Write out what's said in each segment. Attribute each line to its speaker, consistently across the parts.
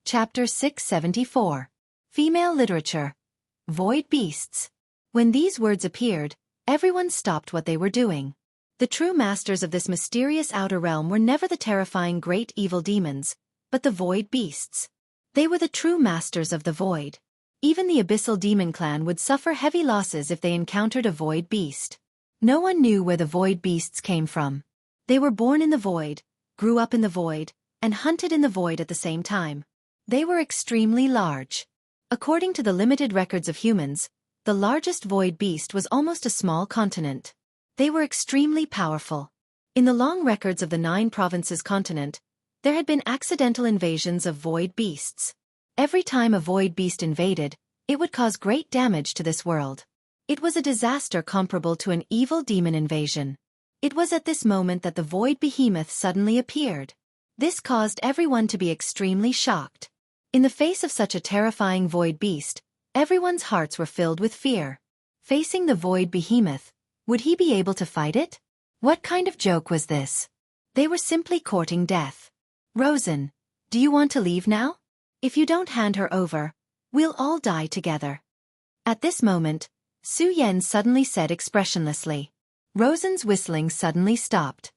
Speaker 1: Chapter 674. Female Literature. Void Beasts. When these words appeared, everyone stopped what they were doing. The true masters of this mysterious outer realm were never the terrifying great evil demons, but the Void Beasts. They were the true masters of the Void. Even the Abyssal Demon Clan would suffer heavy losses if they encountered a Void Beast. No one knew where the Void Beasts came from. They were born in the Void, grew up in the Void, and hunted in the Void at the same time. They were extremely large. According to the limited records of humans, the largest Void Beast was almost a small continent. They were extremely powerful. In the long records of the 9 provinces continent, there had been accidental invasions of Void Beasts. Every time a Void Beast invaded, it would cause great damage to this world. It was a disaster comparable to an evil demon invasion. It was at this moment that the Void Behemoth suddenly appeared. This caused everyone to be extremely shocked. In the face of such a terrifying Void Beast, everyone's hearts were filled with fear. Facing the Void Behemoth, would he be able to fight it? What kind of joke was this? They were simply courting death. Rosen, do you want to leave now? If you don't hand her over, we'll all die together. At this moment, Su Yen suddenly said expressionlessly. Rosen's whistling suddenly stopped.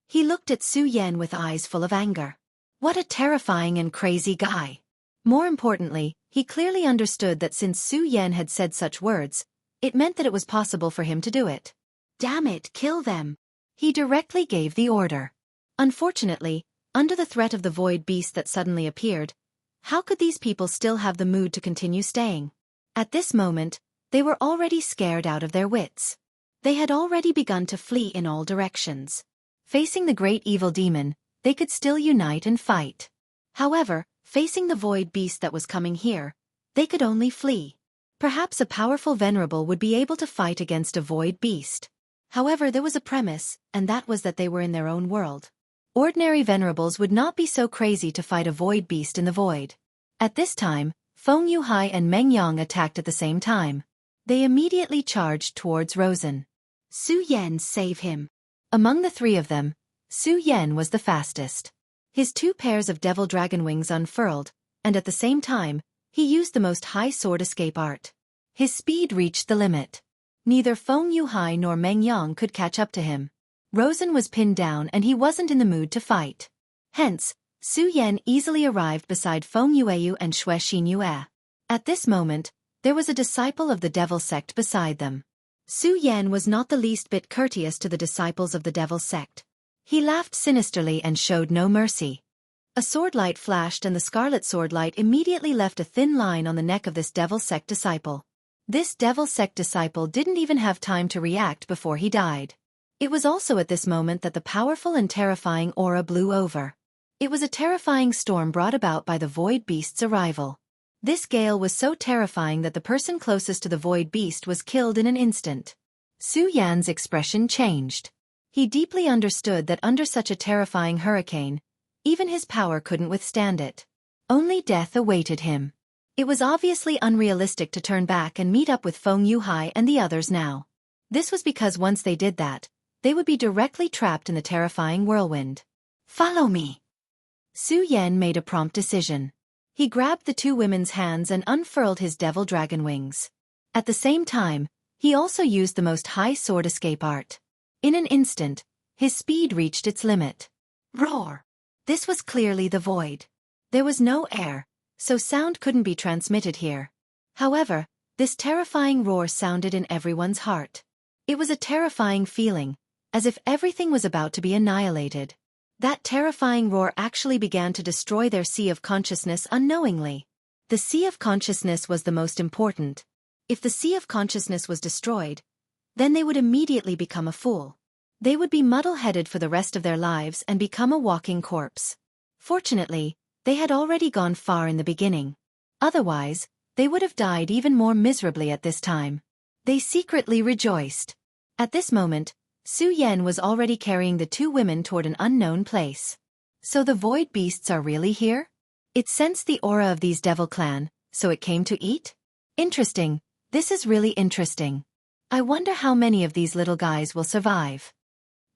Speaker 1: He looked at Su Yen with eyes full of anger. What a terrifying and crazy guy. More importantly, he clearly understood that since Su Yen had said such words, it meant that it was possible for him to do it. Damn it, kill them. He directly gave the order. Unfortunately, under the threat of the Void Beast that suddenly appeared, how could these people still have the mood to continue staying? At this moment, they were already scared out of their wits. They had already begun to flee in all directions. Facing the great evil demon, they could still unite and fight. However, facing the Void Beast that was coming here, they could only flee. Perhaps a powerful venerable would be able to fight against a Void Beast. However, there was a premise, and that was that they were in their own world. Ordinary venerables would not be so crazy to fight a Void Beast in the Void. At this time, Feng Yuhai and Meng Yang attacked at the same time. They immediately charged towards Rosen. Su Yen, save him. Among the 3 of them, Su Yen was the fastest. His 2 pairs of devil dragon wings unfurled, and at the same time, he used the most high sword escape art. His speed reached the limit. Neither Feng Yuhai nor Meng Yang could catch up to him. Rosen was pinned down and he wasn't in the mood to fight. Hence, Su Yen easily arrived beside Feng Yueyu and Xue Xinyue. At this moment, there was a disciple of the devil sect beside them. Su Yen was not the least bit courteous to the disciples of the devil sect. He laughed sinisterly and showed no mercy. A sword light flashed and the scarlet sword light immediately left a thin line on the neck of this devil sect disciple. This devil sect disciple didn't even have time to react before he died. It was also at this moment that the powerful and terrifying aura blew over. It was a terrifying storm brought about by the Void Beast's arrival. This gale was so terrifying that the person closest to the Void Beast was killed in an instant. Su Yan's expression changed. He deeply understood that under such a terrifying hurricane, even his power couldn't withstand it. Only death awaited him. It was obviously unrealistic to turn back and meet up with Feng Yuhai and the others now. This was because once they did that, they would be directly trapped in the terrifying whirlwind. Follow me. Su Yen made a prompt decision. He grabbed the 2 women's hands and unfurled his devil dragon wings. At the same time, he also used the most high sword escape art. In an instant, his speed reached its limit. Roar! This was clearly the Void. There was no air, so sound couldn't be transmitted here. However, this terrifying roar sounded in everyone's heart. It was a terrifying feeling, as if everything was about to be annihilated. That terrifying roar actually began to destroy their sea of consciousness unknowingly. The sea of consciousness was the most important. If the sea of consciousness was destroyed, then they would immediately become a fool. They would be muddle-headed for the rest of their lives and become a walking corpse. Fortunately, they had already gone far in the beginning. Otherwise, they would have died even more miserably at this time. They secretly rejoiced. At this moment, Su Yen was already carrying the 2 women toward an unknown place. So the Void Beasts are really here? It sensed the aura of these devil clan, so it came to eat? Interesting, this is really interesting. I wonder how many of these little guys will survive.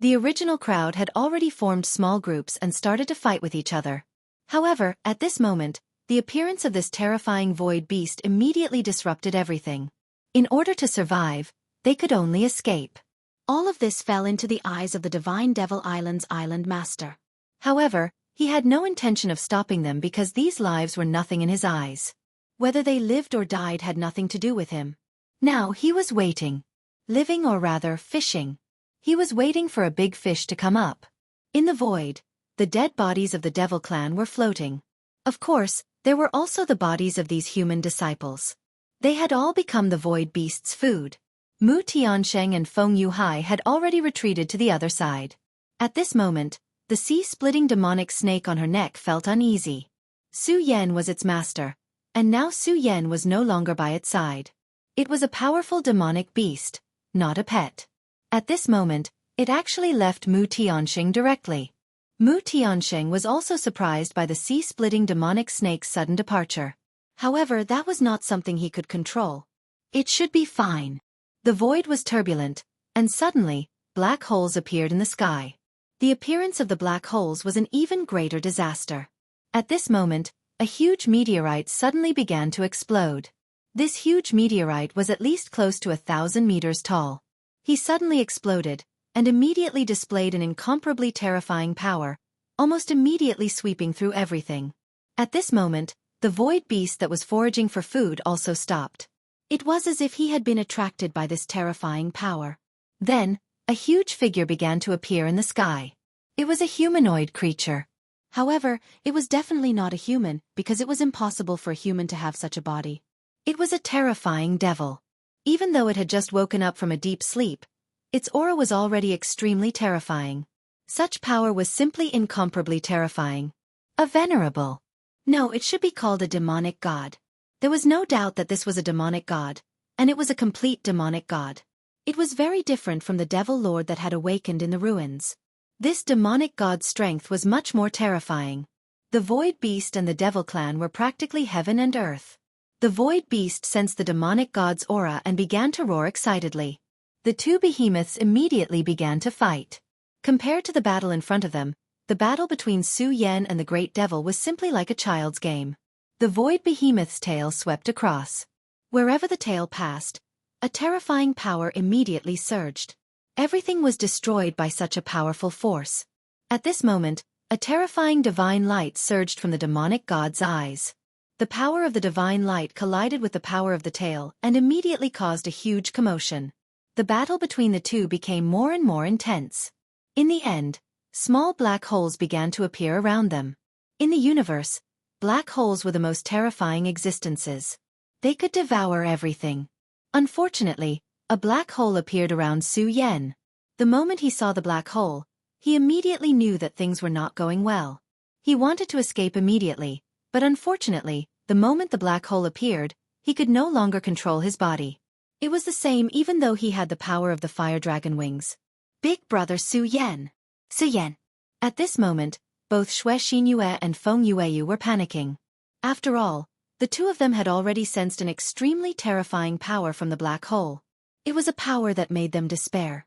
Speaker 1: The original crowd had already formed small groups and started to fight with each other. However, at this moment, The appearance of this terrifying void beast immediately disrupted everything. In order to survive, they could only escape. All of this fell into the eyes of the Divine Devil Island's island master. However, he had no intention of stopping them because these lives were nothing in his eyes. Whether they lived or died had nothing to do with him. Now he was waiting. Living, or rather, fishing. He was waiting for a big fish to come up. In the void, the dead bodies of the Devil Clan were floating. Of course, there were also the bodies of these human disciples. They had all become the void beast's food. Mu Tiansheng and Feng Yuhai had already retreated to the other side. At this moment, the sea-splitting demonic snake on her neck felt uneasy. Su Yan was its master, and now Su Yan was no longer by its side. It was a powerful demonic beast, not a pet. At this moment, it actually left Mu Tiansheng directly. Mu Tiansheng was also surprised by the sea-splitting demonic snake's sudden departure. However, that was not something he could control. It should be fine. The void was turbulent, and suddenly, black holes appeared in the sky. The appearance of the black holes was an even greater disaster. At this moment, a huge meteorite suddenly began to explode. This huge meteorite was at least close to 1,000 meters tall. He suddenly exploded, and immediately displayed an incomparably terrifying power, almost immediately sweeping through everything. At this moment, the void beast that was foraging for food also stopped. It was as if he had been attracted by this terrifying power. Then, a huge figure began to appear in the sky. It was a humanoid creature. However, it was definitely not a human, because it was impossible for a human to have such a body. It was a terrifying devil. Even though it had just woken up from a deep sleep, its aura was already extremely terrifying. Such power was simply incomparably terrifying. A venerable. No, it should be called a demonic god. There was no doubt that this was a demonic god, and it was a complete demonic god. It was very different from the devil lord that had awakened in the ruins. This demonic god's strength was much more terrifying. The void beast and the devil clan were practically heaven and earth. The void beast sensed the demonic god's aura and began to roar excitedly. The two behemoths immediately began to fight. Compared to the battle in front of them, the battle between Su Yan and the great devil was simply like a child's game. The void behemoth's tail swept across. Wherever the tail passed, a terrifying power immediately surged. Everything was destroyed by such a powerful force. At this moment, a terrifying divine light surged from the demonic god's eyes. The power of the divine light collided with the power of the tail and immediately caused a huge commotion. The battle between the two became more and more intense. In the end, small black holes began to appear around them. In the universe, black holes were the most terrifying existences. They could devour everything. Unfortunately, a black hole appeared around Su Yan. The moment he saw the black hole, he immediately knew that things were not going well. He wanted to escape immediately, but unfortunately, the moment the black hole appeared, he could no longer control his body. It was the same even though he had the power of the fire dragon wings. Big brother Su Yan. Su Yan. At this moment, both Xue Xinyue and Feng Yueyu were panicking. After all, the two of them had already sensed an extremely terrifying power from the black hole. It was a power that made them despair.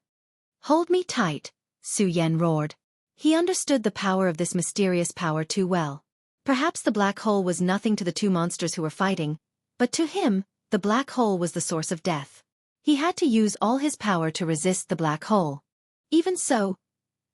Speaker 1: Hold me tight, Su Yan roared. He understood the power of this mysterious power too well. Perhaps the black hole was nothing to the two monsters who were fighting, but to him, the black hole was the source of death. He had to use all his power to resist the black hole. Even so,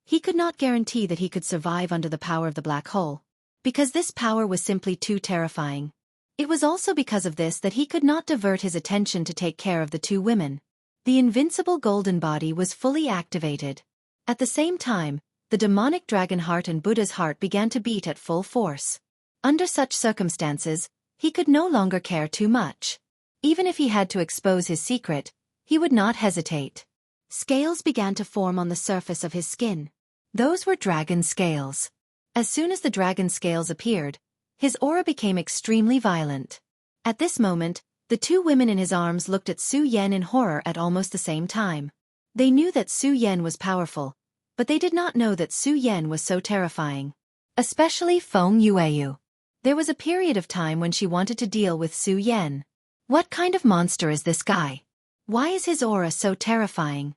Speaker 1: he could not guarantee that he could survive under the power of the black hole, because this power was simply too terrifying. It was also because of this that he could not divert his attention to take care of the two women. The invincible golden body was fully activated. At the same time, the demonic dragon heart and Buddha's heart began to beat at full force. Under such circumstances, he could no longer care too much. Even if he had to expose his secret, he would not hesitate. Scales began to form on the surface of his skin. Those were dragon scales. As soon as the dragon scales appeared, his aura became extremely violent. At this moment, the two women in his arms looked at Su Yan in horror at almost the same time. They knew that Su Yan was powerful, but they did not know that Su Yan was so terrifying. Especially Feng Yueyu. There was a period of time when she wanted to deal with Su Yan. What kind of monster is this guy? Why is his aura so terrifying?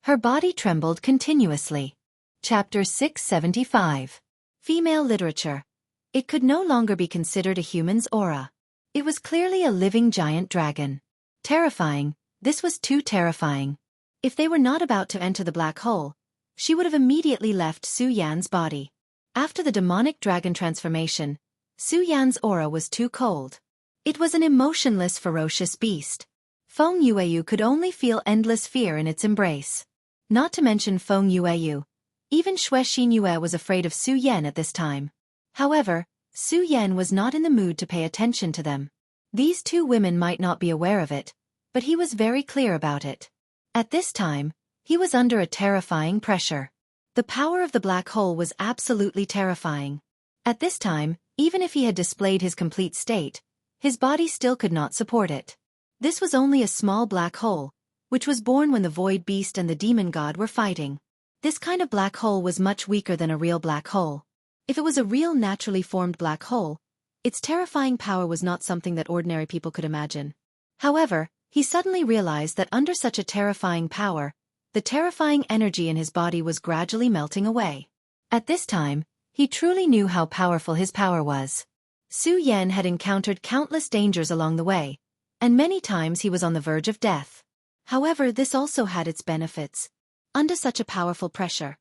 Speaker 1: Her body trembled continuously. Chapter 675. Female Literature. It could no longer be considered a human's aura. It was clearly a living giant dragon. Terrifying, this was too terrifying. If they were not about to enter the black hole, she would have immediately left Su Yan's body. After the demonic dragon transformation, Su Yan's aura was too cold. It was an emotionless, ferocious beast. Feng Yueyu could only feel endless fear in its embrace. Not to mention Feng Yueyu. Even Xue Xinyue was afraid of Su Yan at this time. However, Su Yan was not in the mood to pay attention to them. These two women might not be aware of it, but he was very clear about it. At this time, he was under a terrifying pressure. The power of the black hole was absolutely terrifying. At this time, even if he had displayed his complete state, his body still could not support it. This was only a small black hole, which was born when the void beast and the demon god were fighting. This kind of black hole was much weaker than a real black hole. If it was a real naturally formed black hole, its terrifying power was not something that ordinary people could imagine. However, he suddenly realized that under such a terrifying power, the terrifying energy in his body was gradually melting away. At this time, he truly knew how powerful his power was. Su Yan had encountered countless dangers along the way, and many times he was on the verge of death. However, this also had its benefits. Under such a powerful pressure,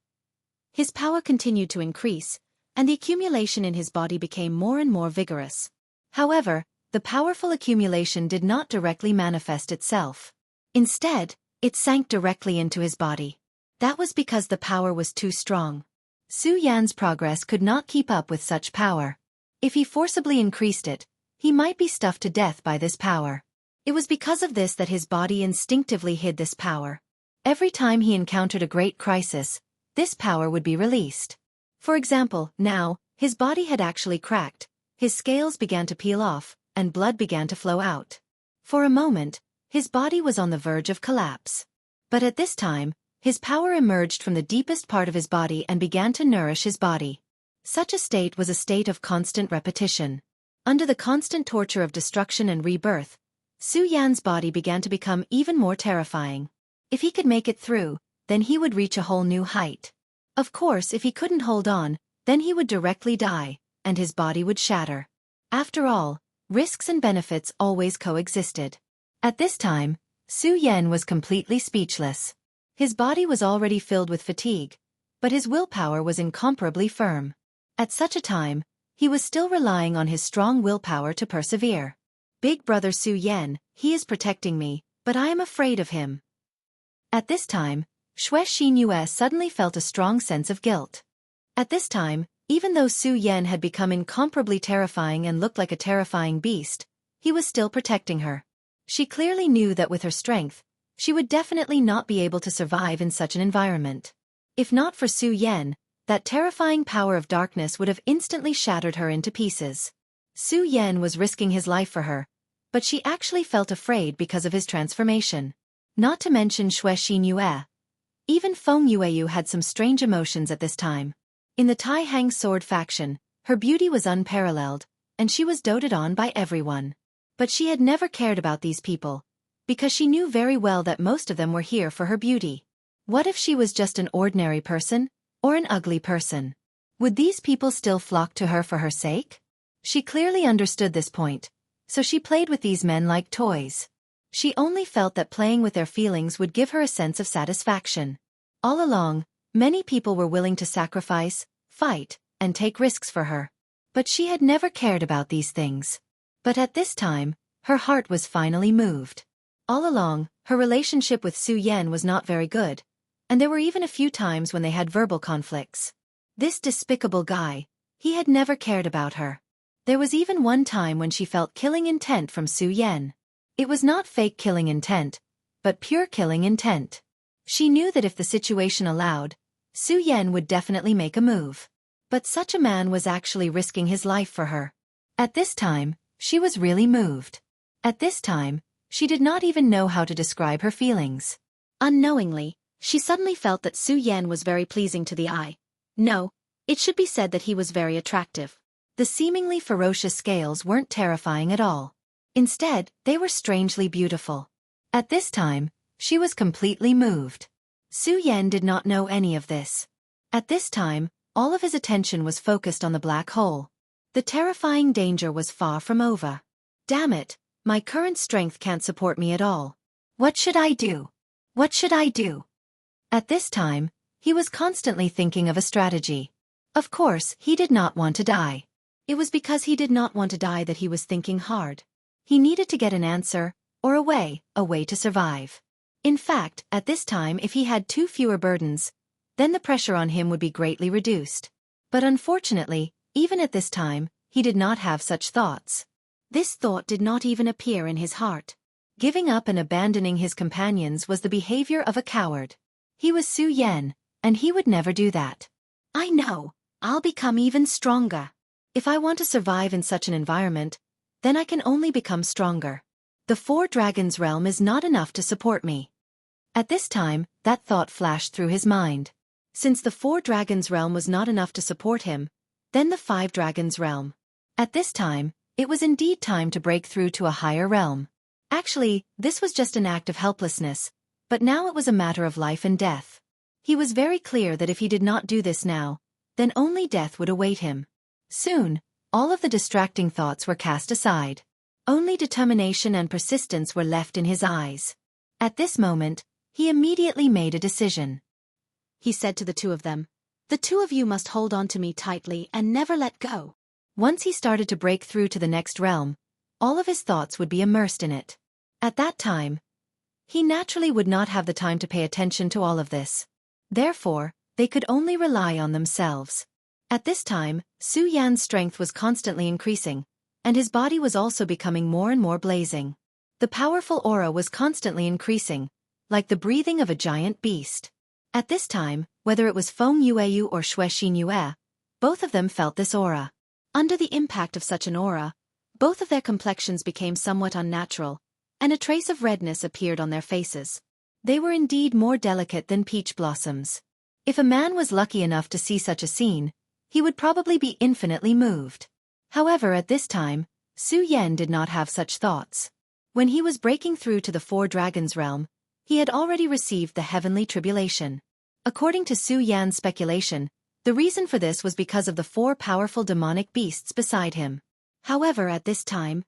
Speaker 1: his power continued to increase, and the accumulation in his body became more and more vigorous. However, the powerful accumulation did not directly manifest itself. Instead, it sank directly into his body. That was because the power was too strong. Su Yan's progress could not keep up with such power. If he forcibly increased it, he might be stuffed to death by this power. It was because of this that his body instinctively hid this power. Every time he encountered a great crisis, this power would be released. For example, now, his body had actually cracked, his scales began to peel off, and blood began to flow out. For a moment, his body was on the verge of collapse. But at this time, his power emerged from the deepest part of his body and began to nourish his body. Such a state was a state of constant repetition. Under the constant torture of destruction and rebirth, Su Yan's body began to become even more terrifying. If he could make it through, then he would reach a whole new height. Of course, if he couldn't hold on, then he would directly die, and his body would shatter. After all, risks and benefits always coexisted. At this time, Su Yan was completely speechless. His body was already filled with fatigue, but his willpower was incomparably firm. At such a time, he was still relying on his strong willpower to persevere. Big brother Su Yan, he is protecting me, but I am afraid of him. At this time, Xue Xinyue suddenly felt a strong sense of guilt. At this time, even though Su Yan had become incomparably terrifying and looked like a terrifying beast, he was still protecting her. She clearly knew that with her strength, she would definitely not be able to survive in such an environment. If not for Su Yan, that terrifying power of darkness would have instantly shattered her into pieces. Su Yan was risking his life for her, but she actually felt afraid because of his transformation. Not to mention Xue Xinyue. Even Feng Yueyu had some strange emotions at this time. In the Tai Hang sword faction, her beauty was unparalleled, and she was doted on by everyone. But she had never cared about these people, because she knew very well that most of them were here for her beauty. What if she was just an ordinary person, or an ugly person? Would these people still flock to her for her sake? She clearly understood this point, so she played with these men like toys. She only felt that playing with their feelings would give her a sense of satisfaction. All along, many people were willing to sacrifice, fight, and take risks for her. But she had never cared about these things. But at this time, her heart was finally moved. All along, her relationship with Su Yan was not very good, and there were even a few times when they had verbal conflicts. This despicable guy, he had never cared about her. There was even one time when she felt killing intent from Su Yan. It was not fake killing intent, but pure killing intent. She knew that if the situation allowed, Su Yan would definitely make a move. But such a man was actually risking his life for her. At this time, she was really moved. At this time, she did not even know how to describe her feelings. Unknowingly, she suddenly felt that Su Yan was very pleasing to the eye. No, it should be said that he was very attractive. The seemingly ferocious scales weren't terrifying at all. Instead, they were strangely beautiful. At this time, she was completely moved. Su Yan did not know any of this. At this time, all of his attention was focused on the black hole. The terrifying danger was far from over. Damn it, my current strength can't support me at all. What should I do? What should I do? At this time, he was constantly thinking of a strategy. Of course, he did not want to die. It was because he did not want to die that he was thinking hard. He needed to get an answer, or a way to survive. In fact, at this time if he had 2 fewer burdens, then the pressure on him would be greatly reduced. But unfortunately, even at this time, he did not have such thoughts. This thought did not even appear in his heart. Giving up and abandoning his companions was the behavior of a coward. He was Su Yan, and he would never do that. I know, I'll become even stronger. If I want to survive in such an environment, then I can only become stronger. The 4 dragons realm is not enough to support me. At this time, that thought flashed through his mind. Since the 4 dragons realm was not enough to support him, then the 5 dragons realm. At this time, it was indeed time to break through to a higher realm. Actually, this was just an act of helplessness, but now it was a matter of life and death. He was very clear that if he did not do this now, then only death would await him. Soon, all of the distracting thoughts were cast aside. Only determination and persistence were left in his eyes. At this moment, he immediately made a decision. He said to the 2 of them, "The 2 of you must hold on to me tightly and never let go." Once he started to break through to the next realm, all of his thoughts would be immersed in it. At that time, he naturally would not have the time to pay attention to all of this. Therefore, they could only rely on themselves. At this time, Su Yan's strength was constantly increasing, and his body was also becoming more and more blazing. The powerful aura was constantly increasing, like the breathing of a giant beast. At this time, whether it was Feng Yueyu or Xue Xin Yue, both of them felt this aura. Under the impact of such an aura, both of their complexions became somewhat unnatural, and a trace of redness appeared on their faces. They were indeed more delicate than peach blossoms. If a man was lucky enough to see such a scene, he would probably be infinitely moved. However, at this time, Su Yan did not have such thoughts. When he was breaking through to the 4 dragons realm, he had already received the heavenly tribulation. According to Su Yan's speculation, the reason for this was because of the 4 powerful demonic beasts beside him. However, at this time,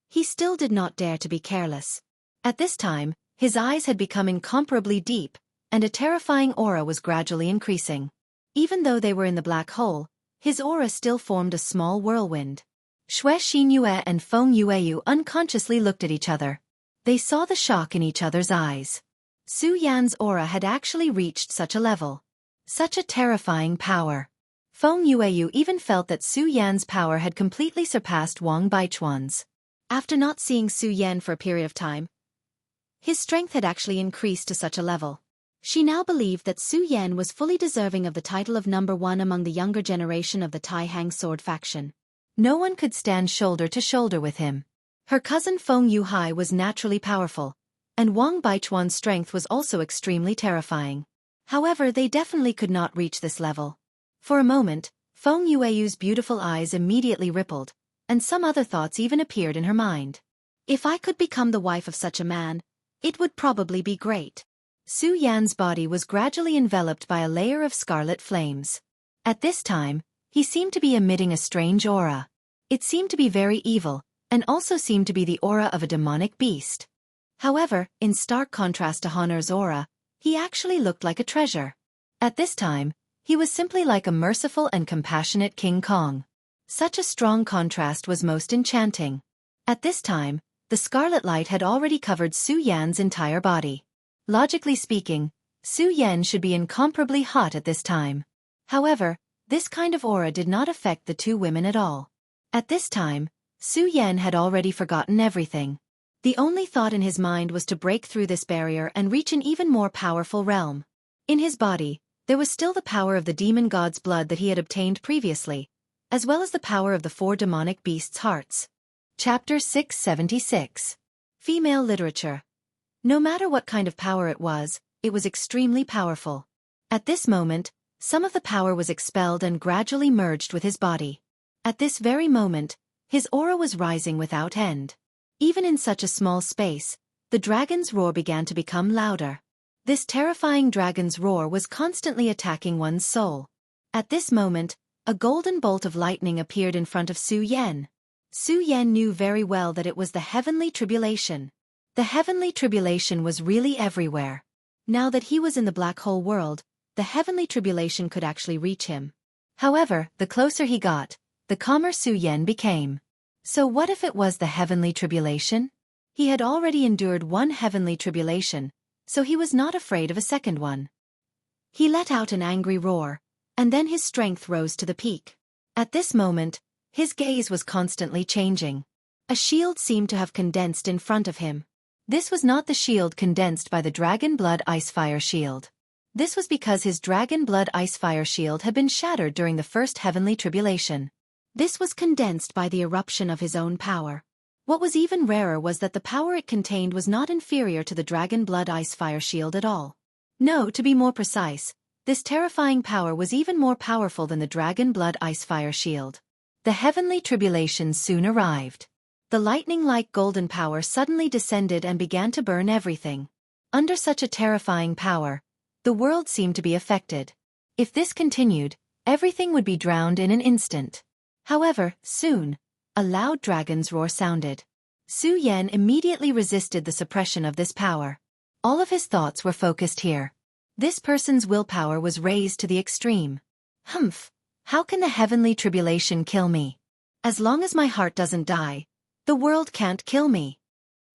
Speaker 1: he still did not dare to be careless. At this time, his eyes had become incomparably deep, and a terrifying aura was gradually increasing. Even though they were in the black hole, his aura still formed a small whirlwind. Xue Xin Yue and Feng Yueyu unconsciously looked at each other. They saw the shock in each other's eyes. Su Yan's aura had actually reached such a level. Such a terrifying power. Feng Yueyu even felt that Su Yan's power had completely surpassed Wang Baichuan's. After not seeing Su Yan for a period of time, his strength had actually increased to such a level. She now believed that Su Yan was fully deserving of the title of number 1 among the younger generation of the Tai Hang sword faction. No one could stand shoulder to shoulder with him. Her cousin Feng Yuhai was naturally powerful, and Wang Baichuan's strength was also extremely terrifying. However, they definitely could not reach this level. For a moment, Feng Yueyu's beautiful eyes immediately rippled, and some other thoughts even appeared in her mind. If I could become the wife of such a man, it would probably be great. Su Yan's body was gradually enveloped by a layer of scarlet flames. At this time, he seemed to be emitting a strange aura. It seemed to be very evil, and also seemed to be the aura of a demonic beast. However, in stark contrast to Honor's aura, he actually looked like a treasure. At this time, he was simply like a merciful and compassionate King Kong. Such a strong contrast was most enchanting. At this time, the scarlet light had already covered Su Yan's entire body. Logically speaking, Su Yan should be incomparably hot at this time. However, this kind of aura did not affect the 2 women at all. At this time, Su Yan had already forgotten everything. The only thought in his mind was to break through this barrier and reach an even more powerful realm. In his body, there was still the power of the demon god's blood that he had obtained previously, as well as the power of the 4 demonic beasts' hearts. Chapter 676. Female Literature. No matter what kind of power it was extremely powerful. At this moment, some of the power was expelled and gradually merged with his body. At this very moment, his aura was rising without end. Even in such a small space, the dragon's roar began to become louder. This terrifying dragon's roar was constantly attacking one's soul. At this moment, A golden bolt of lightning appeared in front of Su Yan. Su Yan knew very well that it was the heavenly tribulation. The heavenly tribulation was really everywhere. Now that he was in the black hole world, the heavenly tribulation could actually reach him. However, the closer he got, the calmer Su Yan became. So what if it was the heavenly tribulation? He had already endured one heavenly tribulation, so he was not afraid of a second one. He let out an angry roar, and then his strength rose to the peak. At this moment, his gaze was constantly changing. A shield seemed to have condensed in front of him. This was not the shield condensed by the Dragon Blood Icefire shield. This was because his Dragon Blood Icefire shield had been shattered during the first heavenly tribulation. This was condensed by the eruption of his own power. What was even rarer was that the power it contained was not inferior to the Dragon Blood Icefire shield at all. No, to be more precise, this terrifying power was even more powerful than the Dragon Blood Icefire shield. The heavenly tribulation soon arrived. The lightning-like golden power suddenly descended and began to burn everything. Under such a terrifying power, the world seemed to be affected. If this continued, everything would be drowned in an instant. However, soon, a loud dragon's roar sounded. Su Yan immediately resisted the suppression of this power. All of his thoughts were focused here. This person's willpower was raised to the extreme. Humph! How can the heavenly tribulation kill me? As long as my heart doesn't die, the world can't kill me.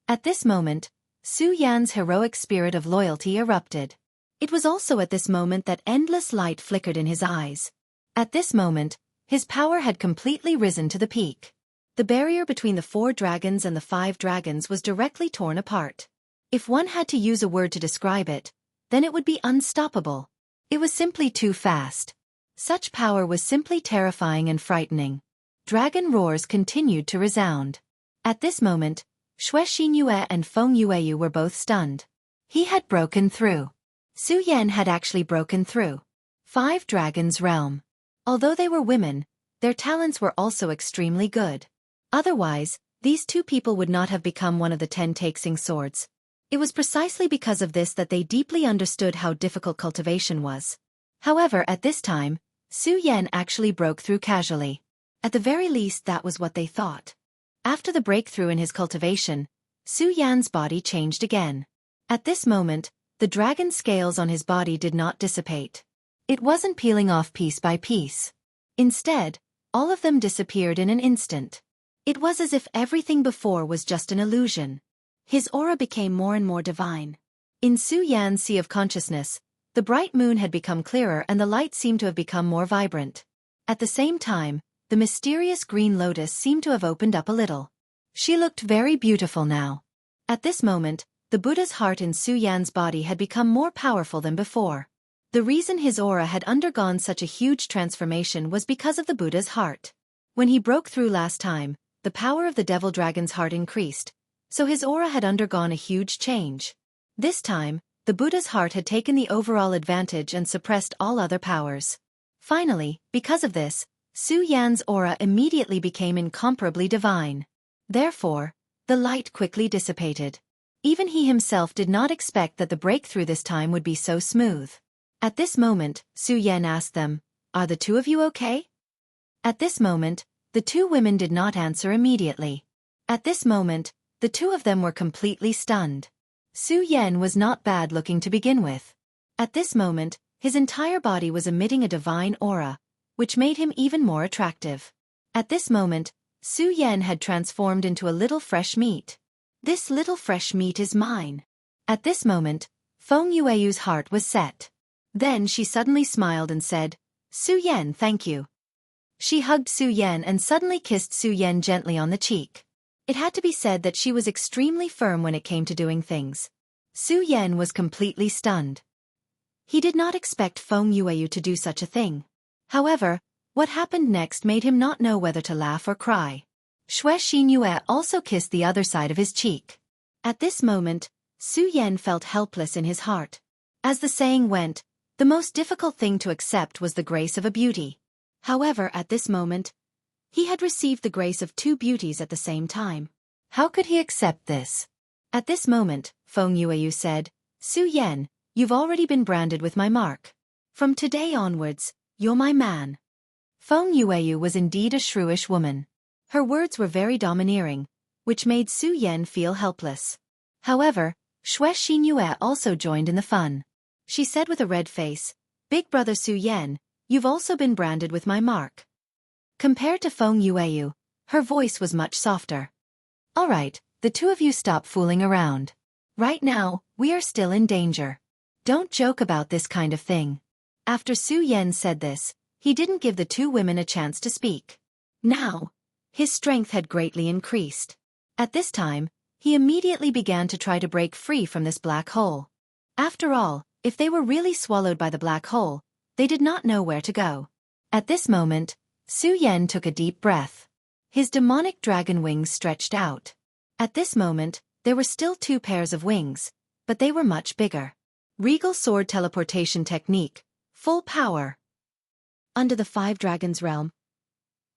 Speaker 1: At this moment, Su Yan's heroic spirit of loyalty erupted. It was also at this moment that endless light flickered in his eyes. At this moment, his power had completely risen to the peak. The barrier between the 4 dragons and the 5 dragons was directly torn apart. If one had to use a word to describe it, then it would be unstoppable. It was simply too fast. Such power was simply terrifying and frightening. Dragon roars continued to resound. At this moment, Xue Xinyue and Feng Yueyu were both stunned. He had broken through. Su Yan had actually broken through 5 dragons' realm. Although they were women, their talents were also extremely good. Otherwise, these 2 people would not have become one of the 10 Taxing swords. It was precisely because of this that they deeply understood how difficult cultivation was. However, at this time, Su Yan actually broke through casually. At the very least, that was what they thought. After the breakthrough in his cultivation, Su Yan's body changed again. At this moment, the dragon scales on his body did not dissipate. It wasn't peeling off piece by piece. Instead, all of them disappeared in an instant. It was as if everything before was just an illusion. His aura became more and more divine. In Su Yan's sea of consciousness, the bright moon had become clearer and the light seemed to have become more vibrant. At the same time, the mysterious green lotus seemed to have opened up a little. She looked very beautiful now. At this moment, the Buddha's heart in Su Yan's body had become more powerful than before. The reason his aura had undergone such a huge transformation was because of the Buddha's heart. When he broke through last time, the power of the devil dragon's heart increased, so his aura had undergone a huge change. This time, the Buddha's heart had taken the overall advantage and suppressed all other powers. Finally, because of this, Su Yan's aura immediately became incomparably divine. Therefore, the light quickly dissipated. Even he himself did not expect that the breakthrough this time would be so smooth. At this moment, Su Yan asked them, "Are the 2 of you okay?" At this moment, the 2 women did not answer immediately. At this moment, the 2 of them were completely stunned. Su Yan was not bad looking to begin with. At this moment, his entire body was emitting a divine aura, which made him even more attractive. At this moment, Su Yan had transformed into a little fresh meat. This little fresh meat is mine. At this moment, Feng Yueyu's heart was set. Then she suddenly smiled and said, "Su Yan, thank you." She hugged Su Yan and suddenly kissed Su Yan gently on the cheek. It had to be said that she was extremely firm when it came to doing things. Su Yan was completely stunned. He did not expect Feng Yueyu to do such a thing. However, what happened next made him not know whether to laugh or cry. Xue Xinyue also kissed the other side of his cheek. At this moment, Su Yan felt helpless in his heart. As the saying went, the most difficult thing to accept was the grace of a beauty. However, at this moment, he had received the grace of 2 beauties at the same time. How could he accept this? At this moment, Feng Yueyu said, "Su Yan, you've already been branded with my mark. From today onwards, you're my man." Feng Yueyu was indeed a shrewish woman. Her words were very domineering, which made Su Yan feel helpless. However, Xue Xinyue also joined in the fun. She said with a red face, "Big brother Su Yan, you've also been branded with my mark." Compared to Feng Yueyu, her voice was much softer. "Alright, the two of you stop fooling around. Right now, we are still in danger. Don't joke about this kind of thing." After Su Yan said this, he didn't give the two women a chance to speak. Now, his strength had greatly increased. At this time, he immediately began to try to break free from this black hole. After all, if they were really swallowed by the black hole, they did not know where to go. At this moment, Su Yan took a deep breath. His demonic dragon wings stretched out. At this moment, there were still 2 pairs of wings, but they were much bigger. Regal Sword Teleportation Technique, full power. Under the 5 Dragons realm,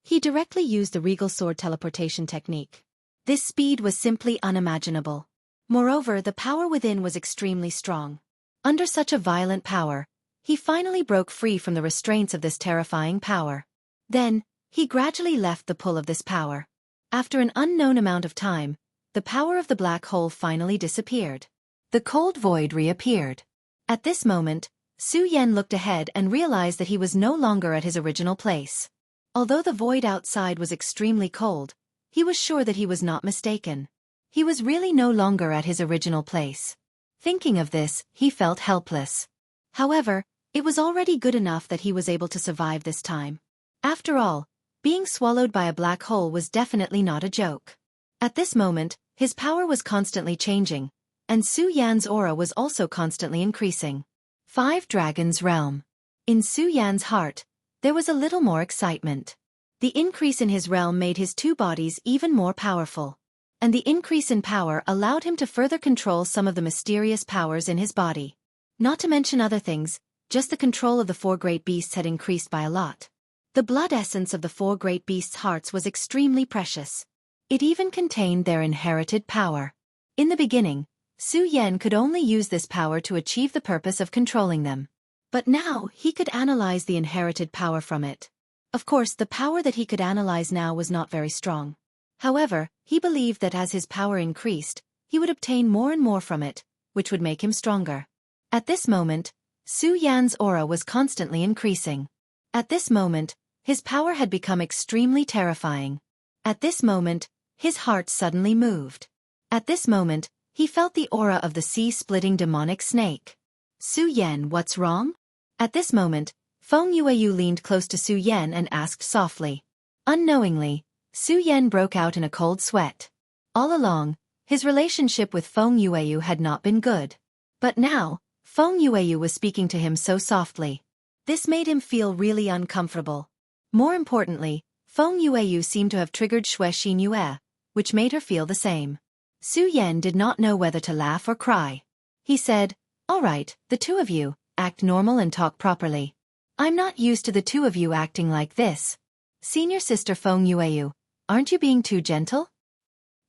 Speaker 1: he directly used the Regal Sword Teleportation Technique. This speed was simply unimaginable. Moreover, the power within was extremely strong. Under such a violent power, he finally broke free from the restraints of this terrifying power. Then, he gradually left the pull of this power. After an unknown amount of time, the power of the black hole finally disappeared. The cold void reappeared. At this moment, Su Yan looked ahead and realized that he was no longer at his original place. Although the void outside was extremely cold, he was sure that he was not mistaken. He was really no longer at his original place. Thinking of this, he felt helpless. However, it was already good enough that he was able to survive this time. After all, being swallowed by a black hole was definitely not a joke. At this moment, his power was constantly changing, and Su Yan's aura was also constantly increasing. 5 Dragons Realm. In Su Yan's heart, there was a little more excitement. The increase in his realm made his 2 bodies even more powerful. And the increase in power allowed him to further control some of the mysterious powers in his body. Not to mention other things, just the control of the 4 great beasts had increased by a lot. The blood essence of the 4 great beasts' hearts was extremely precious. It even contained their inherited power. In the beginning, Su Yan could only use this power to achieve the purpose of controlling them. But now he could analyze the inherited power from it. Of course, the power that he could analyze now was not very strong. However, he believed that as his power increased, he would obtain more and more from it, which would make him stronger. At this moment, Su Yan's aura was constantly increasing. At this moment, his power had become extremely terrifying. At this moment, his heart suddenly moved. At this moment, he felt the aura of the sea-splitting demonic snake. "Su Yan, what's wrong?" At this moment, Feng Yueyu leaned close to Su Yan and asked softly. Unknowingly, Su Yan broke out in a cold sweat. All along, his relationship with Feng Yueyu had not been good. But now, Feng Yueyu was speaking to him so softly. This made him feel really uncomfortable. More importantly, Feng Yueyu seemed to have triggered Xue Xinyue, which made her feel the same. Su Yan did not know whether to laugh or cry. He said, "Alright, the 2 of you, act normal and talk properly. I'm not used to the 2 of you acting like this. Senior sister Feng Yueyu, aren't you being too gentle?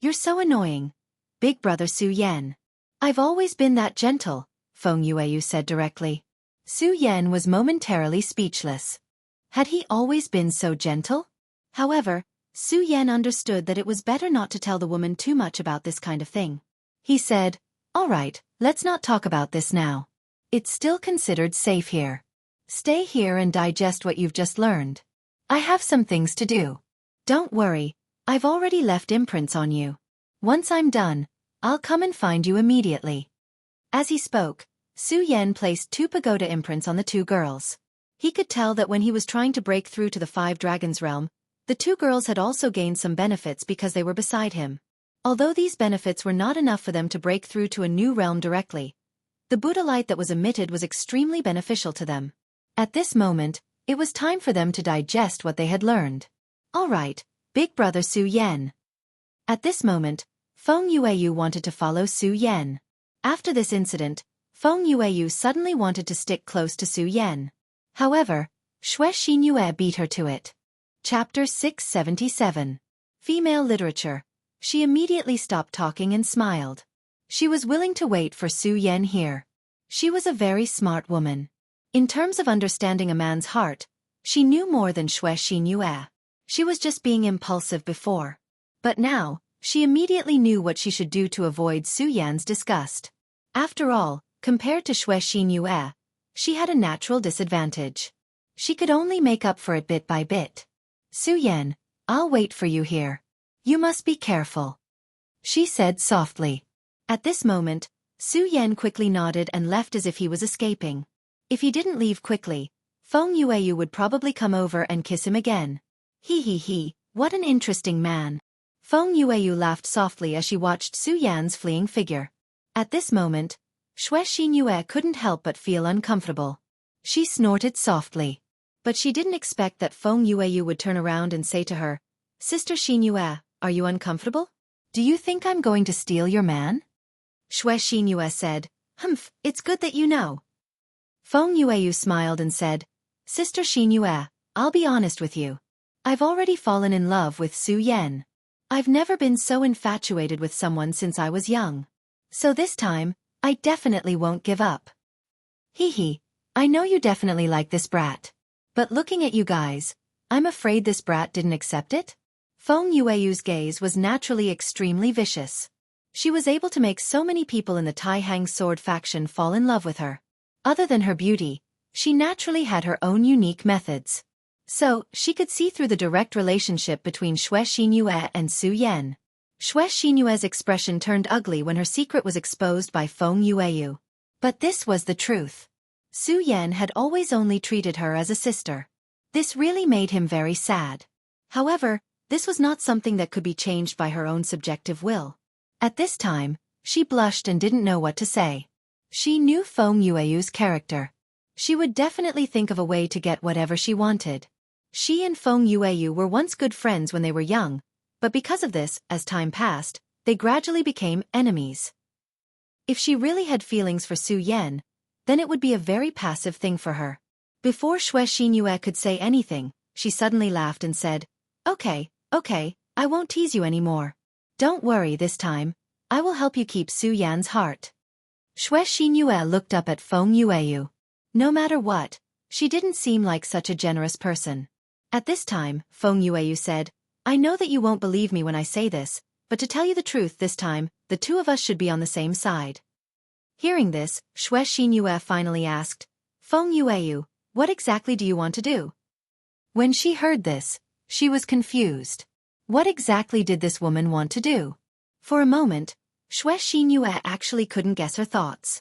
Speaker 1: You're so annoying. Big brother Su Yan." "I've always been that gentle," Feng Yueyu said directly. Su Yan was momentarily speechless. Had he always been so gentle? However, Su Yan understood that it was better not to tell the woman too much about this kind of thing. He said, "Alright, let's not talk about this now. It's still considered safe here. Stay here and digest what you've just learned. I have some things to do. Don't worry, I've already left imprints on you. Once I'm done, I'll come and find you immediately." As he spoke, Su Yan placed 2 pagoda imprints on the 2 girls. He could tell that when he was trying to break through to the 5 Dragons realm, the 2 girls had also gained some benefits because they were beside him. Although these benefits were not enough for them to break through to a new realm directly, the Buddha light that was emitted was extremely beneficial to them. At this moment, it was time for them to digest what they had learned. "Alright, big brother Su Yan." At this moment, Feng Yueyu wanted to follow Su Yan. After this incident, Feng Yueyu suddenly wanted to stick close to Su Yan. However, Xue Xinyue beat her to it. Chapter 677. Female Literature. She immediately stopped talking and smiled. She was willing to wait for Su Yan here. She was a very smart woman. In terms of understanding a man's heart, She knew more than Xue Yue. She was just being impulsive before. But now, she immediately knew what she should do to avoid Su Yan's disgust. After all, compared to Xue Yue, she had a natural disadvantage. She could only make up for it bit by bit. Su Yan, I'll wait for you here. You must be careful, she said softly. At this moment, Su Yan quickly nodded and left as if he was escaping. If he didn't leave quickly, Feng Yueyu would probably come over and kiss him again. He, what an interesting man. Feng Yueyu laughed softly as she watched Su Yan's fleeing figure. At this moment, Xue Yue couldn't help but feel uncomfortable. She snorted softly. But she didn't expect that Feng Yueyu would turn around and say to her, Sister Xin Yue, are you uncomfortable? Do you think I'm going to steal your man? Xue Yue said, Humph, it's good that you know. Feng Yueyu smiled and said, Sister Xin Yue, I'll be honest with you. I've already fallen in love with Su Yan. I've never been so infatuated with someone since I was young. So this time, I definitely won't give up. I know you definitely like this brat. But looking at you guys, I'm afraid this brat didn't accept it? Feng Yueyu's gaze was naturally extremely vicious. She was able to make so many people in the Tai Hang sword faction fall in love with her. Other than her beauty, she naturally had her own unique methods. So, she could see through the direct relationship between Xue Yue and Su Yan. Xue Yue's expression turned ugly when her secret was exposed by Feng Yueyu. But this was the truth. Su Yan had always only treated her as a sister. This really made him very sad. However, this was not something that could be changed by her own subjective will. At this time, she blushed and didn't know what to say. She knew Feng Yueyu's character. She would definitely think of a way to get whatever she wanted. She and Feng Yueyu were once good friends when they were young, but because of this, as time passed, they gradually became enemies. If she really had feelings for Su Yan, then it would be a very passive thing for her. Before Xue Yue could say anything, she suddenly laughed and said, Okay, I won't tease you anymore. Don't worry this time, I will help you keep Su Yan's heart. Xue Yue looked up at Feng Yueyu. No matter what, she didn't seem like such a generous person. At this time, Feng Yueyu said, I know that you won't believe me when I say this, but to tell you the truth this time, the two of us should be on the same side. Hearing this, Xue Yue finally asked, Feng Yueyu, what exactly do you want to do? When she heard this, she was confused. What exactly did this woman want to do? For a moment, Xue Yue actually couldn't guess her thoughts.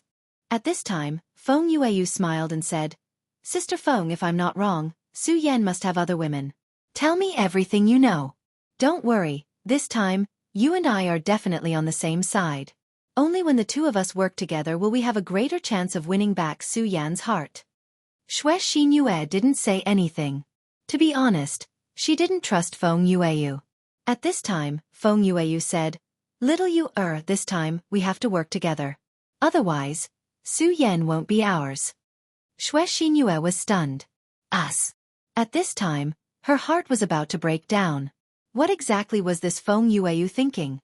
Speaker 1: At this time, Feng Yueyu smiled and said, Sister Feng, if I'm not wrong, Su Yan must have other women. Tell me everything you know. Don't worry, this time, you and I are definitely on the same side. Only when the two of us work together will we have a greater chance of winning back Su Yan's heart. Xue Yue didn't say anything. To be honest, she didn't trust Feng Yueyu. At this time, Feng Yueyu said, Little you this time, we have to work together. Otherwise, Su Yan won't be ours. Xue Yue was stunned. Us. At this time, her heart was about to break down. What exactly was this Feng Yueyu thinking?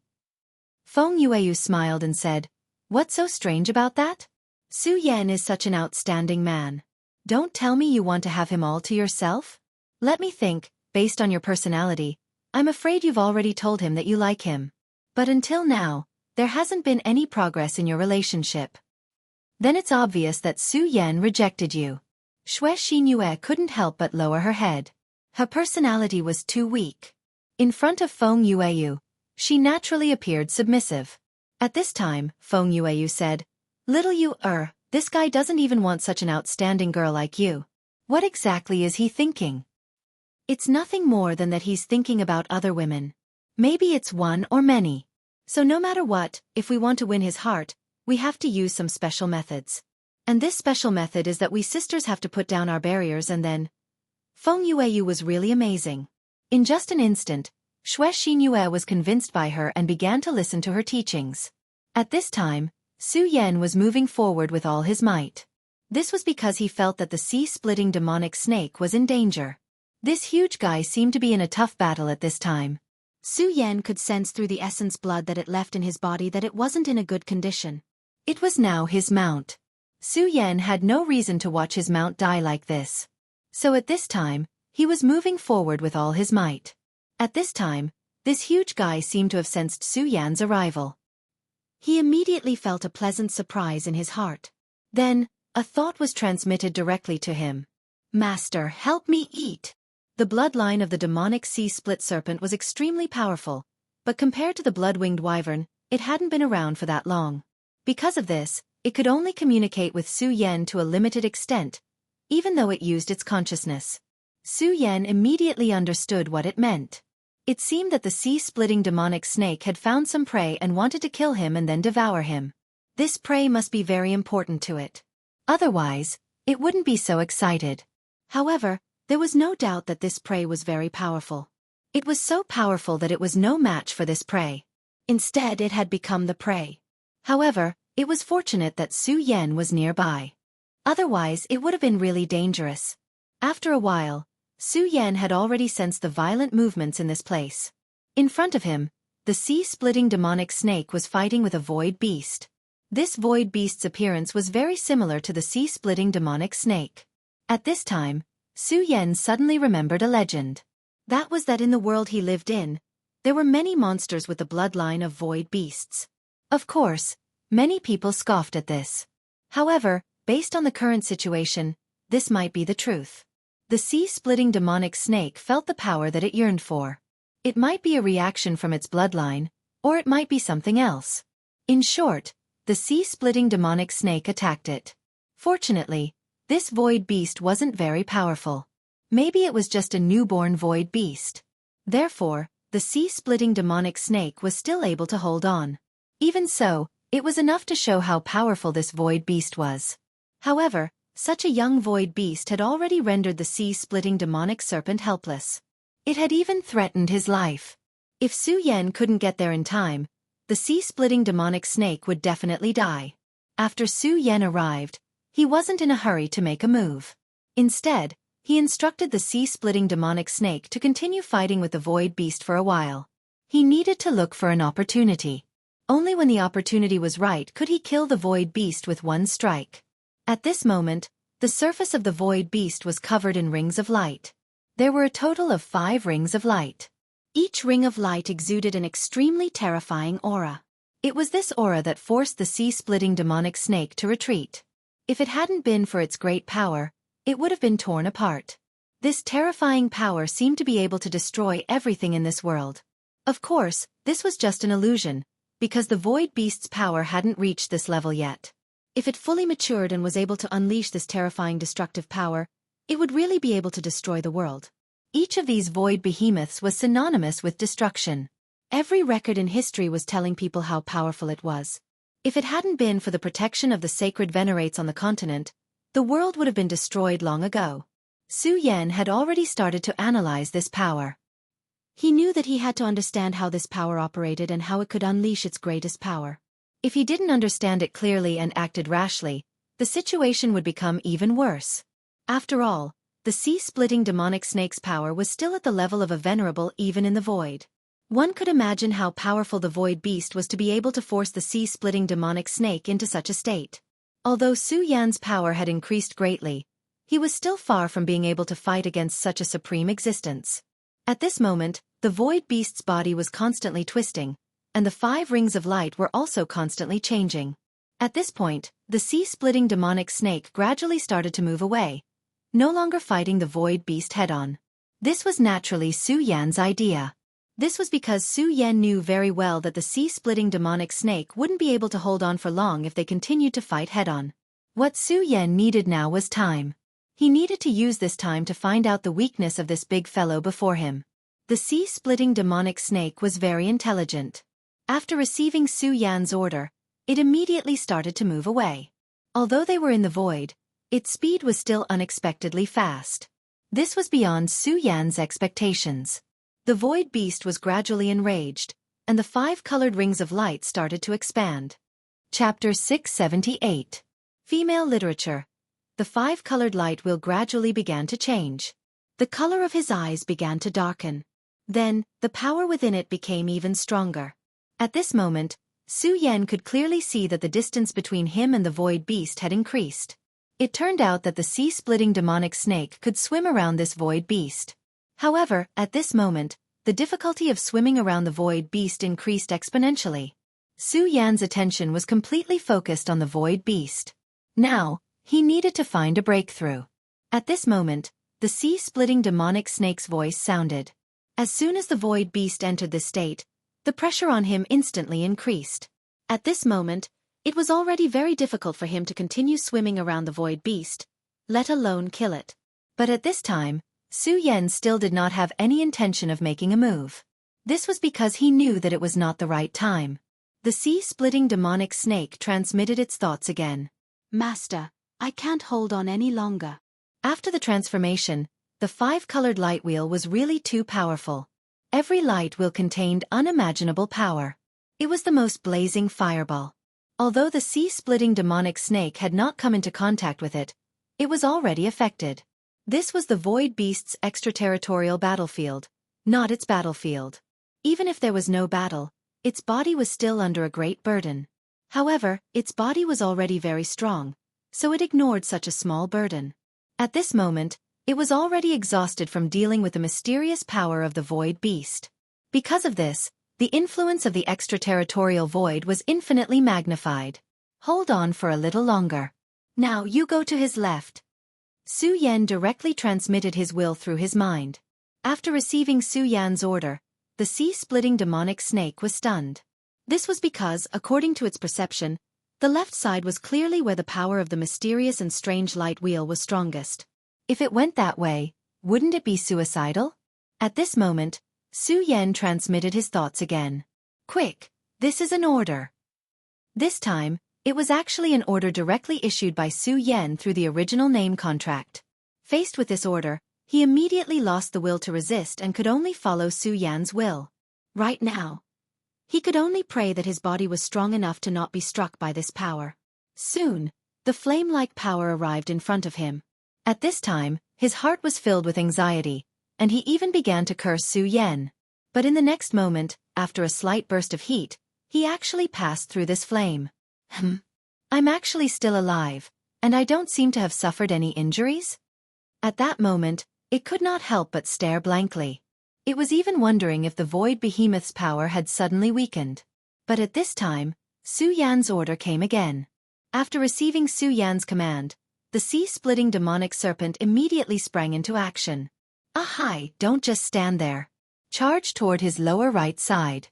Speaker 1: Feng Yueyu smiled and said, What's so strange about that? Su Yan is such an outstanding man. Don't tell me you want to have him all to yourself? Let me think, based on your personality, I'm afraid you've already told him that you like him. But until now, there hasn't been any progress in your relationship. Then it's obvious that Su Yan rejected you. Xue Yue couldn't help but lower her head. Her personality was too weak. In front of Feng Yueyu, she naturally appeared submissive. At this time, Feng Yueyu said, Little you this guy doesn't even want such an outstanding girl like you. What exactly is he thinking? It's nothing more than that he's thinking about other women. Maybe it's one or many. So no matter what, if we want to win his heart, we have to use some special methods. And this special method is that we sisters have to put down our barriers and then... Feng Yueyu was really amazing. In just an instant, Xue Yue was convinced by her and began to listen to her teachings. At this time, Su Yan was moving forward with all his might. This was because he felt that the sea-splitting demonic snake was in danger. This huge guy seemed to be in a tough battle at this time. Su Yan could sense through the essence blood that it left in his body that it wasn't in a good condition. It was now his mount. Su Yan had no reason to watch his mount die like this. So at this time, he was moving forward with all his might. At this time, this huge guy seemed to have sensed Su Yan's arrival. He immediately felt a pleasant surprise in his heart. Then, a thought was transmitted directly to him. Master, help me eat. The bloodline of the demonic sea-split serpent was extremely powerful, but compared to the blood-winged wyvern, it hadn't been around for that long. Because of this, it could only communicate with Su Yan to a limited extent, even though it used its consciousness. Su Yan immediately understood what it meant. It seemed that the sea-splitting demonic snake had found some prey and wanted to kill him and then devour him. This prey must be very important to it. Otherwise, it wouldn't be so excited. However, there was no doubt that this prey was very powerful. It was so powerful that it was no match for this prey. Instead, it had become the prey. However, it was fortunate that Su Yan was nearby. Otherwise, it would have been really dangerous. After a while, Su Yan had already sensed the violent movements in this place. In front of him, the sea-splitting demonic snake was fighting with a void beast. This void beast's appearance was very similar to the sea-splitting demonic snake. At this time, Su Yan suddenly remembered a legend. That was that in the world he lived in, there were many monsters with the bloodline of void beasts. Of course, many people scoffed at this. However, based on the current situation, this might be the truth. The sea-splitting demonic snake felt the power that it yearned for. It might be a reaction from its bloodline, or it might be something else. In short, the sea-splitting demonic snake attacked it. Fortunately, this void beast wasn't very powerful. Maybe it was just a newborn void beast. Therefore, the sea-splitting demonic snake was still able to hold on. Even so, it was enough to show how powerful this void beast was. However, such a young void beast had already rendered the sea-splitting demonic serpent helpless. It had even threatened his life. If Su Yan couldn't get there in time, the sea-splitting demonic snake would definitely die. After Su Yan arrived, he wasn't in a hurry to make a move. Instead, he instructed the sea-splitting demonic snake to continue fighting with the void beast for a while. He needed to look for an opportunity. Only when the opportunity was right could he kill the void beast with one strike. At this moment, the surface of the void beast was covered in rings of light. There were a total of 5 rings of light. Each ring of light exuded an extremely terrifying aura. It was this aura that forced the sea-splitting demonic snake to retreat. If it hadn't been for its great power, it would have been torn apart. This terrifying power seemed to be able to destroy everything in this world. Of course, this was just an illusion, because the void beast's power hadn't reached this level yet. If it fully matured and was able to unleash this terrifying destructive power, it would really be able to destroy the world. Each of these void behemoths was synonymous with destruction. Every record in history was telling people how powerful it was. If it hadn't been for the protection of the sacred venerates on the continent, the world would have been destroyed long ago. Su Yan had already started to analyze this power. He knew that he had to understand how this power operated and how it could unleash its greatest power. If he didn't understand it clearly and acted rashly, the situation would become even worse. After all, the sea-splitting demonic snake's power was still at the level of a venerable even in the void. One could imagine how powerful the void beast was to be able to force the sea-splitting demonic snake into such a state. Although Su Yan's power had increased greatly, he was still far from being able to fight against such a supreme existence. At this moment, the void beast's body was constantly twisting, and the 5 rings of light were also constantly changing. At this point, the sea-splitting demonic snake gradually started to move away, no longer fighting the void beast head-on. This was naturally Su Yan's idea. This was because Su Yan knew very well that the sea-splitting demonic snake wouldn't be able to hold on for long if they continued to fight head-on. What Su Yan needed now was time. He needed to use this time to find out the weakness of this big fellow before him. The sea-splitting demonic snake was very intelligent. After receiving Su Yan's order, it immediately started to move away. Although they were in the void, its speed was still unexpectedly fast. This was beyond Su Yan's expectations. The void beast was gradually enraged, and the 5 colored rings of light started to expand. Chapter 678. Female Literature. The 5 colored light wheel gradually began to change. The color of his eyes began to darken. Then, the power within it became even stronger. At this moment, Su Yan could clearly see that the distance between him and the void beast had increased. It turned out that the sea-splitting demonic snake could swim around this void beast. However, at this moment, the difficulty of swimming around the void beast increased exponentially. Su Yan's attention was completely focused on the void beast. Now, he needed to find a breakthrough. At this moment, the sea-splitting demonic snake's voice sounded. As soon as the void beast entered this state, the pressure on him instantly increased. At this moment, it was already very difficult for him to continue swimming around the void beast, let alone kill it. But at this time, Su Yan still did not have any intention of making a move. This was because he knew that it was not the right time. The sea-splitting demonic snake transmitted its thoughts again. Master, I can't hold on any longer. After the transformation, the 5-colored light wheel was really too powerful. Every light wheel contained unimaginable power. It was the most blazing fireball. Although the sea-splitting demonic snake had not come into contact with it, it was already affected. This was the void beast's extraterritorial battlefield, not its battlefield. Even if there was no battle, its body was still under a great burden. However, its body was already very strong, so it ignored such a small burden. At this moment, it was already exhausted from dealing with the mysterious power of the void beast. Because of this, the influence of the extraterritorial void was infinitely magnified. Hold on for a little longer. Now you go to his left. Su Yan directly transmitted his will through his mind. After receiving Su Yan's order, the sea-splitting demonic snake was stunned. This was because, according to its perception, the left side was clearly where the power of the mysterious and strange light wheel was strongest. If it went that way, wouldn't it be suicidal? At this moment, Su Yan transmitted his thoughts again. Quick, this is an order. This time, it was actually an order directly issued by Su Yan through the original name contract. Faced with this order, he immediately lost the will to resist and could only follow Su Yan's will. Right now, he could only pray that his body was strong enough to not be struck by this power. Soon, the flame-like power arrived in front of him. At this time, his heart was filled with anxiety, and he even began to curse Su Yan. But in the next moment, after a slight burst of heat, he actually passed through this flame. I'm actually still alive, and I don't seem to have suffered any injuries? At that moment, it could not help but stare blankly. It was even wondering if the void behemoth's power had suddenly weakened. But at this time, Su Yan's order came again. After receiving Su Yan's command, the sea-splitting demonic serpent immediately sprang into action. Ahai, don't just stand there. Charge toward his lower right side.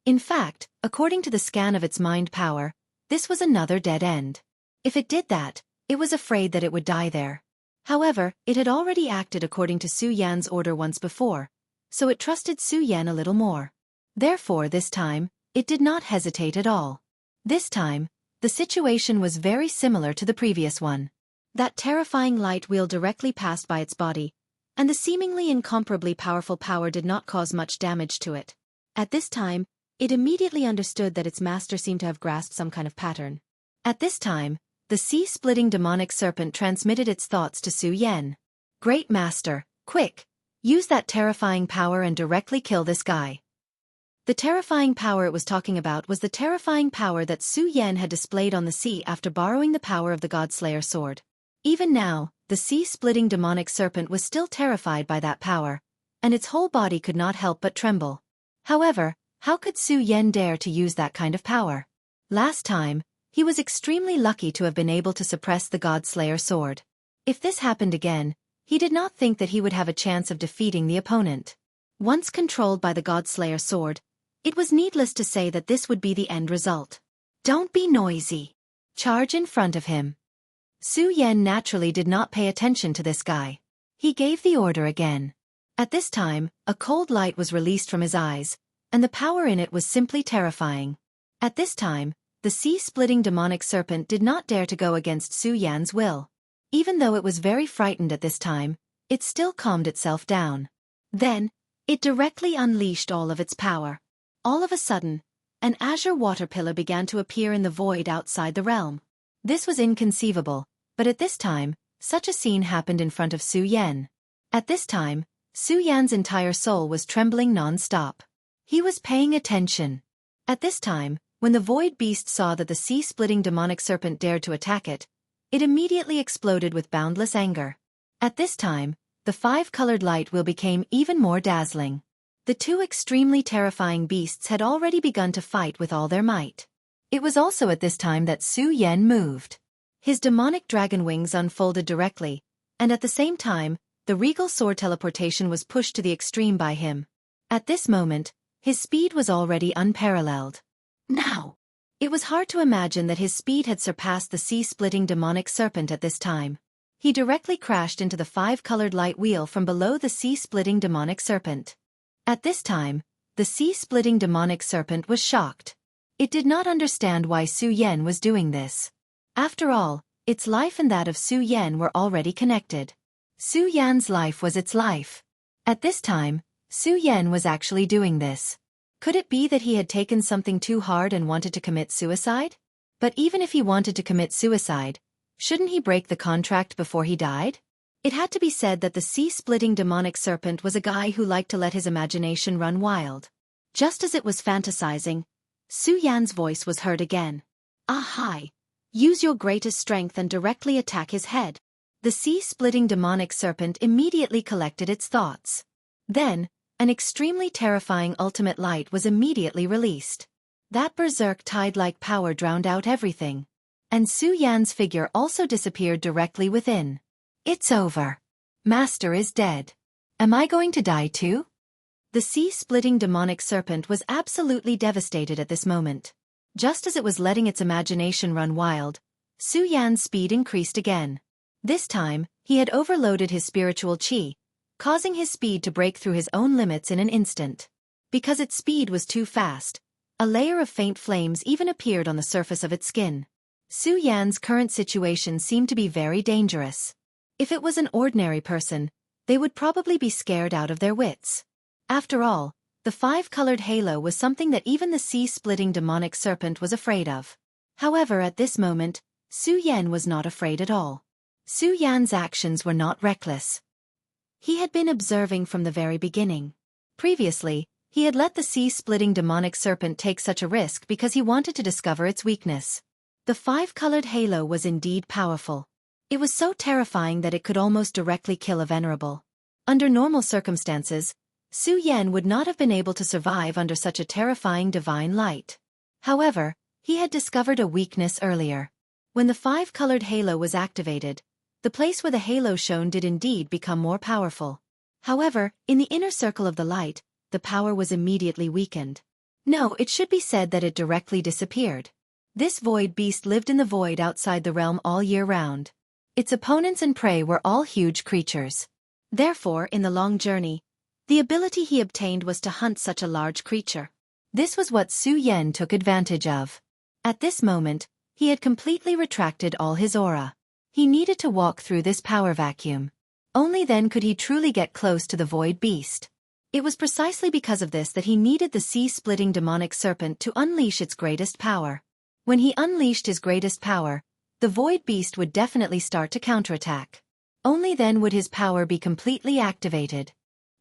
Speaker 1: In fact, according to the scan of its mind power, this was another dead end. If it did that, it was afraid that it would die there. However, it had already acted according to Su Yan's order once before, so it trusted Su Yan a little more. Therefore this time, it did not hesitate at all. This time, the situation was very similar to the previous one. That terrifying light wheel directly passed by its body, and the seemingly incomparably powerful power did not cause much damage to it. At this time, it immediately understood that its master seemed to have grasped some kind of pattern. At this time, the sea-splitting demonic serpent transmitted its thoughts to Su Yan. Great master, quick! Use that terrifying power and directly kill this guy. The terrifying power it was talking about was the terrifying power that Su Yan had displayed on the sea after borrowing the power of the Godslayer sword. Even now, the sea-splitting demonic serpent was still terrified by that power, and its whole body could not help but tremble. However, how could Su Yan dare to use that kind of power? Last time, he was extremely lucky to have been able to suppress the Godslayer sword. If this happened again, he did not think that he would have a chance of defeating the opponent. Once controlled by the Godslayer sword, it was needless to say that this would be the end result. Don't be noisy. Charge in front of him. Su Yan naturally did not pay attention to this guy. He gave the order again. At this time, a cold light was released from his eyes, and the power in it was simply terrifying. At this time, the sea-splitting demonic serpent did not dare to go against Su Yan's will. Even though it was very frightened at this time, it still calmed itself down. Then, it directly unleashed all of its power. All of a sudden, an azure water pillar began to appear in the void outside the realm. This was inconceivable, but at this time, such a scene happened in front of Su Yan. At this time, Su Yan's entire soul was trembling non-stop. He was paying attention. At this time, when the void beast saw that the sea-splitting demonic serpent dared to attack it, It immediately exploded with boundless anger. At this time, the five-colored light wheel became even more dazzling. The two extremely terrifying beasts had already begun to fight with all their might. It was also at this time that Su Yan moved. His demonic dragon wings unfolded directly, and at the same time, the regal sword teleportation was pushed to the extreme by him. At this moment, his speed was already unparalleled. Now! It was hard to imagine that his speed had surpassed the sea-splitting demonic serpent at this time. He directly crashed into the five-colored light wheel from below the sea-splitting demonic serpent. At this time, the sea-splitting demonic serpent was shocked. It did not understand why Su Yan was doing this. After all, its life and that of Su Yan were already connected. Su Yan's life was its life. At this time, Su Yan was actually doing this. Could it be that he had taken something too hard and wanted to commit suicide? But even if he wanted to commit suicide, shouldn't he break the contract before he died? It had to be said that the sea-splitting demonic serpent was a guy who liked to let his imagination run wild. Just as it was fantasizing, Su Yan's voice was heard again. "Hi! Use your greatest strength and directly attack his head." The sea-splitting demonic serpent immediately collected its thoughts. Then, an extremely terrifying ultimate light was immediately released. That berserk tide-like power drowned out everything. And Su Yan's figure also disappeared directly within. It's over. Master is dead. Am I going to die too? The sea-splitting demonic serpent was absolutely devastated at this moment. Just as it was letting its imagination run wild, Su Yan's speed increased again. This time, he had overloaded his spiritual qi, causing his speed to break through his own limits in an instant. Because its speed was too fast, a layer of faint flames even appeared on the surface of its skin. Su Yan's current situation seemed to be very dangerous. If it was an ordinary person, they would probably be scared out of their wits. After all, the five-colored halo was something that even the sea-splitting demonic serpent was afraid of. However, at this moment, Su Yan was not afraid at all. Su Yan's actions were not reckless. He had been observing from the very beginning. Previously, he had let the sea-splitting demonic serpent take such a risk because he wanted to discover its weakness. The five-colored halo was indeed powerful. It was so terrifying that it could almost directly kill a venerable. Under normal circumstances, Su Yan would not have been able to survive under such a terrifying divine light. However, he had discovered a weakness earlier. When the five-colored halo was activated, the place where the halo shone did indeed become more powerful. However, in the inner circle of the light, the power was immediately weakened. No, it should be said that it directly disappeared. This void beast lived in the void outside the realm all year round. Its opponents and prey were all huge creatures. Therefore, in the long journey, the ability he obtained was to hunt such a large creature. This was what Su Yan took advantage of. At this moment, he had completely retracted all his aura. He needed to walk through this power vacuum. Only then could he truly get close to the void beast. It was precisely because of this that he needed the sea-splitting demonic serpent to unleash its greatest power. When he unleashed his greatest power, the void beast would definitely start to counterattack. Only then would his power be completely activated.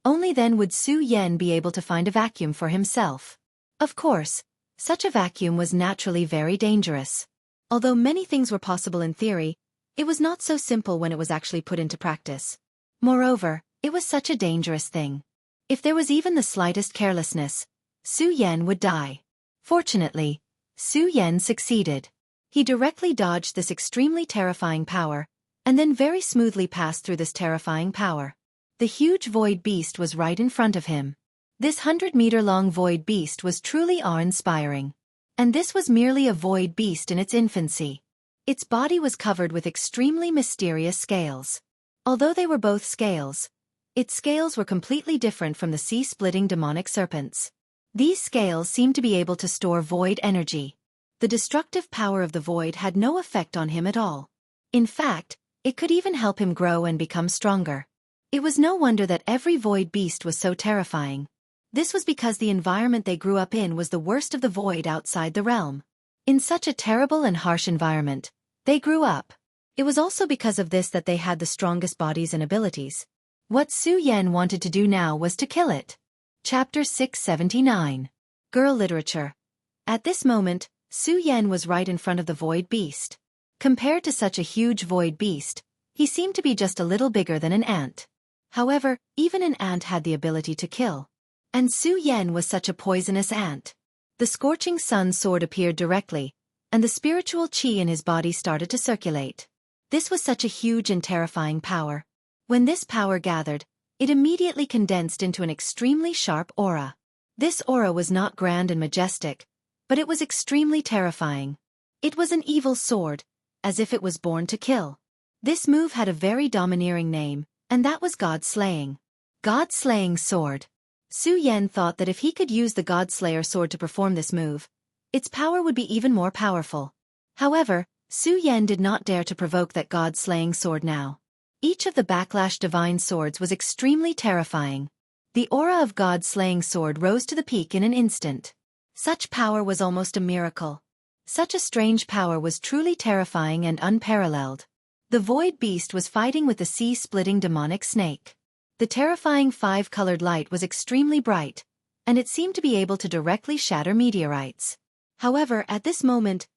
Speaker 1: Only then would Su Yan be able to find a vacuum for himself. Of course, such a vacuum was naturally very dangerous. Although many things were possible in theory, it was not so simple when it was actually put into practice. Moreover, it was such a dangerous thing. If there was even the slightest carelessness, Su Yan would die. Fortunately, Su Yan succeeded. He directly dodged this extremely terrifying power, and then very smoothly passed through this terrifying power. The huge void beast was right in front of him. This 100-meter-long void beast was truly awe-inspiring. And this was merely a void beast in its infancy. Its body was covered with extremely mysterious scales. Although they were both scales, its scales were completely different from the sea-splitting demonic serpents. These scales seemed to be able to store void energy. The destructive power of the void had no effect on him at all. In fact, it could even help him grow and become stronger. It was no wonder that every void beast was so terrifying. This was because the environment they grew up in was the worst of the void outside the realm. In such a terrible and harsh environment, they grew up. It was also because of this that they had the strongest bodies and abilities. What Su Yan wanted to do now was to kill it. Chapter 679. Girl Literature. At this moment, Su Yan was right in front of the void beast. Compared to such a huge void beast, he seemed to be just a little bigger than an ant. However, even an ant had the ability to kill. And Su Yan was such a poisonous ant. The scorching sun sword appeared directly, and the spiritual qi in his body started to circulate. This was such a huge and terrifying power. When this power gathered, it immediately condensed into an extremely sharp aura. This aura was not grand and majestic, but it was extremely terrifying. It was an evil sword, as if it was born to kill. This move had a very domineering name, and that was God-slaying. God-slaying sword. Su Yan thought that if he could use the God-slayer sword to perform this move, its power would be even more powerful. However, Su Yan did not dare to provoke that God-slaying sword now. Each of the backlash divine swords was extremely terrifying. The aura of God-slaying sword rose to the peak in an instant. Such power was almost a miracle. Such a strange power was truly terrifying and unparalleled. The void beast was fighting with the sea-splitting demonic snake. The terrifying five-colored light was extremely bright, and it seemed to be able to directly shatter meteorites. However, at this moment,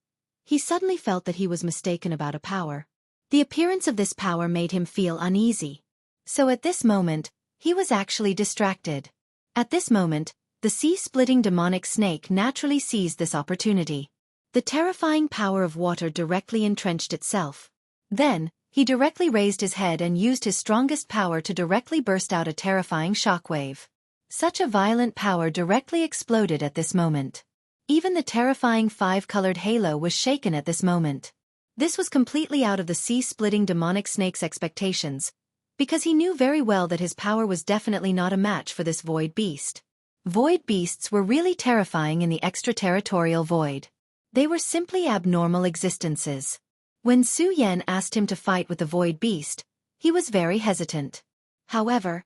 Speaker 1: he suddenly felt that he was mistaken about a power. The appearance of this power made him feel uneasy. So at this moment, he was actually distracted. At this moment, the sea-splitting demonic snake naturally seized this opportunity. The terrifying power of water directly entrenched itself. Then, he directly raised his head and used his strongest power to directly burst out a terrifying shockwave. Such a violent power directly exploded at this moment. Even the terrifying five-colored halo was shaken at this moment. This was completely out of the sea-splitting demonic snake's expectations, because he knew very well that his power was definitely not a match for this void beast. Void beasts were really terrifying in the extraterritorial void. They were simply abnormal existences. When Su Yan asked him to fight with the void beast, he was very hesitant. However,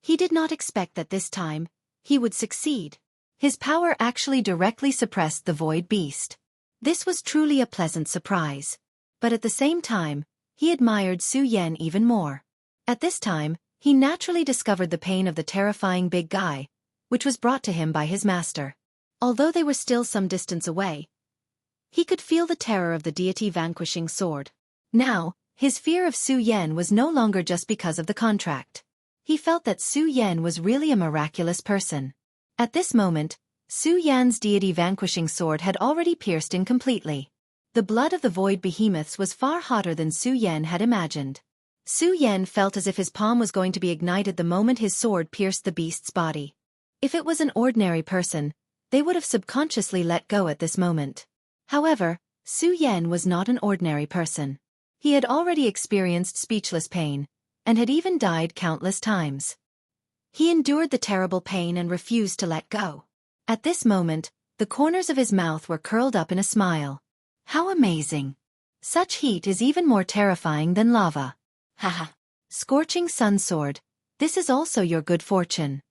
Speaker 1: he did not expect that this time, he would succeed. His power actually directly suppressed the void beast. This was truly a pleasant surprise. But at the same time, he admired Su Yan even more. At this time, he naturally discovered the pain of the terrifying big guy, which was brought to him by his master. Although they were still some distance away, he could feel the terror of the deity-vanquishing sword. Now, his fear of Su Yan was no longer just because of the contract. He felt that Su Yan was really a miraculous person. At this moment, Su Yan's deity-vanquishing sword had already pierced in completely. The blood of the void behemoths was far hotter than Su Yan had imagined. Su Yan felt as if his palm was going to be ignited the moment his sword pierced the beast's body. If it was an ordinary person, they would have subconsciously let go at this moment. However, Su Yan was not an ordinary person. He had already experienced speechless pain, and had even died countless times. He endured the terrible pain and refused to let go. At this moment, the corners of his mouth were curled up in a smile. How amazing! Such heat is even more terrifying than lava. Haha! Scorching sun sword, this is also your good fortune.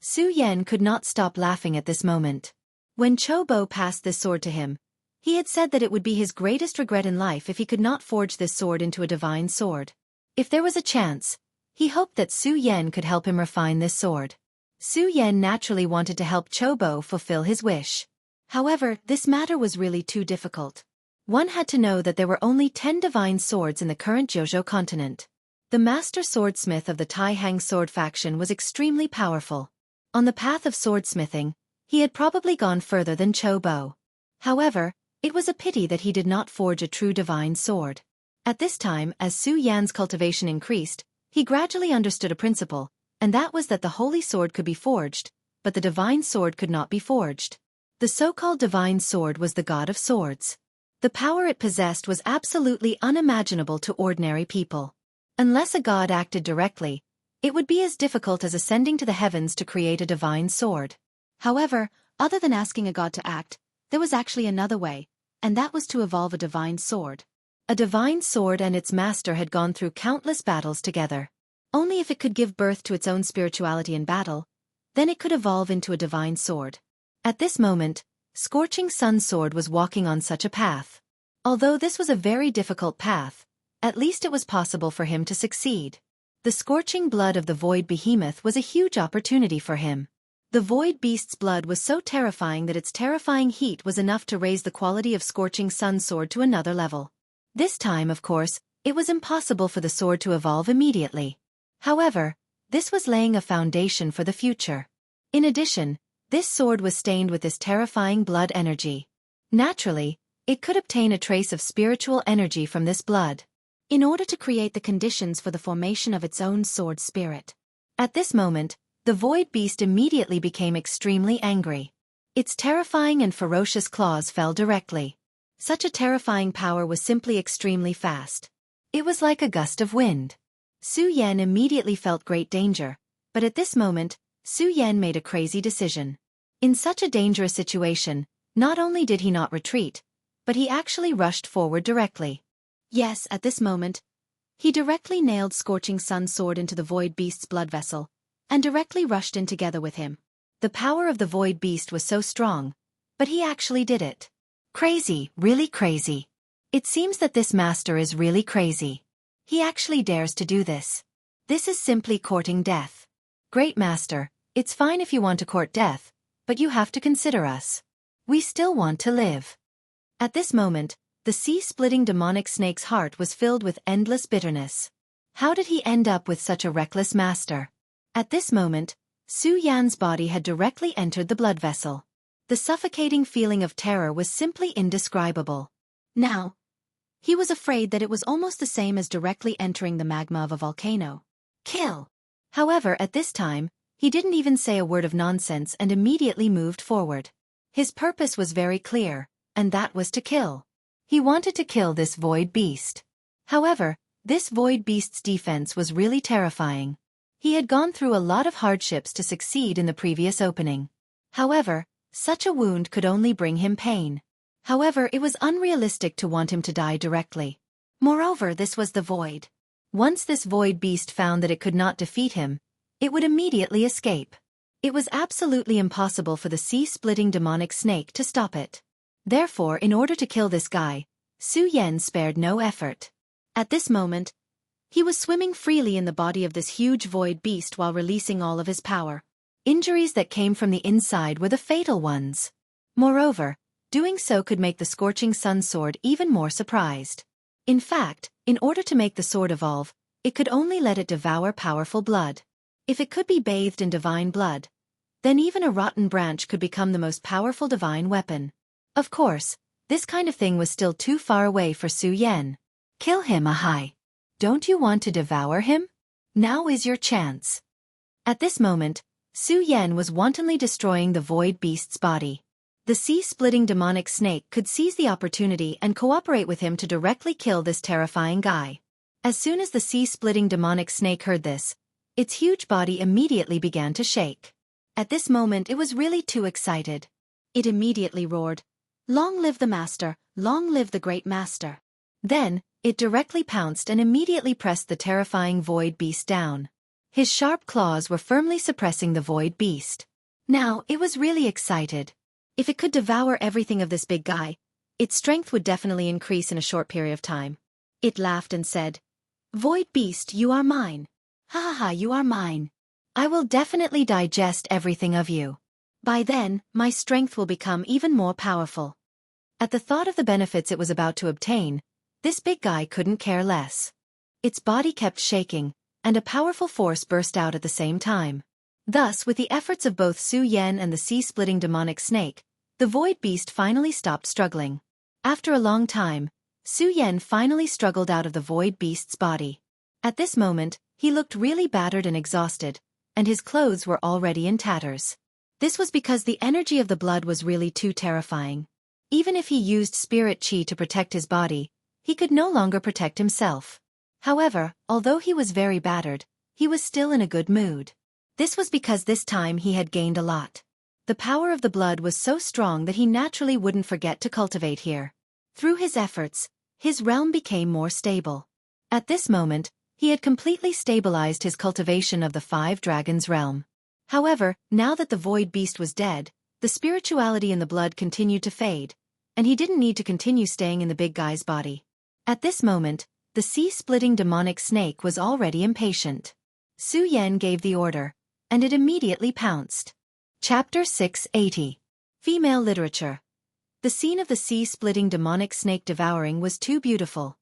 Speaker 1: Su Yan could not stop laughing at this moment. When Chobo passed this sword to him, he had said that it would be his greatest regret in life if he could not forge this sword into a divine sword. If there was a chance, he hoped that Su Yan could help him refine this sword. Su Yan naturally wanted to help Chobo fulfill his wish. However, this matter was really too difficult. One had to know that there were only 10 divine swords in the current Jojo continent. The master swordsmith of the Tai Hang sword faction was extremely powerful. On the path of swordsmithing, he had probably gone further than Chobo. However, it was a pity that he did not forge a true divine sword. At this time, as Su Yan's cultivation increased, he gradually understood a principle, and that was that the holy sword could be forged, but the divine sword could not be forged. The so-called divine sword was the god of swords. The power it possessed was absolutely unimaginable to ordinary people. Unless a god acted directly, it would be as difficult as ascending to the heavens to create a divine sword. However, other than asking a god to act, there was actually another way, and that was to evolve a divine sword. A divine sword and its master had gone through countless battles together. Only if it could give birth to its own spirituality in battle, then it could evolve into a divine sword. At this moment, Scorching Sun Sword was walking on such a path. Although this was a very difficult path, at least it was possible for him to succeed. The scorching blood of the void behemoth was a huge opportunity for him. The void beast's blood was so terrifying that its terrifying heat was enough to raise the quality of Scorching Sun Sword to another level. This time, of course, it was impossible for the sword to evolve immediately. However, this was laying a foundation for the future. In addition, this sword was stained with this terrifying blood energy. Naturally, it could obtain a trace of spiritual energy from this blood, in order to create the conditions for the formation of its own sword spirit. At this moment, the void beast immediately became extremely angry. Its terrifying and ferocious claws fell directly. Such a terrifying power was simply extremely fast. It was like a gust of wind. Su Yan immediately felt great danger, but at this moment, Su Yan made a crazy decision. In such a dangerous situation, not only did he not retreat, but he actually rushed forward directly. Yes, at this moment, he directly nailed Scorching Sun's sword into the void beast's blood vessel, and directly rushed in together with him. The power of the void beast was so strong, but he actually did it. Crazy, really crazy. It seems that this master is really crazy. He actually dares to do this. This is simply courting death. Great master, it's fine if you want to court death, but you have to consider us. We still want to live. At this moment, the sea-splitting demonic snake's heart was filled with endless bitterness. How did he end up with such a reckless master? At this moment, Su Yan's body had directly entered the blood vessel. The suffocating feeling of terror was simply indescribable. Now, he was afraid that it was almost the same as directly entering the magma of a volcano. Kill! However, at this time, he didn't even say a word of nonsense and immediately moved forward. His purpose was very clear, and that was to kill. He wanted to kill this void beast. However, this void beast's defense was really terrifying. He had gone through a lot of hardships to succeed in the previous opening. However, such a wound could only bring him pain. However, it was unrealistic to want him to die directly. Moreover, this was the void. Once this void beast found that it could not defeat him, it would immediately escape. It was absolutely impossible for the sea-splitting demonic snake to stop it. Therefore, in order to kill this guy, Su Yan spared no effort. At this moment, he was swimming freely in the body of this huge void beast while releasing all of his power. Injuries that came from the inside were the fatal ones. Moreover, doing so could make the Scorching Sun sword even more surprised. In fact, in order to make the sword evolve, it could only let it devour powerful blood. If it could be bathed in divine blood, then even a rotten branch could become the most powerful divine weapon. Of course, this kind of thing was still too far away for Su Yan. Kill him, Ahai. Don't you want to devour him? Now is your chance. At this moment, Su Yan was wantonly destroying the void beast's body. The sea-splitting demonic snake could seize the opportunity and cooperate with him to directly kill this terrifying guy. As soon as the sea-splitting demonic snake heard this, its huge body immediately began to shake. At this moment it was really too excited. It immediately roared, "Long live the master, long live the great master." Then, it directly pounced and immediately pressed the terrifying void beast down. His sharp claws were firmly suppressing the void beast. Now, it was really excited. If it could devour everything of this big guy, its strength would definitely increase in a short period of time. It laughed and said, "Void beast, you are mine. Ha ha ha, you are mine. I will definitely digest everything of you. By then, my strength will become even more powerful." At the thought of the benefits it was about to obtain, this big guy couldn't care less. Its body kept shaking, and a powerful force burst out at the same time. Thus, with the efforts of both Su Yan and the sea-splitting demonic snake, the void beast finally stopped struggling. After a long time, Su Yan finally struggled out of the void beast's body. At this moment, he looked really battered and exhausted, and his clothes were already in tatters. This was because the energy of the blood was really too terrifying. Even if he used spirit chi to protect his body, he could no longer protect himself. However, although he was very battered, he was still in a good mood. This was because this time he had gained a lot. The power of the blood was so strong that he naturally wouldn't forget to cultivate here. Through his efforts, his realm became more stable. At this moment, he had completely stabilized his cultivation of the 5 dragons realm. However, now that the void beast was dead, the spirituality in the blood continued to fade, and he didn't need to continue staying in the big guy's body. At this moment, the sea-splitting demonic snake was already impatient. Su Yan gave the order, and it immediately pounced. Chapter 680. Female Literature. The scene of the sea-splitting demonic snake devouring was too beautiful.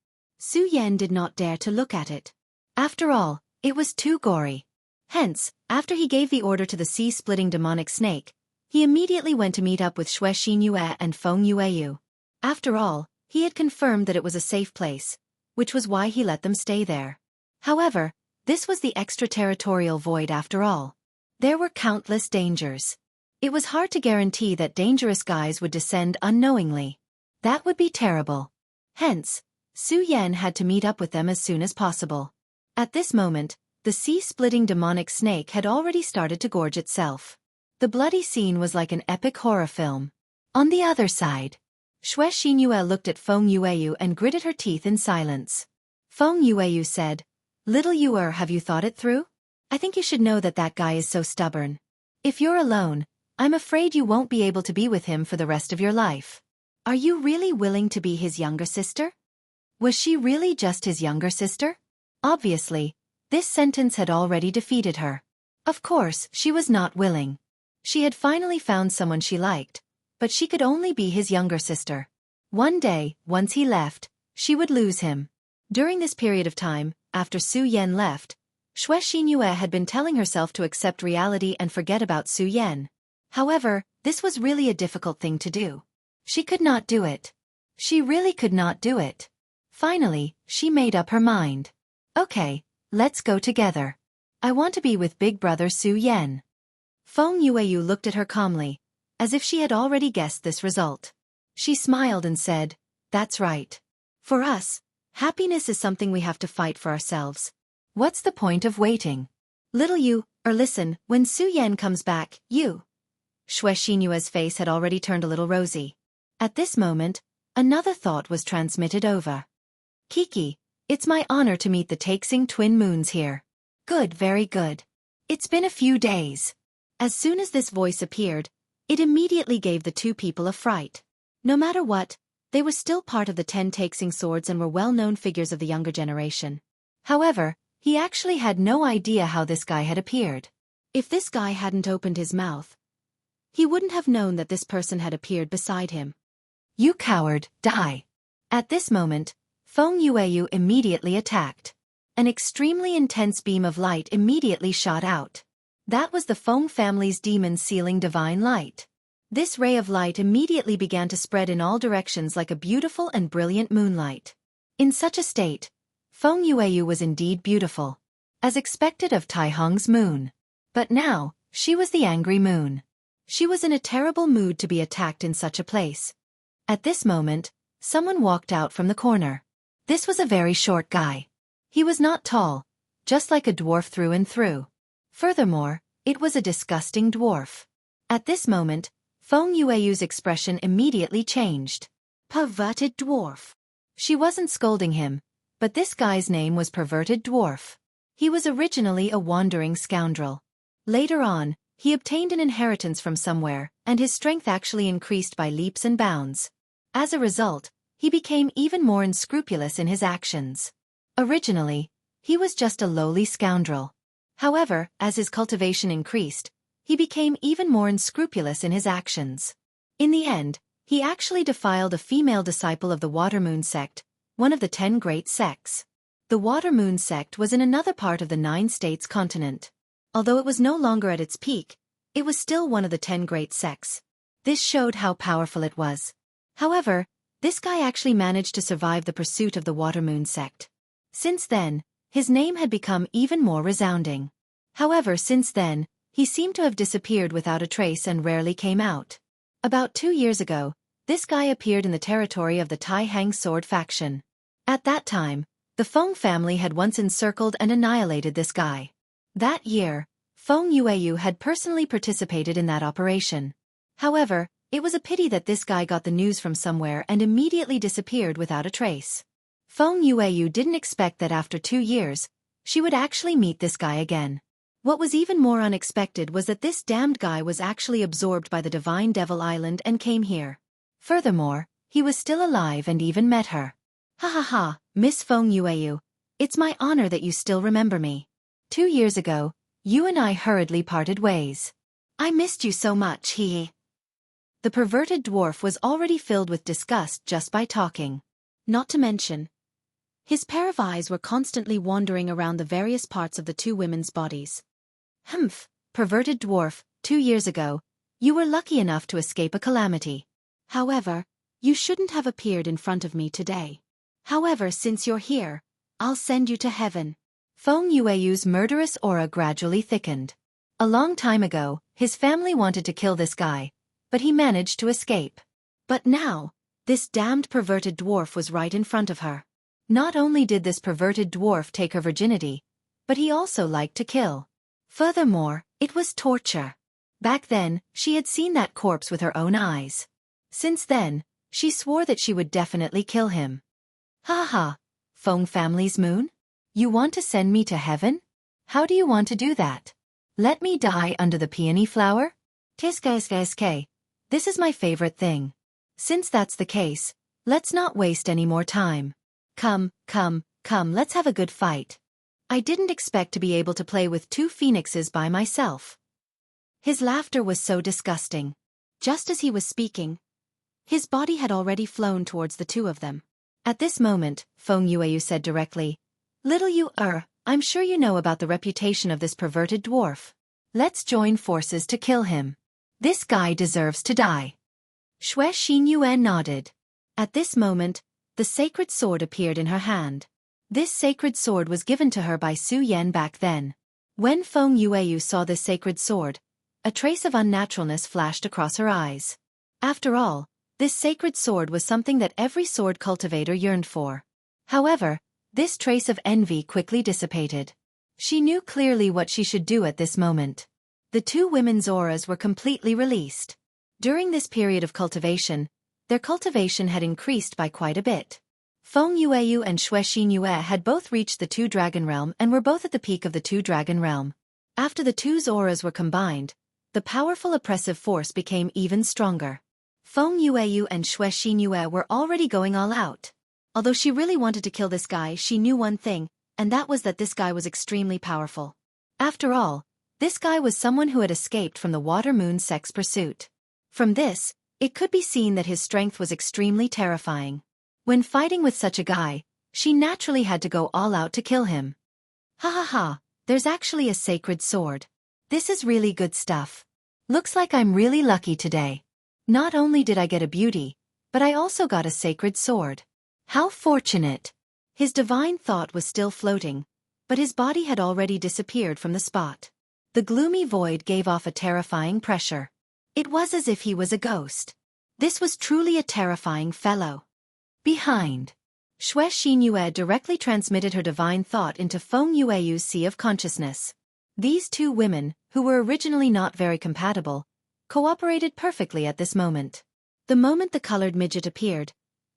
Speaker 1: Su Yan did not dare to look at it. After all, it was too gory. Hence, after he gave the order to the sea-splitting demonic snake, he immediately went to meet up with Xue Xinyue and Feng Yueyu. After all, he had confirmed that it was a safe place, which was why he let them stay there. However, this was the extraterritorial void after all. There were countless dangers. It was hard to guarantee that dangerous guys would descend unknowingly. That would be terrible. Hence, Su Yan had to meet up with them as soon as possible. At this moment, the sea-splitting demonic snake had already started to gorge itself. The bloody scene was like an epic horror film. On the other side, Xue Xinyue looked at Feng Yueyu and gritted her teeth in silence. Feng Yueyu said, "Little Yuer, have you thought it through? I think you should know that that guy is so stubborn. If you're alone, I'm afraid you won't be able to be with him for the rest of your life. Are you really willing to be his younger sister?" Was she really just his younger sister? Obviously, this sentence had already defeated her. Of course, she was not willing. She had finally found someone she liked, but she could only be his younger sister. One day, once he left, she would lose him. During this period of time, after Su Yan left, Xue Xinyue had been telling herself to accept reality and forget about Su Yan. However, this was really a difficult thing to do. She could not do it. She really could not do it. Finally, she made up her mind. Okay, let's go together. I want to be with Big Brother Su Yan. Feng Yueyu looked at her calmly, as if she had already guessed this result. She smiled and said, "That's right. For us, happiness is something we have to fight for ourselves. What's the point of waiting? Little you, or listen, when Su Yan comes back, you." Xue Xinyue's face had already turned a little rosy. At this moment, another thought was transmitted over. "Kiki, it's my honor to meet the Taixing twin moons here." "Good, very good. It's been a few days." As soon as this voice appeared, it immediately gave the two people a fright. No matter what, they were still part of the 10 Taixing swords and were well-known figures of the younger generation. However, he actually had no idea how this guy had appeared. If this guy hadn't opened his mouth, he wouldn't have known that this person had appeared beside him. "You coward, die!" At this moment, Feng Yueyu immediately attacked. An extremely intense beam of light immediately shot out. That was the Feng family's demon sealing divine light. This ray of light immediately began to spread in all directions like a beautiful and brilliant moonlight. In such a state, Feng Yueyu was indeed beautiful, as expected of Tai Hong's moon. But now, she was the angry moon. She was in a terrible mood to be attacked in such a place. At this moment, someone walked out from the corner. This was a very short guy. He was not tall, just like a dwarf through and through. Furthermore, it was a disgusting dwarf. At this moment, Feng Yueyu's expression immediately changed. Perverted dwarf. She wasn't scolding him, but this guy's name was Perverted Dwarf. He was originally a wandering scoundrel. Later on, he obtained an inheritance from somewhere, and his strength actually increased by leaps and bounds. As a result, he became even more unscrupulous in his actions. Originally, he was just a lowly scoundrel. However, as his cultivation increased, he became even more unscrupulous in his actions. In the end, he actually defiled a female disciple of the Water Moon sect, one of the 10 great sects. The Water Moon sect was in another part of the 9 states continent. Although it was no longer at its peak, it was still one of the 10 great sects. This showed how powerful it was. However, this guy actually managed to survive the pursuit of the Water Moon sect. Since then, his name had become even more resounding. However, since then, he seemed to have disappeared without a trace and rarely came out. About 2 years ago, this guy appeared in the territory of the Tai Hang Sword faction. At that time, the Feng family had once encircled and annihilated this guy. That year, Feng Yueyu had personally participated in that operation. However, it was a pity that this guy got the news from somewhere and immediately disappeared without a trace. Feng Yueyu didn't expect that after 2 years, she would actually meet this guy again. What was even more unexpected was that this damned guy was actually absorbed by the Divine Devil Island and came here. Furthermore, he was still alive and even met her. "Ha ha ha, Miss Feng Yueyu. It's my honor that you still remember me. 2 years ago, you and I hurriedly parted ways. I missed you so much, hee." The perverted dwarf was already filled with disgust just by talking. Not to mention, His pair of eyes were constantly wandering around the various parts of the two women's bodies. Humph, perverted dwarf, 2 years ago, you were lucky enough to escape a calamity. However, you shouldn't have appeared in front of me today. However, since you're here, I'll send you to heaven. Feng Yueyu's murderous aura gradually thickened. A long time ago, his family wanted to kill this guy, but he managed to escape. But now, this damned perverted dwarf was right in front of her. Not only did this perverted dwarf take her virginity, but he also liked to kill. Furthermore, it was torture. Back then, she had seen that corpse with her own eyes. Since then, she swore that she would definitely kill him. Ha ha, Feng family's moon? You want to send me to heaven? How do you want to do that? Let me die under the peony flower? Tiska. This is my favorite thing. Since that's the case, let's not waste any more time. Come, let's have a good fight. I didn't expect to be able to play with 2 phoenixes by myself. His laughter was so disgusting. Just as he was speaking, his body had already flown towards the 2 of them. At this moment, Feng Yueyu said directly, Little you I'm sure you know about the reputation of this perverted dwarf. Let's join forces to kill him. This guy deserves to die. Xue Xinyue nodded. At this moment, the sacred sword appeared in her hand. This sacred sword was given to her by Su Yan back then. When Feng Yueyu saw this sacred sword, a trace of unnaturalness flashed across her eyes. After all, this sacred sword was something that every sword cultivator yearned for. However, this trace of envy quickly dissipated. She knew clearly what she should do at this moment. The 2 women's auras were completely released. During this period of cultivation, their cultivation had increased by quite a bit. Feng Yueyu and Xue Xinyue had both reached the 2 Dragon Realm and were both at the peak of the 2 Dragon Realm. After the 2's auras were combined, the powerful oppressive force became even stronger. Feng Yueyu and Xue Xinyue were already going all out. Although she really wanted to kill this guy, she knew one thing, and that was that this guy was extremely powerful. After all, this guy was someone who had escaped from the Water Moon sex pursuit. From this, it could be seen that his strength was extremely terrifying. When fighting with such a guy, she naturally had to go all out to kill him. Ha, there's actually a sacred sword. This is really good stuff. Looks like I'm really lucky today. Not only did I get a beauty, but I also got a sacred sword. How fortunate! His divine thought was still floating, but his body had already disappeared from the spot. The gloomy void gave off a terrifying pressure. It was as if he was a ghost. This was truly a terrifying fellow. Behind. Xue Xinyue directly transmitted her divine thought into Feng Yueyu's sea of consciousness. These 2 women, who were originally not very compatible, cooperated perfectly at this moment. The moment the colored midget appeared,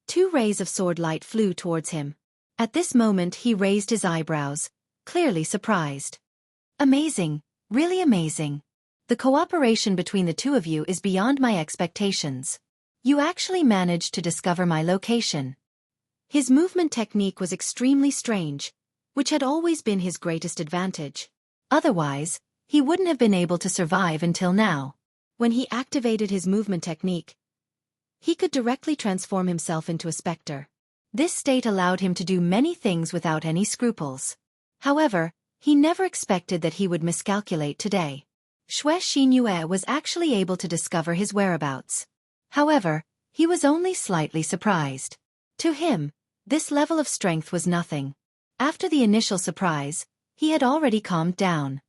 Speaker 1: 2 rays of sword light flew towards him. At this moment he raised his eyebrows, clearly surprised. Amazing, really amazing. The cooperation between the 2 of you is beyond my expectations. You actually managed to discover my location. His movement technique was extremely strange, which had always been his greatest advantage. Otherwise, he wouldn't have been able to survive until now. When he activated his movement technique, he could directly transform himself into a specter. This state allowed him to do many things without any scruples. However, he never expected that he would miscalculate today. Xue Xinyue was actually able to discover his whereabouts. However, he was only slightly surprised. To him, this level of strength was nothing. After the initial surprise, he had already calmed down.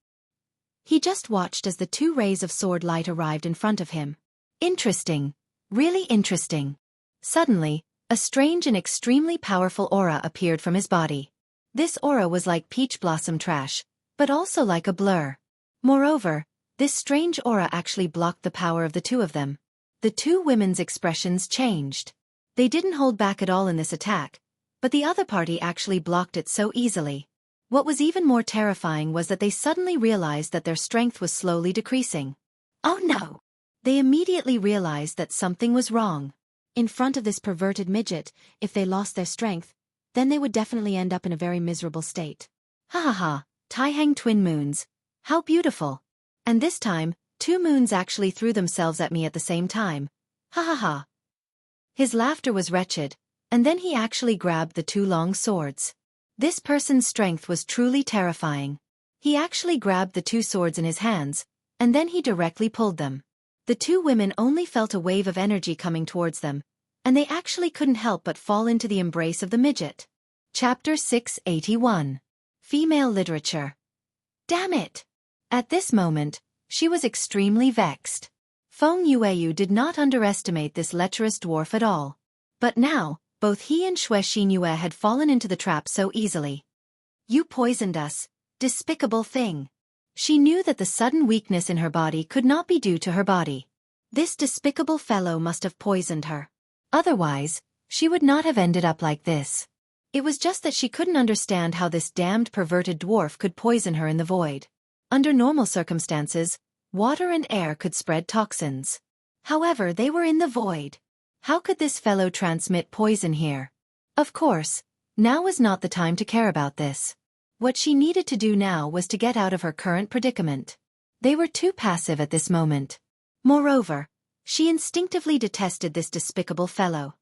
Speaker 1: He just watched as the 2 rays of sword light arrived in front of him. Interesting. Really interesting. Suddenly, a strange and extremely powerful aura appeared from his body. This aura was like peach blossom trash, but also like a blur. Moreover, this strange aura actually blocked the power of the 2 of them. The 2 women's expressions changed. They didn't hold back at all in this attack, but the other party actually blocked it so easily. What was even more terrifying was that they suddenly realized that their strength was slowly decreasing. Oh no! They immediately realized that something was wrong. In front of this perverted midget, if they lost their strength, then they would definitely end up in a very miserable state. Ha, Taihang twin moons. How beautiful. And this time, 2 moons actually threw themselves at me at the same time. Ha. His laughter was wretched, and then he actually grabbed the 2 long swords. This person's strength was truly terrifying. He actually grabbed the two swords in his hands, and then he directly pulled them. The two women only felt a wave of energy coming towards them, and they actually couldn't help but fall into the embrace of the midget. Chapter 681. Female Literature. Damn it! At this moment, she was extremely vexed. Feng Yueyu did not underestimate this lecherous dwarf at all. But now, both he and Xue Xinyue had fallen into the trap so easily. You poisoned us, despicable thing. She knew that the sudden weakness in her body could not be due to her body. This despicable fellow must have poisoned her. Otherwise, she would not have ended up like this. It was just that she couldn't understand how this damned perverted dwarf could poison her in the void. Under normal circumstances, water and air could spread toxins. However, they were in the void. How could this fellow transmit poison here? Of course, now was not the time to care about this. What she needed to do now was to get out of her current predicament. They were too passive at this moment. Moreover, she instinctively detested this despicable fellow.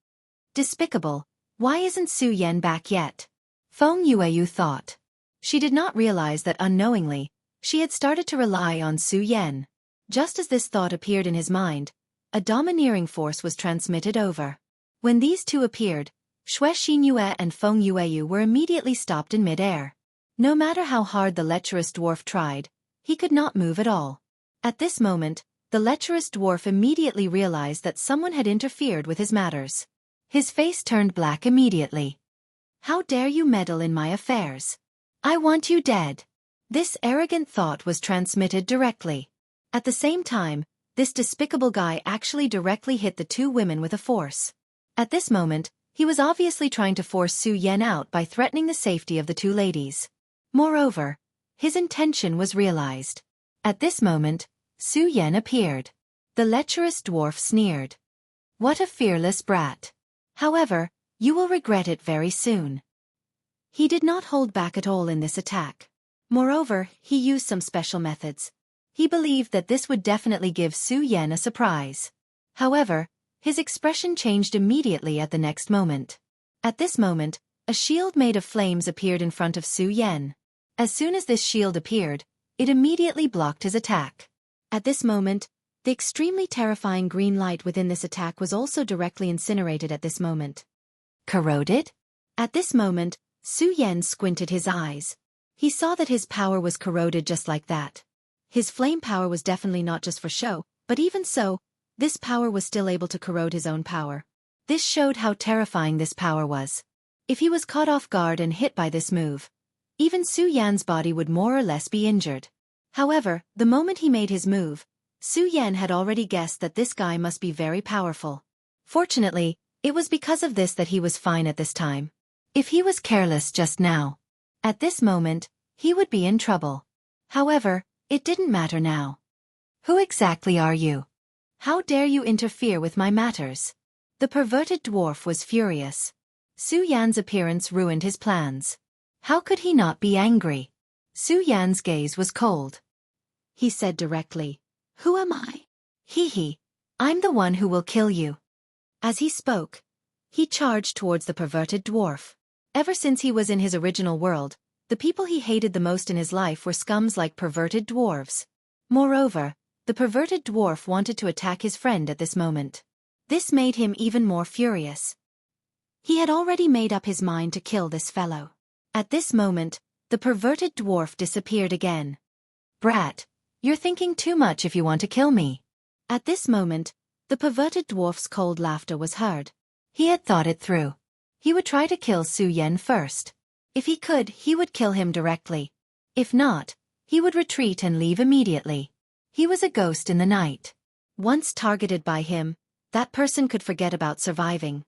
Speaker 1: Despicable, why isn't Su Yan back yet? Feng Yueyu thought. She did not realize that unknowingly, she had started to rely on Su Yan. Just as this thought appeared in his mind, a domineering force was transmitted over. When these two appeared, Xue Xinyue and Feng Yueyu were immediately stopped in mid-air. No matter how hard the lecherous dwarf tried, he could not move at all. At this moment, the lecherous dwarf immediately realized that someone had interfered with his matters. His face turned black immediately. How dare you meddle in my affairs? I want you dead. This arrogant thought was transmitted directly. At the same time, this despicable guy actually directly hit the two women with a force. At this moment, he was obviously trying to force Su Yan out by threatening the safety of the two ladies. Moreover, his intention was realized. At this moment, Su Yan appeared. The lecherous dwarf sneered. What a fearless brat. However, you will regret it very soon. He did not hold back at all in this attack. Moreover, he used some special methods. He believed that this would definitely give Su Yan a surprise. However, his expression changed immediately at the next moment. At this moment, a shield made of flames appeared in front of Su Yan. As soon as this shield appeared, it immediately blocked his attack. At this moment, the extremely terrifying green light within this attack was also directly incinerated at this moment. Corroded? At this moment, Su Yan squinted his eyes. He saw that his power was corroded just like that. His flame power was definitely not just for show, but even so, this power was still able to corrode his own power. This showed how terrifying this power was. If he was caught off guard and hit by this move, even Su Yan's body would more or less be injured. However, the moment he made his move, Su Yan had already guessed that this guy must be very powerful. Fortunately, it was because of this that he was fine at this time. If he was careless just now, at this moment, he would be in trouble. However, it didn't matter now. Who exactly are you? How dare you interfere with my matters? The perverted dwarf was furious. Su Yan's appearance ruined his plans. How could he not be angry? Su Yan's gaze was cold. He said directly, "Who am I? Hee, I'm the one who will kill you." As he spoke, he charged towards the perverted dwarf. Ever since he was in his original world, the people he hated the most in his life were scums like perverted dwarves. Moreover, the perverted dwarf wanted to attack his friend at this moment. This made him even more furious. He had already made up his mind to kill this fellow. At this moment, the perverted dwarf disappeared again. Brat, you're thinking too much if you want to kill me. At this moment, the perverted dwarf's cold laughter was heard. He had thought it through. He would try to kill Su Yan first. If he could, he would kill him directly. If not, he would retreat and leave immediately. He was a ghost in the night. Once targeted by him, that person could forget about surviving.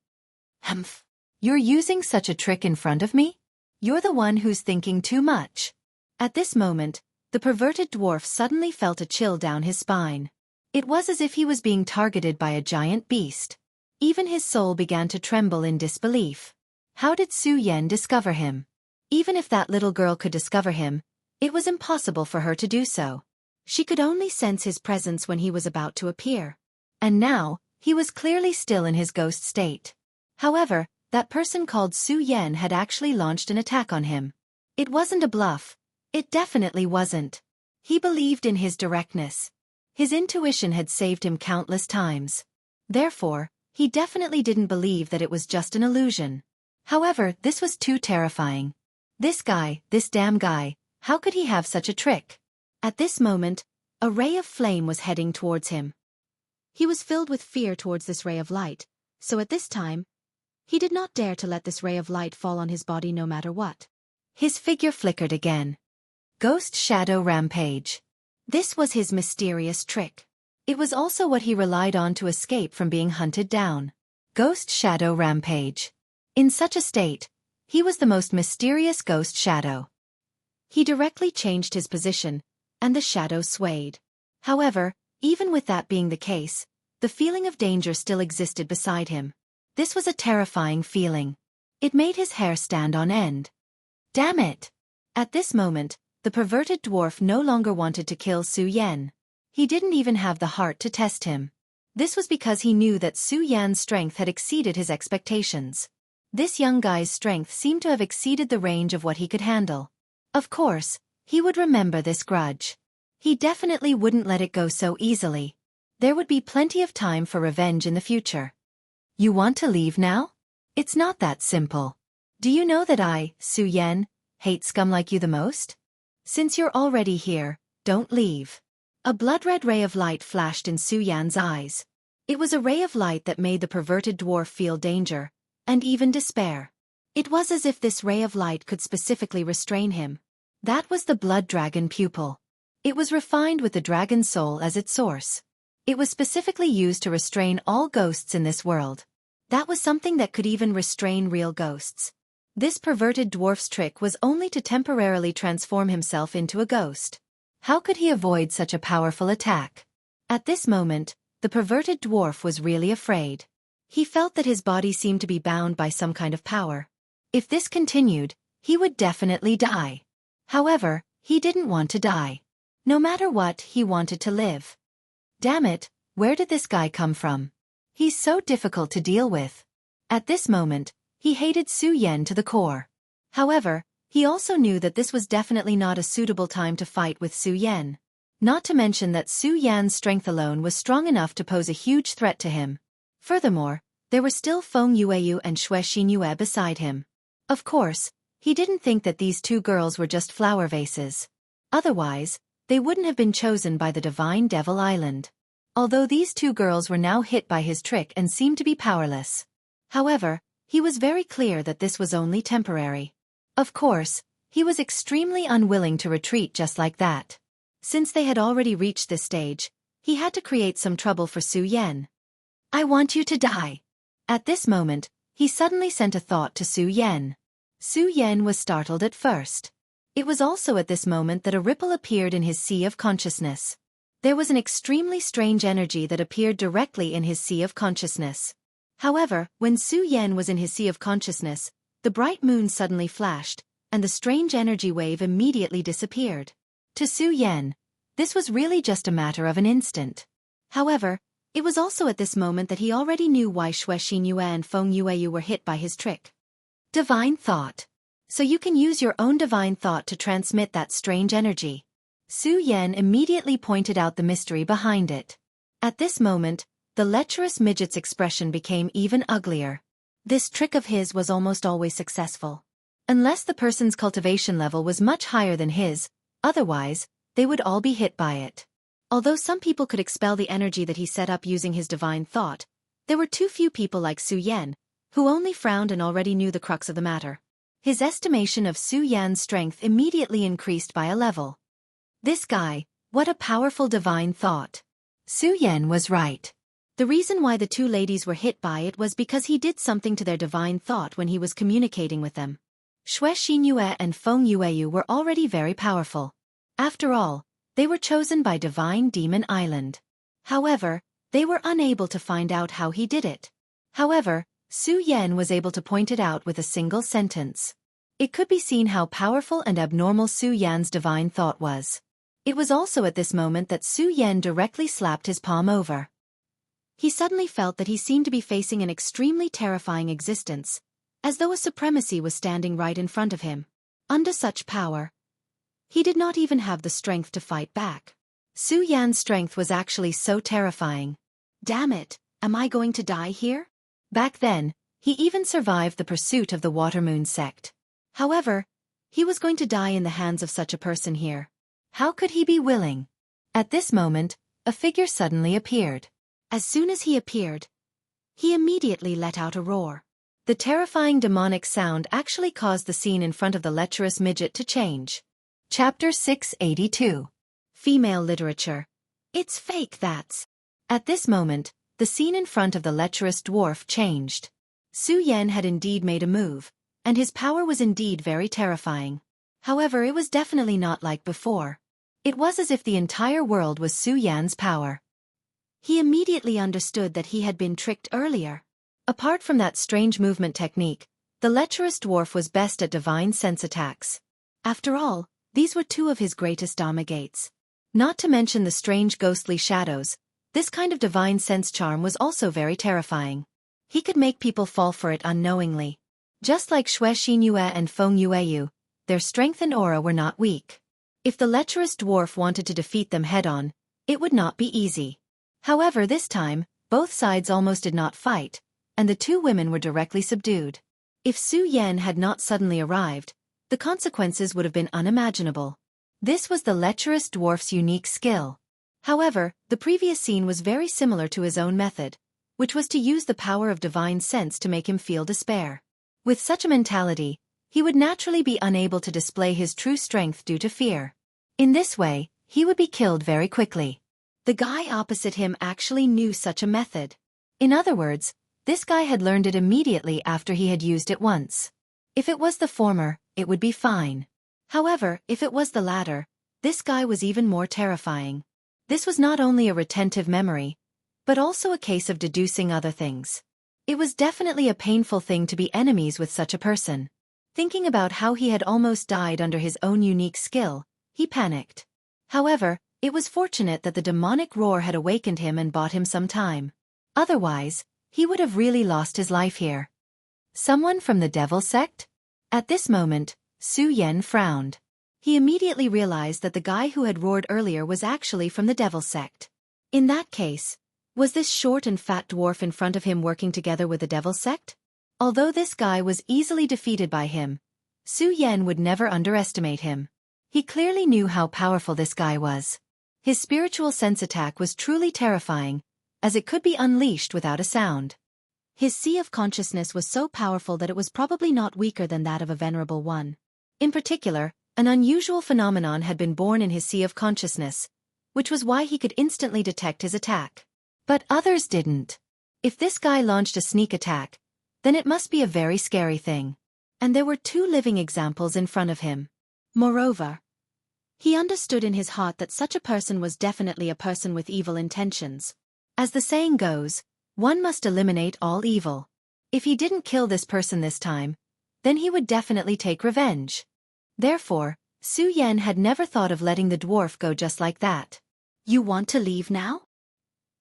Speaker 1: Humph. You're using such a trick in front of me? You're the one who's thinking too much. At this moment, the perverted dwarf suddenly felt a chill down his spine. It was as if he was being targeted by a giant beast. Even his soul began to tremble in disbelief. How did Su Yan discover him? Even if that little girl could discover him, it was impossible for her to do so. She could only sense his presence when he was about to appear. And now, he was clearly still in his ghost state. However, That person called Su Yan had actually launched an attack on him. It wasn't a bluff. It definitely wasn't. He believed in his directness. His intuition had saved him countless times. Therefore, he definitely didn't believe that it was just an illusion. However, this was too terrifying. This damn guy, how could he have such a trick? At this moment, a ray of flame was heading towards him. He was filled with fear towards this ray of light, so at this time, he did not dare to let this ray of light fall on his body no matter what. His figure flickered again. Ghost Shadow Rampage. This was his mysterious trick. It was also what he relied on to escape from being hunted down. Ghost Shadow Rampage. In such a state, he was the most mysterious ghost shadow. He directly changed his position, and the shadow swayed. However, even with that being the case, the feeling of danger still existed beside him. This was a terrifying feeling. It made his hair stand on end. Damn it! At this moment, the perverted dwarf no longer wanted to kill Su Yan. He didn't even have the heart to test him. This was because he knew that Su Yan's strength had exceeded his expectations. This young guy's strength seemed to have exceeded the range of what he could handle. Of course, he would remember this grudge. He definitely wouldn't let it go so easily. There would be plenty of time for revenge in the future. You want to leave now? It's not that simple. Do you know that I, Su Yan, hate scum like you the most? Since you're already here, don't leave. A blood-red ray of light flashed in Su Yan's eyes. It was a ray of light that made the perverted dwarf feel danger, and even despair. It was as if this ray of light could specifically restrain him. That was the blood dragon pupil. It was refined with the dragon's soul as its source. It was specifically used to restrain all ghosts in this world. That was something that could even restrain real ghosts. This perverted dwarf's trick was only to temporarily transform himself into a ghost. How could he avoid such a powerful attack? At this moment, the perverted dwarf was really afraid. He felt that his body seemed to be bound by some kind of power. If this continued, he would definitely die. However, he didn't want to die. No matter what, he wanted to live. Damn it, where did this guy come from? He's so difficult to deal with. At this moment, he hated Su Yan to the core. However, he also knew that this was definitely not a suitable time to fight with Su Yan. Not to mention that Su Yan's strength alone was strong enough to pose a huge threat to him. Furthermore, there were still Feng Yueyu and Xue Xinyue beside him. Of course, he didn't think that these two girls were just flower vases. Otherwise, they wouldn't have been chosen by the Divine Devil Island. Although these two girls were now hit by his trick and seemed to be powerless. However, he was very clear that this was only temporary. Of course, he was extremely unwilling to retreat just like that. Since they had already reached this stage, he had to create some trouble for Su Yan. I want you to die. At this moment, he suddenly sent a thought to Su Yan. Su Yan was startled at first. It was also at this moment that a ripple appeared in his sea of consciousness. There was an extremely strange energy that appeared directly in his sea of consciousness. However, when Su Yan was in his sea of consciousness, the bright moon suddenly flashed, and the strange energy wave immediately disappeared. To Su Yan, this was really just a matter of an instant. However, it was also at this moment that he already knew why Xue Xinyue and Feng Yueyu were hit by his trick. Divine Thought. So you can use your own divine thought to transmit that strange energy. Su Yan immediately pointed out the mystery behind it. At this moment, the lecherous midget's expression became even uglier. This trick of his was almost always successful. Unless the person's cultivation level was much higher than his, otherwise, they would all be hit by it. Although some people could expel the energy that he set up using his divine thought, there were too few people like Su Yan, who only frowned and already knew the crux of the matter. His estimation of Su Yan's strength immediately increased by a level. This guy, what a powerful divine thought. Su Yan was right. The reason why the two ladies were hit by it was because he did something to their divine thought when he was communicating with them. Xue Xinyue and Feng Yueyu were already very powerful. After all, they were chosen by Divine Demon Island. However, they were unable to find out how he did it. However, Su Yan was able to point it out with a single sentence. It could be seen how powerful and abnormal Su Yan's divine thought was. It was also at this moment that Su Yan directly slapped his palm over. He suddenly felt that he seemed to be facing an extremely terrifying existence, as though a supremacy was standing right in front of him. Under such power, he did not even have the strength to fight back. Su Yan's strength was actually so terrifying. Damn it, am I going to die here? Back then, he even survived the pursuit of the Water Moon sect. However, he was going to die in the hands of such a person here. How could he be willing? At this moment, a figure suddenly appeared. As soon as he appeared, he immediately let out a roar. The terrifying demonic sound actually caused the scene in front of the lecherous midget to change. Chapter 682. Female Literature. It's fake, that's. At this moment, the scene in front of the lecherous dwarf changed. Su Yan had indeed made a move, and his power was indeed very terrifying. However, it was definitely not like before. It was as if the entire world was Su Yan's power. He immediately understood that he had been tricked earlier. Apart from that strange movement technique, the lecherous dwarf was best at divine sense attacks. After all, these were two of his greatest dominates. Not to mention the strange ghostly shadows, this kind of divine sense charm was also very terrifying. He could make people fall for it unknowingly. Just like Xue Xinyue and Feng Yueyu, their strength and aura were not weak. If the lecherous dwarf wanted to defeat them head-on, it would not be easy. However, this time, both sides almost did not fight, and the two women were directly subdued. If Su Yan had not suddenly arrived, the consequences would have been unimaginable. This was the lecherous dwarf's unique skill. However, the previous scene was very similar to his own method, which was to use the power of divine sense to make him feel despair. With such a mentality, he would naturally be unable to display his true strength due to fear. In this way, he would be killed very quickly. The guy opposite him actually knew such a method. In other words, this guy had learned it immediately after he had used it once. If it was the former, it would be fine. However, if it was the latter, this guy was even more terrifying. This was not only a retentive memory, but also a case of deducing other things. It was definitely a painful thing to be enemies with such a person. Thinking about how he had almost died under his own unique skill, he panicked. However, it was fortunate that the demonic roar had awakened him and bought him some time. Otherwise, he would have really lost his life here. Someone from the devil sect? At this moment, Su Yan frowned. He immediately realized that the guy who had roared earlier was actually from the devil sect. In that case, was this short and fat dwarf in front of him working together with the devil sect? Although this guy was easily defeated by him, Su Yan would never underestimate him. He clearly knew how powerful this guy was. His spiritual sense attack was truly terrifying, as it could be unleashed without a sound. His sea of consciousness was so powerful that it was probably not weaker than that of a venerable one. In particular, an unusual phenomenon had been born in his sea of consciousness, which was why he could instantly detect his attack. But others didn't. If this guy launched a sneak attack, then it must be a very scary thing. And there were two living examples in front of him. Moreover, he understood in his heart that such a person was definitely a person with evil intentions. As the saying goes, one must eliminate all evil. If he didn't kill this person this time, then he would definitely take revenge. Therefore, Su Yan had never thought of letting the dwarf go just like that. You want to leave now?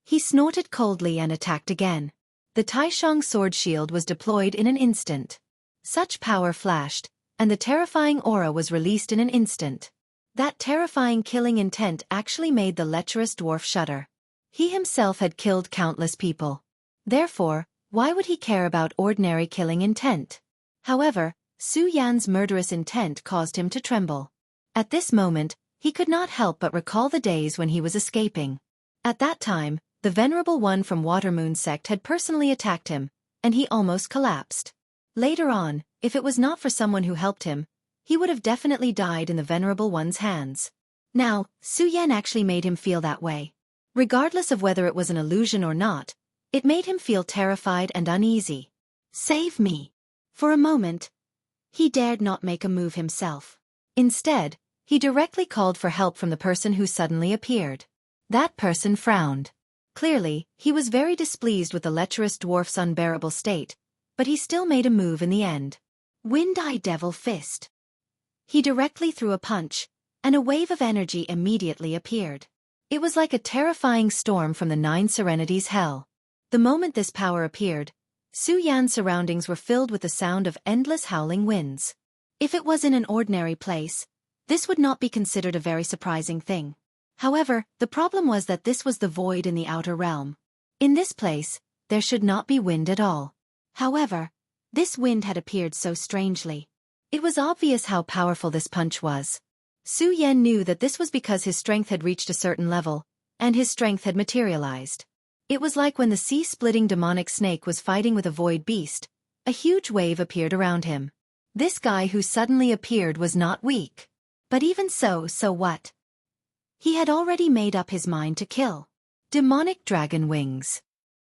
Speaker 1: He snorted coldly and attacked again. The Taishang sword shield was deployed in an instant. Such power flashed, and the terrifying aura was released in an instant. That terrifying killing intent actually made the lecherous dwarf shudder. He himself had killed countless people. Therefore, why would he care about ordinary killing intent? However, Su Yan's murderous intent caused him to tremble. At this moment, he could not help but recall the days when he was escaping. At that time, the Venerable One from Water Moon sect had personally attacked him, and he almost collapsed. Later on, if it was not for someone who helped him, he would have definitely died in the Venerable One's hands. Now, Su Yan actually made him feel that way. Regardless of whether it was an illusion or not, it made him feel terrified and uneasy. Save me! For a moment, he dared not make a move himself. Instead, he directly called for help from the person who suddenly appeared. That person frowned. Clearly, he was very displeased with the lecherous dwarf's unbearable state, but he still made a move in the end. Wind-Eye Devil Fist. He directly threw a punch, and a wave of energy immediately appeared. It was like a terrifying storm from the Nine Serenities' hell. The moment this power appeared, Su Yan's surroundings were filled with the sound of endless howling winds. If it was in an ordinary place, this would not be considered a very surprising thing. However, the problem was that this was the void in the outer realm. In this place, there should not be wind at all. However, this wind had appeared so strangely. It was obvious how powerful this punch was. Su Yan knew that this was because his strength had reached a certain level, and his strength had materialized. It was like when the sea-splitting demonic snake was fighting with a void beast. A huge wave appeared around him. This guy who suddenly appeared was not weak. But even so what? He had already made up his mind to kill. Demonic dragon wings.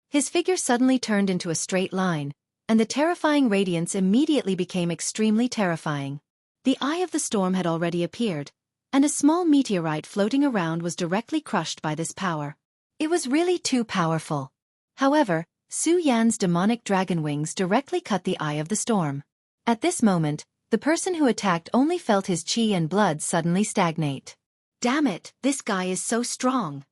Speaker 1: His figure suddenly turned into a straight line, and the terrifying radiance immediately became extremely terrifying. The eye of the storm had already appeared, and a small meteorite floating around was directly crushed by this power. It was really too powerful. However, Su Yan's demonic dragon wings directly cut the eye of the storm. At this moment, the person who attacked only felt his chi and blood suddenly stagnate. Damn it, this guy is so strong.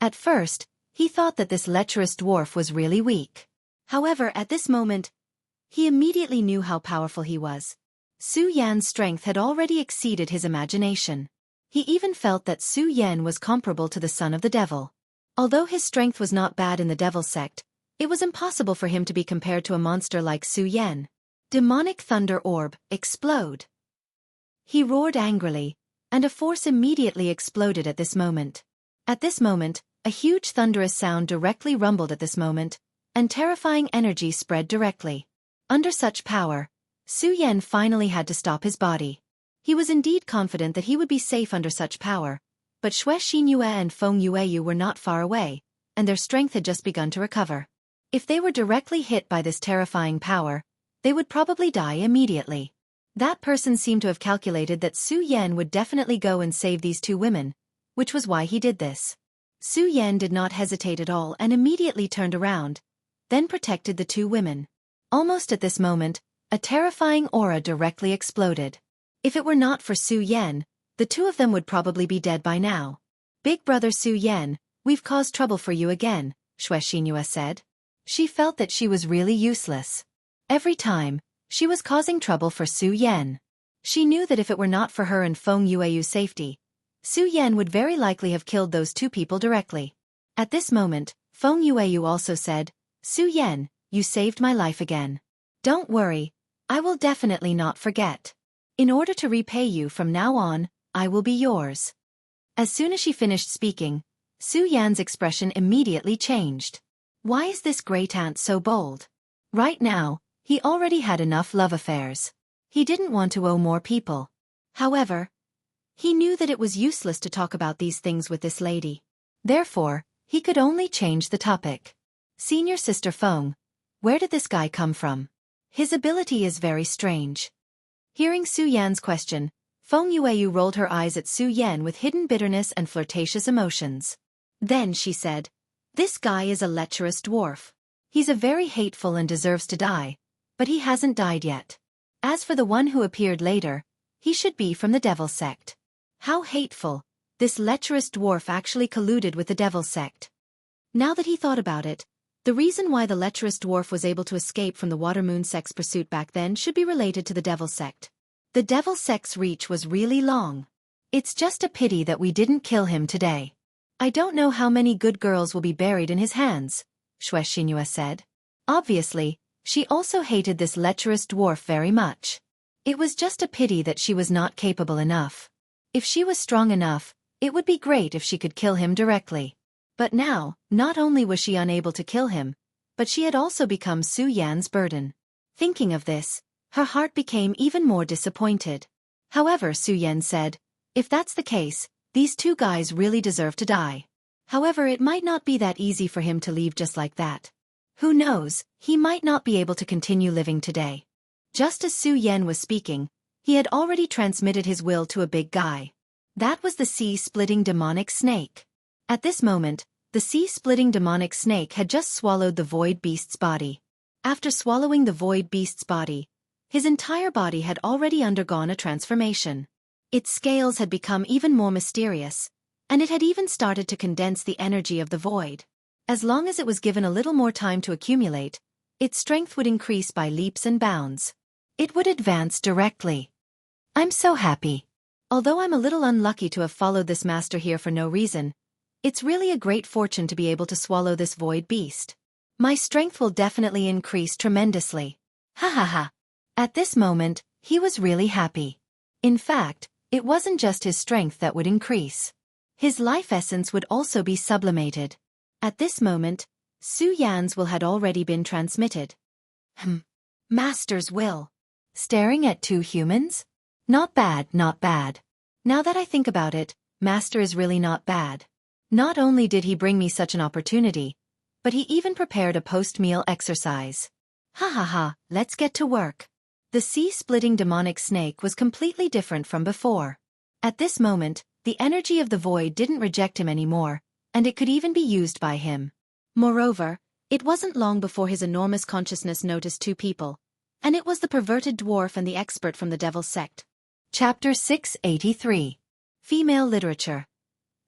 Speaker 1: At first, he thought that this lecherous dwarf was really weak. However, at this moment, he immediately knew how powerful he was. Su Yan's strength had already exceeded his imagination. He even felt that Su Yan was comparable to the son of the devil. Although his strength was not bad in the devil sect, it was impossible for him to be compared to a monster like Su Yan. Demonic thunder orb, explode. He roared angrily, and a force immediately exploded at this moment. At this moment, a huge thunderous sound directly rumbled at this moment, and terrifying energy spread directly. Under such power, Su Yan finally had to stop his body. He was indeed confident that he would be safe under such power, but Xue Xinyue and Feng Yueyu were not far away, and their strength had just begun to recover. If they were directly hit by this terrifying power, they would probably die immediately. That person seemed to have calculated that Su Yan would definitely go and save these two women, which was why he did this. Su Yan did not hesitate at all and immediately turned around, then protected the two women. Almost at this moment, a terrifying aura directly exploded. If it were not for Su Yan, the two of them would probably be dead by now. Big brother Su Yan, we've caused trouble for you again, Xue Xinyue said. She felt that she was really useless. Every time, she was causing trouble for Su Yan. She knew that if it were not for her and Feng Yueyu's safety, Su Yan would very likely have killed those two people directly. At this moment, Feng Yueyu also said, Su Yan, you saved my life again. Don't worry, I will definitely not forget. In order to repay you from now on, I will be yours. As soon as she finished speaking, Su Yan's expression immediately changed. Why is this great aunt so bold? Right now, he already had enough love affairs. He didn't want to owe more people. However, he knew that it was useless to talk about these things with this lady. Therefore, he could only change the topic. Senior Sister Feng, where did this guy come from? His ability is very strange. Hearing Su Yan's question, Feng Yueyu rolled her eyes at Su Yan with hidden bitterness and flirtatious emotions. Then she said, this guy is a lecherous dwarf. He's a very hateful and deserves to die, but he hasn't died yet. As for the one who appeared later, he should be from the devil sect. How hateful, this lecherous dwarf actually colluded with the devil sect. Now that he thought about it, the reason why the lecherous dwarf was able to escape from the Water Moon sect's pursuit back then should be related to the devil sect. The devil sect's reach was really long. It's just a pity that we didn't kill him today. I don't know how many good girls will be buried in his hands, Xue Xinyue said. Obviously, she also hated this lecherous dwarf very much. It was just a pity that she was not capable enough. If she was strong enough, it would be great if she could kill him directly. But now, not only was she unable to kill him, but she had also become Su Yan's burden. Thinking of this, her heart became even more disappointed. However, Su Yan said, if that's the case, these two guys really deserve to die. However, it might not be that easy for him to leave just like that. Who knows, he might not be able to continue living today. Just as Su Yan was speaking, he had already transmitted his will to a big guy. That was the sea-splitting demonic snake. At this moment, the sea-splitting demonic snake had just swallowed the void beast's body. After swallowing the void beast's body, his entire body had already undergone a transformation. Its scales had become even more mysterious, and it had even started to condense the energy of the void. As long as it was given a little more time to accumulate, its strength would increase by leaps and bounds. It would advance directly. I'm so happy. Although I'm a little unlucky to have followed this master here for no reason, it's really a great fortune to be able to swallow this void beast. My strength will definitely increase tremendously. Ha ha ha. At this moment, he was really happy. In fact, it wasn't just his strength that would increase. His life essence would also be sublimated. At this moment, Su Yan's will had already been transmitted. Master's will. Staring at two humans? Not bad, not bad. Now that I think about it, Master is really not bad. Not only did he bring me such an opportunity, but he even prepared a post-meal exercise. Ha ha ha, let's get to work. The sea-splitting demonic snake was completely different from before. At this moment, the energy of the void didn't reject him anymore, and it could even be used by him. Moreover, it wasn't long before his enormous consciousness noticed two people, and it was the perverted dwarf and the expert from the devil's sect. Chapter 683. Female Literature.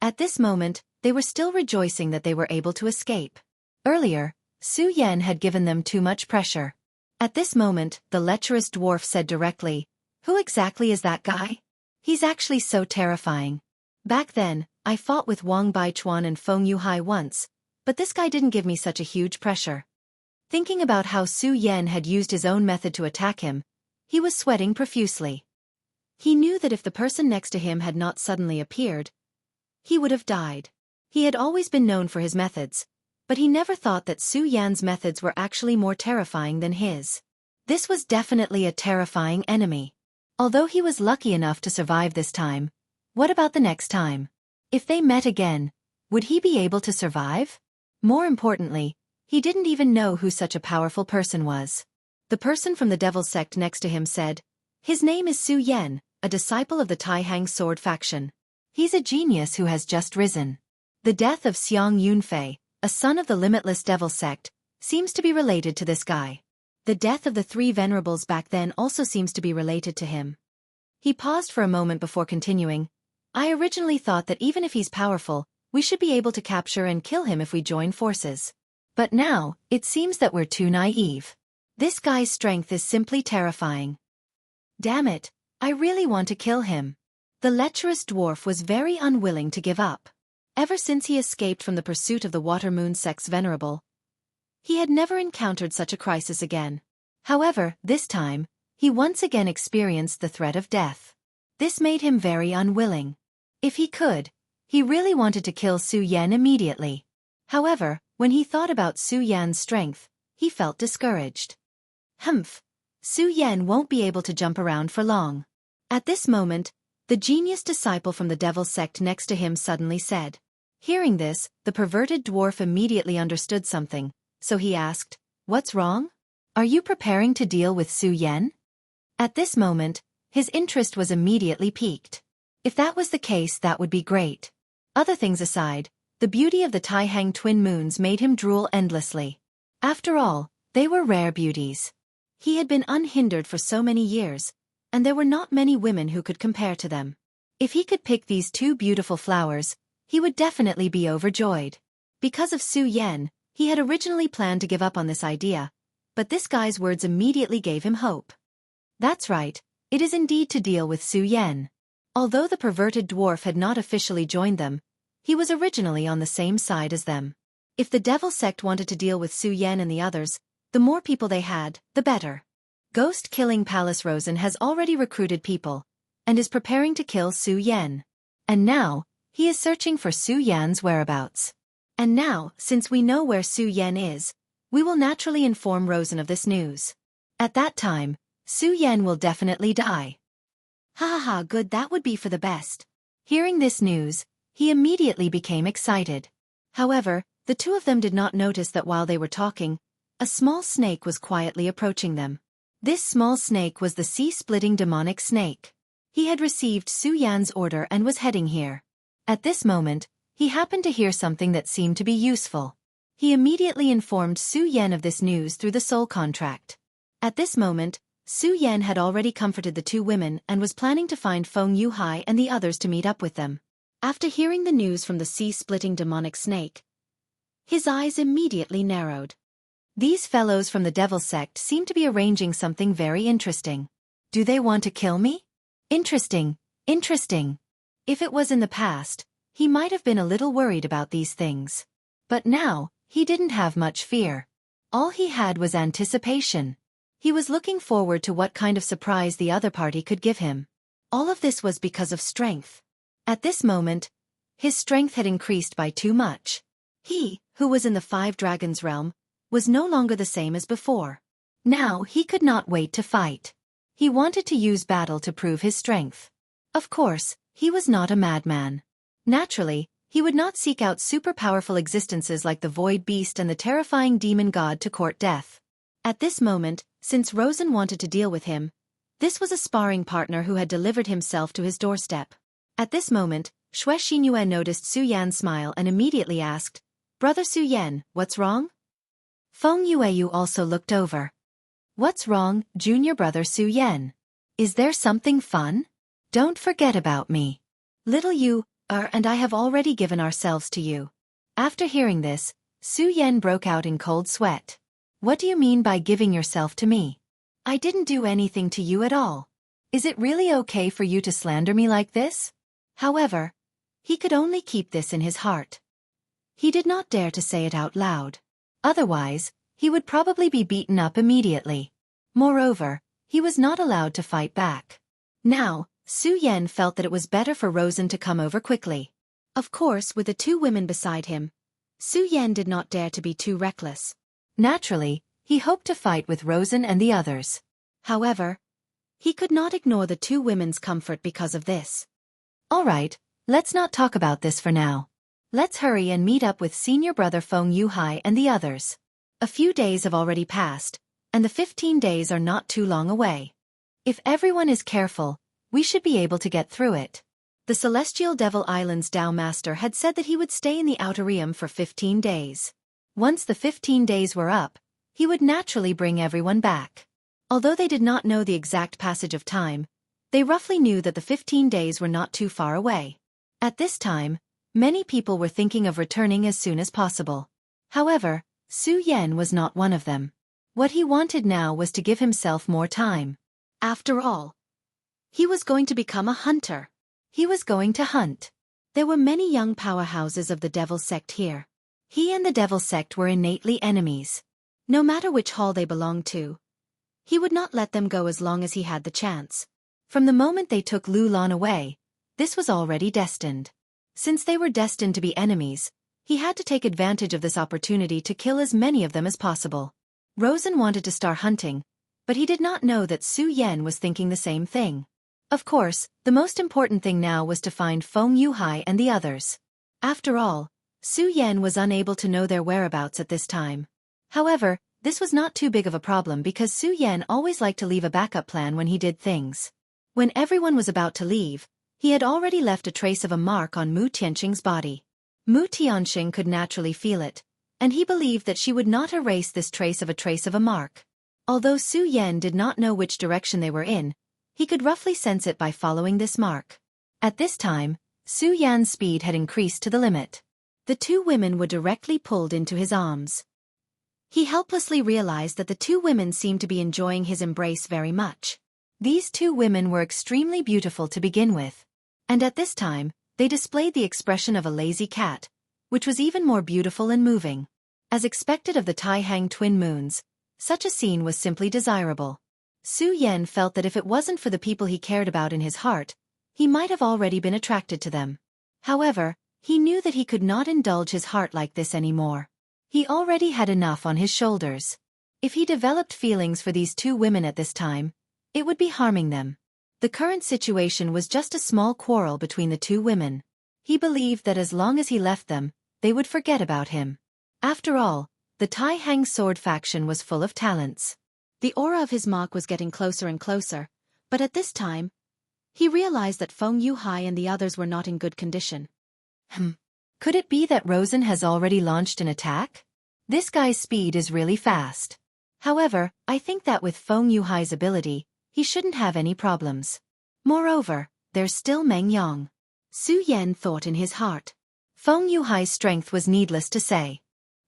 Speaker 1: At this moment, they were still rejoicing that they were able to escape. Earlier, Su Yan had given them too much pressure. At this moment, the lecherous dwarf said directly, "Who exactly is that guy? He's actually so terrifying. Back then, I fought with Wang Baichuan and Feng Yuhai once, but this guy didn't give me such a huge pressure." Thinking about how Su Yan had used his own method to attack him, he was sweating profusely. He knew that if the person next to him had not suddenly appeared, he would have died. He had always been known for his methods, but he never thought that Su Yan's methods were actually more terrifying than his. This was definitely a terrifying enemy. Although he was lucky enough to survive this time, what about the next time? If they met again, would he be able to survive? More importantly, he didn't even know who such a powerful person was. The person from the devil's sect next to him said, "His name is Su Yan, a disciple of the Tai Hang sword faction. He's a genius who has just risen." The death of Xiang Yunfei, a son of the limitless devil sect, seems to be related to this guy. The death of the three venerables back then also seems to be related to him. He paused for a moment before continuing. "I originally thought that even if he's powerful, we should be able to capture and kill him if we join forces. But now, it seems that we're too naive. This guy's strength is simply terrifying. Damn it, I really want to kill him." The lecherous dwarf was very unwilling to give up. Ever since he escaped from the pursuit of the Water Moon Sect's venerable, he had never encountered such a crisis again. However, this time, he once again experienced the threat of death. This made him very unwilling. If he could, he really wanted to kill Su Yan immediately. However, when he thought about Su Yan's strength, he felt discouraged. Su Yan won't be able to jump around for long. At this moment, the genius disciple from the devil's sect next to him suddenly said. Hearing this, the perverted dwarf immediately understood something, so he asked, "What's wrong? Are you preparing to deal with Su Yan?" At this moment, his interest was immediately piqued. If that was the case, that would be great. Other things aside, the beauty of the Tai Hang twin moons made him drool endlessly. After all, they were rare beauties. He had been unhindered for so many years, and there were not many women who could compare to them. If he could pick these two beautiful flowers, he would definitely be overjoyed. Because of Su Yan, he had originally planned to give up on this idea, but this guy's words immediately gave him hope. That's right, it is indeed to deal with Su Yan. Although the perverted dwarf had not officially joined them, he was originally on the same side as them. If the devil sect wanted to deal with Su Yan and the others, the more people they had, the better. Ghost-killing Palace Rosen has already recruited people, and is preparing to kill Su Yan. And now, he is searching for Su Yan's whereabouts. And now, since we know where Su Yan is, we will naturally inform Rosen of this news. At that time, Su Yan will definitely die. Ha ha ha, good, that would be for the best. Hearing this news, he immediately became excited. However, the two of them did not notice that while they were talking, a small snake was quietly approaching them. This small snake was the sea-splitting demonic snake. He had received Su Yan's order and was heading here. At this moment, he happened to hear something that seemed to be useful. He immediately informed Su Yan of this news through the soul contract. At this moment, Su Yan had already comforted the two women and was planning to find Feng Yuhai and the others to meet up with them. After hearing the news from the sea-splitting demonic snake, his eyes immediately narrowed. These fellows from the devil sect seem to be arranging something very interesting. Do they want to kill me? Interesting, interesting. If it was in the past, he might have been a little worried about these things. But now, he didn't have much fear. All he had was anticipation. He was looking forward to what kind of surprise the other party could give him. All of this was because of strength. At this moment, his strength had increased by too much. He, who was in the Five Dragons realm, was no longer the same as before. Now he could not wait to fight. He wanted to use battle to prove his strength. Of course, he was not a madman. Naturally, he would not seek out super-powerful existences like the Void Beast and the terrifying demon god to court death. At this moment, since Rosen wanted to deal with him, this was a sparring partner who had delivered himself to his doorstep. At this moment, Xue Xinyue noticed Su Yan's smile and immediately asked, "Brother Su Yan, what's wrong?" Feng Yueyu also looked over. "What's wrong, junior brother Su Yan? Is there something fun? Don't forget about me. Little you, and I have already given ourselves to you." After hearing this, Su Yan broke out in cold sweat. "What do you mean by giving yourself to me? I didn't do anything to you at all. Is it really okay for you to slander me like this?" However, he could only keep this in his heart. He did not dare to say it out loud. Otherwise, he would probably be beaten up immediately. Moreover, he was not allowed to fight back. Now, Su Yan felt that it was better for Rosen to come over quickly. Of course, with the two women beside him, Su Yan did not dare to be too reckless. Naturally, he hoped to fight with Rosen and the others. However, he could not ignore the two women's comfort because of this. "All right, let's not talk about this for now. Let's hurry and meet up with senior brother Feng Yuhai and the others. A few days have already passed, and the 15 days are not too long away. If everyone is careful, we should be able to get through it." The Celestial Devil Island's Tao Master had said that he would stay in the Outer Realm for 15 days. Once the 15 days were up, he would naturally bring everyone back. Although they did not know the exact passage of time, they roughly knew that the 15 days were not too far away. At this time, many people were thinking of returning as soon as possible. However, Su Yan was not one of them. What he wanted now was to give himself more time. After all, he was going to become a hunter. He was going to hunt. There were many young powerhouses of the Devil Sect here. He and the Devil Sect were innately enemies. No matter which hall they belonged to, he would not let them go as long as he had the chance. From the moment they took Lu Lan away, this was already destined. Since they were destined to be enemies, he had to take advantage of this opportunity to kill as many of them as possible. Rosen wanted to start hunting, but he did not know that Su Yan was thinking the same thing. Of course, the most important thing now was to find Feng Yuhai and the others. After all, Su Yan was unable to know their whereabouts at this time. However, this was not too big of a problem because Su Yan always liked to leave a backup plan when he did things. When everyone was about to leave, he had already left a trace of a mark on Mu Tianqing's body. Mu Tianqing could naturally feel it, and he believed that she would not erase this trace of a mark. Although Su Yan did not know which direction they were in, he could roughly sense it by following this mark. At this time, Su Yan's speed had increased to the limit. The two women were directly pulled into his arms. He helplessly realized that the two women seemed to be enjoying his embrace very much. These two women were extremely beautiful to begin with. And at this time, they displayed the expression of a lazy cat, which was even more beautiful and moving. As expected of the Tai Hang twin moons, such a scene was simply desirable. Su Yan felt that if it wasn't for the people he cared about in his heart, he might have already been attracted to them. However, he knew that he could not indulge his heart like this anymore. He already had enough on his shoulders. If he developed feelings for these two women at this time, it would be harming them. The current situation was just a small quarrel between the two women. He believed that as long as he left them, they would forget about him. After all, the Tai Hang sword faction was full of talents. The aura of his mark was getting closer and closer, but at this time, he realized that Feng Yuhai and the others were not in good condition. Could it be that Rosen has already launched an attack? This guy's speed is really fast. However, I think that with Feng Yuhai's ability, he shouldn't have any problems. Moreover, there's still Meng Yang. Su Yan thought in his heart. Feng Yuhai's strength was needless to say.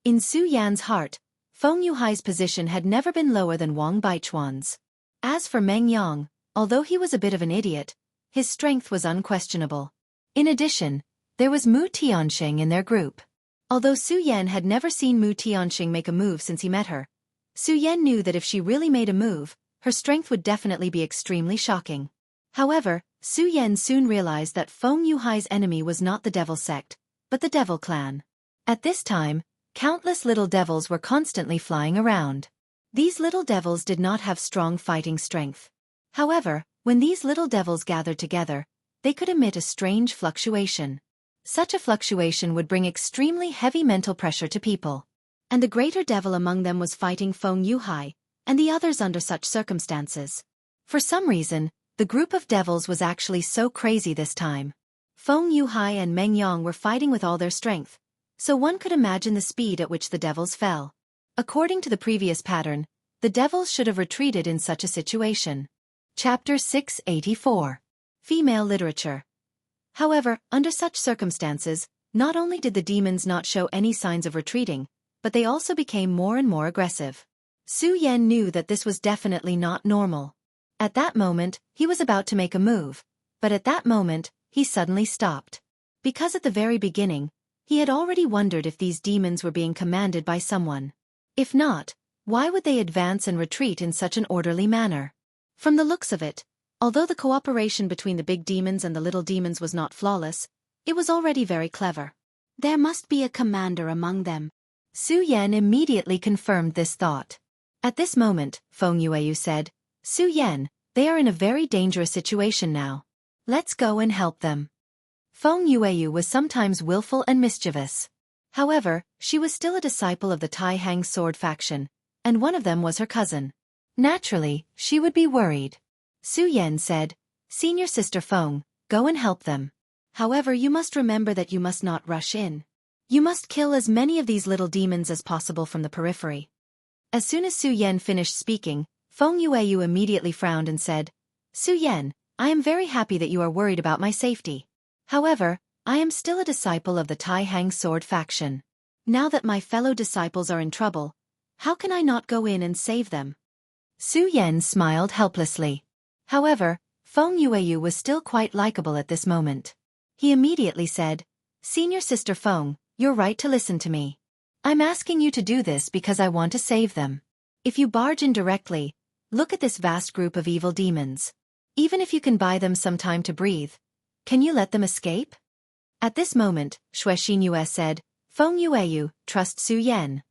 Speaker 1: In Su Yan's heart, Feng Yuhai's position had never been lower than Wang Baichuan's. As for Meng Yang, although he was a bit of an idiot, his strength was unquestionable. In addition, there was Mu Tianxing in their group. Although Su Yan had never seen Mu Tianxing make a move since he met her, Su Yan knew that if she really made a move, her strength would definitely be extremely shocking. However, Su Yan soon realized that Feng Yuhai's enemy was not the devil sect, but the devil clan. At this time, countless little devils were constantly flying around. These little devils did not have strong fighting strength. However, when these little devils gathered together, they could emit a strange fluctuation. Such a fluctuation would bring extremely heavy mental pressure to people. And the greater devil among them was fighting Feng Yuhai, and the others under such circumstances. For some reason, the group of devils was actually so crazy this time. Feng Yuhai and Meng Yang were fighting with all their strength, so one could imagine the speed at which the devils fell. According to the previous pattern, the devils should have retreated in such a situation. Chapter 684. Female Literature. However, under such circumstances, not only did the demons not show any signs of retreating, but they also became more and more aggressive. Su Yan knew that this was definitely not normal. At that moment, he was about to make a move, but at that moment, he suddenly stopped. Because at the very beginning, he had already wondered if these demons were being commanded by someone. If not, why would they advance and retreat in such an orderly manner? From the looks of it, although the cooperation between the big demons and the little demons was not flawless, it was already very clever. There must be a commander among them. Su Yan immediately confirmed this thought. At this moment, Feng Yueyu said, Su Yan, they are in a very dangerous situation now. Let's go and help them. Feng Yueyu was sometimes willful and mischievous. However, she was still a disciple of the Tai Hang sword faction, and one of them was her cousin. Naturally, she would be worried. Su Yan said, Senior Sister Feng, go and help them. However, you must remember that you must not rush in. You must kill as many of these little demons as possible from the periphery. As soon as Su Yan finished speaking, Feng Yueyu immediately frowned and said, Su Yan, I am very happy that you are worried about my safety. However, I am still a disciple of the Tai Hang sword faction. Now that my fellow disciples are in trouble, how can I not go in and save them? Su Yan smiled helplessly. However, Feng Yueyu was still quite likable at this moment. He immediately said, Senior Sister Feng, you're right to listen to me. I'm asking you to do this because I want to save them. If you barge in directly, look at this vast group of evil demons. Even if you can buy them some time to breathe, can you let them escape? At this moment, Xue Xinyue said, Feng Yueyu, trust Su Yan.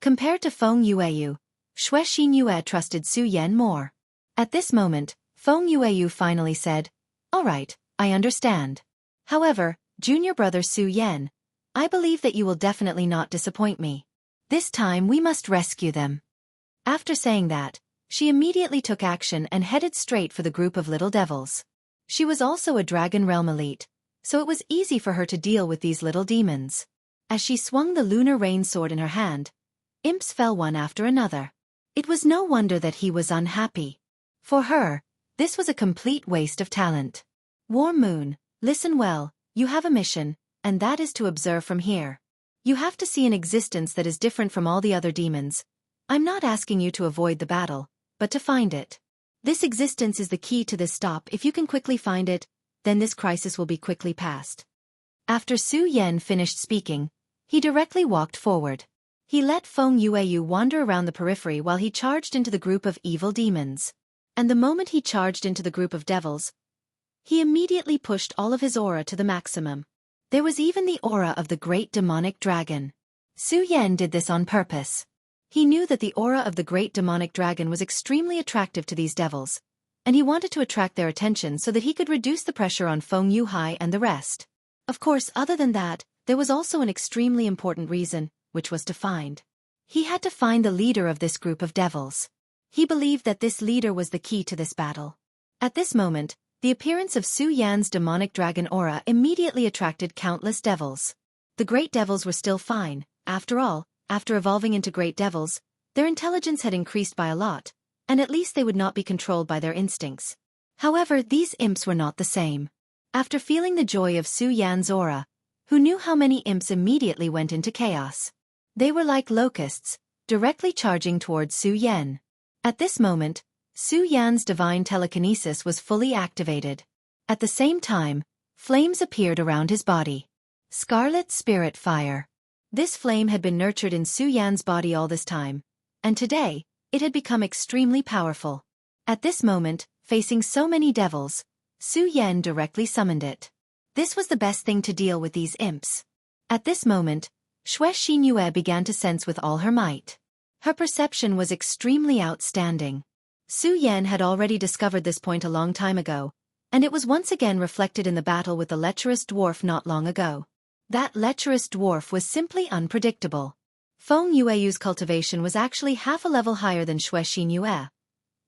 Speaker 1: Compared to Feng Yueyu, Xue Xinyue trusted Su Yan more. At this moment, Feng Yueyu finally said, All right, I understand. However, junior brother Su Yan, I believe that you will definitely not disappoint me. This time we must rescue them. After saying that, she immediately took action and headed straight for the group of little devils. She was also a Dragon Realm elite, so it was easy for her to deal with these little demons. As she swung the lunar rain sword in her hand, imps fell one after another. It was no wonder that he was unhappy. For her, this was a complete waste of talent. Warm Moon, listen well, you have a mission, and that is to observe from here. You have to see an existence that is different from all the other demons. I'm not asking you to avoid the battle, but to find it. This existence is the key to this stop. If you can quickly find it, then this crisis will be quickly passed. After Su Yan finished speaking, he directly walked forward. He let Feng Yueyu wander around the periphery while he charged into the group of evil demons. And the moment he charged into the group of devils, he immediately pushed all of his aura to the maximum. There was even the aura of the great demonic dragon. Su Yan did this on purpose. He knew that the aura of the great demonic dragon was extremely attractive to these devils, and he wanted to attract their attention so that he could reduce the pressure on Feng Yuhai and the rest. Of course, other than that, there was also an extremely important reason, which was to find. He had to find the leader of this group of devils. He believed that this leader was the key to this battle. At this moment, the appearance of Su Yan's demonic dragon aura immediately attracted countless devils. The great devils were still fine. After all, after evolving into great devils, their intelligence had increased by a lot, and at least they would not be controlled by their instincts. However, these imps were not the same. After feeling the joy of Su Yan's aura, who knew how many imps immediately went into chaos? They were like locusts, directly charging towards Su Yan. At this moment, Su Yan's divine telekinesis was fully activated. At the same time, flames appeared around his body. Scarlet Spirit Fire. This flame had been nurtured in Su Yan's body all this time, and today, it had become extremely powerful. At this moment, facing so many devils, Su Yan directly summoned it. This was the best thing to deal with these imps. At this moment, Xue Xinyue began to sense with all her might. Her perception was extremely outstanding. Su Yan had already discovered this point a long time ago, and it was once again reflected in the battle with the lecherous dwarf not long ago. That lecherous dwarf was simply unpredictable. Feng Yueyu's cultivation was actually half a level higher than Xue Xinyue,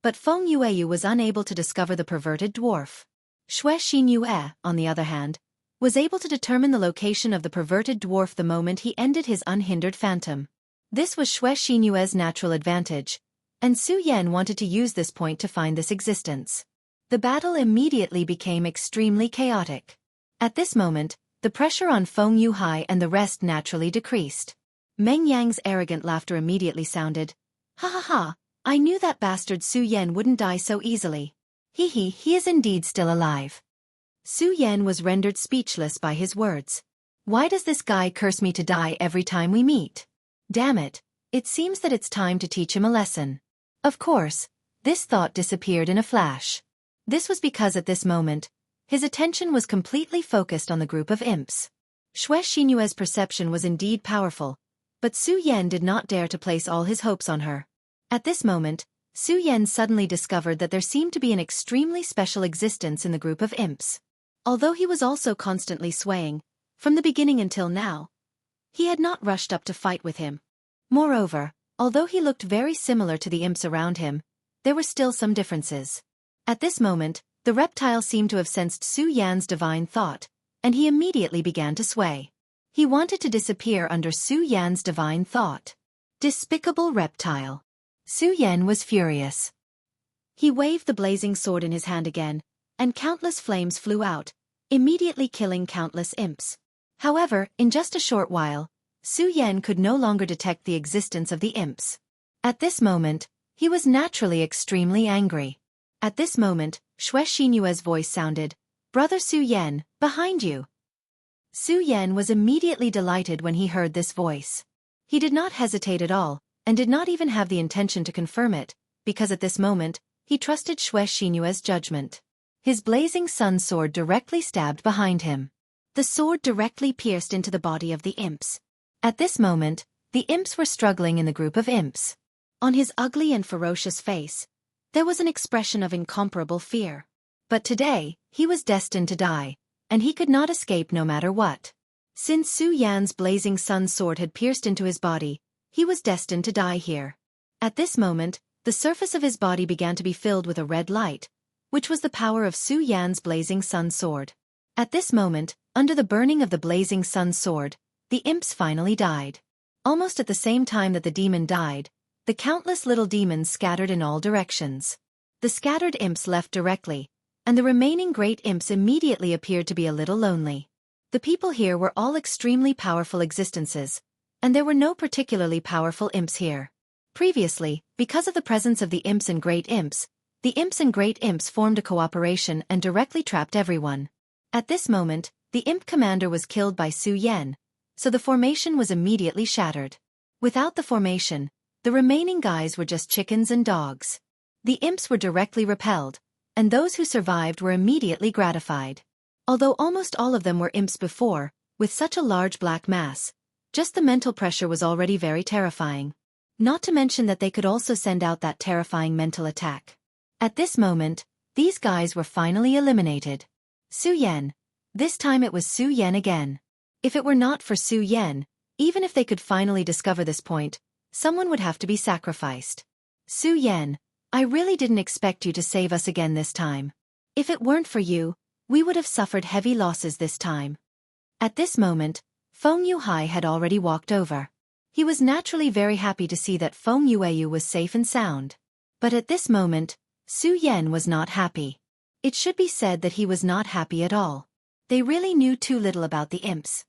Speaker 1: but Feng Yueyu was unable to discover the perverted dwarf. Xue Xinyue, on the other hand, was able to determine the location of the perverted dwarf the moment he ended his unhindered phantom. This was Xue Xinyue's natural advantage, and Su Yan wanted to use this point to find this existence. The battle immediately became extremely chaotic. At this moment, the pressure on Feng Yuhai and the rest naturally decreased. Meng Yang's arrogant laughter immediately sounded. Ha ha ha, I knew that bastard Su Yan wouldn't die so easily. He is indeed still alive. Su Yan was rendered speechless by his words. Why does this guy curse me to die every time we meet? Damn it, it seems that it's time to teach him a lesson. Of course, this thought disappeared in a flash. This was because at this moment, his attention was completely focused on the group of imps. Xue Xinyue's perception was indeed powerful, but Su Yan did not dare to place all his hopes on her. At this moment, Su Yan suddenly discovered that there seemed to be an extremely special existence in the group of imps. Although he was also constantly swaying, from the beginning until now, he had not rushed up to fight with him. Moreover, although he looked very similar to the imps around him, there were still some differences. At this moment, the reptile seemed to have sensed Su Yan's divine thought, and he immediately began to sway. He wanted to disappear under Su Yan's divine thought. Despicable reptile. Su Yan was furious. He waved the blazing sword in his hand again, and countless flames flew out, immediately killing countless imps. However, in just a short while, Su Yan could no longer detect the existence of the imps. At this moment, he was naturally extremely angry. At this moment, Xue Xinyue's voice sounded, "Brother Su Yan, behind you." Su Yan was immediately delighted when he heard this voice. He did not hesitate at all, and did not even have the intention to confirm it, because at this moment, he trusted Xue Xinyue's judgment. His blazing sun sword directly stabbed behind him. The sword directly pierced into the body of the imps. At this moment, the imps were struggling in the group of imps. On his ugly and ferocious face, there was an expression of incomparable fear. But today, he was destined to die, and he could not escape no matter what. Since Su Yan's blazing sun sword had pierced into his body, he was destined to die here. At this moment, the surface of his body began to be filled with a red light, which was the power of Su Yan's blazing sun sword. At this moment, under the burning of the blazing sun sword, the imps finally died. Almost at the same time that the demon died, the countless little demons scattered in all directions. The scattered imps left directly, and the remaining great imps immediately appeared to be a little lonely. The people here were all extremely powerful existences, and there were no particularly powerful imps here. Previously, because of the presence of the imps and great imps formed a cooperation and directly trapped everyone. At this moment, the imp commander was killed by Su Yan, so the formation was immediately shattered. Without the formation, the remaining guys were just chickens and dogs. The imps were directly repelled, and those who survived were immediately gratified. Although almost all of them were imps before, with such a large black mass, just the mental pressure was already very terrifying. Not to mention that they could also send out that terrifying mental attack. At this moment, these guys were finally eliminated. Su Yan. This time it was Su Yan again. If it were not for Su Yan, even if they could finally discover this point, someone would have to be sacrificed. Su Yan, I really didn't expect you to save us again this time. If it weren't for you, we would have suffered heavy losses this time. At this moment, Feng Yuhai had already walked over. He was naturally very happy to see that Feng Yueyu was safe and sound. But at this moment, Su Yan was not happy. It should be said that he was not happy at all. They really knew too little about the imps.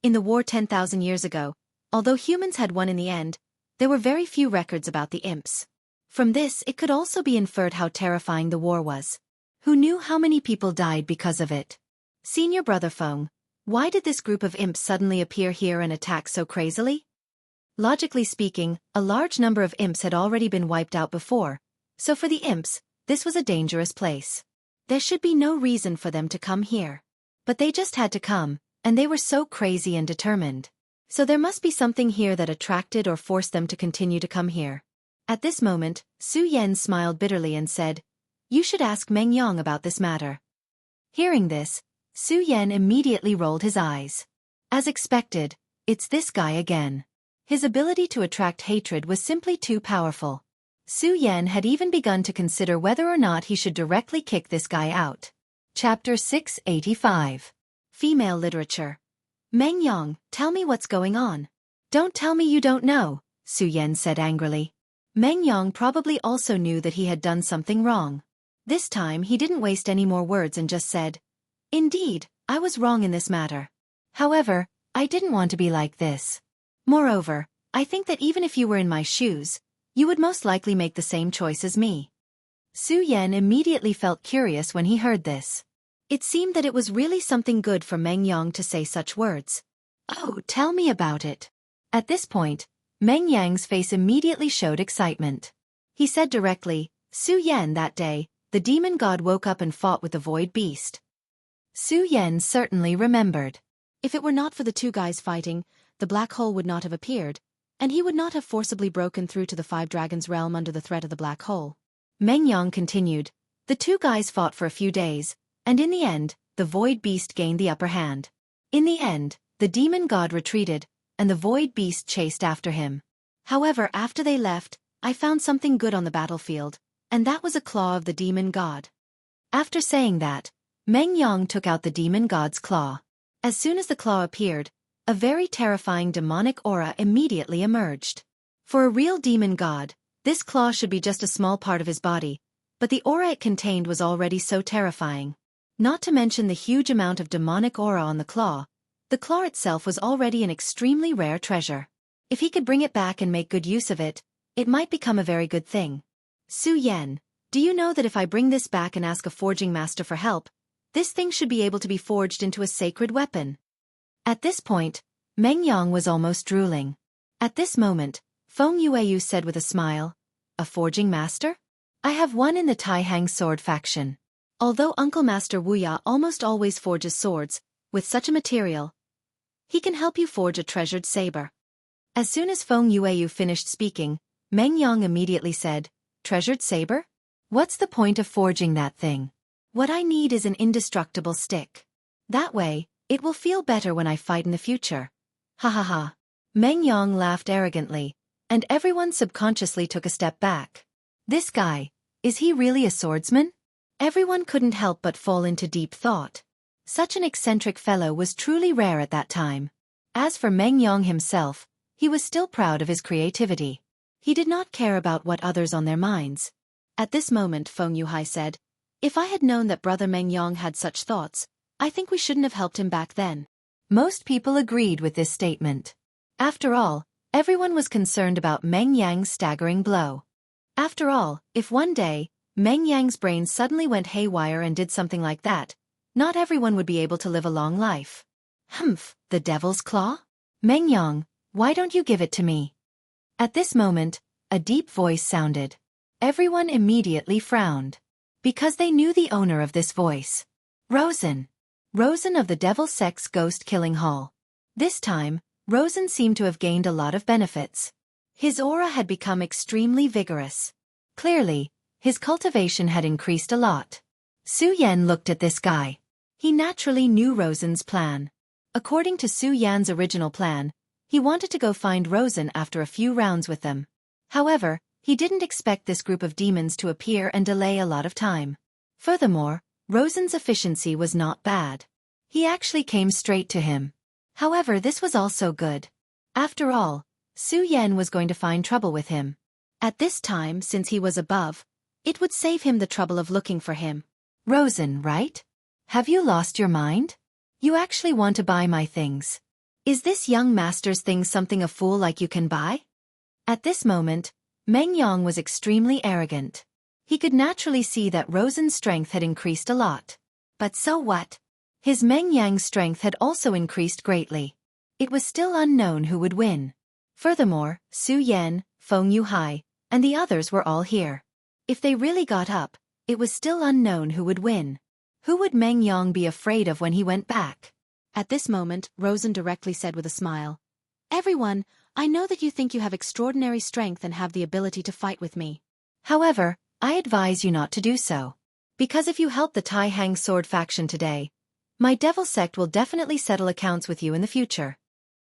Speaker 1: In the war 10,000 years ago, although humans had won in the end, there were very few records about the imps. From this, it could also be inferred how terrifying the war was. Who knew how many people died because of it? Senior Brother Feng, why did this group of imps suddenly appear here and attack so crazily? Logically speaking, a large number of imps had already been wiped out before, so for the imps, this was a dangerous place. There should be no reason for them to come here. But they just had to come, and they were so crazy and determined. So there must be something here that attracted or forced them to continue to come here. At this moment, Su Yan smiled bitterly and said, "You should ask Meng Yang about this matter." Hearing this, Su Yan immediately rolled his eyes. As expected, it's this guy again. His ability to attract hatred was simply too powerful. Su Yan had even begun to consider whether or not he should directly kick this guy out. Chapter 685. Female Literature. Meng Yang, tell me what's going on. Don't tell me you don't know, Su Yan said angrily. Meng Yang probably also knew that he had done something wrong. This time he didn't waste any more words and just said, "Indeed, I was wrong in this matter. However, I didn't want to be like this. Moreover, I think that even if you were in my shoes, you would most likely make the same choice as me." Su Yan immediately felt curious when he heard this. It seemed that it was really something good for Meng Yang to say such words. "Oh, tell me about it." At this point, Meng Yang's face immediately showed excitement. He said directly, "Su Yan, that day, the demon god woke up and fought with the void beast." Su Yan certainly remembered. If it were not for the two guys fighting, the black hole would not have appeared, and he would not have forcibly broken through to the Five Dragons' realm under the threat of the black hole. Meng Yang continued, "The two guys fought for a few days, and in the end, the void beast gained the upper hand. In the end, the demon god retreated, and the void beast chased after him. However, after they left, I found something good on the battlefield, and that was a claw of the demon god." After saying that, Meng Yang took out the demon god's claw. As soon as the claw appeared, a very terrifying demonic aura immediately emerged. For a real demon god, this claw should be just a small part of his body, but the aura it contained was already so terrifying. Not to mention the huge amount of demonic aura on the claw itself was already an extremely rare treasure. If he could bring it back and make good use of it, it might become a very good thing. "Su Yan, do you know that if I bring this back and ask a forging master for help, this thing should be able to be forged into a sacred weapon?" At this point, Meng Yang was almost drooling. At this moment, Feng Yueyu said with a smile, "A forging master? I have one in the Tai-Hang sword faction. Although Uncle Master Wuya almost always forges swords, with such a material, he can help you forge a treasured saber." As soon as Feng Yueyu finished speaking, Meng Yang immediately said, "Treasured saber? What's the point of forging that thing? What I need is an indestructible stick. That way, it will feel better when I fight in the future." Ha ha ha. Meng Yang laughed arrogantly, and everyone subconsciously took a step back. This guy, is he really a swordsman? Everyone couldn't help but fall into deep thought. Such an eccentric fellow was truly rare at that time. As for Meng Yang himself, he was still proud of his creativity. He did not care about what others on their minds. At this moment Feng Yuhai said, "If I had known that Brother Meng Yang had such thoughts, I think we shouldn't have helped him back then." Most people agreed with this statement. After all, everyone was concerned about Meng Yang's staggering blow. After all, if one day, Meng Yang's brain suddenly went haywire and did something like that, not everyone would be able to live a long life. "Humph, the devil's claw? Meng Yang, why don't you give it to me?" At this moment, a deep voice sounded. Everyone immediately frowned, because they knew the owner of this voice. Rosen. Rosen of the Devil Sex Ghost Killing Hall. This time, Rosen seemed to have gained a lot of benefits. His aura had become extremely vigorous. Clearly, his cultivation had increased a lot. Su Yan looked at this guy. He naturally knew Rosen's plan. According to Su Yan's original plan, he wanted to go find Rosen after a few rounds with them. However, he didn't expect this group of demons to appear and delay a lot of time. Furthermore, Rosen's efficiency was not bad. He actually came straight to him. However, this was also good. After all, Su Yan was going to find trouble with him. At this time, since he was above, it would save him the trouble of looking for him. "Rosen, right? Have you lost your mind? You actually want to buy my things. Is this young master's thing something a fool like you can buy?" At this moment, Meng Yang was extremely arrogant. He could naturally see that Rosen's strength had increased a lot. But so what? His Meng Yang's strength had also increased greatly. It was still unknown who would win. Furthermore, Su Yan, Feng Yuhai, and the others were all here. If they really got up, it was still unknown who would win. Who would Meng Yang be afraid of when he went back?
Speaker 2: At this moment, Rosen directly said with a smile, "Everyone, I know that you think you have extraordinary strength and have the ability to fight with me.
Speaker 1: However, I advise you not to do so. Because if you help the Tai Hang Sword faction today, my devil sect will definitely settle accounts with you in the future."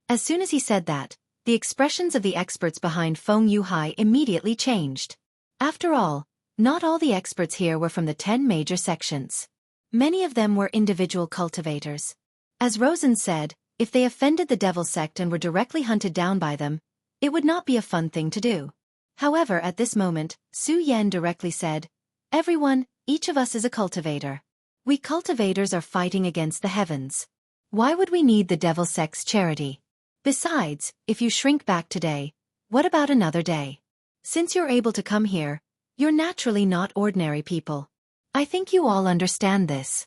Speaker 1: As soon as he said that, the expressions of the experts behind Feng Yuhai immediately changed. After all, not all the experts here were from the 10 major sections. Many of them were individual cultivators. As Rosen said, if they offended the devil sect and were directly hunted down by them, it would not be a fun thing to do. However, at this moment, Su Yan directly said, "Everyone, each of us is a cultivator. We cultivators are fighting against the heavens. Why would we need the devil sect's charity? Besides, if you shrink back today, what about another day? Since you're able to come here, you're naturally not ordinary people. I think you all understand this."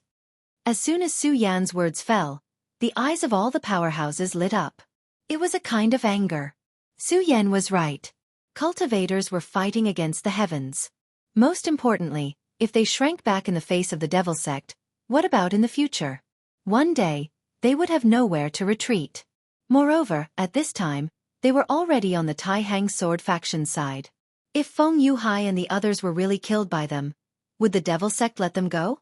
Speaker 1: As soon as Su Yan's words fell, the eyes of all the powerhouses lit up. It was a kind of anger. Su Yan was right. Cultivators were fighting against the heavens. Most importantly, if they shrank back in the face of the devil sect, what about in the future? One day, they would have nowhere to retreat. Moreover, at this time, they were already on the Tai Hang Sword faction side. If Feng Yuhai and the others were really killed by them, would the devil sect let them go?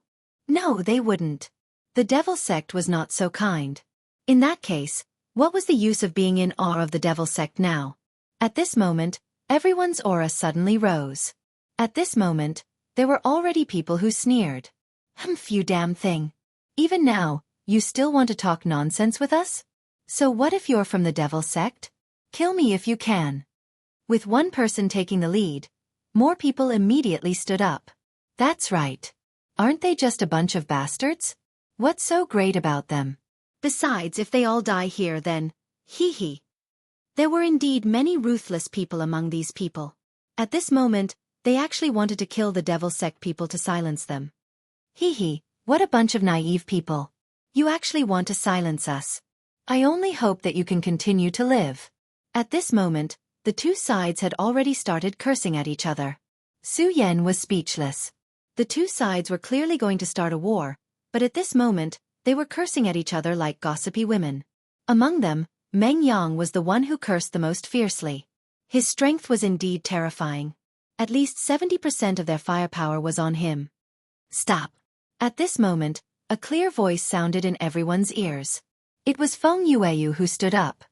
Speaker 1: No, they wouldn't. The devil sect was not so kind. In that case, what was the use of being in awe of the devil sect now? At this moment, everyone's aura suddenly rose. At this moment, there were already people who sneered. You damn thing. Even now, you still want to talk nonsense with us? So what if you're from the devil sect? Kill me if you can. With one person taking the lead, more people immediately stood up. That's right. Aren't they just a bunch of bastards? What's so great about them? Besides, if they all die here then, hee. There were indeed many ruthless people among these people. At this moment, they actually wanted to kill the devil sect people to silence them. Hee, what a bunch of naive people. You actually want to silence us. I only hope that you can continue to live. At this moment, the two sides had already started cursing at each other. Su Yan was speechless. The two sides were clearly going to start a war, but at this moment, they were cursing at each other like gossipy women. Among them, Meng Yang was the one who cursed the most fiercely. His strength was indeed terrifying. At least 70% of their firepower was on him. Stop. At this moment, a clear voice sounded in everyone's ears. It was Feng Yueyu who stood up.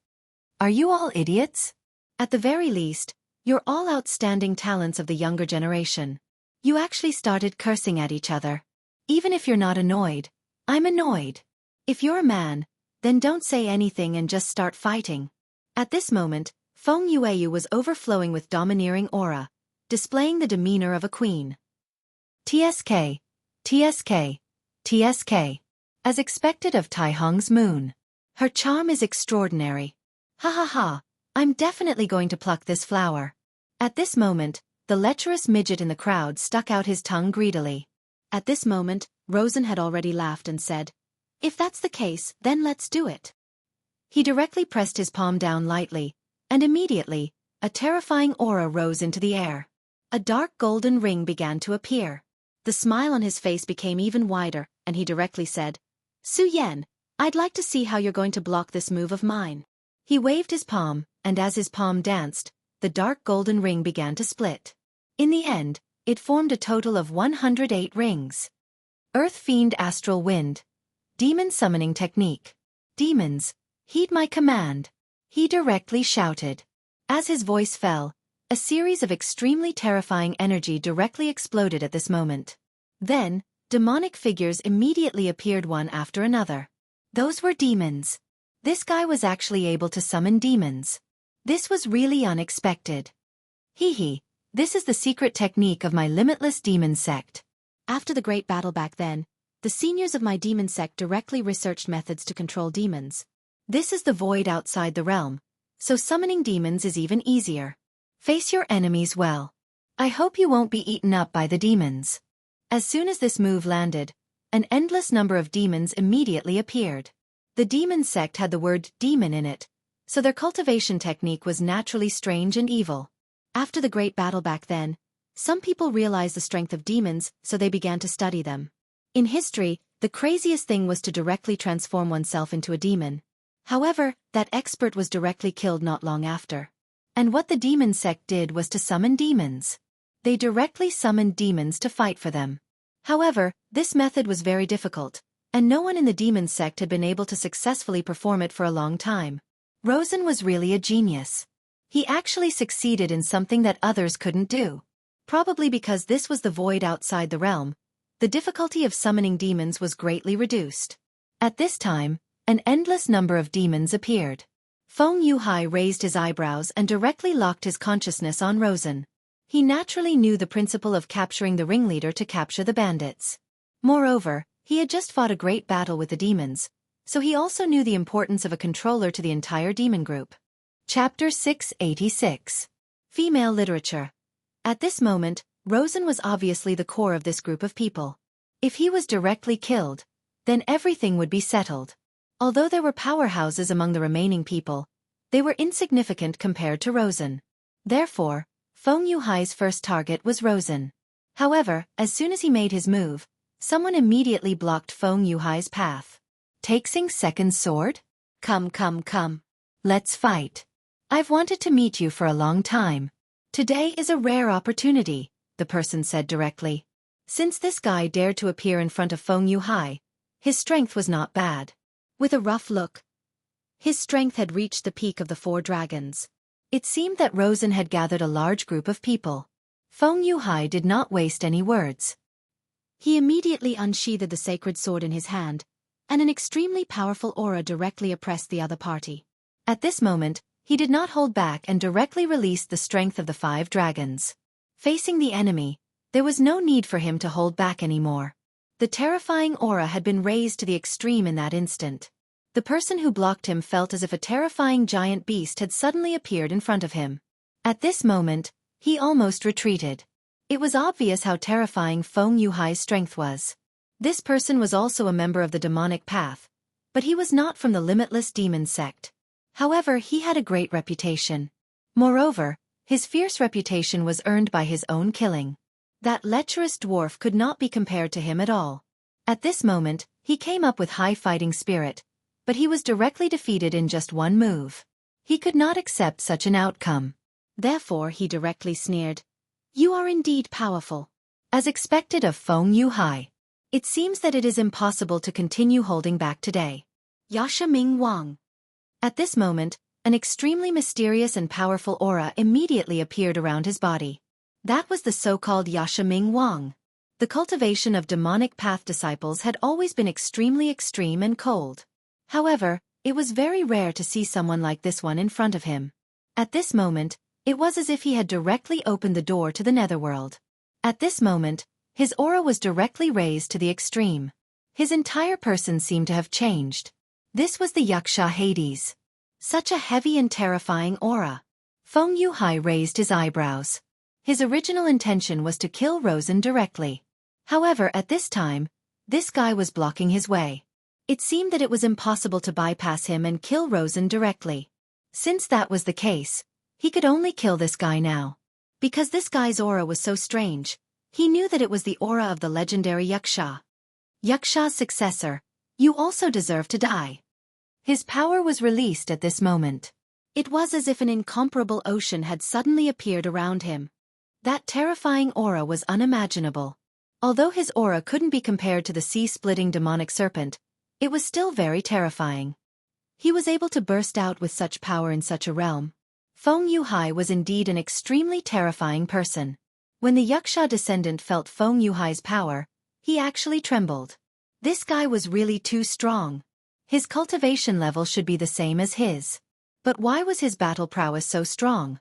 Speaker 1: Are you all idiots? At the very least, you're all outstanding talents of the younger generation. You actually started cursing at each other. Even if you're not annoyed, I'm annoyed. If you're a man, then don't say anything and just start fighting. At this moment, Feng Yueyu was overflowing with domineering aura, displaying the demeanor of a queen. TSK, TSK, TSK. As expected of Tai Hong's moon. Her charm is extraordinary. Ha ha ha, I'm definitely going to pluck this flower. At this moment, the lecherous midget in the crowd stuck out his tongue greedily. At this moment, Rosen had already laughed and said, "If that's the case, then let's do it." He directly pressed his palm down lightly, and immediately, a terrifying aura rose into the air. A dark golden ring began to appear. The smile on his face became even wider, and he directly said, "Su Yan, I'd like to see how you're going to block this move of mine." He waved his palm, and as his palm danced, the dark golden ring began to split. In the end, it formed a total of 108 rings. Earth Fiend Astral Wind. Demon Summoning Technique. Demons, heed my command. He directly shouted. As his voice fell, a series of extremely terrifying energy directly exploded at this moment. Then, demonic figures immediately appeared one after another. Those were demons. This guy was actually able to summon demons. This was really unexpected. Hee, this is the secret technique of my limitless demon sect. After the great battle back then, the seniors of my demon sect directly researched methods to control demons. This is the void outside the realm, so summoning demons is even easier. Face your enemies well. I hope you won't be eaten up by the demons. As soon as this move landed, an endless number of demons immediately appeared. The demon sect had the word demon in it, so their cultivation technique was naturally strange and evil.
Speaker 2: After the great battle back then, some people realized the strength of demons, so they began to study them. In history, the craziest thing was to directly transform oneself into a demon. However, that expert was directly killed not long after.
Speaker 1: And what the demon sect did was to summon demons. They directly summoned demons to fight for them. However, this method was very difficult, and no one in the demon sect had been able to successfully perform it for a long time. Rosen was really a genius. He actually succeeded in something that others couldn't do. Probably because this was the void outside the realm, the difficulty of summoning demons was greatly reduced. At this time, an endless number of demons appeared. Feng Yuhai raised his eyebrows and directly locked his consciousness on Rosen. He naturally knew the principle of capturing the ringleader to capture the bandits. Moreover, he had just fought a great battle with the demons, so he also knew the importance of a controller to the entire demon group. Chapter 686. Female Literature. At this moment, Rosen was obviously the core of this group of people. If he was directly killed, then everything would be settled. Although there were powerhouses among the remaining people, they were insignificant compared to Rosen. Therefore, Feng Yuhai's first target was Rosen. However, as soon as he made his move, someone immediately blocked Feng Yuhai's path. Taxing second sword? Come. Let's fight. I've wanted to meet you for a long time. Today is a rare opportunity, the person said directly. Since this guy dared to appear in front of Feng Yuhai, his strength was not bad. With a rough look, his strength had reached the peak of the 4 dragons. It seemed that Rosen had gathered a large group of people. Feng Yuhai did not waste any words.
Speaker 2: He immediately unsheathed the sacred sword in his hand, and an extremely powerful aura directly oppressed the other party.
Speaker 1: At this moment, he did not hold back and directly released the strength of the 5 dragons. Facing the enemy, there was no need for him to hold back anymore. The terrifying aura had been raised to the extreme in that instant. The person who blocked him felt as if a terrifying giant beast had suddenly appeared in front of him. At this moment, he almost retreated. It was obvious how terrifying Feng Yuhai's strength was. This person was also a member of the demonic path, but he was not from the limitless demon sect. However, he had a great reputation. Moreover, his fierce reputation was earned by his own killing. That lecherous dwarf could not be compared to him at all. At this moment, he came up with high fighting spirit, but he was directly defeated in just one move. He could not accept such an outcome.
Speaker 2: Therefore he directly sneered, "You are indeed powerful."
Speaker 1: As expected of Feng Yuhai, it seems that it is impossible to continue holding back today.
Speaker 2: Yasha Ming Wang.
Speaker 1: At this moment, an extremely mysterious and powerful aura immediately appeared around his body. That was the so-called Yasha Ming Wang. The cultivation of demonic path disciples had always been extremely extreme and cold. However, it was very rare to see someone like this one in front of him. At this moment, it was as if he had directly opened the door to the netherworld. At this moment, his aura was directly raised to the extreme. His entire person seemed to have changed. This was the Yaksha Hades. Such a heavy and terrifying aura. Feng Yuhai raised his eyebrows. His original intention was to kill Rosen directly. However, at this time, this guy was blocking his way. It seemed that it was impossible to bypass him and kill Rosen directly. Since that was the case, he could only kill this guy now. Because this guy's aura was so strange, he knew that it was the aura of the legendary Yaksha. Yaksha's successor, you also deserve to die. His power was released at this moment.
Speaker 2: It was as if an incomparable ocean had suddenly appeared around him. That terrifying aura was unimaginable. Although his aura couldn't be compared to the sea-splitting demonic serpent, it was still very terrifying. He was able to burst out with such power in such a realm. Feng Yuhai was indeed an extremely terrifying person. When the Yaksha descendant felt Feng Yuhai's power, he actually trembled. This guy was really too strong. His cultivation level should be the same as his. But why was his battle prowess so strong?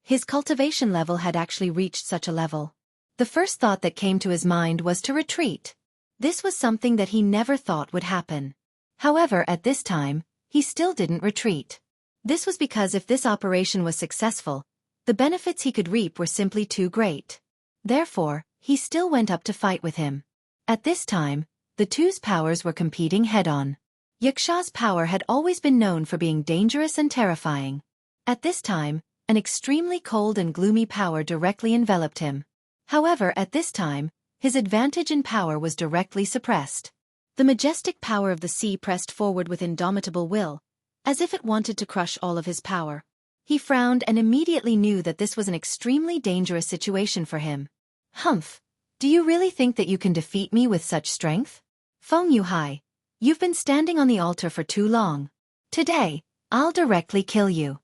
Speaker 2: His cultivation level had actually reached such a level. The first thought that came to his mind was to retreat. This was something that he never thought would happen. However, at this time, he still didn't retreat. This was because if this operation was successful, The benefits he could reap were simply too great. Therefore, he still went up to fight with him. At this time, the two's powers were competing head-on. Yaksha's power had always been known for being dangerous and terrifying. At this time, an extremely cold and gloomy power directly enveloped him. However, at this time, his advantage in power was directly suppressed. The majestic power of the sea pressed forward with indomitable will, as if it wanted to crush all of his power. He frowned and immediately knew that this was an extremely dangerous situation for him. Humph! Do you really think that you can defeat me with such strength? Feng Yuhai, you've been standing on the altar for too long. Today, I'll directly kill you.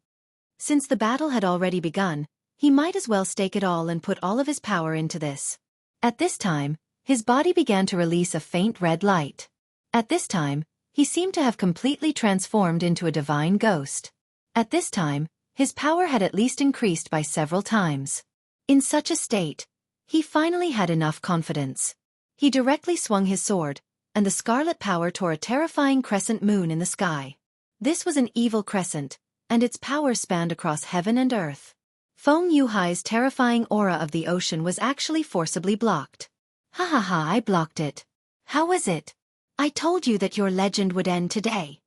Speaker 2: Since the battle had already begun, he might as well stake it all and put all of his power into this. At this time, his body began to release a faint red light. At this time, he seemed to have completely transformed into a divine ghost. At this time, his power had at least increased by several times. In such a state, he finally had enough confidence. He directly swung his sword, and the scarlet power tore a terrifying crescent moon in the sky. This was an evil crescent, and its power spanned across heaven and earth. Feng Yuhai's terrifying aura of the ocean was actually forcibly blocked. Ha ha ha, I blocked it. How was it? I told you that your legend would end today.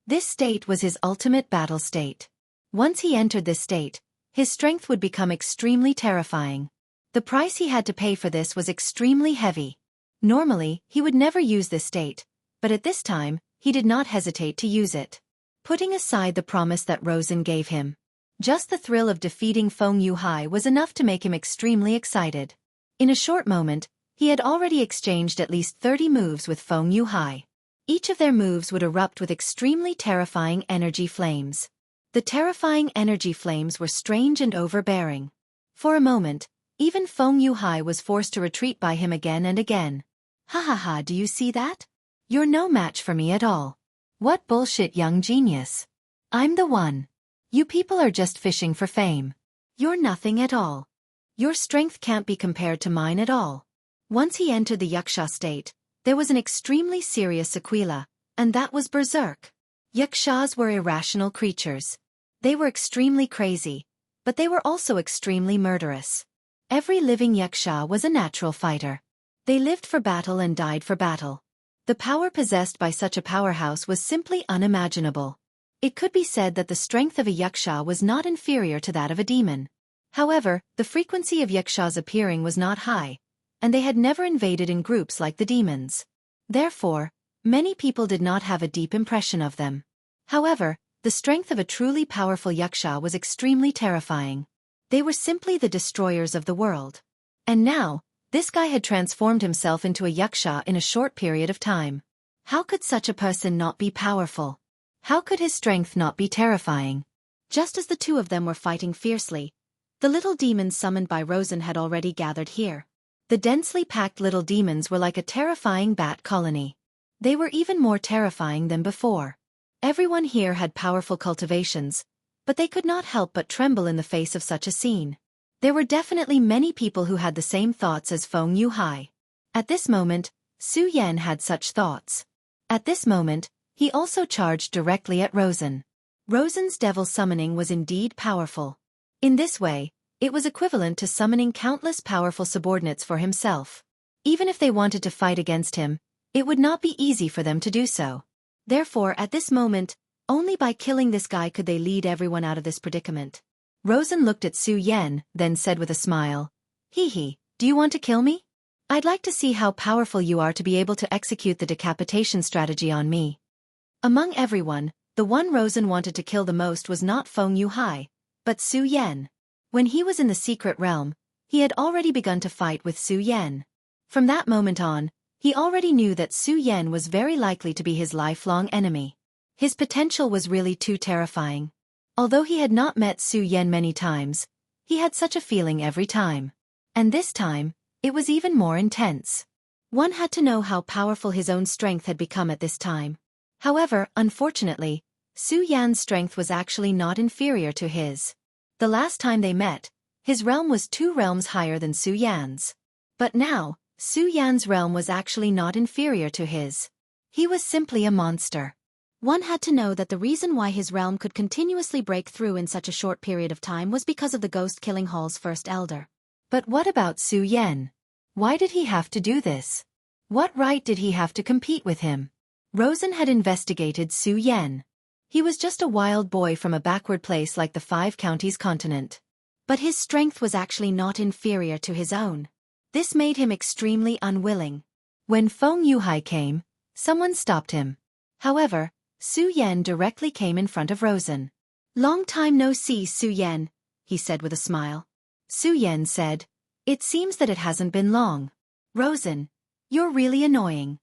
Speaker 2: This state was his ultimate battle state. Once he entered this state, his strength would become extremely terrifying. The price he had to pay for this was extremely heavy. Normally, he would never use this state, but at this time, he did not hesitate to use it. Putting aside the promise that Rosen gave him, just the thrill of defeating Feng Yuhai was enough to make him extremely excited. In a short moment, he had already exchanged at least 30 moves with Feng Yuhai. Each of their moves would erupt with extremely terrifying energy flames. The terrifying energy flames were strange and overbearing. For a moment, even Feng Yuhai was forced to retreat by him again and again. Ha ha ha, do you see that? You're no match for me at all. What bullshit, young genius. I'm the one. You people are just fishing for fame. You're nothing at all. Your strength can't be compared to mine at all. Once he entered the Yaksha state, there was an extremely serious sequela, and that was berserk. Yakshas were irrational creatures. They were extremely crazy, but they were also extremely murderous. Every living Yaksha was a natural fighter. They lived for battle and died for battle. The power possessed by such a powerhouse was simply unimaginable. It could be said that the strength of a Yaksha was not inferior to that of a demon. However, the frequency of Yakshas appearing was not high, and they had never invaded in groups like the demons. Therefore, many people did not have a deep impression of them. However, the strength of a truly powerful Yaksha was extremely terrifying. They were simply the destroyers of the world. And now, this guy had transformed himself into a Yaksha in a short period of time. How could such a person not be powerful? How could his strength not be terrifying? Just as the two of them were fighting fiercely, the little demons summoned by Rosen had already gathered here. The densely packed little demons were like a terrifying bat colony. They were even more terrifying than before. Everyone here had powerful cultivations, but they could not help but tremble in the face of such a scene. There were definitely many people who had the same thoughts as Feng Yuhai. At this moment, Su Yan had such thoughts. At this moment, he also charged directly at Rosen. Rosen's devil summoning was indeed powerful. In this way, it was equivalent to summoning countless powerful subordinates for himself. Even if they wanted to fight against him, it would not be easy for them to do so. Therefore, at this moment, only by killing this guy could they lead everyone out of this predicament. Rosen looked at Su Yan, then said with a smile, "Hee hee, do you want to kill me? I'd like to see how powerful you are to be able to execute the decapitation strategy on me." Among everyone, the one Rosen wanted to kill the most was not Feng Yuhai, but Su Yan. When he was in the secret realm, he had already begun to fight with Su Yan. From that moment on, he already knew that Su Yan was very likely to be his lifelong enemy. His potential was really too terrifying. Although he had not met Su Yan many times, he had such a feeling every time. And this time, it was even more intense. One had to know how powerful his own strength had become at this time. However, unfortunately, Su Yan's strength was actually not inferior to his. The last time they met, his realm was 2 realms higher than Su Yan's. But now, Su Yan's realm was actually not inferior to his. He was simply a monster. One had to know that the reason why his realm could continuously break through in such a short period of time was because of the ghost-killing hall's first elder.
Speaker 1: But what about Su Yan? Why did he have to do this? What right did he have to compete with him? Rosen had investigated Su Yan. He was just a wild boy from a backward place like the Five Counties continent.
Speaker 2: But his strength was actually not inferior to his own. This made him extremely unwilling.
Speaker 1: When Feng Yuhai came, someone stopped him. However, Su Yan directly came in front of Rosen.
Speaker 2: "Long time no see, Su Yan," he said with a smile.
Speaker 1: Su Yan said, "It seems that it hasn't been long. Rosen, you're really annoying."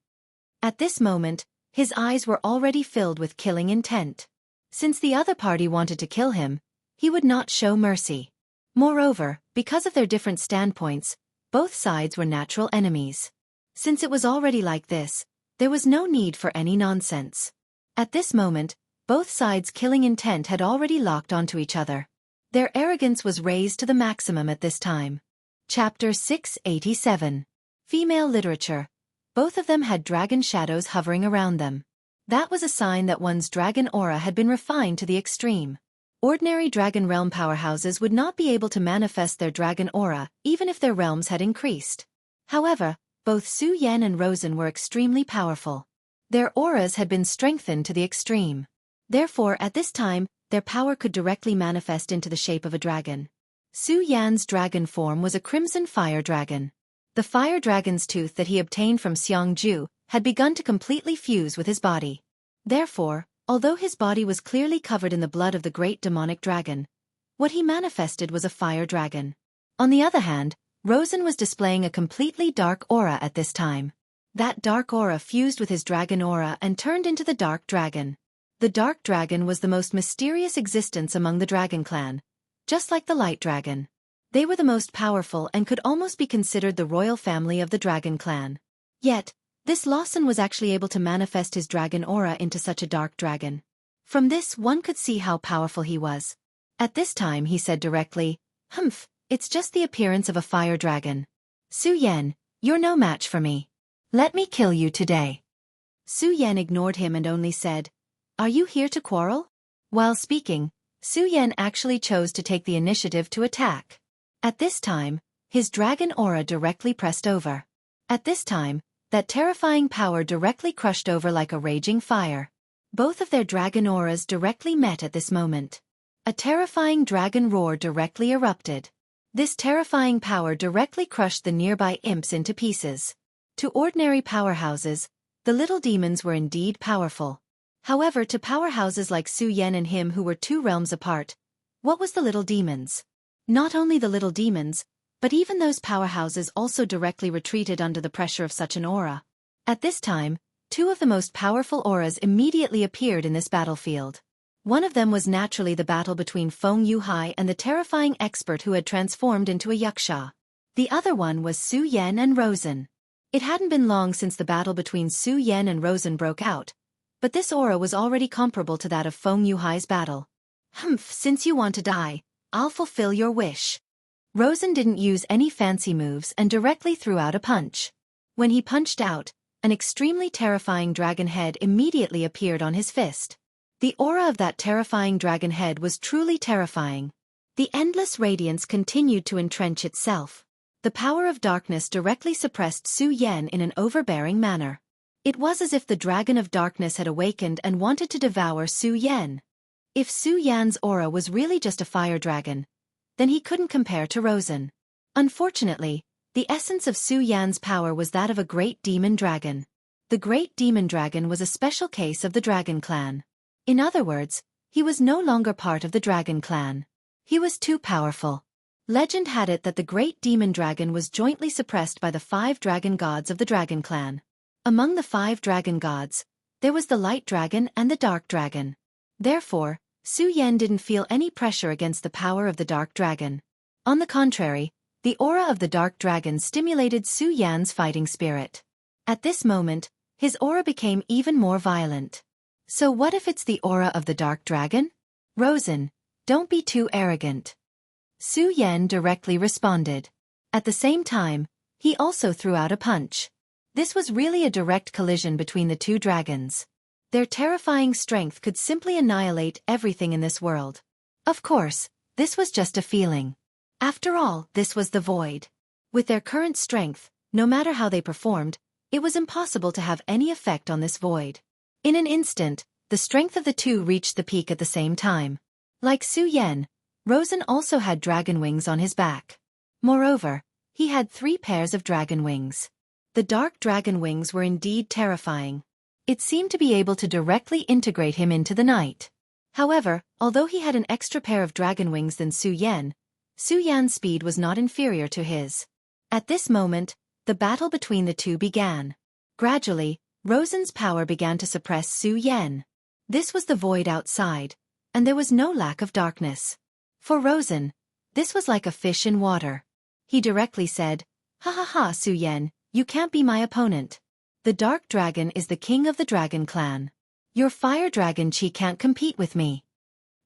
Speaker 1: At this moment, his eyes were already filled with killing intent. Since the other party wanted to kill him, he would not show mercy. Moreover, because of their different standpoints, both sides were natural enemies. Since it was already like this, there was no need for any nonsense. At this moment, both sides' killing intent had already locked onto each other. Their arrogance was raised to the maximum at this time. Chapter 687. Female Literature. Both of them had dragon shadows hovering around them. That was a sign that one's dragon aura had been refined to the extreme. Ordinary dragon realm powerhouses would not be able to manifest their dragon aura, even if their realms had increased. However, both Su Yan and Rosen were extremely powerful. Their auras had been strengthened to the extreme. Therefore, at this time, their power could directly manifest into the shape of a dragon. Su Yan's dragon form was a crimson fire dragon. The fire dragon's tooth that he obtained from Xiangju had begun to completely fuse with his body. Therefore, although his body was clearly covered in the blood of the great demonic dragon, what he manifested was a fire dragon. On the other hand, Rosen was displaying a completely dark aura at this time. That dark aura fused with his dragon aura and turned into the dark dragon. The dark dragon was the most mysterious existence among the dragon clan, just like the light dragon. They were the most powerful and could almost be considered the royal family of the dragon clan. Yet, this Lawson was actually able to manifest his dragon aura into such a dark dragon. From this one could see how powerful he was. At this time he said directly, "Humph, it's just the appearance of a fire dragon. Su Yan, you're no match for me. Let me kill you today." Su Yan ignored him and only said, "Are you here to quarrel?" While speaking, Su Yan actually chose to take the initiative to attack. At this time, his dragon aura directly pressed over. At this time, that terrifying power directly crushed over like a raging fire. Both of their dragon auras directly met at this moment. A terrifying dragon roar directly erupted. This terrifying power directly crushed the nearby imps into pieces. To ordinary powerhouses, the little demons were indeed powerful. However, to powerhouses like Su Yan and him who were 2 realms apart, what was the little demons? Not only the little demons, but even those powerhouses also directly retreated under the pressure of such an aura. At this time, 2 of the most powerful auras immediately appeared in this battlefield. One of them was naturally the battle between Feng Yuhai and the terrifying expert who had transformed into a yaksha. The other one was Su Yan and Rosen. It hadn't been long since the battle between Su Yan and Rosen broke out, but this aura was already comparable to that of Feng Yuhai's battle. "Humph, since you want to die, I'll fulfill your wish." Rosen didn't use any fancy moves and directly threw out a punch. When he punched out, an extremely terrifying dragon head immediately appeared on his fist. The aura of that terrifying dragon head was truly terrifying. The endless radiance continued to entrench itself. The power of darkness directly suppressed Su Yan in an overbearing manner. It was as if the dragon of darkness had awakened and wanted to devour Su Yan. If Su Yan's aura was really just a fire dragon, then he couldn't compare to Rosen. Unfortunately, the essence of Su Yan's power was that of a great demon dragon. The great demon dragon was a special case of the dragon clan. In other words, he was no longer part of the dragon clan. He was too powerful. Legend had it that the great demon dragon was jointly suppressed by the 5 dragon gods of the dragon clan. Among the 5 dragon gods, there was the light dragon and the dark dragon. Therefore, Su Yan didn't feel any pressure against the power of the dark dragon. On the contrary, the aura of the dark dragon stimulated Su Yan's fighting spirit. At this moment, his aura became even more violent. So what if it's the aura of the dark dragon? Rosen, don't be too arrogant. Su Yan directly responded. At the same time, he also threw out a punch. This was really a direct collision between the 2 dragons.
Speaker 2: Their terrifying strength could simply annihilate everything in this world. Of course, this was just a feeling. After all, this was the void. With their current strength, no matter how they performed, it was impossible to have any effect on this void. In an instant, the strength of the two reached the peak at the same time. Like Su Yen, Rosen also had dragon wings on his back. Moreover, he had 3 pairs of dragon wings. The dark dragon wings were indeed terrifying. It seemed to be able to directly integrate him into the night. However, although he had an extra pair of dragon wings than Su Yan's speed was not inferior to his. At this moment, the battle between the two began. Gradually, Rosen's power began to suppress Su Yan. This was the void outside, and there was no lack of darkness. For Rosen, this was like a fish in water. He directly said, "Ha ha ha, Su Yan, you can't be my opponent. The dark dragon is the king of the dragon clan. Your fire dragon Chi can't compete with me."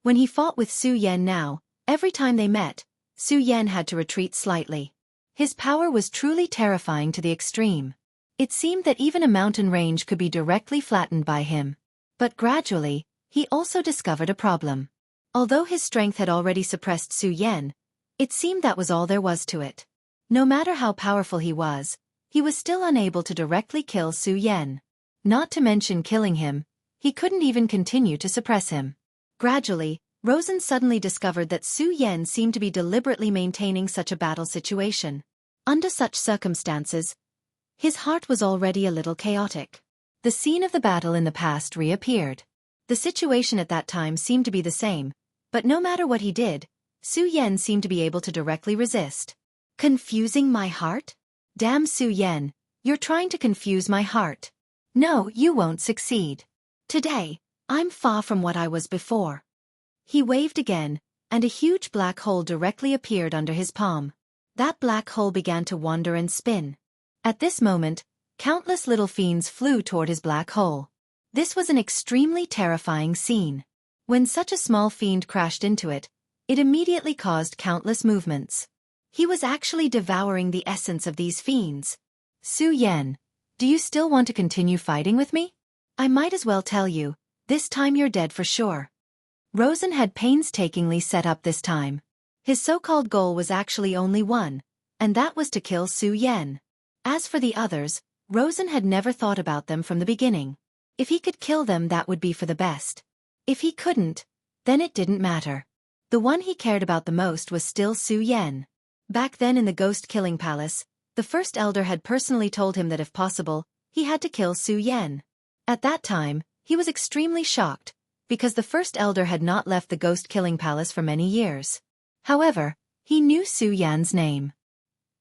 Speaker 2: When he fought with Su Yan now, every time they met, Su Yan had to retreat slightly. His power was truly terrifying to the extreme. It seemed that even a mountain range could be directly flattened by him. But gradually, he also discovered a problem. Although his strength had already suppressed Su Yan, it seemed that was all there was to it. No matter how powerful he was still unable to directly kill Su Yan. Not to mention killing him, he couldn't even continue to suppress him. Gradually, Rosen suddenly discovered that Su Yan seemed to be deliberately maintaining such a battle situation. Under such circumstances, his heart was already a little chaotic. The scene of the battle in the past reappeared. The situation at that time seemed to be the same, but no matter what he did, Su Yan seemed to be able to directly resist. Confusing my heart? Damn Su Yan, you're trying to confuse my heart. No, you won't succeed. Today, I'm far from what I was before. He waved again, and a huge black hole directly appeared under his palm. That black hole began to wander and spin. At this moment, countless little fiends flew toward his black hole. This was an extremely terrifying scene. When such a small fiend crashed into it, it immediately caused countless movements. He was actually devouring the essence of these fiends. Su Yan, do you still want to continue fighting with me? I might as well tell you, this time you're dead for sure. Rosen had painstakingly set up this time. His so-called goal was actually only one, and that was to kill Su Yan. As for the others, Rosen had never thought about them from the beginning. If he could kill them, that would be for the best. If he couldn't, then it didn't matter. The one he cared about the most was still Su Yan. Back then in the ghost-killing palace, the first elder had personally told him that if possible, he had to kill Su Yan. At that time, he was extremely shocked, because the first elder had not left the ghost-killing palace for many years. However, he knew Su Yan's name.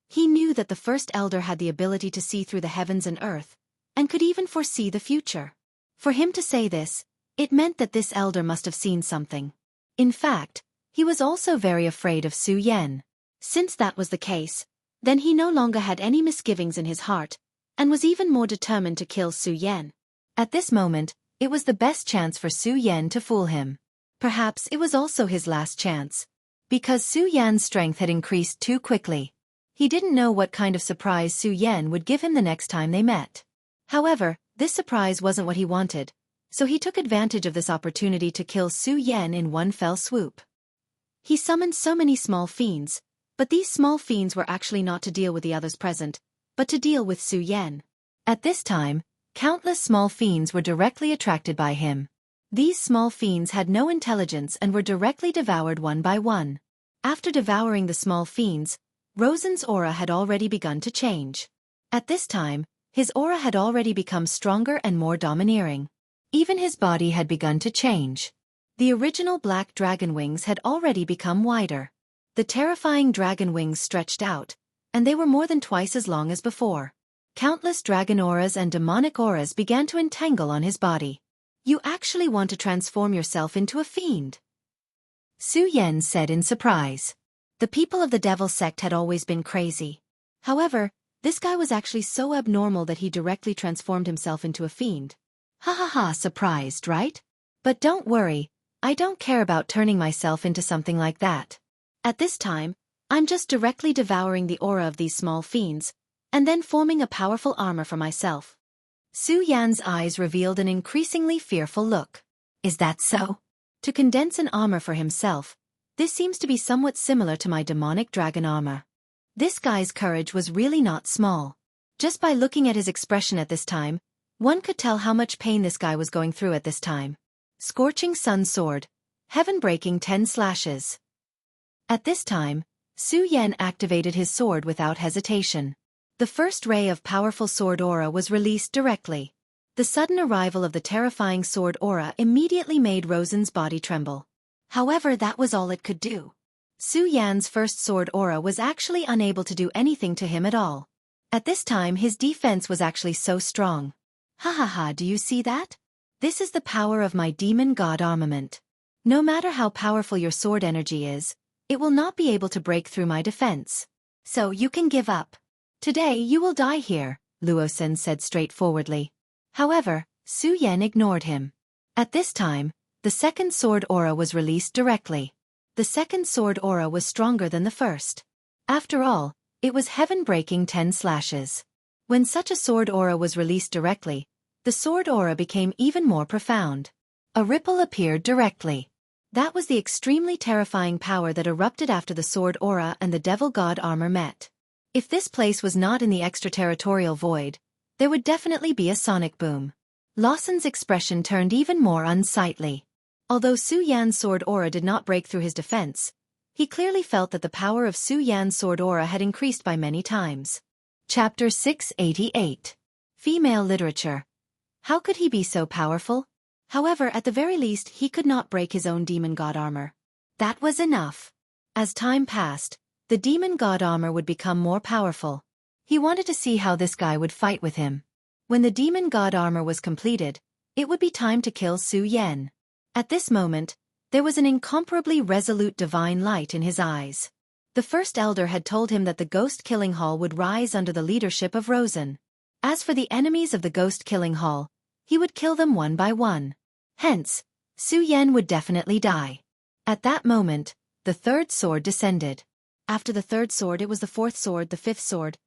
Speaker 2: He knew that the first elder had the ability to see through the heavens and earth, and could even foresee the future. For him to say this, it meant that this elder must have seen something. In fact, he was also very afraid of Su Yan. Since that was the case, then he no longer had any misgivings in his heart, and was even more determined to kill Su Yan. At this moment, it was the best chance for Su Yan to fool him. Perhaps it was also his last chance. Because Su Yan's strength had increased too quickly. He didn't know what kind of surprise Su Yan would give him the next time they met. However, this surprise wasn't what he wanted, so he took advantage of this opportunity to kill Su Yan in one fell swoop. He summoned so many small fiends, but these small fiends were actually not to deal with the others present, but to deal with Su Yan. At this time, countless small fiends were directly attracted by him. These small fiends had no intelligence and were directly devoured one by one. After devouring the small fiends, Rosen's aura had already begun to change. At this time, his aura had already become stronger and more domineering. Even his body had begun to change. The original black dragon wings had already become wider. The terrifying dragon wings stretched out, and they were more than twice as long as before. Countless dragon auras and demonic auras began to entangle on his body. You actually want to transform yourself into a fiend? Su Yan said in surprise. The people of the devil sect had always been crazy. However, this guy was actually so abnormal that he directly transformed himself into a fiend. Ha ha ha, surprised, right? But don't worry, I don't care about turning myself into something like that. At this time, I'm just directly devouring the aura of these small fiends, and then forming a powerful armor for myself. Su Yan's eyes revealed an increasingly fearful look. Is that so? To condense an armor for himself, this seems to be somewhat similar to my demonic dragon armor. This guy's courage was really not small. Just by looking at his expression at this time, one could tell how much pain this guy was going through at this time. Scorching Sun Sword. Heaven-breaking 10 slashes. At this time, Su Yan activated his sword without hesitation. The first ray of powerful sword aura was released directly. The sudden arrival of the terrifying sword aura immediately made Rosen's body tremble. However, that was all it could do. Su Yan's first sword aura was actually unable to do anything to him at all. At this time his defense was actually so strong. Ha ha ha, do you see that? This is the power of my demon god armament. No matter how powerful your sword energy is, it will not be able to break through my defense. So you can give up. Today you will die here, Luosen said straightforwardly. However, Su Yan ignored him. At this time, the second sword aura was released directly. The second sword aura was stronger than the first. After all, it was heaven-breaking 10 slashes. When such a sword aura was released directly, the sword aura became even more profound. A ripple appeared directly. That was the extremely terrifying power that erupted after the sword aura and the devil god armor met. If this place was not in the extraterritorial void, there would definitely be a sonic boom. Lawson's expression turned even more unsightly. Although Su Yan's sword aura did not break through his defense, he clearly felt that the power of Su Yan's sword aura had increased by many times. Chapter 688. Female Literature. How could he be so powerful? However, at the very least he could not break his own demon god armor. That was enough. As time passed, the demon god armor would become more powerful. He wanted to see how this guy would fight with him. When the demon god armor was completed, it would be time to kill Su Yan. At this moment, there was an incomparably resolute divine light in his eyes. The first elder had told him that the ghost killing hall would rise under the leadership of Rosen. As for the enemies of the ghost killing hall, he would kill them one by one. Hence, Su Yan would definitely die. At that moment, the third sword descended. After the third sword it was the fourth sword, the fifth sword.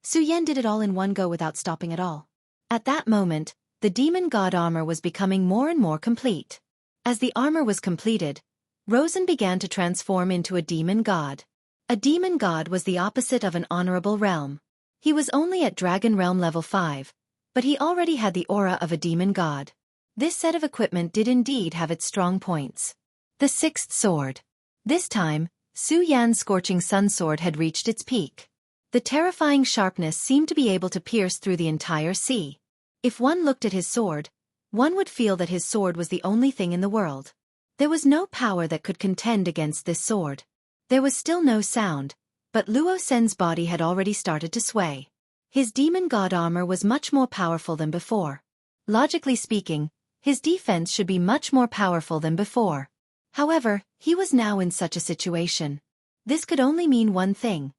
Speaker 2: Su Yan did it all in one go without stopping at all. At that moment, the demon god armor was becoming more and more complete. As the armor was completed, Rosen began to transform into a demon god. A demon god was the opposite of an honorable realm. He was only at Dragon Realm level 5, but he already had the aura of a demon god. This set of equipment did indeed have its strong points. The sixth sword. This time, Su Yan's Scorching Sun Sword had reached its peak. The terrifying sharpness seemed to be able to pierce through the entire sea. If one looked at his sword, one would feel that his sword was the only thing in the world. There was no power that could contend against this sword. There was still no sound, but Luo Sen's body had already started to sway. His demon god armor was much more powerful than before. Logically speaking, his defense should be much more powerful than before. However, he was now in such a situation. This could only mean one thing.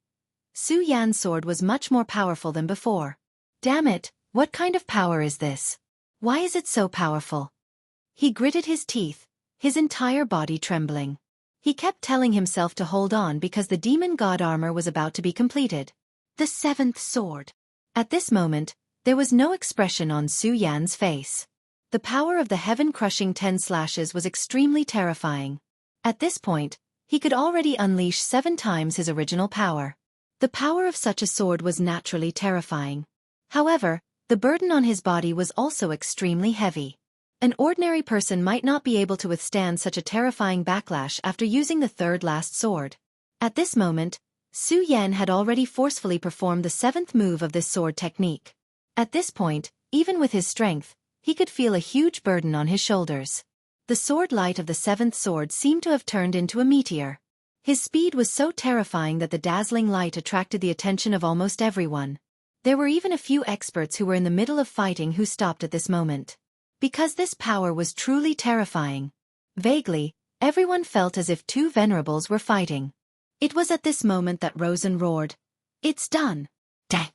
Speaker 2: Su Yan's sword was much more powerful than before. Damn it, what kind of power is this? Why is it so powerful? He gritted his teeth, his entire body trembling. He kept telling himself to hold on because the demon god armor was about to be completed. The seventh sword. At this moment, there was no expression on Su Yan's face. The power of the heaven-crushing 10 slashes was extremely terrifying. At this point, he could already unleash 7 times his original power. The power of such a sword was naturally terrifying. However, the burden on his body was also extremely heavy. An ordinary person might not be able to withstand such a terrifying backlash after using the third last sword. At this moment, Su Yan had already forcefully performed the 7th move of this sword technique. At this point, even with his strength, he could feel a huge burden on his shoulders. The sword light of the 7th sword seemed to have turned into a meteor. His speed was so terrifying that the dazzling light attracted the attention of almost everyone. There were even a few experts who were in the middle of fighting who stopped at this moment. Because this power was truly terrifying. Vaguely, everyone felt as if 2 venerables were fighting. It was at this moment that Rosen roared, "It's done!" Dang!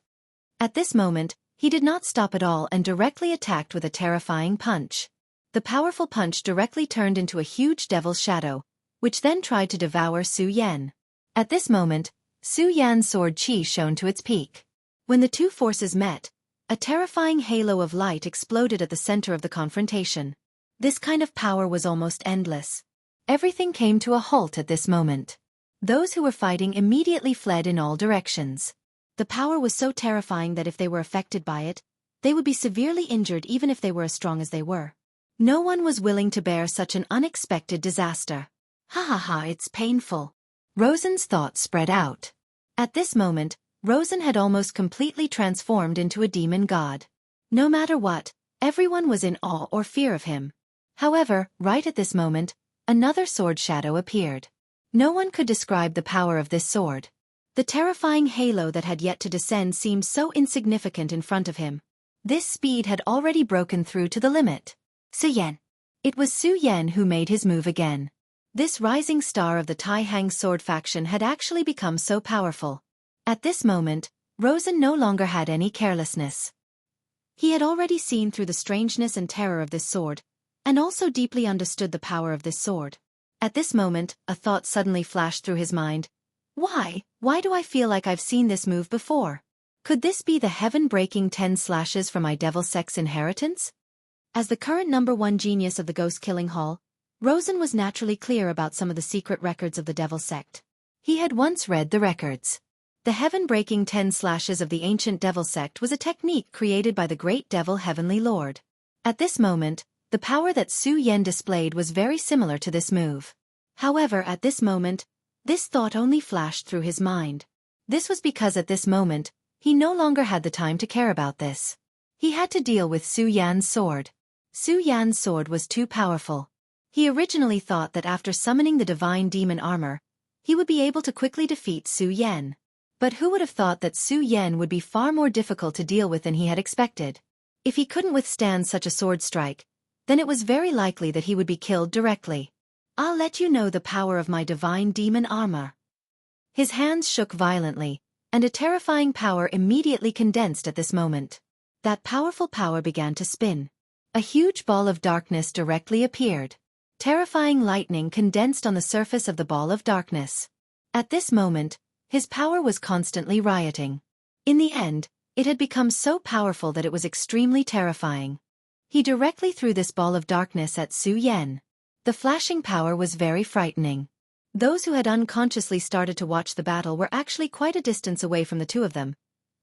Speaker 2: At this moment, he did not stop at all and directly attacked with a terrifying punch. The powerful punch directly turned into a huge devil's shadow, which then tried to devour Su Yan. At this moment, Su Yan's sword chi shone to its peak. When the 2 forces met, A terrifying halo of light exploded at the center of the confrontation. This kind of power was almost endless. Everything came to a halt at this moment. Those who were fighting immediately fled in all directions. The power was so terrifying that if they were affected by it, they would be severely injured even if they were as strong as they were. No one was willing to bear such an unexpected disaster. Ha ha ha, it's painful. Rosen's thoughts spread out. At this moment, Rosen had almost completely transformed into a demon god. No matter what, everyone was in awe or fear of him. However, right at this moment, another sword shadow appeared. No one could describe the power of this sword. The terrifying halo that had yet to descend seemed so insignificant in front of him. This speed had already broken through to the limit. Su Yan. It was Su Yan who made his move again. This rising star of the Tai Hang sword faction had actually become so powerful. At this moment, Rosen no longer had any carelessness. He had already seen through the strangeness and terror of this sword, and also deeply understood the power of this sword. At this moment, a thought suddenly flashed through his mind. Why do I feel like I've seen this move before? Could this be the heaven-breaking 10 slashes from my devil sex inheritance? As the current #1 genius of the ghost-killing hall, Rosen was naturally clear about some of the secret records of the devil sect. He had once read the records. The heaven-breaking 10 slashes of the ancient devil sect was a technique created by the great devil Heavenly Lord. At this moment, the power that Su Yan displayed was very similar to this move. However, at this moment, this thought only flashed through his mind. This was because at this moment, he no longer had the time to care about this. He had to deal with Su Yan's sword. Su Yan's sword was too powerful. He originally thought that after summoning the divine demon armor, he would be able to quickly defeat Su Yan. But who would have thought that Su Yan would be far more difficult to deal with than he had expected? If he couldn't withstand such a sword strike, then it was very likely that he would be killed directly. I'll let you know the power of my divine demon armor. His hands shook violently, and a terrifying power immediately condensed at this moment. That powerful power began to spin. A huge ball of darkness directly appeared. Terrifying lightning condensed on the surface of the ball of darkness. At this moment, his power was constantly rioting. In the end, it had become so powerful that it was extremely terrifying. He directly threw this ball of darkness at Su Yan. The flashing power was very frightening. Those who had unconsciously started to watch the battle were actually quite a distance away from the two of them.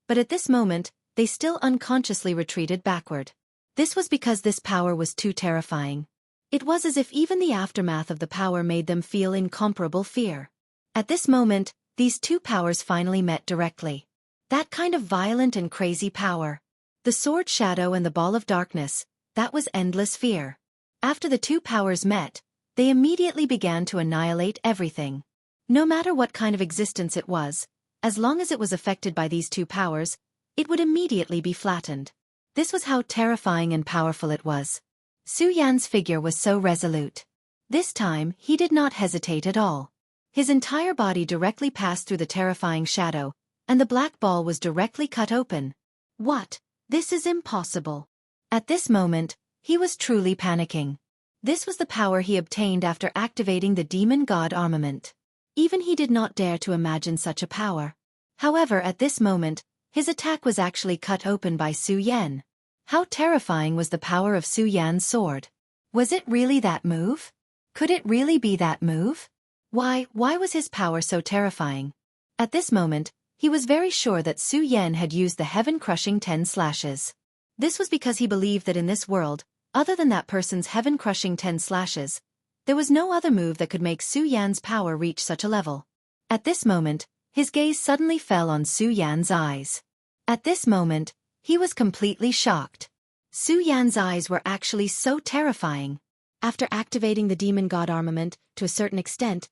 Speaker 2: But at this moment, they still unconsciously retreated backward. This was because this power was too terrifying. It was as if even the aftermath of the power made them feel incomparable fear. At this moment, these two powers finally met directly. That kind of violent and crazy power. The sword shadow and the ball of darkness, that was endless fear. After the two powers met, they immediately began to annihilate everything. No matter what kind of existence it was, as long as it was affected by these two powers, it would immediately be flattened. This was how terrifying and powerful it was. Su Yan's figure was so resolute. This time, he did not hesitate at all. His entire body directly passed through the terrifying shadow, and the black ball was directly cut open. What? This is impossible. At this moment, he was truly panicking. This was the power he obtained after activating the demon god armament. Even he did not dare to imagine such a power. However, at this moment, his attack was actually cut open by Su Yan. How terrifying was the power of Su Yan's sword? Was it really that move? Could it really be that move? Why was his power so terrifying? At this moment, he was very sure that Su Yan had used the heaven-crushing 10 slashes. This was because he believed that in this world, other than that person's heaven-crushing 10 slashes, there was no other move that could make Su Yan's power reach such a level. At this moment, his gaze suddenly fell on Su Yan's eyes. At this moment, he was completely shocked. Su Yan's eyes were actually so terrifying. After activating the demon god armament, to a certain extent,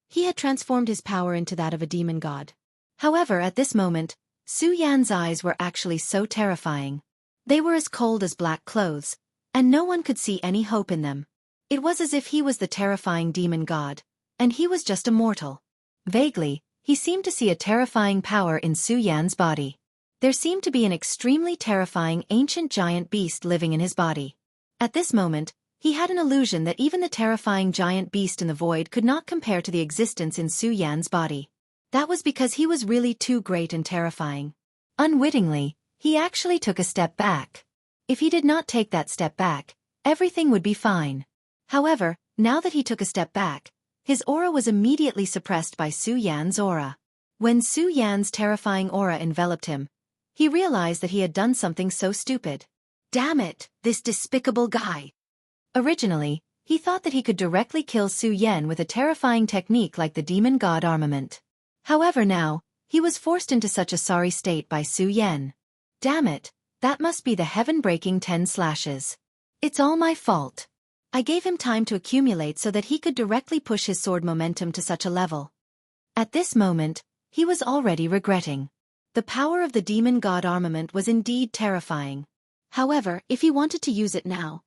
Speaker 2: he had transformed his power into that of a demon god. However, at this moment, Su Yan's eyes were actually so terrifying. They were as cold as black clothes, and no one could see any hope in them. It was as if he was the terrifying demon god, and he was just a mortal. Vaguely, he seemed to see a terrifying power in Su Yan's body. There seemed to be an extremely terrifying ancient giant beast living in his body. At this moment, he had an illusion that even the terrifying giant beast in the void could not compare to the existence in Su Yan's body. That was because he was really too great and terrifying. Unwittingly,
Speaker 1: He actually took a step back. If he did not take that step back, everything would be fine. However, now that he took a step back, his aura was immediately suppressed by Su Yan's aura. When Su Yan's terrifying aura enveloped him, he realized that he had done something so stupid. Damn it, this despicable guy. Originally, he thought that he could directly kill Su Yan with a terrifying technique like the demon god armament. However now, he was forced into such a sorry state by Su Yan. Damn it, that must be the heaven-breaking 10 slashes. It's all my fault. I gave him time to accumulate so that he could directly push his sword momentum to such a level. At this moment, he was already regretting. The power of the demon god armament was indeed terrifying. However, if he wanted to use it now,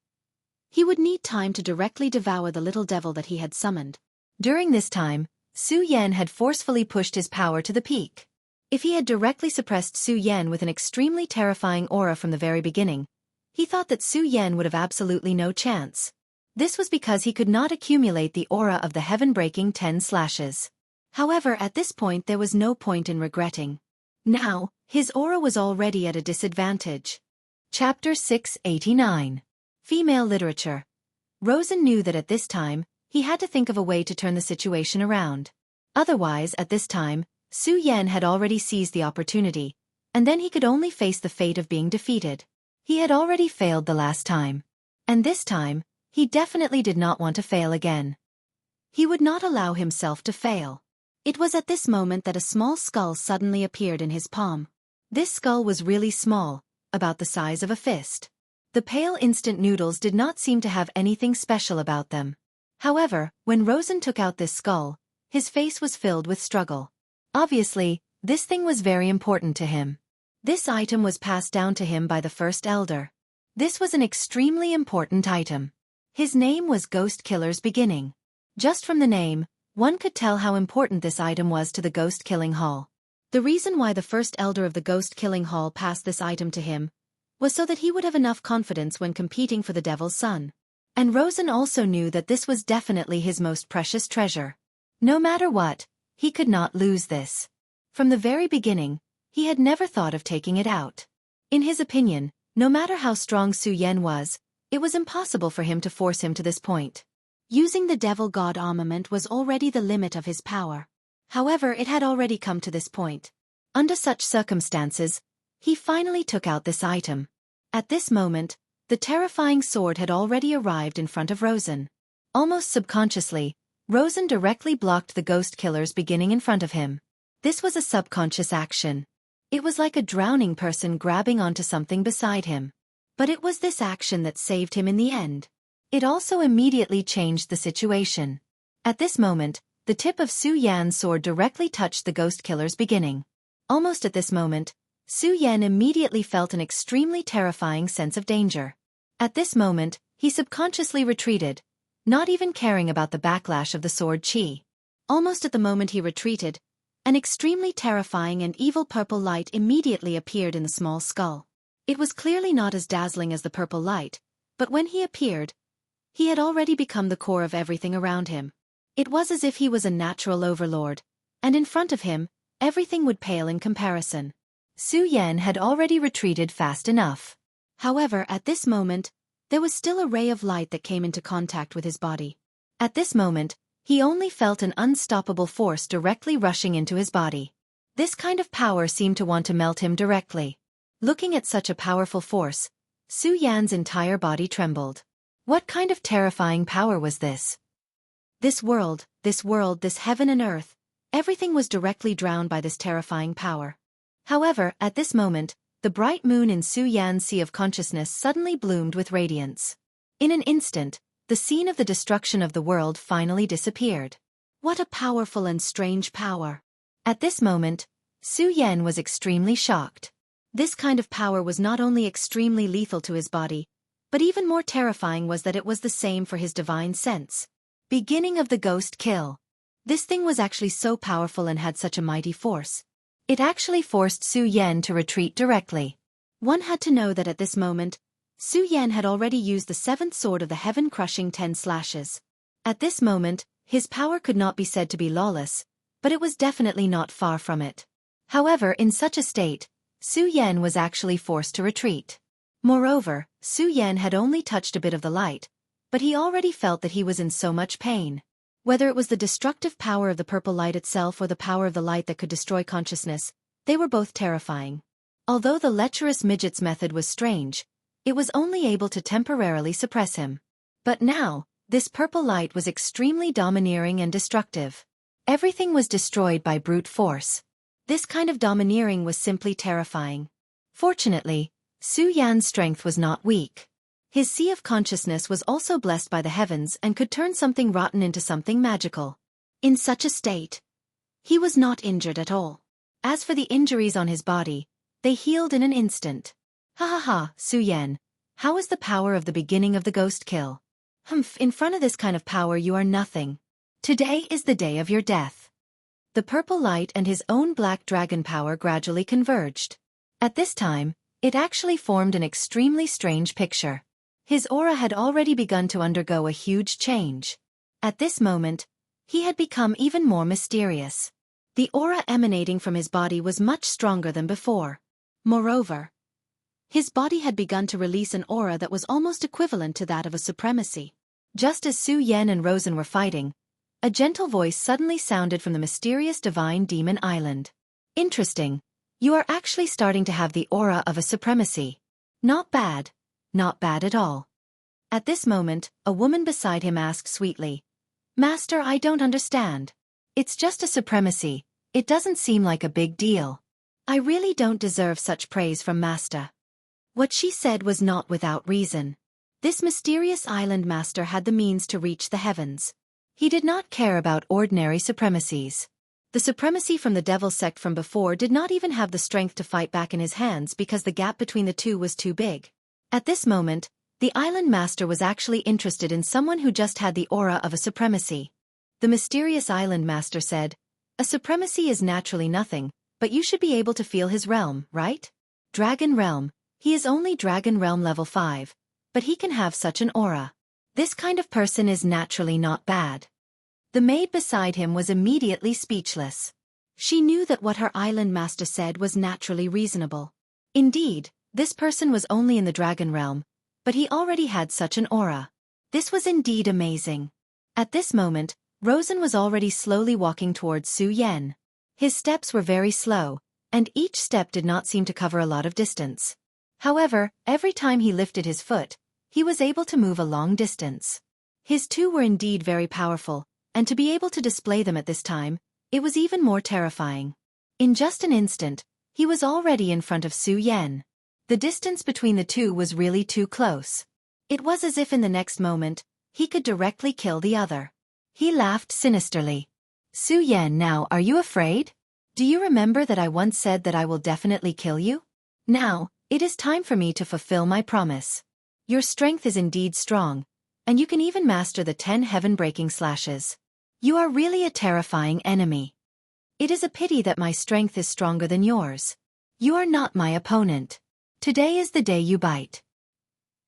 Speaker 1: he would need time to directly devour the little devil that he had summoned. During this time, Su Yan had forcefully pushed his power to the peak. If he had directly suppressed Su Yan with an extremely terrifying aura from the very beginning, he thought that Su Yan would have absolutely no chance. This was because he could not accumulate the aura of the heaven-breaking 10 slashes. However, at this point there was no point in regretting. Now, his aura was already at a disadvantage. Chapter 689. Female Literature. Rosen knew that at this time, he had to think of a way to turn the situation around. Otherwise, at this time, Su Yan had already seized the opportunity, and then he could only face the fate of being defeated. He had already failed the last time. And this time, he definitely did not want to fail again. He would not allow himself to fail. It was at this moment that a small skull suddenly appeared in his palm. This skull was really small, about the size of a fist. The pale instant noodles did not seem to have anything special about them. However, when Rosen took out this skull, his face was filled with struggle. Obviously, this thing was very important to him. This item was passed down to him by the first elder. This was an extremely important item. His name was Ghost Killer's Beginning. Just from the name, one could tell how important this item was to the Ghost Killing Hall. The reason why the first elder of the Ghost Killing Hall passed this item to him was so that he would have enough confidence when competing for the Devil's Son. And Rosen also knew that this was definitely his most precious treasure. No matter what, he could not lose this. From the very beginning, he had never thought of taking it out. In his opinion, no matter how strong Su Yan was, it was impossible for him to force him to this point. Using the devil god armament was already the limit of his power. However, it had already come to this point. Under such circumstances, he finally took out this item. At this moment, the terrifying sword had already arrived in front of Rosen. Almost subconsciously, Rosen directly blocked the Ghost Killer's Beginning in front of him. This was a subconscious action. It was like a drowning person grabbing onto something beside him. But it was this action that saved him in the end. It also immediately changed the situation. At this moment, the tip of Su Yan's sword directly touched the Ghost Killer's Beginning. Almost at this moment, Su Yan immediately felt an extremely terrifying sense of danger. At this moment, he subconsciously retreated, not even caring about the backlash of the sword chi. Almost at the moment he retreated, an extremely terrifying and evil purple light immediately appeared in the small skull. It was clearly not as dazzling as the purple light, but when he appeared, he had already become the core of everything around him. It was as if he was a natural overlord, and in front of him, everything would pale in comparison. Su Yan had already retreated fast enough. However, at this moment, there was still a ray of light that came into contact with his body. At this moment, he only felt an unstoppable force directly rushing into his body. This kind of power seemed to want to melt him directly. Looking at such a powerful force, Su Yan's entire body trembled. What kind of terrifying power was this? This world, this heaven and earth, everything was directly drowned by this terrifying power. However, at this moment, the bright moon in Su Yan's sea of consciousness suddenly bloomed with radiance. In an instant, the scene of the destruction of the world finally disappeared. What a powerful and strange power! At this moment, Su Yan was extremely shocked. This kind of power was not only extremely lethal to his body, but even more terrifying was that it was the same for his divine sense. Beginning of the ghost kill. This thing was actually so powerful and had such a mighty force. It actually forced Su Yan to retreat directly. One had to know that at this moment, Su Yan had already used the seventh sword of the heaven-crushing 10 slashes. At this moment, his power could not be said to be lawless, but it was definitely not far from it. However, in such a state,
Speaker 2: Su Yan was actually forced to retreat. Moreover, Su Yan had only touched a bit of the light, but he already felt that he was in so much pain. Whether it was the destructive power of the purple light itself or the power of the light that could destroy consciousness, they were both terrifying. Although the lecherous midget's method was strange, it was only able to temporarily suppress him. But now, this purple light was extremely domineering and destructive. Everything was destroyed by brute force. This kind of domineering was simply terrifying. Fortunately, Su Yan's strength was not weak. His sea of consciousness was also blessed by the heavens and could turn something rotten into something magical. In such a state, he was not injured at all. As for the injuries on his body, they healed in an instant. Ha ha ha, Su Yan. How is the power of the beginning of the ghost kill? Humph, in front of this kind of power you are nothing. Today is the day of your death. The purple light and his own black dragon power gradually converged. At this time, it actually formed an extremely strange picture. His aura had already begun to undergo a huge change. At this moment, he had become even more mysterious. The aura emanating from his body was much stronger than before. Moreover, his body had begun to release an aura that was almost equivalent to that of a supremacy. Just as Su Yan and Rosen were fighting, a gentle voice suddenly sounded from the mysterious divine demon island. Interesting. You are actually starting to have the aura of a supremacy. Not bad. Not bad at all. At this moment, a woman beside him asked sweetly, Master, I don't understand. It's just a supremacy. It doesn't seem like a big deal. I really don't deserve such praise from Master. What she said was not without reason. This mysterious island master had the means to reach the heavens. He did not care about ordinary supremacies. The supremacy from the devil sect from before did not even have the strength to fight back in his hands because the gap between the two was too big. At this moment, the island master was actually interested in someone who just had the aura of a supremacy. The mysterious island master said, A supremacy is naturally nothing, but you should be able to feel his realm, right? Dragon realm. He is only Dragon realm level 5, but he can have such an aura. This kind of person is naturally not bad. The maid beside him was immediately speechless. She knew that what her island master said was naturally reasonable. Indeed, this person was only in the Dragon realm, but he already had such an aura. This was indeed amazing. At this moment, Rosen was already slowly walking towards Su Yan. His steps were very slow, and each step did not seem to cover a lot of distance. However, every time he lifted his foot, he was able to move a long distance. His two were indeed very powerful, and to be able to display them at this time, it was even more terrifying. In just an instant, he was already in front of Su Yan. The distance between the two was really too close. It was as if in the next moment, he could directly kill the other. He laughed sinisterly. Su Yan, now are you afraid? Do you remember that I once said that I will definitely kill you? Now, it is time for me to fulfill my promise. Your strength is indeed strong, and you can even master the 10 heaven-breaking slashes. You are really a terrifying enemy. It is a pity that my strength is stronger than yours. You are not my opponent. Today is the day you bite.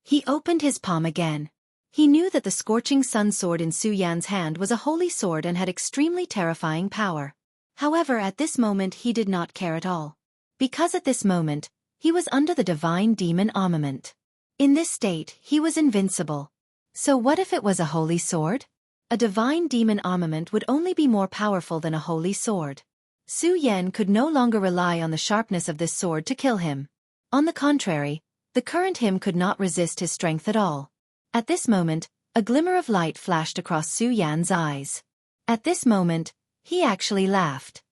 Speaker 2: He opened his palm again. He knew that the scorching sun sword in Su Yan's hand was a holy sword and had extremely terrifying power. However, at this moment he did not care at all. Because at this moment, he was under the divine demon armament. In this state, he was invincible. So what if it was a holy sword? A divine demon armament would only be more powerful than a holy sword. Su Yan could no longer rely on the sharpness of this sword to kill him. On the contrary, the current him could not resist his strength at all. At this moment, a glimmer of light flashed across Su Yan's eyes. At this moment, he actually laughed.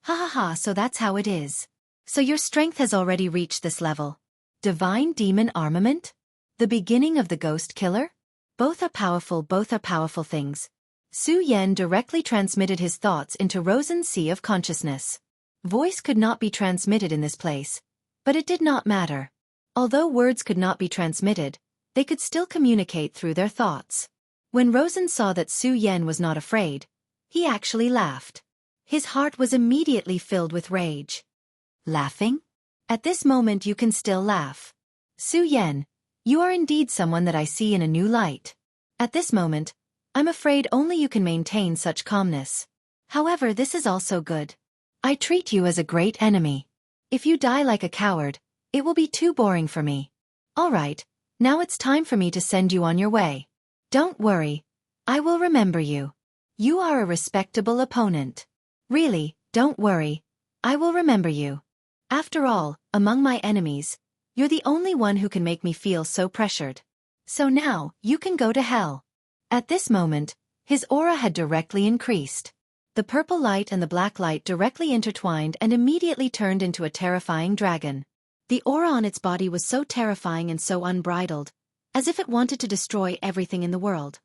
Speaker 2: Ha ha ha, so that's how it is. So your strength has already reached this level. Divine demon armament? The beginning of the ghost killer? Both are powerful things. Su Yan directly transmitted his thoughts into Rosen's sea of consciousness. Voice could not be transmitted in this place, but it did not matter. Although words could not be transmitted, they could still communicate through their thoughts. When Rosen saw that Su Yan was not afraid, he actually laughed. His heart was immediately filled with rage. Laughing? At this moment you can still laugh. Su Yan, you are indeed someone that I see in a new light. At this moment, I'm afraid only you can maintain such calmness. However, this is also good. I treat you as a great enemy.
Speaker 1: If you die like a coward, it will be too boring for me. All right, now it's time for me to send you on your way. Don't worry, I will remember you. You are a respectable opponent. Really, don't worry, I will remember you. After all, among my enemies, you're the only one who can make me feel so pressured. So now, you can go to hell. At this moment, his aura had directly increased. The purple light and the black light directly intertwined and immediately turned into a terrifying dragon. The aura on its body was so terrifying and so unbridled, as if it wanted to destroy everything in the world.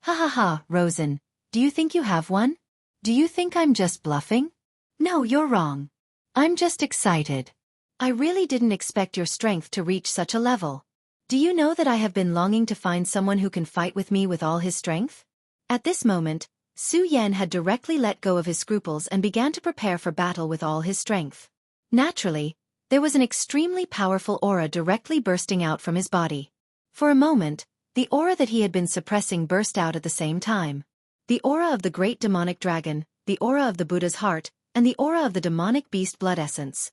Speaker 1: Ha ha ha, Rosen, do you think you have one? Do you think I'm just bluffing? No, you're wrong. I'm just excited. I really didn't expect your strength to reach such a level. Do you know that I have been longing to find someone who can fight with me with all his strength? At this moment, Su Yan had directly let go of his scruples and began to prepare for battle with all his strength. Naturally, there was an extremely powerful aura directly bursting out from his body. For a moment, the aura that he had been suppressing burst out at the same time. The aura of the great demonic dragon, the aura of the Buddha's heart, and the aura of the demonic beast blood essence.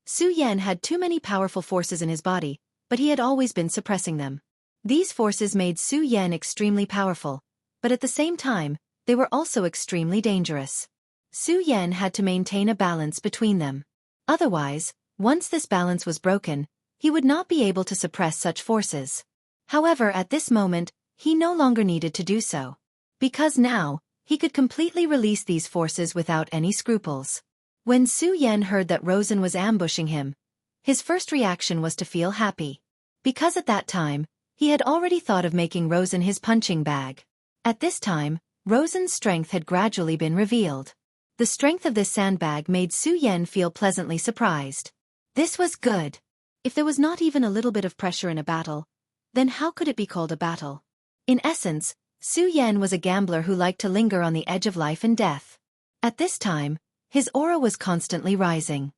Speaker 1: Su Yan had too many powerful forces in his body, but he had always been suppressing them. These forces made Su Yan extremely powerful, but at the same time, they were also extremely dangerous. Su Yan had to maintain a balance between them. Otherwise, once this balance was broken, he would not be able to suppress such forces. However, at this moment, he no longer needed to do so. Because now, he could completely release these forces without any scruples. When Su Yan heard that Rosen was ambushing him, his first reaction was to feel happy. Because at that time, he had already thought of making Rosen his punching bag. At this time, Rosen's strength had gradually been revealed. The strength of this sandbag made Su Yan feel pleasantly surprised. This was good. If there was not even a little bit of pressure in a battle, then how could it be called a battle? In essence, Su Yan was a gambler who liked to linger on the edge of life and death. At this time, his aura was constantly rising.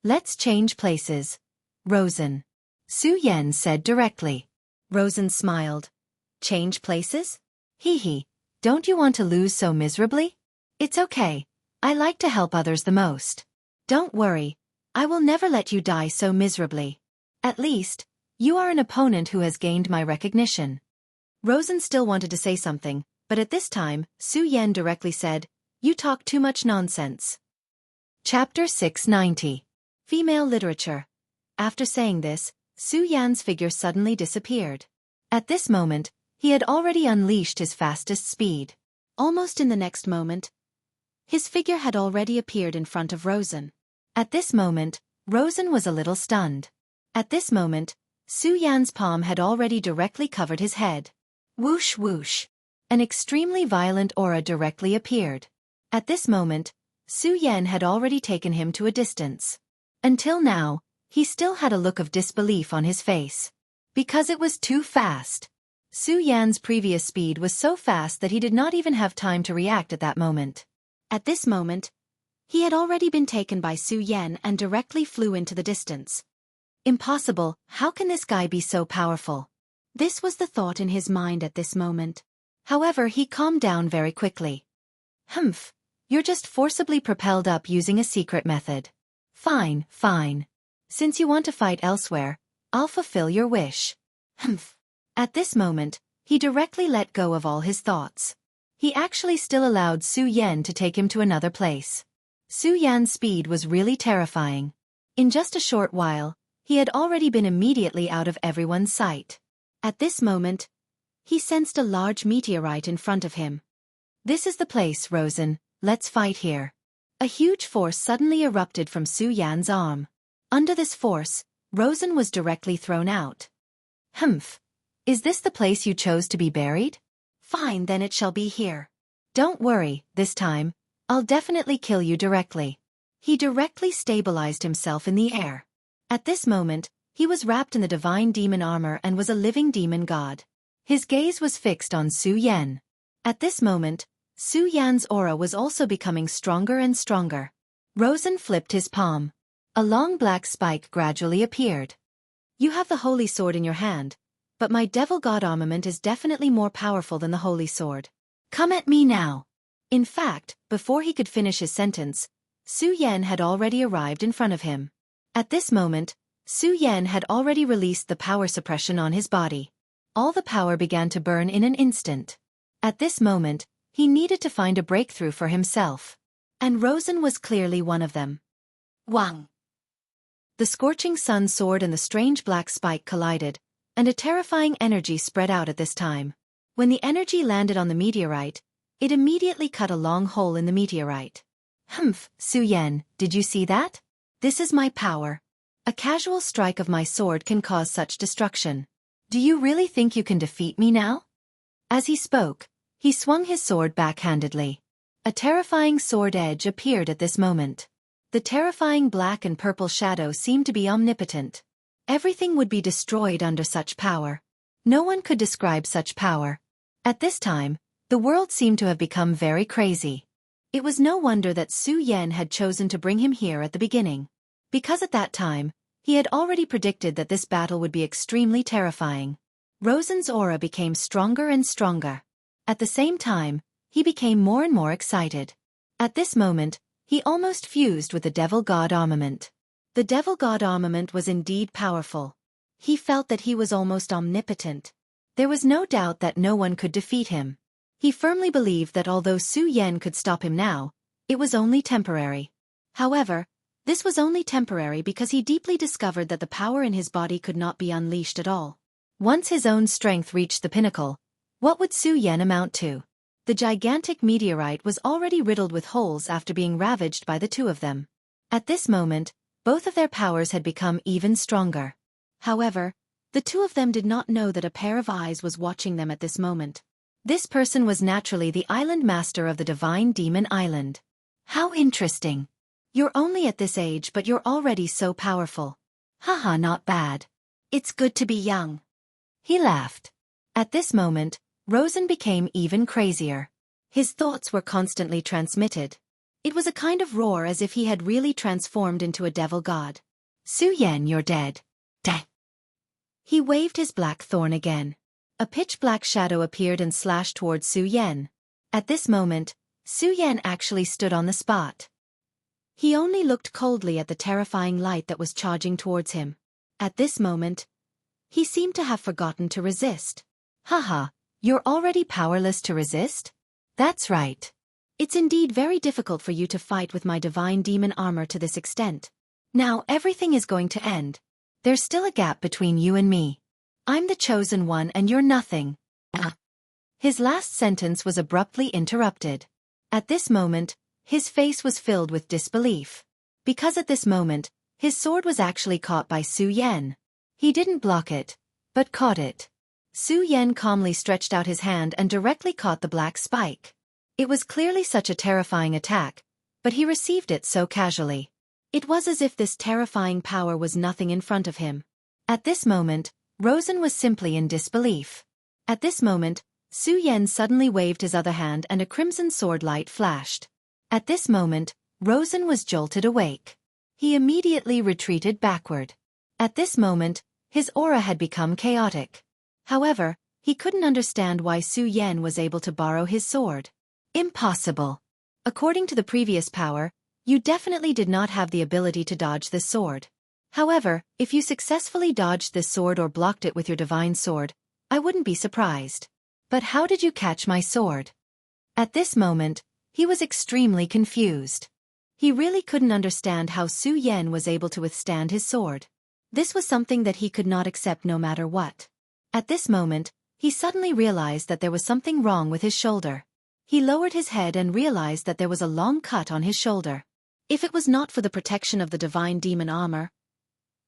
Speaker 1: Let's change places. Rosen. Su Yan said directly. Rosen smiled. Change places? Hee hee, don't you want to lose so miserably? It's okay, I like to help others the most. Don't worry, I will never let you die so miserably. At least, you are an opponent who has gained my recognition. Rosen still wanted to say something, but at this time, Su Yan directly said, You talk too much nonsense. Chapter 690. Female Literature. After saying this, Su Yan's figure suddenly disappeared. At this moment, he had already unleashed his fastest speed. Almost in the next moment, his figure had already appeared in front of Rosen. At this moment, Rosen was a little stunned. At this moment, Su Yan's palm had already directly covered his head. Whoosh whoosh. An extremely violent aura directly appeared. At this moment, Su Yan had already taken him to a distance. Until now, he still had a look of disbelief on his face. Because it was too fast. Su Yan's previous speed was so fast that he did not even have time to react at that moment. At this moment, he had already been taken by Su Yan and directly flew into the distance. Impossible, how can this guy be so powerful? This was the thought in his mind at this moment. However, he calmed down very quickly. Humph, you're just forcibly propelled up using a secret method. Fine, fine. Since you want to fight elsewhere, I'll fulfill your wish. Humph. At this moment, he directly let go of all his thoughts. He actually still allowed Su Yan to take him to another place. Su Yan's speed was really terrifying. In just a short while, he had already been immediately out of everyone's sight. At this moment, he sensed a large meteorite in front of him. This is the place, Rosen, let's fight here. A huge force suddenly erupted from Su Yan's arm. Under this force, Rosen was directly thrown out. Humph. Is this the place you chose to be buried? Fine, then it shall be here. Don't worry, this time, I'll definitely kill you directly. He directly stabilized himself in the air. At this moment, he was wrapped in the divine demon armor and was a living demon god. His gaze was fixed on Su Yan. At this moment, Su Yan's aura was also becoming stronger and stronger. Rosen flipped his palm. A long black spike gradually appeared. You have the holy sword in your hand, but my devil god armament is definitely more powerful than the holy sword. Come at me now. In fact, before he could finish his sentence, Su Yan had already arrived in front of him.
Speaker 2: At this moment, Su Yan had already released the power suppression on his body. All the power began to burn in an instant. At this moment, he needed to find a breakthrough for himself. And Rosen was clearly one of them. Wang! The scorching sun sword and the strange black spike collided, and a terrifying energy spread out at this time. When the energy landed on the meteorite, it immediately cut a long hole in the meteorite. Humph, Su Yan, did you see that? This is my power. A casual strike of my sword can cause such destruction. Do you really think you can defeat me now? As he spoke, he swung his sword backhandedly. A terrifying sword edge appeared at this moment. The terrifying black and purple shadow seemed to be omnipotent. Everything would be destroyed under such power. No one could describe such power. At this time, the world seemed to have become very crazy. It was no wonder that Su Yan had chosen to bring him here at the beginning. Because at that time, he had already predicted that this battle would be extremely terrifying. Rosen's aura became stronger and stronger. At the same time, he became more and more excited. At this moment, he almost fused with the Devil God armament. The Devil God armament was indeed powerful. He felt that he was almost omnipotent. There was no doubt that no one could defeat him. He firmly believed that although Su Yan could stop him now, it was only temporary. However, this was only temporary because he deeply discovered that the power in his body could not be unleashed at all. Once his own strength reached the pinnacle, what would Su Yan amount to? The gigantic meteorite was already riddled with holes after being ravaged by the two of them. At this moment, both of their powers had become even stronger. However, the two of them did not know that a pair of eyes was watching them at this moment. This person was naturally the island master of the Divine Demon Island. How interesting! You're only at this age but you're already so powerful. Haha, not bad. It's good to be young. He laughed. At this moment, Rosen became even crazier. His thoughts were constantly transmitted. It was a kind of roar as if he had really transformed into a devil god. Su Yan, you're dead. Dead. He waved his black thorn again. A pitch-black shadow appeared and slashed towards Su Yan. At this moment, Su Yan actually stood on the spot. He only looked coldly at the terrifying light that was charging towards him. At this moment, he seemed to have forgotten to resist. Haha, you're already powerless to resist? That's right. It's indeed very difficult for you to fight with my divine demon armor to this extent. Now everything is going to end. There's still a gap between you and me. I'm the chosen one and you're nothing. His last sentence was abruptly interrupted. At this moment, his face was filled with disbelief. Because at this moment, his sword was actually caught by Su Yan. He didn't block it, but caught it. Su Yan calmly stretched out his hand and directly caught the black spike. It was clearly such a terrifying attack, but he received it so casually. It was as if this terrifying power was nothing in front of him. At this moment, Rosen was simply in disbelief. At this moment, Su Yan suddenly waved his other hand and a crimson sword light flashed. At this moment, Rosen was jolted awake. He immediately retreated backward. At this moment, his aura had become chaotic. However, he couldn't understand why Su Yan was able to borrow his sword. Impossible. According to the previous power, you definitely did not have the ability to dodge this sword. However, if you successfully dodged this sword or blocked it with your divine sword, I wouldn't be surprised. But how did you catch my sword? At this moment, he was extremely confused. He really couldn't understand how Su Yan was able to withstand his sword. This was something that he could not accept no matter what. At this moment, he suddenly realized that there was something wrong with his shoulder. He lowered his head and realized that there was a long cut on his shoulder. If it was not for the protection of the divine demon armor,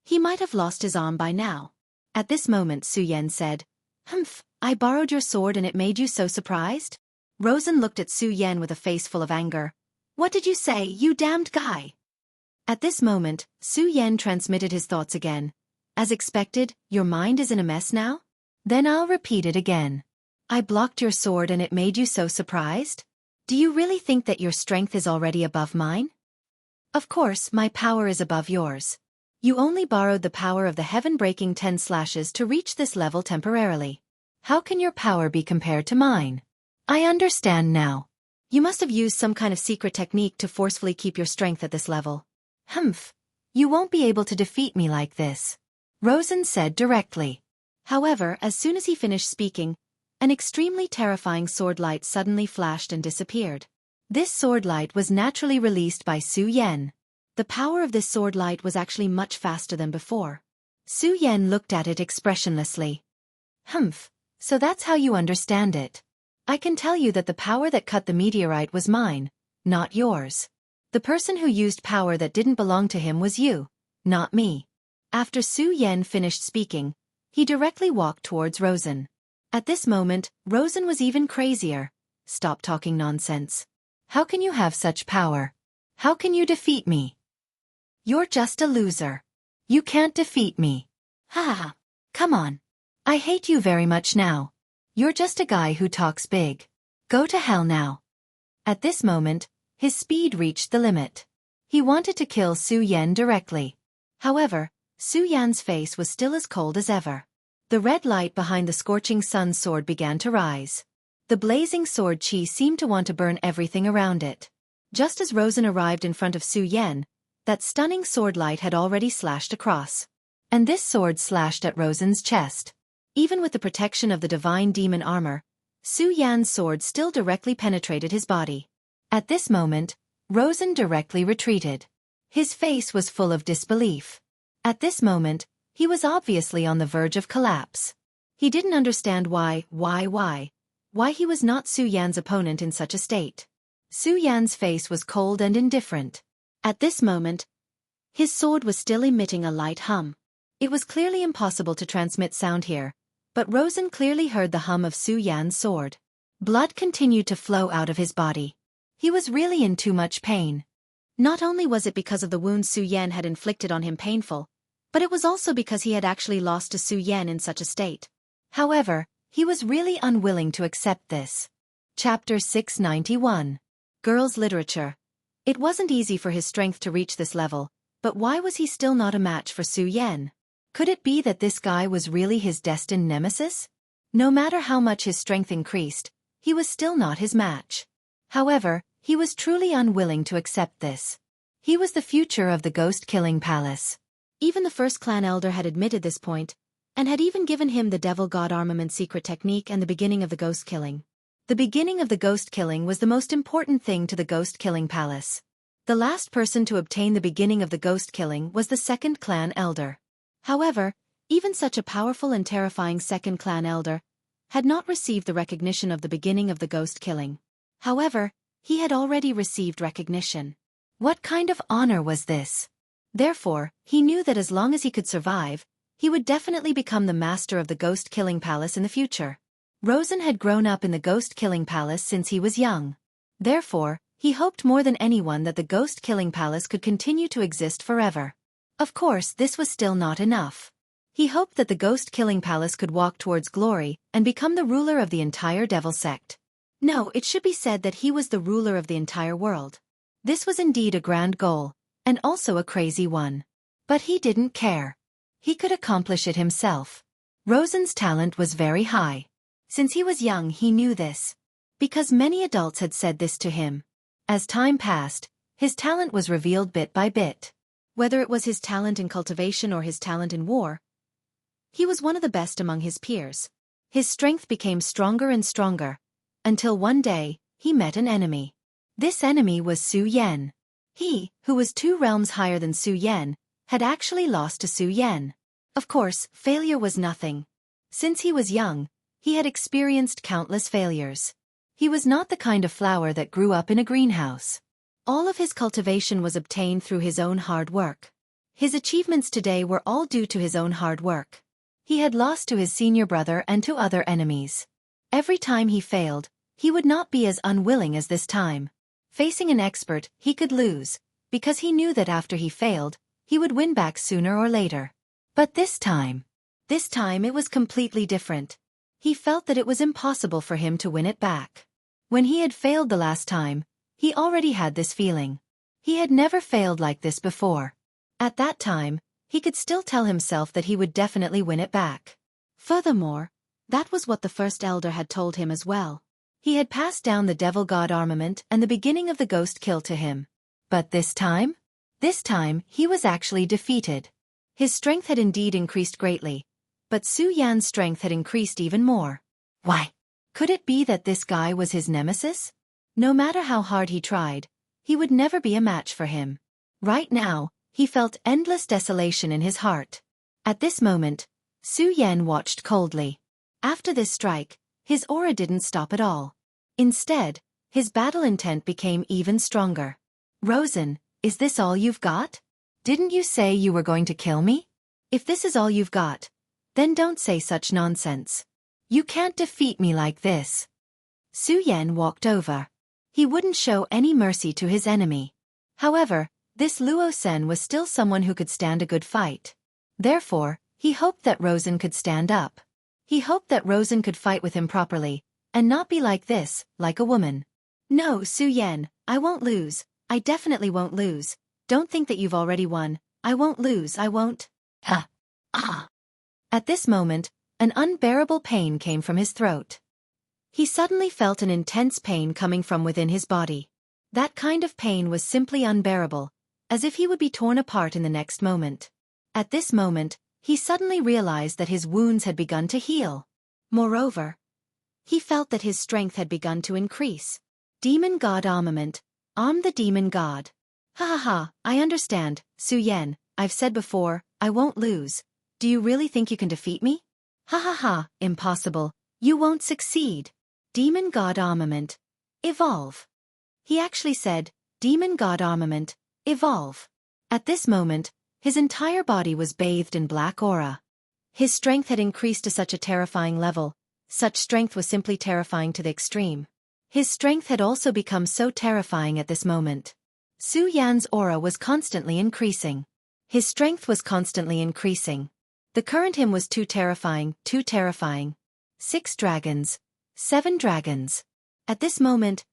Speaker 2: he might have lost his arm by now. At this moment Su Yan said, "Humph, I borrowed your sword and it made you so surprised?" Rosen looked at Su Yan with a face full of anger. "What did you say, you damned guy?" At this moment, Su Yan transmitted his thoughts again. "As expected, your mind is in a mess now? Then I'll repeat it again. I blocked your sword and it made you so surprised? Do you really think that your strength is already above mine? Of course, my power is above yours. You only borrowed the power of the heaven-breaking 10 slashes to reach this level temporarily. How can your power be compared to mine? I understand now. You must have used some kind of secret technique to forcefully keep your strength at this level. Humph.
Speaker 1: You won't be able to defeat me like this, Rosen said directly.
Speaker 2: However, as soon as he finished speaking, an extremely terrifying sword light suddenly flashed and disappeared.
Speaker 1: This sword light was naturally released by Su Yen.
Speaker 2: The power of this sword light was actually much faster than before.
Speaker 1: Su Yen looked at it expressionlessly. Humph, so that's how you understand it. I can tell you that the power that cut the meteorite was mine, not yours. The person who used power that didn't belong to him was you, not me.
Speaker 2: After Su Yen finished speaking, he directly walked towards Rosen. At this moment, Rosen was even crazier.
Speaker 1: Stop talking nonsense. How can you have such power? How can you defeat me? You're just a loser. You can't defeat me.
Speaker 2: Ha ha.
Speaker 1: Come on. I hate you very much now. You're just a guy who talks big. Go to hell now. At this moment, his speed reached the limit. He wanted to kill Su Yen directly.
Speaker 2: However, Su Yan's face was still as cold as ever.
Speaker 1: The red light behind the scorching sun's sword began to rise. The blazing sword chi seemed to want to burn everything around it. Just as Rosen arrived in front of Su Yen, that stunning sword light had already slashed across. And this sword slashed at Rosen's chest.
Speaker 2: Even with the protection of the divine demon armor, Su Yan's sword still directly penetrated his body.
Speaker 1: At this moment, Rosen directly retreated. His face was full of disbelief. At this moment, he was obviously on the verge of collapse.
Speaker 2: He didn't understand why he was not Su Yan's opponent in such a state.
Speaker 1: Su Yan's face was cold and indifferent.
Speaker 2: At this moment, his sword was still emitting a light hum. It was clearly impossible to transmit sound here, but Rosen clearly heard the hum of Su Yan's sword.
Speaker 1: Blood continued to flow out of his body. He was really in too much pain.
Speaker 2: Not only was it because of the wounds Su Yen had inflicted on him painful, but it was also because he had actually lost to Su Yen in such a state.
Speaker 1: However, he was really unwilling to accept this. Chapter 691.
Speaker 2: Girls' Literature. It wasn't easy for his strength to reach this level, but why was he still not a match for Su Yen?
Speaker 1: Could it be that this guy was really his destined nemesis? No matter how much his strength increased, he was still not his match. However, he was truly unwilling to accept this. He was the future of the ghost-killing palace.
Speaker 2: Even the first clan elder had admitted this point, and had even given him the devil god armament secret technique and the beginning of the ghost killing.
Speaker 1: The beginning of the ghost killing was the most important thing to the ghost-killing palace. The last person to obtain the beginning of the ghost killing was the second clan elder.
Speaker 2: However, even such a powerful and terrifying second clan elder had not received the recognition of the beginning of the ghost killing. However, he had already received recognition.
Speaker 1: What kind of honor was this?
Speaker 2: Therefore, he knew that as long as he could survive, he would definitely become the master of the ghost-killing palace in the future.
Speaker 1: Rosen had grown up in the ghost-killing palace since he was young. Therefore, he hoped more than anyone that the ghost-killing palace could continue to exist forever. Of course, this was still not enough. He hoped that the ghost-killing palace could walk towards glory and become the ruler of the entire devil sect.
Speaker 2: No, it should be said that he was the ruler of the entire world.
Speaker 1: This was indeed a grand goal, and also a crazy one. But he didn't care. He could accomplish it himself. Rosen's talent was very high. Since he was young he knew this. Because many adults had said this to him. As time passed, his talent was revealed bit by bit.
Speaker 2: Whether it was his talent in cultivation or his talent in war, he was one of the best among his peers.
Speaker 1: His strength became stronger and stronger, until one day, he met an enemy. This enemy was Su Yen. He, who was 2 realms higher than Su Yen, had actually lost to Su Yen. Of course, failure was nothing. Since he was young, he had experienced countless failures. He was not the kind of flower that grew up in a greenhouse. All of his cultivation was obtained through his own hard work. His achievements today were all due to his own hard work. He had lost to his senior brother and to other enemies. Every time he failed, he would not be as unwilling as this time. Facing an expert, he could lose, because he knew that after he failed, he would win back sooner or later. But this time it was completely different. He felt that it was impossible for him to win it back. When he had failed the last time, he already had this feeling. He had never failed like this before. At that time, he could still tell himself that he would definitely win it back.
Speaker 2: Furthermore, that was what the first elder had told him as well.
Speaker 1: He had passed down the devil god armament and the beginning of the ghost kill to him. But this time This time, he was actually defeated. His strength had indeed increased greatly, but Su Yan's strength had increased even more. Why? Could it be that this guy was his nemesis? No matter how hard he tried, he would never be a match for him. Right now, he felt endless desolation in his heart. At this moment, Su Yan watched coldly. After this strike, his aura didn't stop at all. Instead, his battle intent became even stronger. Rosen, is this all you've got? Didn't you say you were going to kill me? If this is all you've got, then don't say such nonsense. You can't defeat me like this. Su Yan walked over. He wouldn't show any mercy to his enemy. However, this Luo Sen was still someone who could stand a good fight. Therefore, he hoped that Rosen could stand up. He hoped that Rosen could fight with him properly, and not be like this, like a woman. No, Su Yan, I won't lose. I definitely won't lose. Don't think that you've already won. I won't lose, I won't. Ha! Ah! At this moment, an unbearable pain came from his throat. He suddenly felt an intense pain coming from within his body. That kind of pain was simply unbearable, as if he would be torn apart in the next moment. At this moment, he suddenly realized that his wounds had begun to heal. Moreover, he felt that his strength had begun to increase. Demon God Armament, I'm the Demon God. Ha ha ha, I understand, Su Yan, I've said before, I won't lose. Do you really think you can defeat me? Ha ha ha, impossible, you won't succeed. Demon God Armament, evolve. He actually said, Demon God Armament, evolve. At this moment, his entire body was bathed in black aura. His strength had increased to such a terrifying level. Such strength was simply terrifying to the extreme. His strength had also become so terrifying at this moment. Su Yan's aura was constantly increasing. His strength was constantly increasing. The current him was too terrifying, too terrifying. 6 dragons. 7 dragons. At this moment,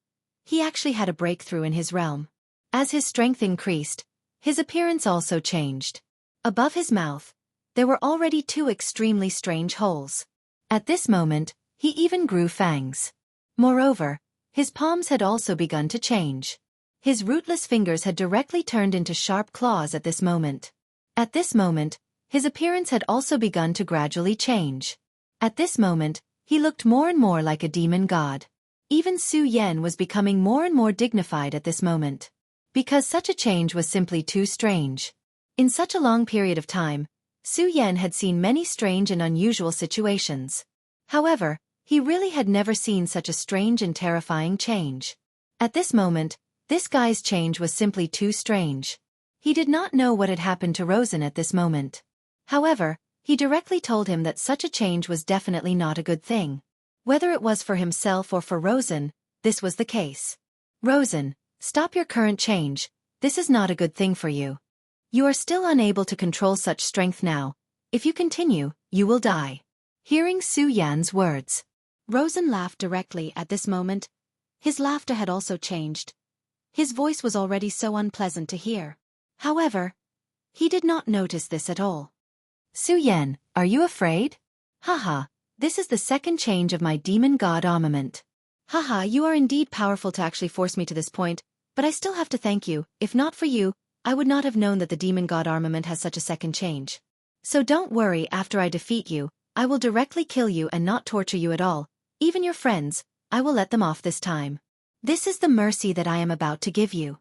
Speaker 1: he actually had a breakthrough in his realm. As his strength increased, his appearance also changed. Above his mouth, there were already 2 extremely strange holes. At this moment, he even grew fangs. Moreover, his palms had also begun to change. His rootless fingers had directly turned into sharp claws at this moment. At this moment, his appearance had also begun to gradually change. At this moment, he looked more and more like a demon god. Even Su Yan was becoming more and more dignified at this moment. Because such a change was simply too strange. In such a long period of time, Su Yan had seen many strange and unusual situations. However, he really had never seen such a strange and terrifying change. At this moment, this guy's change was simply too strange. He did not know what had happened to Rosen at this moment. However, he directly told him that such a change was definitely not a good thing. Whether it was for himself or for Rosen, this was the case. Rosen, stop your current change, this is not a good thing for you. You are still unable to control such strength now. If you continue, you will die. Hearing Su Yan's words, Rosen laughed directly at this moment. His laughter had also changed. His voice was already so unpleasant to hear. However, he did not notice this at all. Su Yan, are you afraid? Haha, this is the second change of my demon god armament. Haha, you are indeed powerful to actually force me to this point, but I still have to thank you. If not for you, I would not have known that the demon god armament has such a second change. So don't worry, after I defeat you, I will directly kill you and not torture you at all. Even your friends, I will let them off this time. This is the mercy that I am about to give you.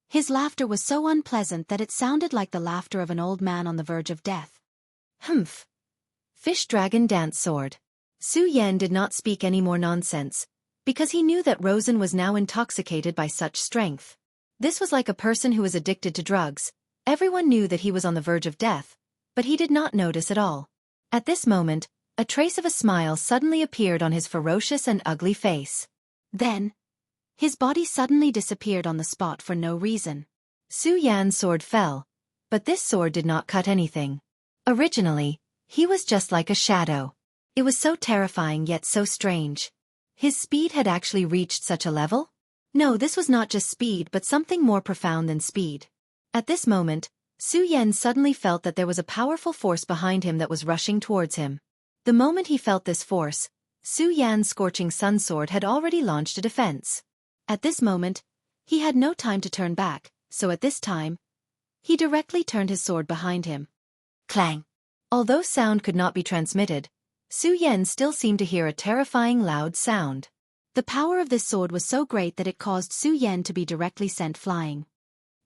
Speaker 1: His laughter was so unpleasant that it sounded like the laughter of an old man on the verge of death. Humph. Fish Dragon Dance Sword. Su Yan did not speak any more nonsense, because he knew that Rosen was now intoxicated by such strength. This was like a person who was addicted to drugs. Everyone knew that he was on the verge of death, but he did not notice at all. At this moment, a trace of a smile suddenly appeared on his ferocious and ugly face. Then, his body suddenly disappeared on the spot for no reason. Su Yan's sword fell, but this sword did not cut anything. Originally, he was just like a shadow. It was so terrifying yet so strange. His speed had actually reached such a level? No, this was not just speed but something more profound than speed. At this moment, Su Yan suddenly felt that there was a powerful force behind him that was rushing towards him. The moment he felt this force, Su Yan's scorching sun sword had already launched a defense. At this moment, he had no time to turn back, so at this time,
Speaker 2: He directly turned his sword behind him.
Speaker 1: Clang! Although sound could not be transmitted, Su Yan still seemed to hear a terrifying loud sound.
Speaker 2: The power of this sword was so great that it caused Su Yan to be directly sent flying.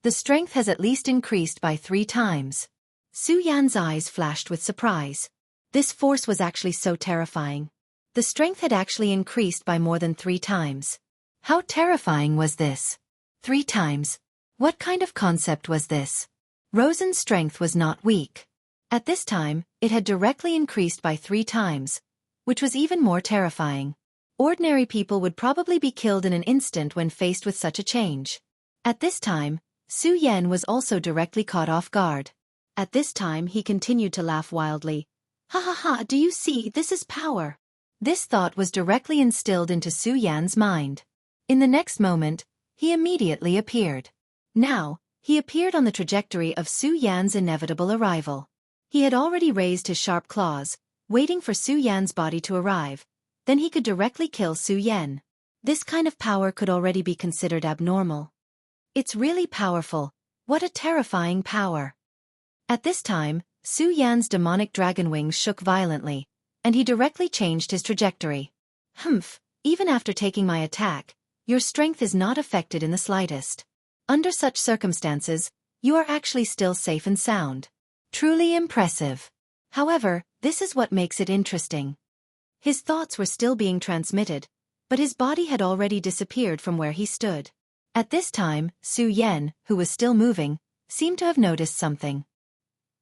Speaker 1: The strength has at least increased by 3 times.
Speaker 2: Su Yan's eyes flashed with surprise. This force was actually so terrifying.
Speaker 1: The strength had actually increased by more than 3 times. How terrifying was this? 3 times. What kind of concept was this? Rosen's strength was not weak. At this time, it had directly increased by 3 times, which was even more terrifying. Ordinary people would probably be killed in an instant when faced with such a change. At this time, Su Yan was also directly caught off guard.
Speaker 2: At this time he continued to laugh wildly. Ha ha ha, do you see, this is power.
Speaker 1: This thought was directly instilled into Su Yan's mind. In the next moment, he immediately appeared. Now, he appeared on the trajectory of Su Yan's inevitable arrival. He had already raised his sharp claws, waiting for Su Yan's body to arrive. Then he could directly kill Su Yan.
Speaker 2: This kind of power could already be considered abnormal.
Speaker 1: It's really powerful. What a terrifying power. At this time, Su Yan's demonic dragon wings shook violently, and he directly changed his trajectory. Humph, even after taking my attack, your strength is not affected in the slightest. Under such circumstances, you are actually still safe and sound. Truly impressive. However, this is what makes it interesting. His thoughts were still being transmitted, but his body had already disappeared from where he stood. At this time, Su Yan, who was still moving, seemed to have noticed something.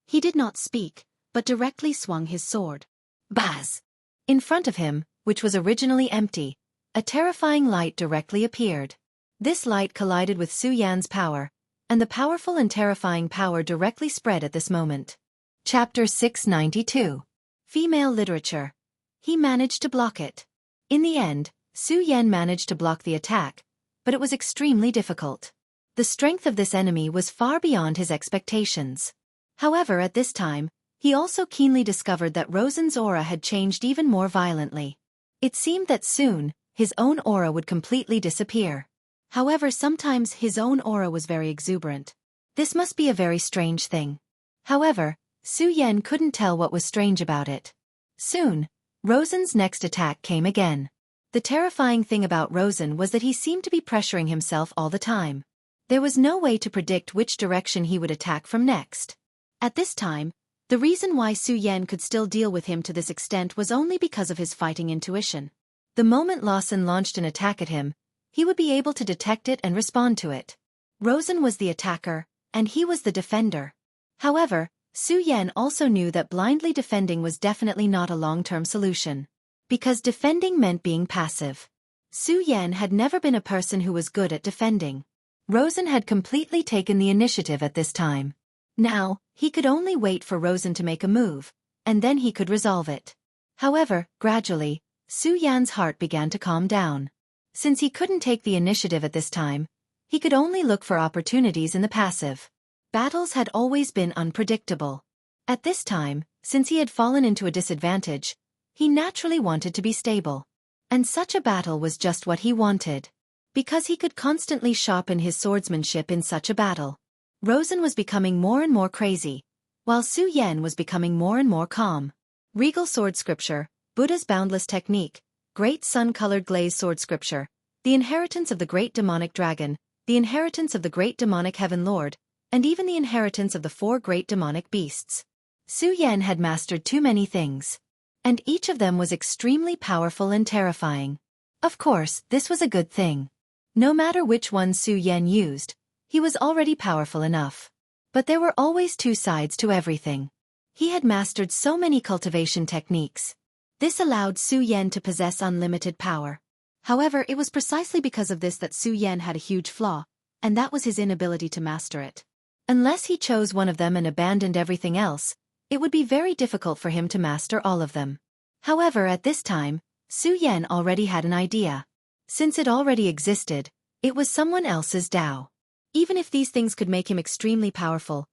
Speaker 2: He did not speak, but directly swung his sword.
Speaker 1: Buzz! In front of him, which was originally empty, a terrifying light directly appeared. This light collided with Su Yan's power, and the powerful and terrifying power directly spread at this moment. Chapter 692. Female Literature. He managed to block it. In the end, Su Yan managed to block the attack, but it was extremely difficult. The strength of this enemy was far beyond his expectations. However, at this time, he also keenly discovered that Rosen's aura had changed even more violently. It seemed that soon, his own aura would completely disappear.
Speaker 2: However, sometimes his own aura was very exuberant.
Speaker 1: This must be a very strange thing. However, Su Yan couldn't tell what was strange about it. Soon, Rosen's next attack came again. The terrifying thing about Rosen was that he seemed to be pressuring himself all the time. There was no way to predict which direction he would attack from next.
Speaker 2: At this time, the reason why Su Yan could still deal with him to this extent was only because of his fighting intuition.
Speaker 1: The moment Lawson launched an attack at him, he would be able to detect it and respond to it. Rosen was the attacker, and he was the defender. However, Su Yan also knew that blindly defending was definitely not a long-term solution. Because defending meant being passive. Su Yan had never been a person who was good at defending. Rosen had completely taken the initiative at this time. Now, he could only wait for Rosen to make a move, and then he could resolve it. However, gradually, Su Yan's heart began to calm down. Since he couldn't take the initiative at this time, he could only look for opportunities in the passive. Battles had always been unpredictable. At this time, since he had fallen into a disadvantage, he naturally wanted to be stable. And such a battle was just what he wanted. Because he could constantly sharpen his swordsmanship in such a battle. Rosen was becoming more and more crazy, while Su Yan was becoming more and more calm. Regal Sword Scripture, Buddha's Boundless Technique, Great Sun-Colored Glaze Sword Scripture, The Inheritance of the Great Demonic Dragon, The Inheritance of the Great Demonic Heaven Lord, and even the Inheritance of the 4 Great Demonic Beasts. Su Yan had mastered too many things. And each of them was extremely powerful and terrifying. Of course, this was a good thing. No matter which one Su Yan used, he was already powerful enough. But there were always 2 sides to everything. He had mastered so many cultivation techniques. This allowed Su Yan to possess unlimited power. However, it was precisely because of this that Su Yan had a huge flaw, and that was his inability to master it. Unless he chose one of them and abandoned everything else, it would be very difficult for him to master all of them. However, at this time, Su Yan already had an idea. Since it already existed, it was someone else's Tao. Even if these things could make him extremely powerful,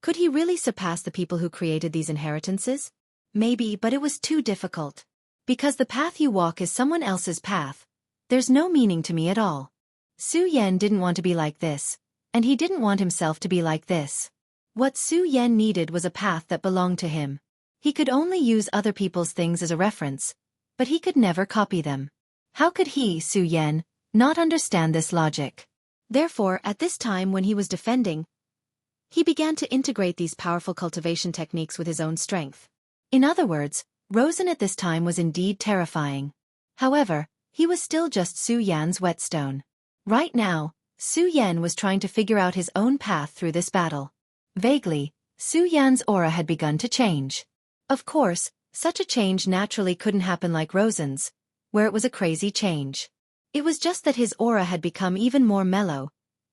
Speaker 1: could he really surpass the people who created these inheritances? Maybe, but it was too difficult. Because the path you walk is someone else's path, there's no meaning to me at all. Su Yan didn't want to be like this, and he didn't want himself to be like this.
Speaker 2: What Su Yan needed was a path that belonged to him. He could only use other people's things as a reference, but he could never copy them. How could he, Su Yan, not understand this logic? Therefore, at this time when he was defending, he began to integrate these powerful cultivation techniques with his own strength. In other words, Rosen at this time was indeed terrifying. However, he was still just Su Yan's whetstone. Right now, Su Yan was trying to figure out his own path through this battle. Vaguely, Su Yan's aura had begun to change. Of course, such a change naturally couldn't happen like Rosen's, where it was a crazy change. It was just that his aura had become even more mellow,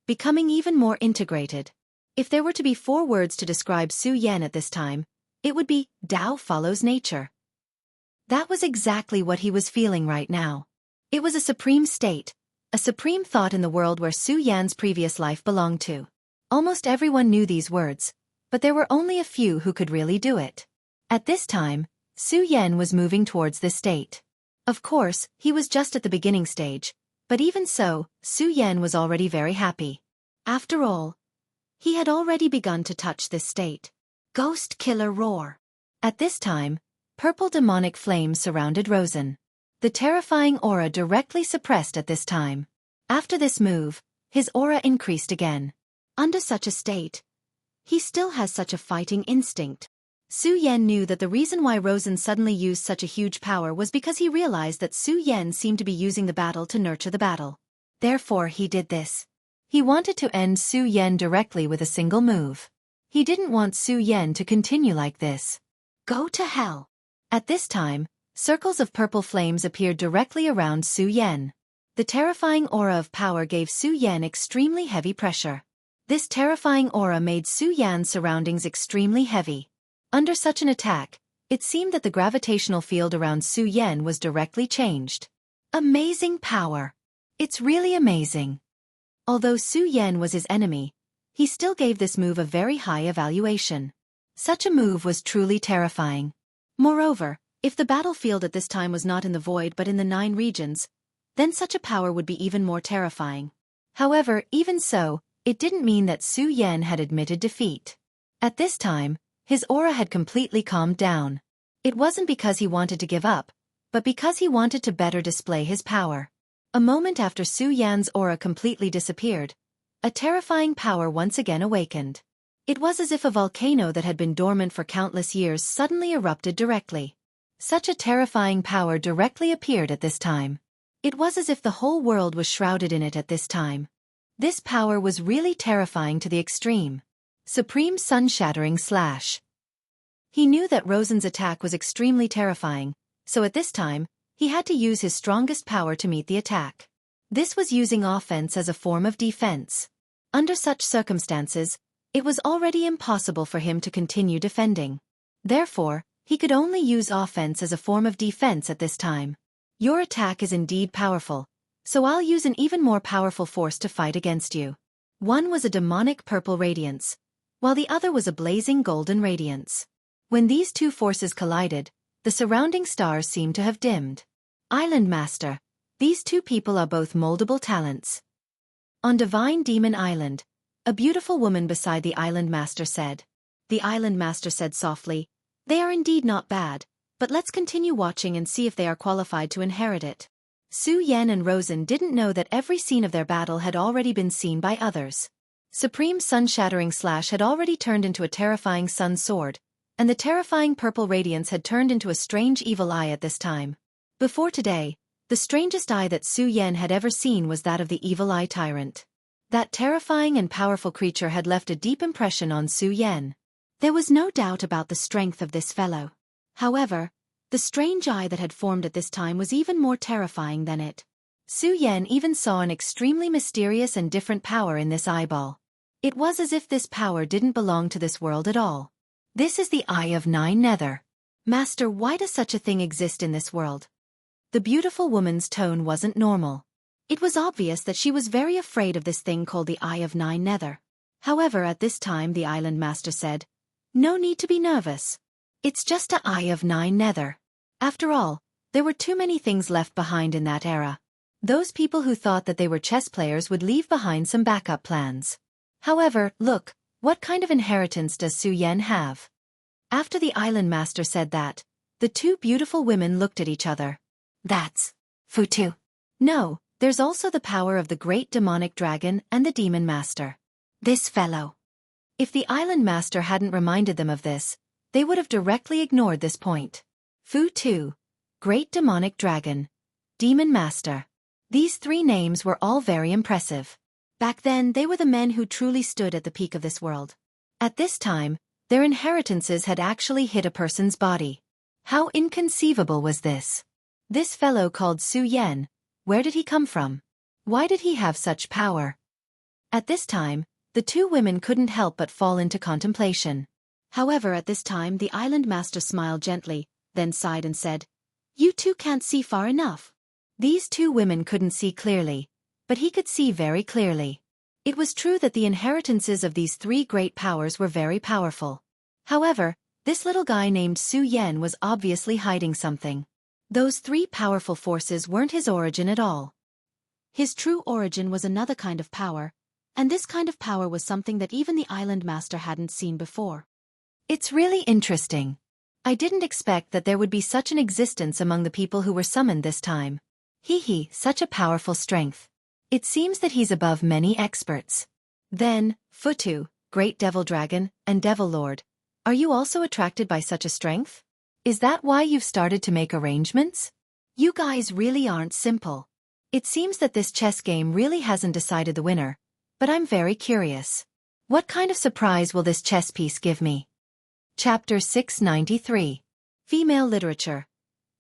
Speaker 2: becoming even more integrated. If there were to be 4 words to describe Su Yan at this time, it would be, Tao follows nature. That was exactly what he was feeling right now. It was a supreme state, a supreme thought in the world where Su Yan's previous life belonged to. Almost everyone knew these words, but there were only a few who could really do it. At this time, Su Yan was moving towards this state. Of course, he was just at the beginning stage, but even so, Su Yan was already very happy. After all, he had already begun to touch this state. Ghost Killer Roar. At this time, purple demonic flames surrounded Rosen. The terrifying aura directly suppressed at this time. After this move, his aura increased again. Under such a state, he still has such a fighting instinct. Su Yan knew that the reason why Rosen suddenly used such a huge power was because he realized that Su Yan seemed to be using the battle to nurture the battle. Therefore he did this. He wanted to end Su Yan directly with a single move. He didn't want Su Yan to continue like this. Go to hell. At this time, circles of purple flames appeared directly around Su Yan. The terrifying aura of power gave Su Yan extremely heavy pressure. This terrifying aura made Su Yan's surroundings extremely heavy. Under such an attack, it seemed that the gravitational field around Su Yan was directly changed. Amazing power. It's really amazing. Although Su Yan was his enemy, he still gave this move a very high evaluation. Such a move was truly terrifying. Moreover, if the battlefield at this time was not in the void but in the 9 regions, then such a power would be even more terrifying. However, even so, it didn't mean that Su Yan had admitted defeat. At this time, his aura had completely calmed down. It wasn't because he wanted to give up, but because he wanted to better display his power. A moment after Su Yan's aura completely disappeared, a terrifying power once again awakened. It was as if a volcano that had been dormant for countless years suddenly erupted directly. Such a terrifying power directly appeared at this time. It was as if the whole world was shrouded in it at this time. This power was really terrifying to the extreme. Supreme Sun-Shattering Slash. He knew that Rosen's attack was extremely terrifying, so at this time, he had to use his strongest power to meet the attack. This was using offense as a form of defense. Under such circumstances, it was already impossible for him to continue defending. Therefore, he could only use offense as a form of defense at this time. Your attack is indeed powerful, so I'll use an even more powerful force to fight against you. One was a demonic purple radiance, while the other was a blazing golden radiance. When these two forces collided, the surrounding stars seemed to have dimmed. Island Master. These two people are both moldable talents. On Divine Demon Island, a beautiful woman beside the Island Master said. The Island Master said softly, "They are indeed not bad, but let's continue watching and see if they are qualified to inherit it." Su Yan and Rosen didn't know that every scene of their battle had already been seen by others. Supreme Sun-Shattering Slash had already turned into a terrifying sun sword, and the terrifying purple radiance had turned into a strange evil eye at this time. Before today, the strangest eye that Su Yan had ever seen was that of the Evil Eye Tyrant. That terrifying and powerful creature had left a deep impression on Su Yan. There was no doubt about the strength of this fellow. However, the strange eye that had formed at this time was even more terrifying than it. Su Yan even saw an extremely mysterious and different power in this eyeball. It was as if this power didn't belong to this world at all. This is the Eye of 9 Nether. Master, why does such a thing exist in this world? The beautiful woman's tone wasn't normal. It was obvious that she was very afraid of this thing called the Eye of 9 Nether. However, at this time the Island Master said, "No need to be nervous. It's just an Eye of 9 Nether." After all, there were too many things left behind in that era. Those people who thought that they were chess players would leave behind some backup plans. However, look,
Speaker 1: What kind of inheritance does Su Yan have? After the island master said that, the two beautiful women looked at each other. That's Futu. No, there's also the power of the great demonic dragon and the demon master. This fellow. If the island master hadn't reminded them of this, they would have directly ignored this point. Futu, great demonic dragon, demon master. These three names were all very impressive. Back then they were the men who truly stood at the peak of this world. At this time, their inheritances had actually hit a person's body. How inconceivable was this? This fellow called Su Yan, where did he come from? Why did he have such power? At this time, the two women couldn't help but fall into contemplation. However, at this time the island master smiled gently, then sighed and said, "You two can't see far enough." These two women couldn't see clearly, but he could see very clearly. It was true that the inheritances of these three great powers were very powerful. However, this little guy named Su Yan was obviously hiding something. Those three powerful forces weren't his origin at all. His true origin was another kind of power, and this kind of power was something that even the island master hadn't seen before. It's really interesting. I didn't expect that there would be such an existence among the people who were summoned this time. Hee, such a powerful strength. It seems that he's above many experts. Then, Futu, great devil dragon, and devil lord, are you also attracted by such a strength? Is that why you've started to make arrangements? You guys really aren't simple. It seems that this chess game really hasn't decided the winner, but I'm very curious. What kind of surprise will this chess piece give me? Chapter 693. Female Literature.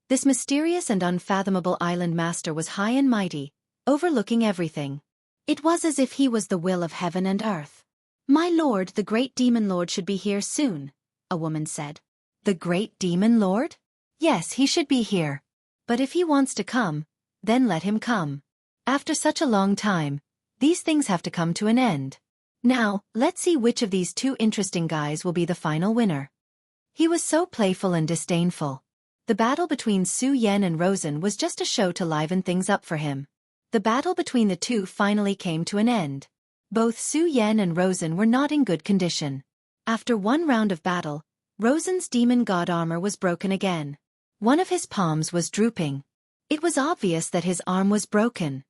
Speaker 1: This mysterious and unfathomable island master was high and mighty, overlooking everything. It was as if he was the will of heaven and earth. "My lord, the great demon lord should be here soon," a woman said. The great demon lord? Yes, he should be here. But if he wants to come, then let him come. After such a long time, these things have to come to an end. Now, let's see which of these two interesting guys will be the final winner. He was so playful and disdainful. The battle between Su Yan and Rosen was just a show to liven things up for him. The battle between the two finally came to an end. Both Su Yan and Rosen were not in good condition. After one round of battle, Rosen's demon god armor was broken again. One of his palms was drooping. It was obvious that his arm was broken.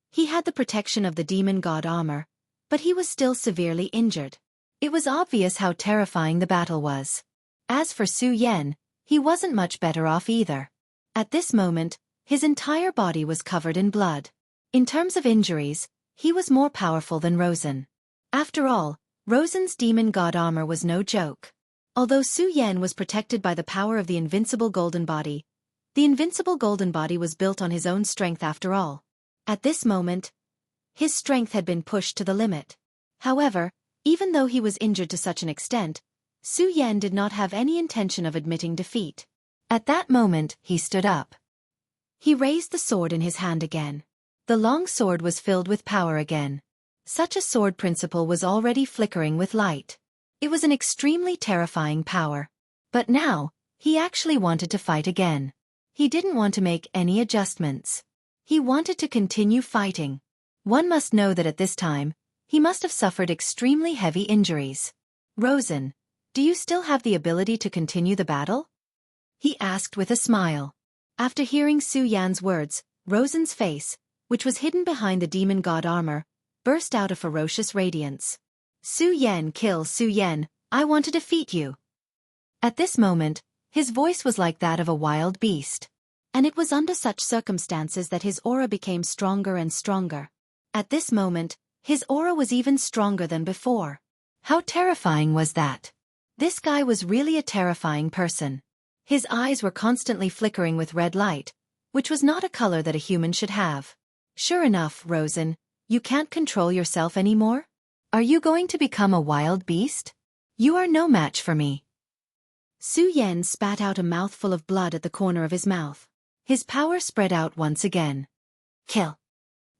Speaker 1: He had the protection of the demon god armor, but he was still severely injured. It was obvious how terrifying the battle was. As for Su Yan, he wasn't much better off either. At this moment, his entire body was covered in blood. In terms of injuries, he was more powerful than Rosen. After all, Rosen's demon god armor was no joke. Although Su Yan was protected by the power of the invincible golden body, the invincible golden body was built on his own strength after all. At this moment, his strength had been pushed to the limit. However, even though he was injured to such an extent, Su Yan did not have any intention of admitting defeat. At that moment, he stood up. He raised the sword in his hand again. The long sword was filled with power again. Such a sword principle was already flickering with light. It was an extremely terrifying power. But now, he actually wanted to fight again. He didn't want to make any adjustments. He wanted to continue fighting. One must know that at this time, he must have suffered extremely heavy injuries. "Rosen, do you still have the ability to continue the battle?" he asked with a smile. After hearing Su Yan's words, Rosen's face, which was hidden behind the demon god armor, burst out a ferocious radiance. "Su Yan, kill Su Yan, I want to defeat you." At this moment, his voice was like that of a wild beast. And it was under such circumstances that his aura became stronger and stronger. At this moment, his aura was even stronger than before. How terrifying was that? This guy was really a terrifying person. His eyes were constantly flickering with red light, which was not a color that a human should have. "Sure enough, Rosen, you can't control yourself anymore? Are you going to become a wild beast? You are no match for me." Su Yan spat out a mouthful of blood at the corner of his mouth. His power spread out once again. "Kill."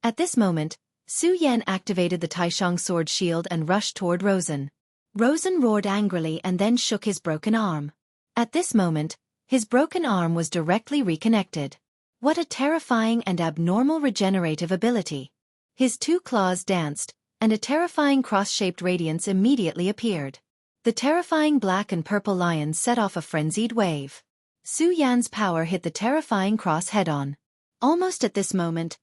Speaker 1: At this moment, Su Yan activated the Taishang sword shield and rushed toward Rosen. Rosen roared angrily and then shook his broken arm. At this moment, his broken arm was directly reconnected. What a terrifying and abnormal regenerative ability. His two claws danced,
Speaker 2: and a terrifying cross-shaped radiance immediately appeared. The terrifying black and purple lions set off a frenzied wave. Su Yan's power hit the terrifying cross head-on. Almost at this moment,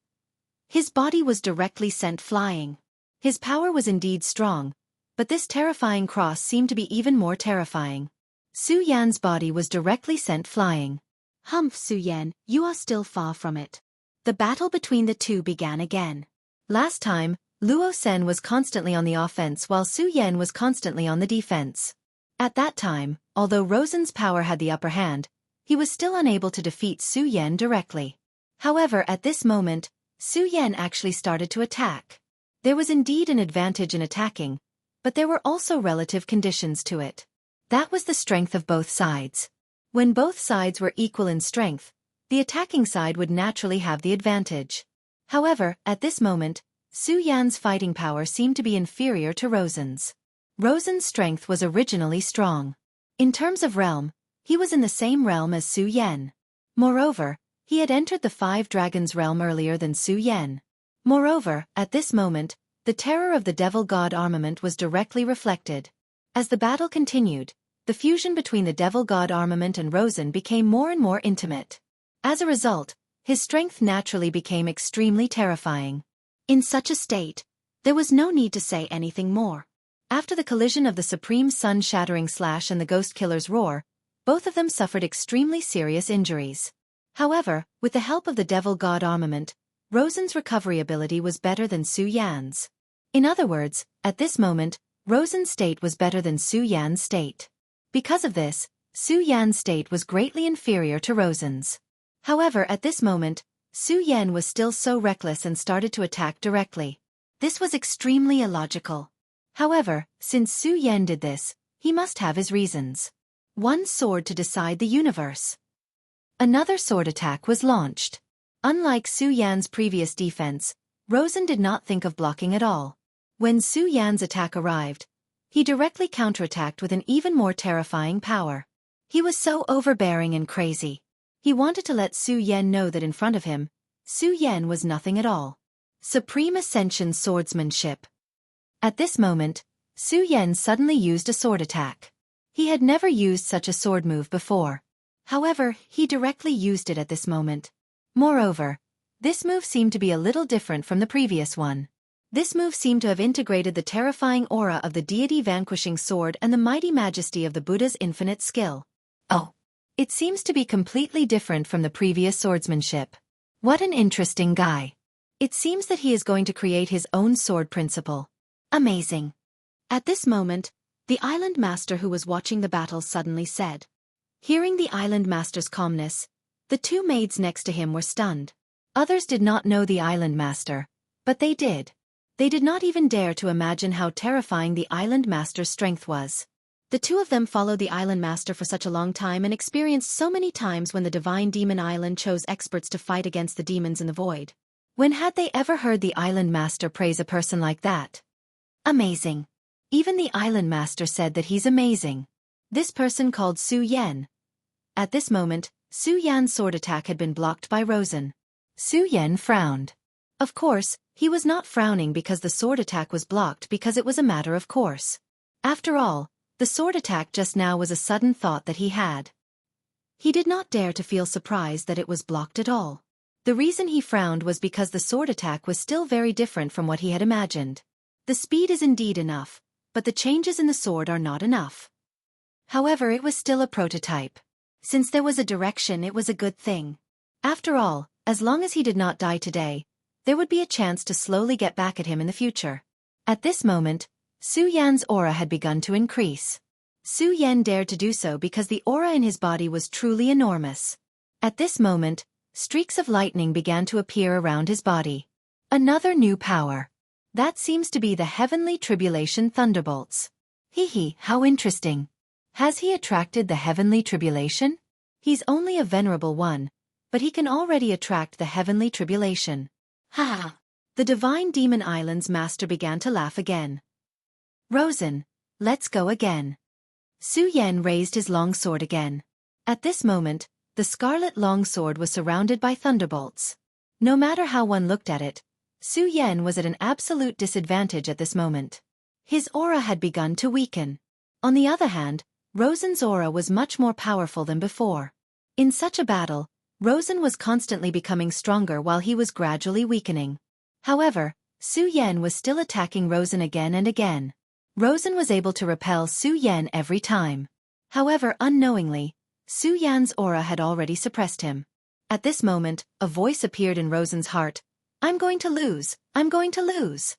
Speaker 2: his body was directly sent flying. His power was indeed strong, but this terrifying cross seemed to be even more terrifying. Su Yan's body was directly sent flying. Humph, Su Yan, you are still far from it. The battle between the two began again. Last time, Luo Sen was constantly on the offense while Su Yan was constantly on the defense. At that time, although Rosen's power had the upper hand, he was still unable to defeat Su Yan directly. However, at this moment, Su Yan actually started to attack. There was indeed an advantage in attacking, but there were also relative conditions to it. That was the strength of both sides. When both sides were equal in strength, the attacking side would naturally have the advantage. However, at this moment, Su Yan's fighting power seemed to be inferior to Rosen's. Rosen's strength was originally strong. In terms of realm, he was in the same realm as Su Yan. Moreover, he had entered the Five Dragons realm earlier than Su Yan. Moreover, at this moment, the terror of the Devil God armament was directly reflected. As the battle continued, the fusion between the Devil God armament and Rosen became more and more intimate. As a result, his strength naturally became extremely terrifying. In such a state, there was no need to say anything more. After the collision of the Supreme Sun-shattering slash and the Ghost Killer's roar, both of them suffered extremely serious injuries. However, with the help of the Devil God armament, Rosen's recovery ability was better than Su Yan's. In other words, at this moment, Rosen's state was better than Su Yan's state. Because of this, Su Yan's state was greatly inferior to Rosen's. However, at this moment, Su Yan was still so reckless and started to attack directly. This was extremely illogical. However, since Su Yan did this, he must have his reasons. One sword to decide the universe. Another sword attack was launched. Unlike Su Yan's previous defense, Rosen did not think of blocking at all. When Su Yan's attack arrived, he directly counterattacked with an even more terrifying power. He was so overbearing and crazy. He wanted to let Su Yan know that in front of him, Su Yan was nothing at all. Supreme Ascension Swordsmanship. At this moment, Su Yan suddenly used a sword attack. He had never used such a sword move before. However, he directly used it at this moment. Moreover, this move seemed to be a little different from the previous one. This move seemed to have integrated the terrifying aura of the deity-vanquishing sword and the mighty majesty of the Buddha's infinite skill. Oh! It seems to be completely different from the previous swordsmanship. What an interesting guy. It seems that he is going to create his own sword principle. Amazing. At this moment, the island master who was watching the battle suddenly said. Hearing the island master's calmness, the two maids next to him were stunned. Others did not know the island master, but they did. They did not even dare to imagine how terrifying the island master's strength was. The two of them followed the island master for such a long time and experienced so many times when the divine demon island chose experts to fight against the demons in the void. When had they ever heard the island master praise a person like that? Amazing. Even the island master said that he's amazing. This person called Su Yan. At this moment, Su Yan's sword attack had been blocked by Rosen. Su Yan frowned. Of course, he was not frowning because the sword attack was blocked because it was a matter of course. After all, the sword attack just now was a sudden thought that he had. He did not dare to feel surprised that it was blocked at all. The reason he frowned was because the sword attack was still very different from what he had imagined. The speed is indeed enough, but the changes in the sword are not enough. However, it was still a prototype. Since there was a direction, it was a good thing. After all, as long as he did not die today, there would be a chance to slowly get back at him in the future. At this moment, Su Yan's aura had begun to increase. Su Yan dared to do so because the aura in his body was truly enormous. At this moment, streaks of lightning began to appear around his body. Another new power. That seems to be the Heavenly Tribulation Thunderbolts. Hee, how interesting. Has he attracted the Heavenly Tribulation? He's only a venerable one, but he can already attract the Heavenly Tribulation. Ha! The Divine Demon Island's master began to laugh again. Rosen, let's go again. Su Yan raised his long sword again. At this moment, the scarlet long sword was surrounded by thunderbolts. No matter how one looked at it, Su Yan was at an absolute disadvantage at this moment. His aura had begun to weaken. On the other hand, Rosen's aura was much more powerful than before. In such a battle, Rosen was constantly becoming stronger while he was gradually weakening. However, Su Yan was still attacking Rosen again and again. Rosen was able to repel Su Yan every time. However, unknowingly, Su Yan's aura had already suppressed him. At this moment, a voice appeared in Rosen's heart. I'm going to lose. I'm going to lose.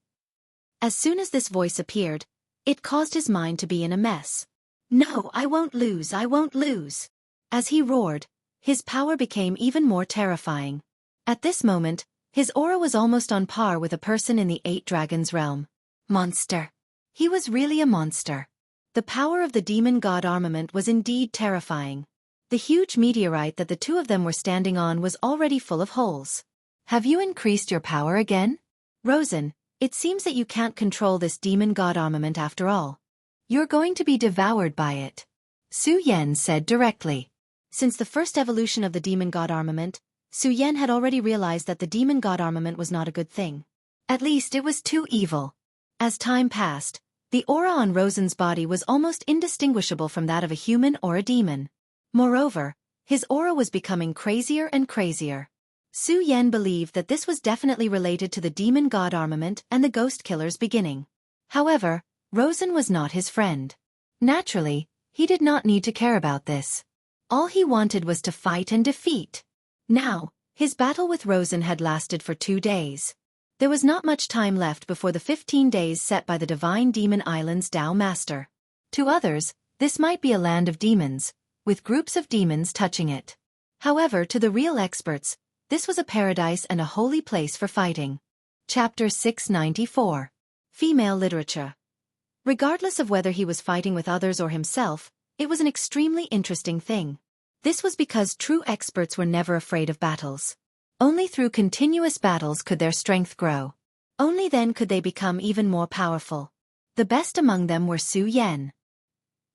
Speaker 2: As soon as this voice appeared, it caused his mind to be in a mess. No, I won't lose. I won't lose. As he roared, his power became even more terrifying. At this moment, his aura was almost on par with a person in the 8 Dragons realm. Monster. He was really a monster. The power of the demon god armament was indeed terrifying. The huge meteorite that the two of them were standing on was already full of holes. Have you increased your power again? Rosen, it seems that you can't control this demon god armament after all. You're going to be devoured by it. Su Yan said directly. Since the first evolution of the demon god armament, Su Yan had already realized that the demon god armament was not a good thing. At least it was too evil. As time passed, the aura on Rosen's body was almost indistinguishable from that of a human or a demon. Moreover, his aura was becoming crazier and crazier. Su Yan believed that this was definitely related to the demon god armament and the ghost killer's beginning. However, Rosen was not his friend. Naturally, he did not need to care about this. All he wanted was to fight and defeat. Now, his battle with Rosen had lasted for 2 days. There was not much time left before the 15 days set by the Divine Demon Island's Tao Master. To others, this might be a land of demons, with groups of demons touching it. However, to the real experts, this was a paradise and a holy place for fighting. Chapter 694. Female Literature. Regardless of whether he was fighting with others or himself, it was an extremely interesting thing. This was because true experts were never afraid of battles. Only through continuous battles could their strength grow. Only then could they become even more powerful. The best among them were Su Yan.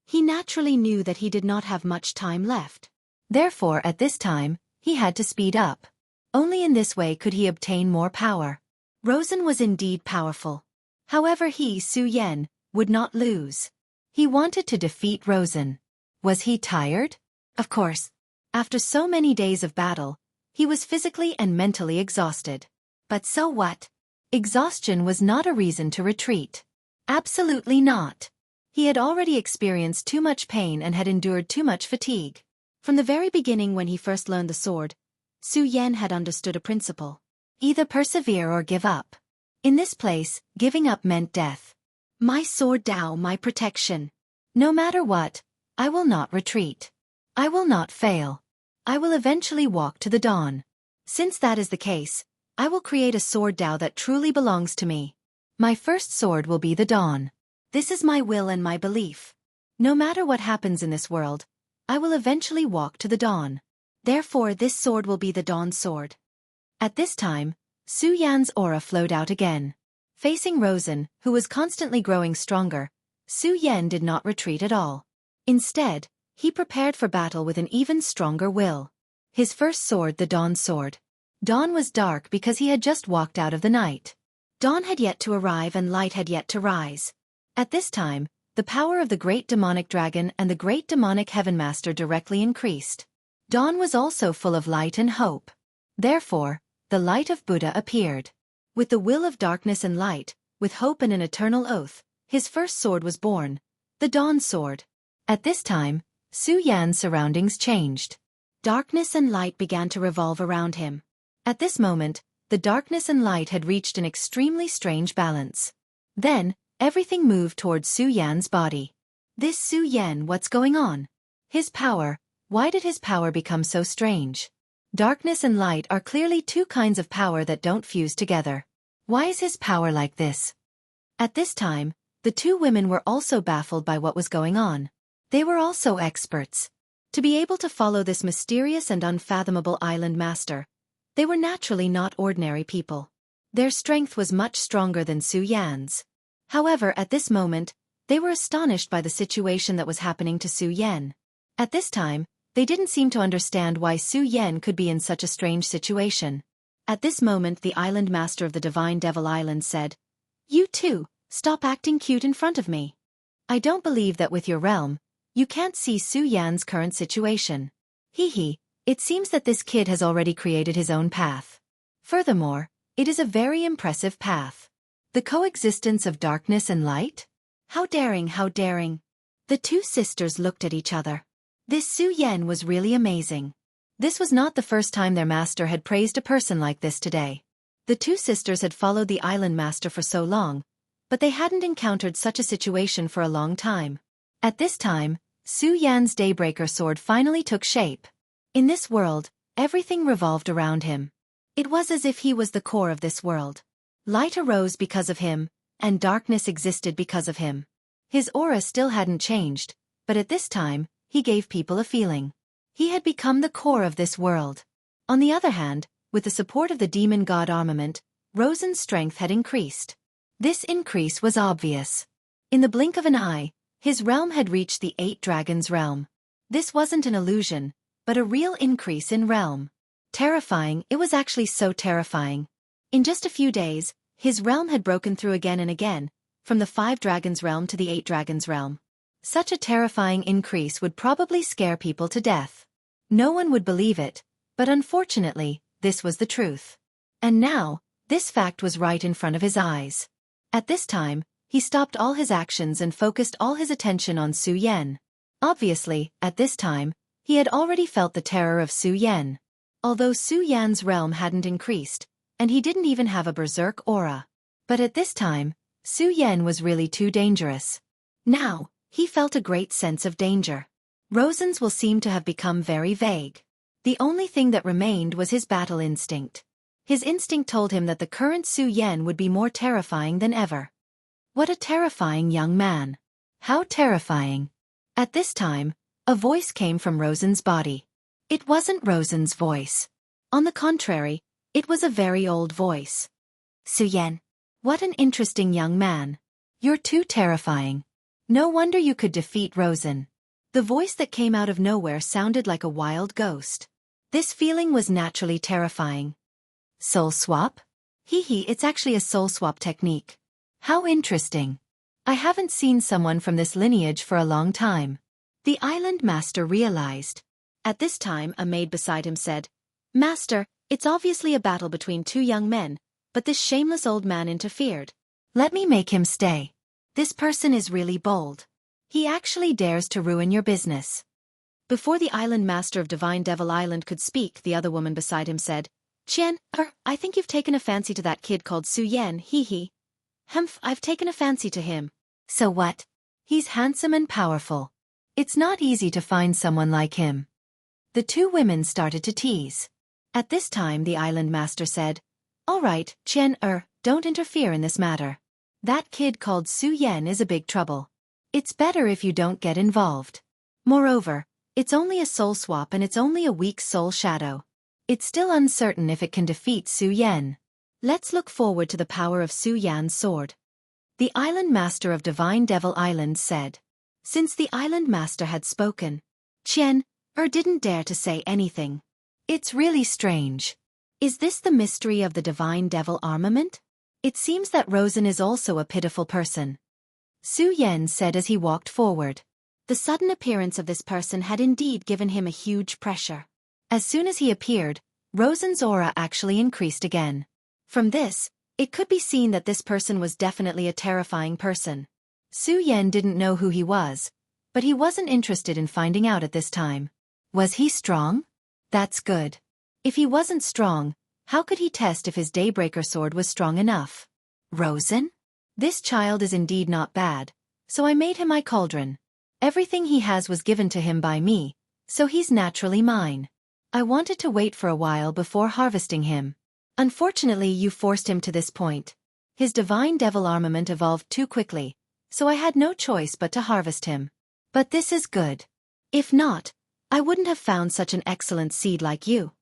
Speaker 2: He naturally knew that he did not have much time left. Therefore, at this time, he had to speed up. Only in this way could he obtain more power. Rosen was indeed powerful. However, he, Su Yan, would not lose. He wanted to defeat Rosen. Was he tired? Of course. After so many days of battle, he was physically and mentally exhausted. But so what? Exhaustion was not a reason to retreat. Absolutely not. He had already experienced too much pain and had endured too much fatigue. From the very beginning when he first learned the sword, Su Yan had understood a principle. Either persevere or give up. In this place, giving up meant death. My sword Tao, my protection. No matter what, I will not retreat. I will not fail. I will eventually walk to the dawn. Since that is the case, I will create a sword Tao that truly belongs to me. My first sword will be the dawn. This is my will and my belief. No matter what happens in this world, I will eventually walk to the dawn. Therefore, this sword will be the dawn sword. At this time, Su Yan's aura flowed out again. Facing Rosen, who was constantly growing stronger, Su Yan did not retreat at all. Instead, he prepared for battle with an even stronger will. His first sword, the dawn sword. Dawn was dark because he had just walked out of the night. Dawn had yet to arrive and light had yet to rise. At this time, the power of the great demonic dragon and the great demonic heaven master directly increased. Dawn was also full of light and hope. Therefore, the light of Buddha appeared. With the will of darkness and light, with hope and an eternal oath, his first sword was born, the dawn sword. At this time, Su Yan's surroundings changed. Darkness and light began to revolve around him. At this moment, the darkness and light had reached an extremely strange balance. Then, everything moved towards Su Yan's body. This Su Yan, what's going on? His power, why did his power become so strange? Darkness and light are clearly two kinds of power that don't fuse together. Why is his power like this? At this time, the two women were also baffled by what was going on. They were also experts. To be able to follow this mysterious and unfathomable island master, they were naturally not ordinary people. Their strength was much stronger than Su Yan's. However, at this moment, they were astonished by the situation that was happening to Su Yan. At this time, they didn't seem to understand why Su Yan could be in such a strange situation. At this moment the island master of the Divine Devil Island said, "You too, stop acting cute in front of me. I don't believe that with your realm, you can't see Su Yan's current situation. Hee, it seems that this kid has already created his own path. Furthermore, it is a very impressive path. The coexistence of darkness and light? How daring, how daring." The two sisters looked at each other. This Su Yan was really amazing. This was not the first time their master had praised a person like this today. The two sisters had followed the island master for so long, but they hadn't encountered such a situation for a long time. At this time, Su Yan's Daybreaker sword finally took shape. In this world, everything revolved around him. It was as if he was the core of this world. Light arose because of him, and darkness existed because of him. His aura still hadn't changed, but at this time, he gave people a feeling. He had become the core of this world. On the other hand, with the support of the demon god armament, Rosen's strength had increased. This increase was obvious. In the blink of an eye, his realm had reached the 8 dragons realm. This wasn't an illusion, but a real increase in realm. Terrifying, it was actually so terrifying. In just a few days, his realm had broken through again and again, from the 5 dragons realm to the 8 dragons realm. Such a terrifying increase would probably scare people to death. No one would believe it, but unfortunately, this was the truth. And now, this fact was right in front of his eyes. At this time, he stopped all his actions and focused all his attention on Su Yan. Obviously, at this time, he had already felt the terror of Su Yan. Although Su Yan's realm hadn't increased, and he didn't even have a berserk aura. But at this time, Su Yan was really too dangerous. Now, he felt a great sense of danger. Rosen's will seem to have become very vague. The only thing that remained was his battle instinct. His instinct told him that the current Su Yan would be more terrifying than ever. What a terrifying young man. How terrifying. At this time, a voice came from Rosen's body. It wasn't Rosen's voice. On the contrary, it was a very old voice. "Su Yan. What an interesting young man. You're too terrifying. No wonder you could defeat Rosen." The voice that came out of nowhere sounded like a wild ghost. This feeling was naturally terrifying. Soul swap? It's actually a soul swap technique. How interesting. I haven't seen someone from this lineage for a long time. The island master realized. At this time, a maid beside him said, "Master, it's obviously a battle between 2 young men, but this shameless old man interfered. Let me make him stay. This person is really bold. He actually dares to ruin your business." Before the island master of Divine Devil Island could speak, the other woman beside him said, "Qian, I think you've taken a fancy to that kid called Su Yan, Humph, I've taken a fancy to him." "So what? He's handsome and powerful. It's not easy to find someone like him." The 2 women started to tease. At this time the island master said, "All right, Qian, don't interfere in this matter. That kid called Su Yan is a big trouble. It's better if you don't get involved. Moreover, it's only a soul swap and it's only a weak soul shadow. It's still uncertain if it can defeat Su Yan. Let's look forward to the power of Su Yan's sword." The island master of Divine Devil Island said. Since the island master had spoken, Qian didn't dare to say anything. It's really strange. Is this the mystery of the Divine Devil armament? It seems that Rosen is also a pitiful person. Su Yan said as he walked forward. The sudden appearance of this person had indeed given him a huge pressure. As soon as he appeared, Rosen's aura actually increased again. From this, it could be seen that this person was definitely a terrifying person. Su Yan didn't know who he was, but he wasn't interested in finding out at this time. Was he strong? That's good. If he wasn't strong, how could he test if his Daybreaker sword was strong enough? Rosen? This child is indeed not bad, so I made him my cauldron. Everything he has was given to him by me, so he's naturally mine. I wanted to wait for a while before harvesting him. Unfortunately, you forced him to this point. His Divine Devil armament evolved too quickly, so I had no choice but to harvest him. But this is good. If not, I wouldn't have found such an excellent seed like you."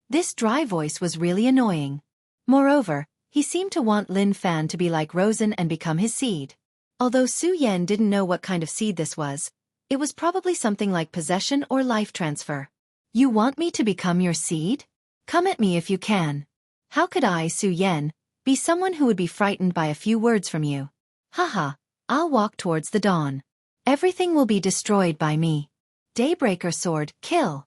Speaker 2: This dry voice was really annoying. Moreover, he seemed to want Lin Fan to be like Rosen and become his seed. Although Su Yan didn't know what kind of seed this was, it was probably something like possession or life transfer. "You want me to become your seed? Come at me if you can."
Speaker 1: How could I, Su Yan, be someone who would be frightened by a few words from you? Haha, I'll walk towards the dawn. Everything will be destroyed by me. Daybreaker sword, kill.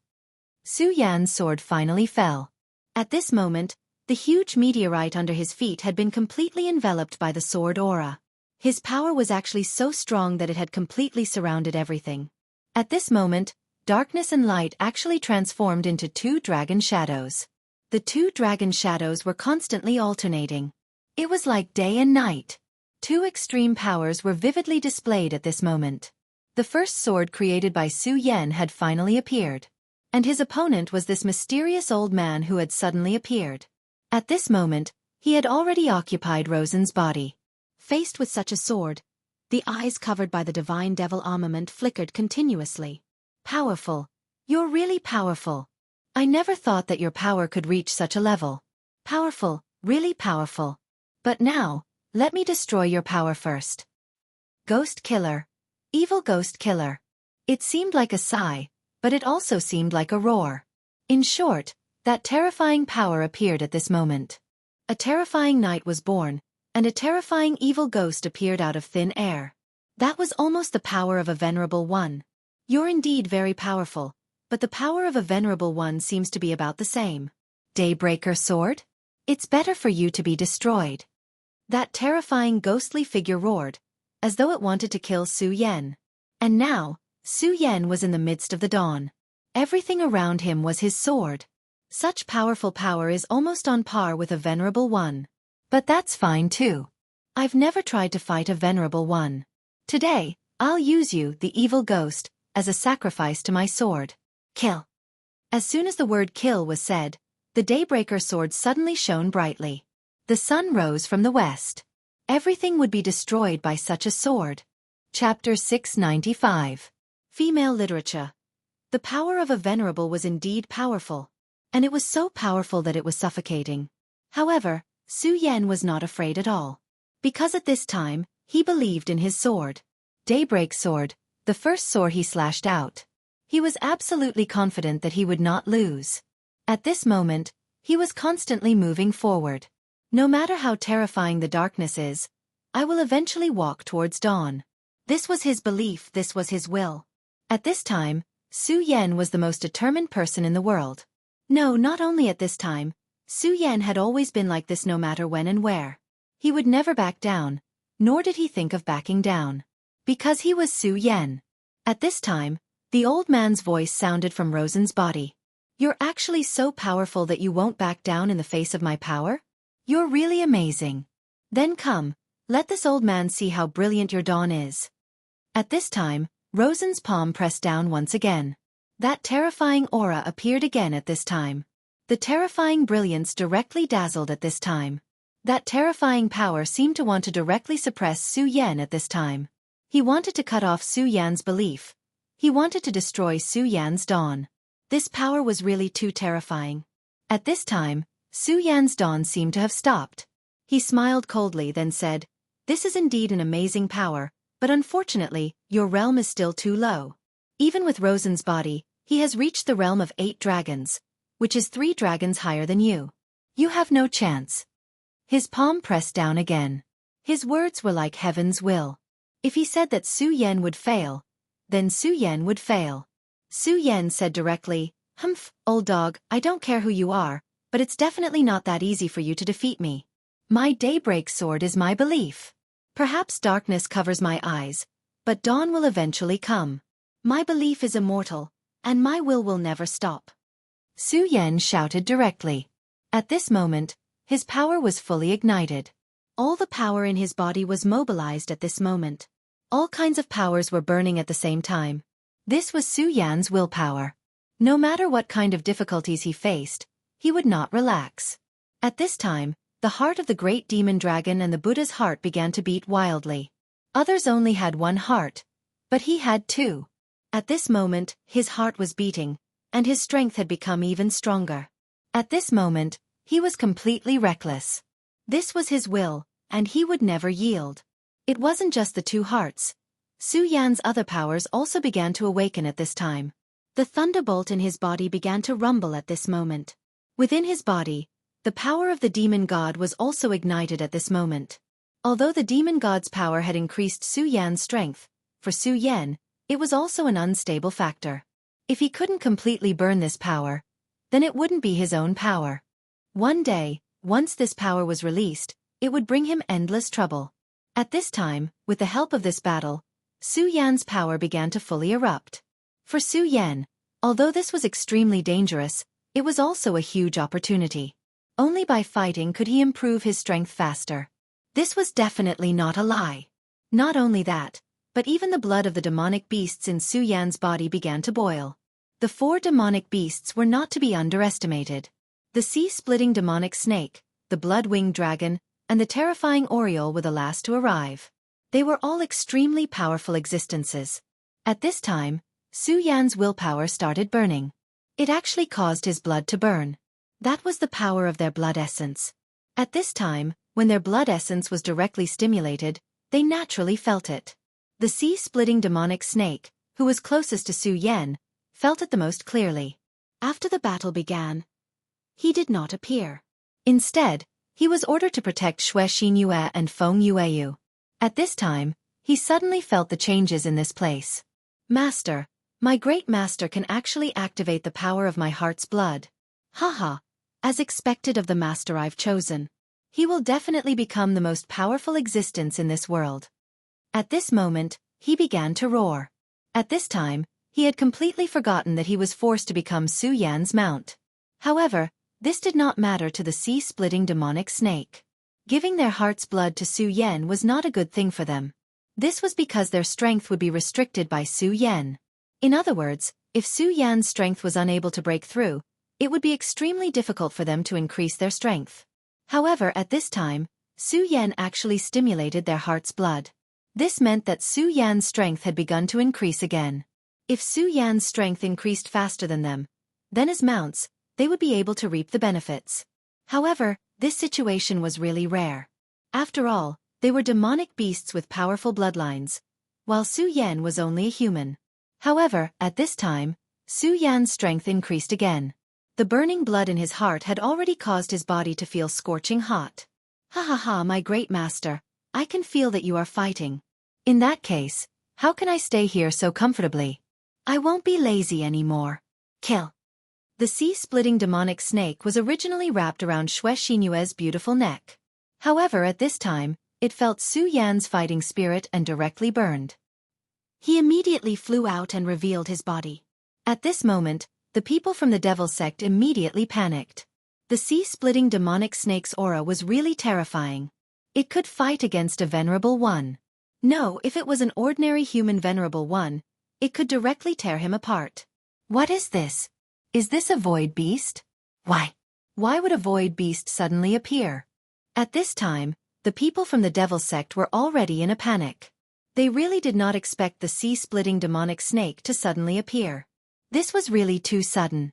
Speaker 1: Su Yan's sword finally fell. At this moment, the huge meteorite under his feet had been completely enveloped by the sword aura. His power was actually so strong that it had completely surrounded everything. At this moment, darkness and light actually transformed into two dragon shadows. The two dragon shadows were constantly alternating. It was like day and night. Two extreme powers were vividly displayed at this moment. The first sword created by Su Yan had finally appeared. And his opponent was this mysterious old man who had suddenly appeared. At this moment, he had already occupied Rosen's body. Faced with such a sword, the eyes covered by the divine devil armament flickered continuously. Powerful. You're really powerful. I never thought that your power could reach such a level. Powerful, really powerful. But now, let me destroy your power first. Ghost Killer. Evil Ghost Killer. It seemed like a sigh, but it also seemed like a roar. In short, that terrifying power appeared at this moment. A terrifying knight was born, and a terrifying evil ghost appeared out of thin air. That was almost the power of a venerable one. You're indeed very powerful, but the power of a venerable one seems to be about the same. Daybreaker sword? It's better for you to be destroyed. That terrifying ghostly figure roared, as though it wanted to kill Su Yan. And now, Su Yan was in the midst of the dawn. Everything around him was his sword. Such powerful power is almost on par with a venerable one. But that's fine too. I've never tried to fight a venerable one. Today, I'll use you, the evil ghost, as a sacrifice to my sword. Kill. As soon as the word kill was said, the Daybreaker sword suddenly shone brightly. The sun rose from the west. Everything would be destroyed by such a sword. Chapter 695. Female Literature. The power of a venerable was indeed powerful. And it was so powerful that it was suffocating. However, Su Yan was not afraid at all. Because at this time, he believed in his sword. Daybreak sword, the first sword he slashed out. He was absolutely confident that he would not lose. At this moment, he was constantly moving forward. No matter how terrifying the darkness is, I will eventually walk towards dawn. This was his belief, this was his will. At this time, Su Yan was the most determined person in the world. No, not only at this time, Su Yan had always been like this no matter when and where. He would never back down, nor did he think of backing down. Because he was Su Yan. At this time, the old man's voice sounded from Rosen's body. You're actually so powerful that you won't back down in the face of my power? You're really amazing. Then come, let this old man see how brilliant your dawn is. At this time, Rosen's palm pressed down once again. That terrifying aura appeared again at this time. The terrifying brilliance directly dazzled at this time. That terrifying power seemed to want to directly suppress Su Yan at this time. He wanted to cut off Su Yan's belief. He wanted to destroy Su Yan's dawn. This power was really too terrifying. At this time, Su Yan's dawn seemed to have stopped. He smiled coldly then said, "This is indeed an amazing power, but unfortunately, your realm is still too low. Even with Rosen's body, he has reached the realm of 8 dragons, which is 3 dragons higher than you. You have no chance." His palm pressed down again. His words were like heaven's will. If he said that Su Yan would fail, then Su Yan would fail. Su Yan said directly, "Humph, old dog, I don't care who you are, but it's definitely not that easy for you to defeat me. My daybreak sword is my belief. Perhaps darkness covers my eyes, but dawn will eventually come. My belief is immortal, and my will never stop." Su Yan shouted directly. At this moment, his power was fully ignited. All the power in his body was mobilized at this moment. All kinds of powers were burning at the same time. This was Su Yan's willpower. No matter what kind of difficulties he faced, he would not relax. At this time, the heart of the great demon dragon and the Buddha's heart began to beat wildly. Others only had 1 heart, but he had 2. At this moment, his heart was beating, and his strength had become even stronger. At this moment, he was completely reckless. This was his will, and he would never yield. It wasn't just the 2 hearts. Su Yan's other powers also began to awaken at this time. The thunderbolt in his body began to rumble at this moment. Within his body,
Speaker 2: The power of the demon god was also ignited at this moment. Although the demon god's power had increased Su Yan's strength, for Su Yan, it was also an unstable factor. If he couldn't completely burn this power, then it wouldn't be his own power. One day, once this power was released, it would bring him endless trouble. At this time, with the help of this battle, Su Yan's power began to fully erupt. For Su Yan, although this was extremely dangerous, it was also a huge opportunity. Only by fighting could he improve his strength faster. This was definitely not a lie. Not only that, but even the blood of the demonic beasts in Su Yan's body began to boil. The 4 demonic beasts were not to be underestimated. The sea-splitting demonic snake, the blood-winged dragon, and the terrifying oriole were the last to arrive. They were all extremely powerful existences. At this time, Su Yan's willpower started burning. It actually caused his blood to burn. That was the power of their blood essence. At this time, when their blood essence was directly stimulated, they naturally felt it. The sea-splitting demonic snake, who was closest to Su Yan, felt it the most clearly. After the battle began, he did not appear. Instead, he was ordered to protect Xue Xinyue and Feng Yueyu. At this time, he suddenly felt the changes in this place. Master, my great master can actually activate the power of my heart's blood. Haha. As expected of the master I've chosen. He will definitely become the most powerful existence in this world. At this moment, he began to roar. At this time, he had completely forgotten that he was forced to become Su Yan's mount. However, this did not matter to the sea-splitting demonic snake. Giving their heart's blood to Su Yan was not a good thing for them. This was because their strength would be restricted by Su Yan. In other words, if Su Yan's strength was unable to break through, it would be extremely difficult for them to increase their strength. However, at this time, Su Yan actually stimulated their heart's blood. This meant that Su Yan's strength had begun to increase again. If Su Yan's strength increased faster than them, then as mounts, they would be able to reap the benefits. However, this situation was really rare. After all, they were demonic beasts with powerful bloodlines, while Su Yan was only a human. However, at this time, Su Yan's strength increased again. The burning blood in his heart had already caused his body to feel scorching hot. Ha ha ha, my great master, I can feel that you are fighting. In that case, how can I stay here so comfortably? I won't be lazy anymore. Kill. The sea-splitting demonic snake was originally wrapped around Xue Xinyue's beautiful neck. However, at this time, it felt Su Yan's fighting spirit and directly burned. He immediately flew out and revealed his body. At this moment, the people from the devil sect immediately panicked. The sea-splitting demonic snake's aura was really terrifying. It could fight against a venerable one. No, if it was an ordinary human venerable one, it could directly tear him apart. What is this? Is this a void beast? Why? Why would a void beast suddenly appear? At this time, the people from the devil sect were already in a panic. They really did not expect the sea-splitting demonic snake to suddenly appear. This was really too sudden.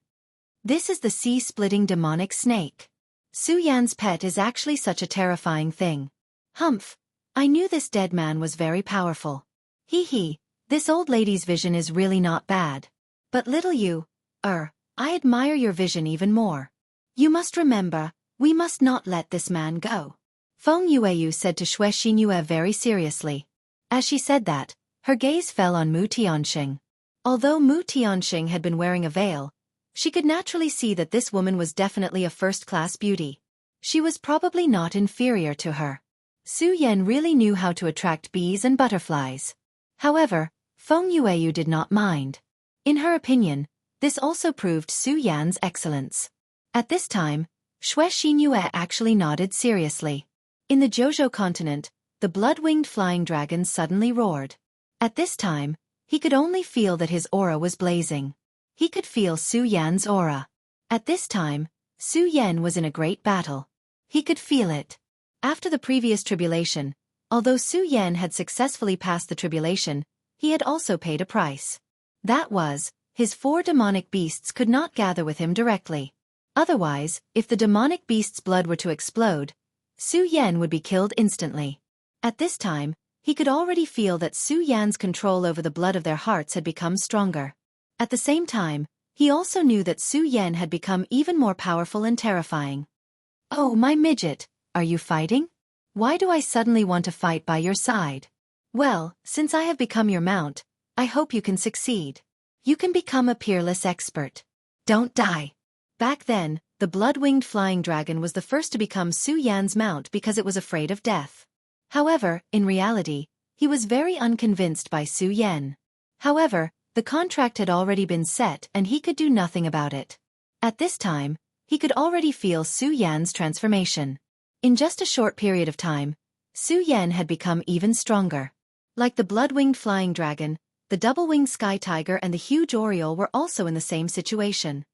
Speaker 2: This is the sea-splitting demonic snake. Su Yan's pet is actually such a terrifying thing. Humph. I knew this dead man was very powerful. Hee hee, this old lady's vision is really not bad. But little you, I admire your vision even more. You must remember, we must not let this man go. Feng Yueyu said to Xue Xinyue very seriously. As she said that, her gaze fell on Mu Tianxing. Although Mu Tianxing had been wearing a veil, she could naturally see that this woman was definitely a first-class beauty. She was probably not inferior to her. Su Yan really knew how to attract bees and butterflies. However, Feng Yueyu did not mind. In her opinion, this also proved Su Yan's excellence. At this time, Xue Xinyue actually nodded seriously. In the Zhozhou continent, the blood-winged flying dragon suddenly roared. At this time, he could only feel that his aura was blazing. He could feel Su Yan's aura. At this time, Su Yan was in a great battle. He could feel it. After the previous tribulation, although Su Yan had successfully passed the tribulation, he had also paid a price. That was, his 4 demonic beasts could not gather with him directly. Otherwise, if the demonic beast's blood were to explode, Su Yan would be killed instantly. At this time, he could already feel that Su Yan's control over the blood of their hearts had become stronger. At the same time, he also knew that Su Yan had become even more powerful and terrifying.
Speaker 1: Oh, my midget, are you fighting? Why do I suddenly want to fight by your side? Well, since I have become your mount, I hope you can succeed. You can become a peerless expert. Don't die. Back then, the blood-winged flying dragon was the first to become Su Yan's mount because it was afraid of death. However, in reality, he was very unconvinced by Su Yan. However, the contract had already been set and he could do nothing about it. At this time, he could already feel Su Yan's transformation. In just a short period of time, Su Yan had become even stronger. Like the blood-winged flying dragon, the double-winged sky tiger and the huge oriole were also in the same situation.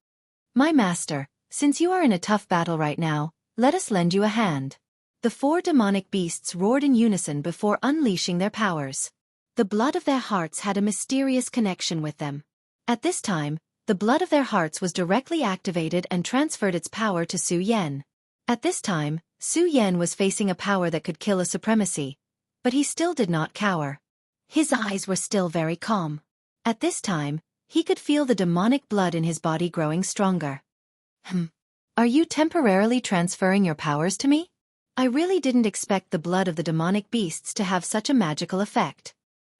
Speaker 1: My master, since you are in a tough battle right now, let us lend you a hand. The four demonic beasts roared in unison before unleashing their powers. The blood of their hearts had a mysterious connection with them. At this time, the blood of their hearts was directly activated and transferred its power to Su Yan. At this time, Su Yan was facing a power that could kill a supremacy, but he still did not cower. His eyes were still very calm. At this time, he could feel the demonic blood in his body growing stronger. Are you temporarily transferring your powers to me? I really didn't expect the blood of the demonic beasts to have such a magical effect.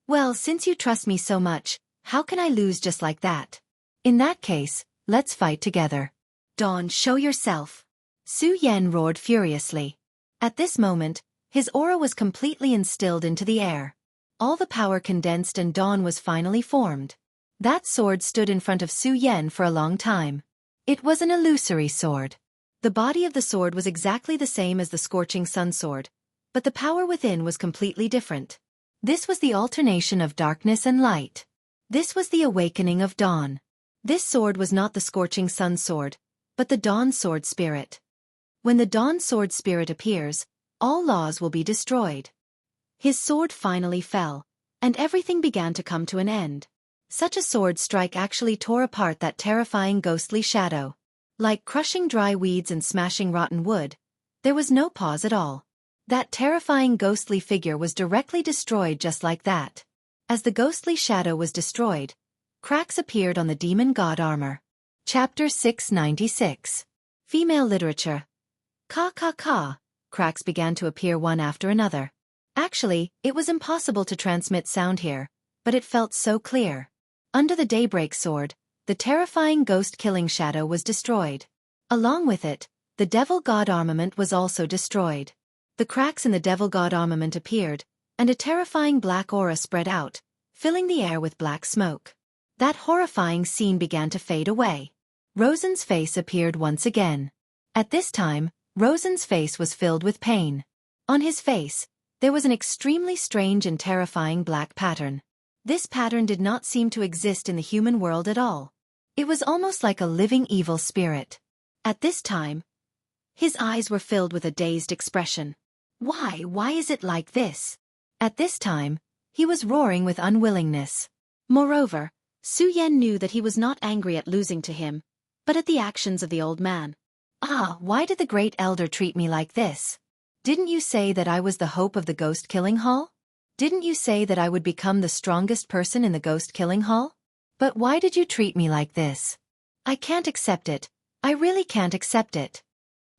Speaker 1: Well, since you trust me so much, how can I lose just like that? In that case, let's fight together. Dawn, show yourself. Su Yan roared furiously. At this moment, his aura was completely instilled into the air. All the power condensed and Dawn was finally formed. That sword stood in front of Su Yan for a long time. It was an illusory sword. The body of the sword was exactly the same as the scorching sun sword, but the power within was completely different. This was the alternation of darkness and light. This was the awakening of dawn. This sword was not the scorching sun sword, but the dawn sword spirit. When the dawn sword spirit appears, all laws will be destroyed. His sword finally fell, and everything began to come to an end. Such a sword strike actually tore apart that terrifying ghostly shadow. Like crushing dry weeds and smashing rotten wood, there was no pause at all. That terrifying ghostly figure was directly destroyed just like that. As the ghostly shadow was destroyed, cracks appeared on the demon god armor. Chapter 696. Female Literature. Cracks began to appear one after another. Actually, it was impossible to transmit sound here, but it felt so clear. Under the daybreak sword, the terrifying ghost-killing shadow was destroyed. Along with it, the devil god armament was also destroyed. The cracks in the devil god armament appeared, and a terrifying black aura spread out, filling the air with black smoke. That horrifying scene began to fade away. Rosen's face appeared once again. At this time, Rosen's face was filled with pain. On his face, there was an extremely strange and terrifying black pattern. This pattern did not seem to exist in the human world at all. It was almost like a living evil spirit. At this time, his eyes were filled with a dazed expression. Why is it like this? At this time, he was roaring with unwillingness. Moreover, Su Yan knew that he was not angry at losing to him, but at the actions of the old man. Why did the great elder treat me like this? Didn't you say that I was the hope of the ghost-killing hall? Didn't you say that I would become the strongest person in the ghost-killing hall? But why did you treat me like this? I can't accept it. I really can't accept it.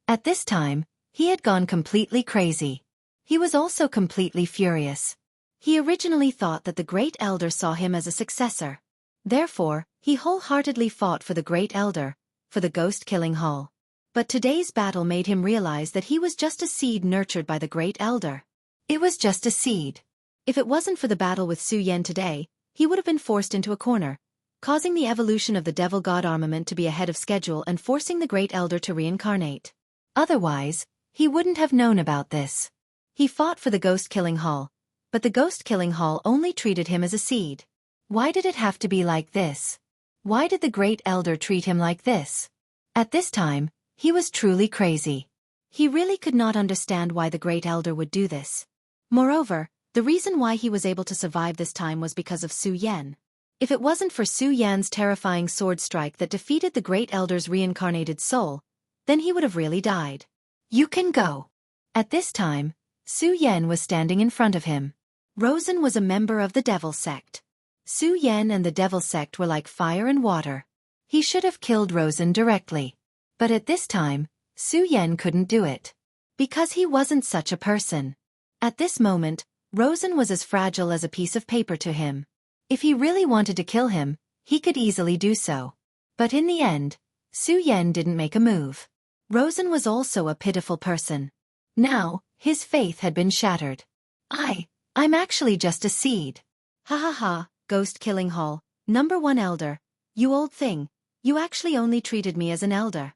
Speaker 1: At this time, he had gone completely crazy. He was also completely furious. He originally thought that the Great Elder saw him as a successor. Therefore, he wholeheartedly fought for the Great Elder, for the ghost-killing hall. But today's battle made him realize that he was just a seed nurtured by the Great Elder. It was just a seed. If it wasn't for the battle with Su Yan today, he would have been forced into a corner, causing the evolution of the devil god armament to be ahead of schedule and forcing the Great Elder to reincarnate. Otherwise, he wouldn't have known about this. He fought for the ghost-killing hall, but the ghost-killing hall only treated him as a seed. Why did it have to be like this? Why did the Great Elder treat him like this? At this time, he was truly crazy. He really could not understand why the Great Elder would do this. Moreover, the reason why he was able to survive this time was because of Su Yan. If it wasn't for Su Yan's terrifying sword strike that defeated the Great Elder's reincarnated soul, then he would have really died. You can go. At this time, Su Yan was standing in front of him. Rosen was a member of the Devil Sect. Su Yan and the Devil Sect were like fire and water. He should have killed Rosen directly. But at this time, Su Yen couldn't do it. Because he wasn't such a person. At this moment, Rosen was as fragile as a piece of paper to him. If he really wanted to kill him, he could easily do so. But in the end, Su Yen didn't make a move. Rosen was also a pitiful person. Now, his faith had been shattered. I'm actually just a seed.
Speaker 2: Ha ha ha, Ghost Killing Hall, #1 elder. You old thing, you actually only treated me as an elder.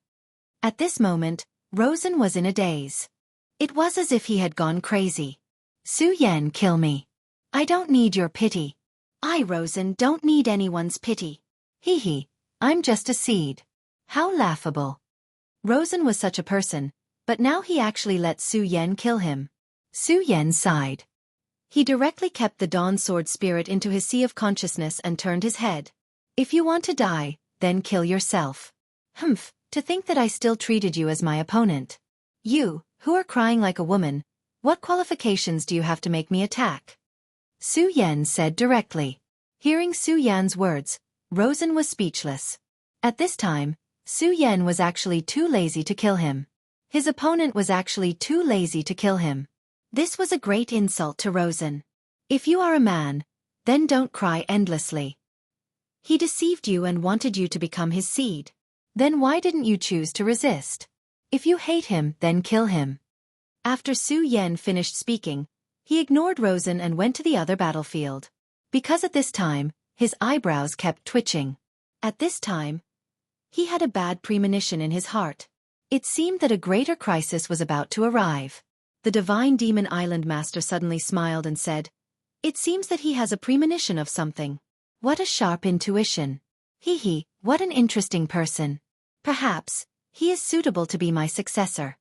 Speaker 1: At this moment, Rosen was in a daze. It was as if he had gone crazy. Su Yen, kill me. I don't need your pity.
Speaker 2: I, Rosen, don't need anyone's pity.
Speaker 1: Hee, I'm just a seed. How laughable. Rosen was such a person, but now he actually let Su Yen kill him. Su Yen sighed. He directly kept the Dawn Sword spirit into his sea of consciousness and turned his head. If you want to die, then kill yourself. Humph, to think that I still treated you as my opponent. You, who are crying like a woman, what qualifications do you have to make me attack? Su Yen said directly. Hearing Su Yan's words, Rosen was speechless. At this time, Su Yen was actually too lazy to kill him. His opponent was actually too lazy to kill him. This was a great insult to Rosen. If you are a man, then don't cry endlessly. He deceived you and wanted you to become his seed. Then why didn't you choose to resist? If you hate him, then kill him. After Su Yen finished speaking, he ignored Rosen and went to the other battlefield. Because at this time, his eyebrows kept twitching. At this time, he had a bad premonition in his heart. It seemed that a greater crisis was about to arrive. The Divine Demon Island Master suddenly smiled and said, "It seems that he has a premonition of something. What a sharp intuition. Hee, what an interesting person. Perhaps, he is suitable to be my successor."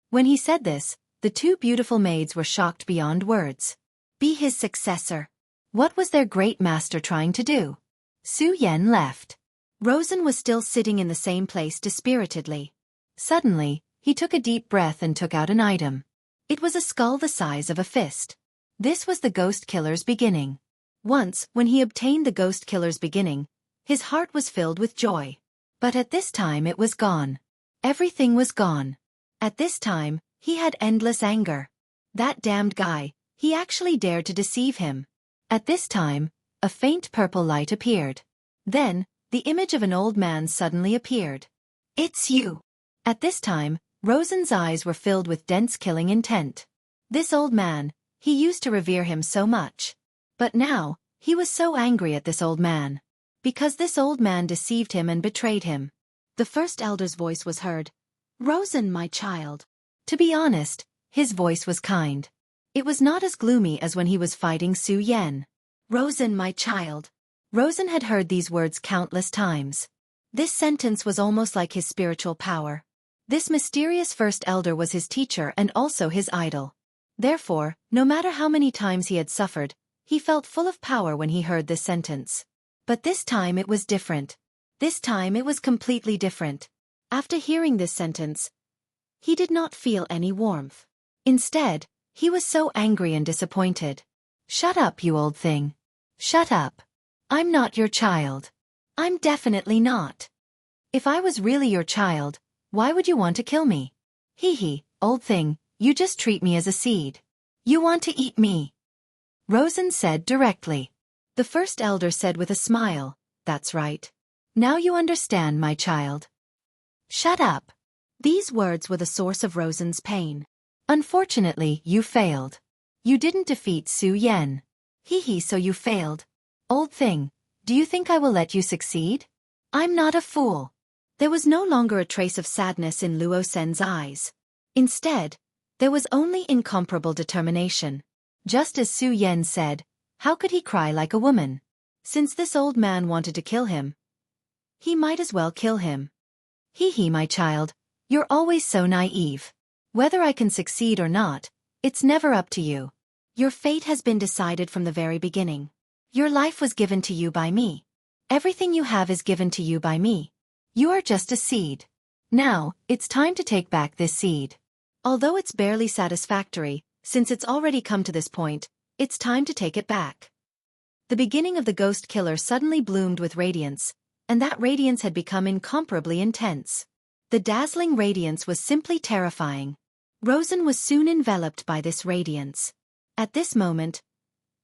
Speaker 1: When he said this, the two beautiful maids were shocked beyond words. Be his successor. What was their great master trying to do? Su Yen left. Rosen was still sitting in the same place dispiritedly. Suddenly, he took a deep breath and took out an item. It was a skull the size of a fist. This was the Ghost Killer's beginning. Once, when he obtained the Ghost Killer's beginning, his heart was filled with joy. But at this time it was gone. Everything was gone. At this time, he had endless anger. That damned guy, he actually dared to deceive him. At this time, a faint purple light appeared. Then, the image of an old man suddenly appeared. It's you. At this time, Rosen's eyes were filled with dense killing intent. This old man, he used to revere him so much. But now, he was so angry at this old man. Because this old man deceived him and betrayed him. The first elder's voice was heard. "Rosen, my child." To be honest, his voice was kind. It was not as gloomy as when he was fighting Su Yen. "Rosen, my child." Rosen had heard these words countless times. This sentence was almost like his spiritual power. This mysterious first elder was his teacher and also his idol. Therefore, no matter how many times he had suffered, he felt full of power when he heard this sentence. But this time it was different. This time it was completely different. After hearing this sentence, he did not feel any warmth. Instead, he was so angry and disappointed. "Shut up, you old thing. Shut up. I'm not your child. I'm definitely not. If I was really your child, why would you want to kill me? Hee, old thing, you just treat me as a seed. You want to eat me." Rosen said directly. The first elder said with a smile, "That's right. Now you understand, my child. Shut up." These words were the source of Rosen's pain. Unfortunately, you failed. You didn't defeat Su Yen. Hee, so you failed. Old thing, do you think I will let you succeed? I'm not a fool. There was no longer a trace of sadness in Luo Sen's eyes. Instead, there was only incomparable determination. Just as Su Yen said, how could he cry like a woman? Since this old man wanted to kill him, he might as well kill him. Hee, my child, you're always so naive. Whether I can succeed or not, it's never up to you. Your fate has been decided from the very beginning. Your life was given to you by me. Everything you have is given to you by me. You are just a seed. Now, it's time to take back this seed. Although it's barely satisfactory, since it's already come to this point, it's time to take it back. The beginning of the Ghost Killer suddenly bloomed with radiance, and that radiance had become incomparably intense.
Speaker 2: The dazzling radiance was simply terrifying. Rosen was soon enveloped by this radiance. At this moment,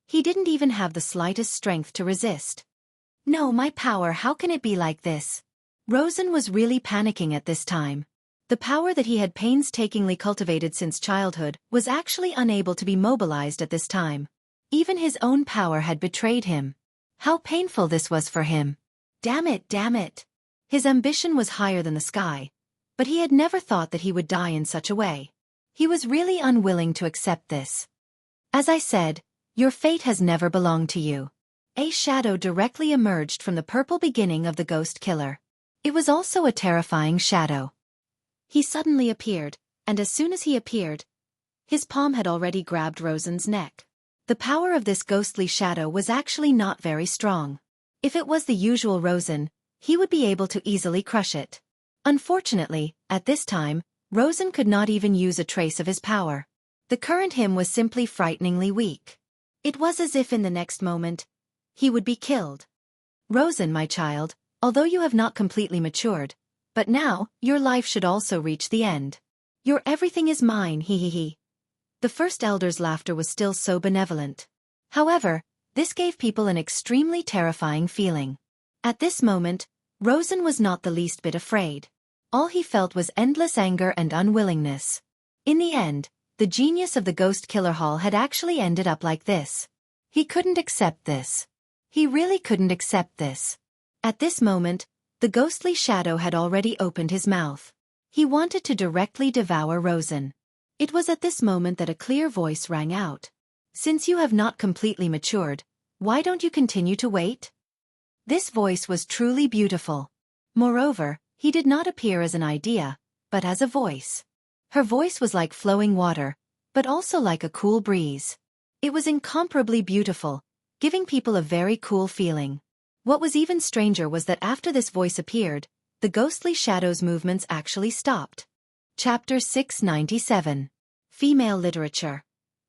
Speaker 2: he didn't even have the slightest strength to resist. No, my power, how can it be like this? Rosen was really panicking at this time. The power that he had painstakingly cultivated since childhood was actually unable to be mobilized at this time. Even his own power had betrayed him. How painful this was for him. Damn it, damn it. His ambition was higher than the sky, but he had never thought that he would die in such a way. He was really unwilling to accept this. As I said, your fate has never belonged to you. A shadow directly emerged from the purple beginning of the ghost killer. It was also a terrifying shadow. He suddenly appeared, and as soon as he appeared, his palm had already grabbed Rosen's neck. The power of this ghostly shadow was actually not very strong. If it was the usual Rosen, he would be able to easily crush it. Unfortunately, at this time, Rosen could not even use a trace of his power. The current him was simply frighteningly weak. It was as if in the next moment, he would be killed. Rosen, my child, although you have not completely matured, but now, your life should also reach the end. Your everything is mine, he. The first elder's laughter was still so benevolent. However, this gave people an extremely terrifying feeling. At this moment, Rosen was not the least bit afraid. All he felt was endless anger and unwillingness. In the end, the genius of the Ghost Killer Hall had actually ended up like this. He couldn't accept this. He really couldn't accept this. At this moment, the ghostly shadow had already opened his mouth. He wanted to directly devour Rosen. It was at this moment that a clear voice rang out. Since you have not completely matured, why don't you continue to wait? This voice was truly beautiful. Moreover, he did not appear as an idea, but as a voice. Her voice was like flowing water, but also like a cool breeze. It was incomparably beautiful, giving people a very cool feeling. What was even stranger was that after this voice appeared, the ghostly shadow's movements actually stopped. Chapter 697. Female Literature.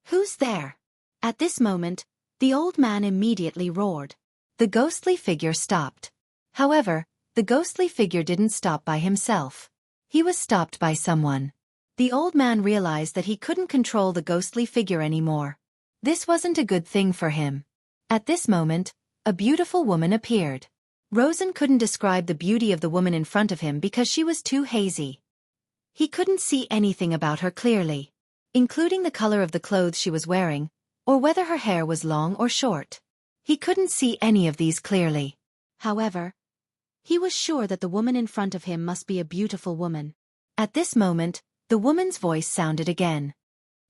Speaker 2: Who's there? At this moment, the old man immediately roared. The ghostly figure stopped. However, the ghostly figure didn't stop by himself. He was stopped by someone. The old man realized that he couldn't control the ghostly figure anymore. This wasn't a good thing for him. At this moment, a beautiful woman appeared. Rosen couldn't describe the beauty of the woman in front of him because she was too hazy. He couldn't see anything about her clearly, including the color of the clothes she was wearing, or whether her hair was long or short. He couldn't see any of these clearly. However, he was sure that the woman in front of him must be a beautiful woman. At this moment, the woman's voice sounded again.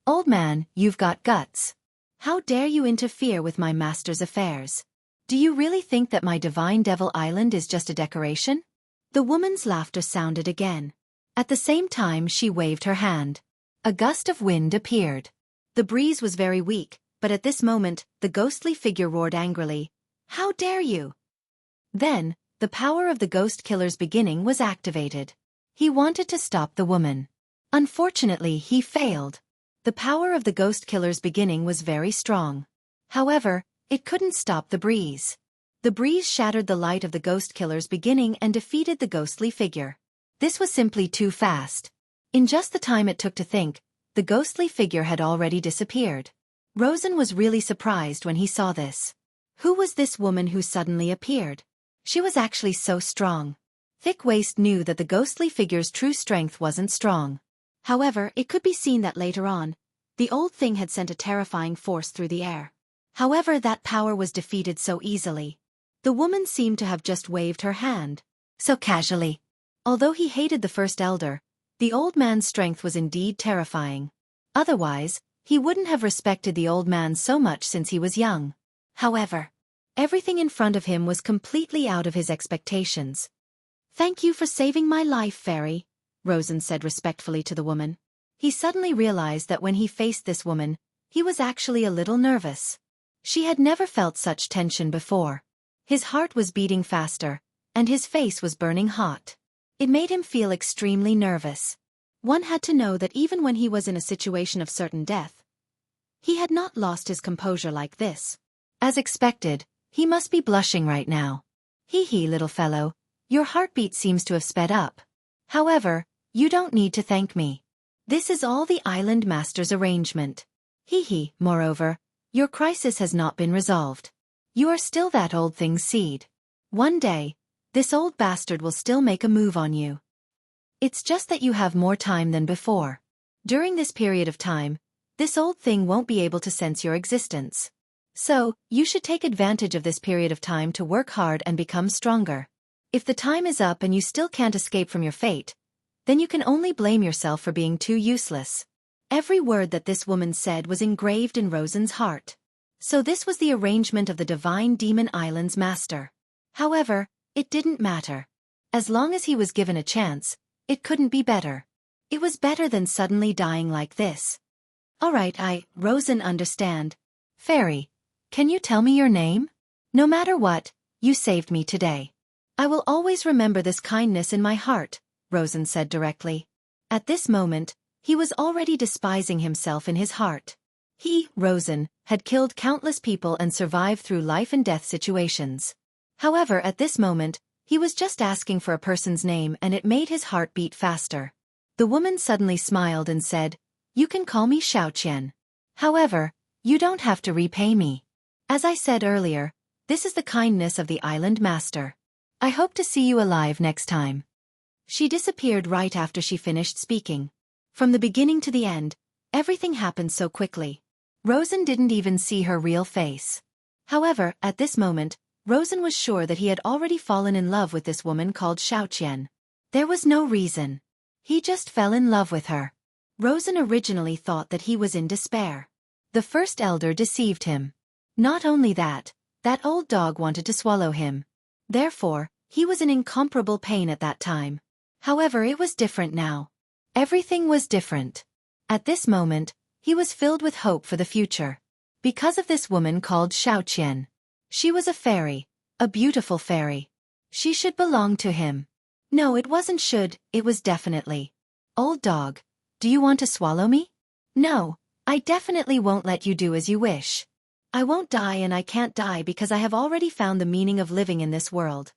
Speaker 2: Old man, you've got guts. How dare you interfere with my master's affairs? Do you really think that my divine devil island is just a decoration? The woman's laughter sounded again. At the same time she waved her hand. A gust of wind appeared. The breeze was very weak, but at this moment, the ghostly figure roared angrily. How dare you? Then, the power of the ghost killer's beginning was activated. He wanted to stop the woman. Unfortunately, he failed. The power of the ghost killer's beginning was very strong. However, it couldn't stop the breeze. The breeze shattered the light of the ghost killer's beginning and defeated the ghostly figure. This was simply too fast. In just the time it took to think, the ghostly figure had already disappeared. Rosen was really surprised when he saw this. Who was this woman who suddenly appeared? She was actually so strong. Thick-Waist knew that the ghostly figure's true strength wasn't strong. However, it could be seen that later on, the old thing had sent a terrifying force through the air. However, that power was defeated so easily. The woman seemed to have just waved her hand, so casually. Although he hated the first elder, the old man's strength was indeed terrifying. Otherwise, he wouldn't have respected the old man so much since he was young. However, everything in front of him was completely out of his expectations. Thank you for saving my life, fairy, Rosen said respectfully to the woman. He suddenly realized that when he faced this woman, he was actually a little nervous. She had never felt such tension before. His heart was beating faster, and his face was burning hot. It made him feel extremely nervous. One had to know that even when he was in a situation of certain death, he had not lost his composure like this. As expected, he must be blushing right now. Hee hee, little fellow, your heartbeat seems to have sped up.
Speaker 1: However, you don't need to thank me. This is all the island master's arrangement. Hee. Moreover, your crisis has not been resolved. You are still that old thing's seed. One day, this old bastard will still make a move on you. It's just that you have more time than before. During this period of time, this old thing won't be able to sense your existence. So, you should take advantage of this period of time to work hard and become stronger. If the time is up and you still can't escape from your fate, then you can only blame yourself for being too useless. Every word that this woman said was engraved in Rosen's heart. So this was the arrangement of the Divine Demon Island's master. However, it didn't matter. As long as he was given a chance, it couldn't be better. It was better than suddenly dying like this. Alright, Rosen, understand. Fairy, can you tell me your name? No matter what, you saved me today. I will always remember this kindness in my heart, Rosen said directly. At this moment, he was already despising himself in his heart. He, Rosen, had killed countless people and survived through life and death situations. However, at this moment, he was just asking for a person's name and it made his heart beat faster. The woman suddenly smiled and said, "You can call me Xiaoqian. However, you don't have to repay me. As I said earlier, this is the kindness of the island master. I hope to see you alive next time." She disappeared right after she finished speaking. From the beginning to the end, everything happened so quickly. Rosen didn't even see her real face. However, at this moment, Rosen was sure that he had already fallen in love with this woman called Xiaoqian. There was no reason. He just fell in love with her. Rosen originally thought that he was in despair. The first elder deceived him. Not only that, that old dog wanted to swallow him. Therefore, he was in incomparable pain at that time. However, it was different now. Everything was different. At this moment, he was filled with hope for the future. Because of this woman called Xiaoqian. She was a fairy, a beautiful fairy. She should belong to him. No, it wasn't should, it was definitely. Old dog, do you want to swallow me? No, I definitely won't let you do as you wish. I won't die and I can't die because I have already found the meaning of living in this world.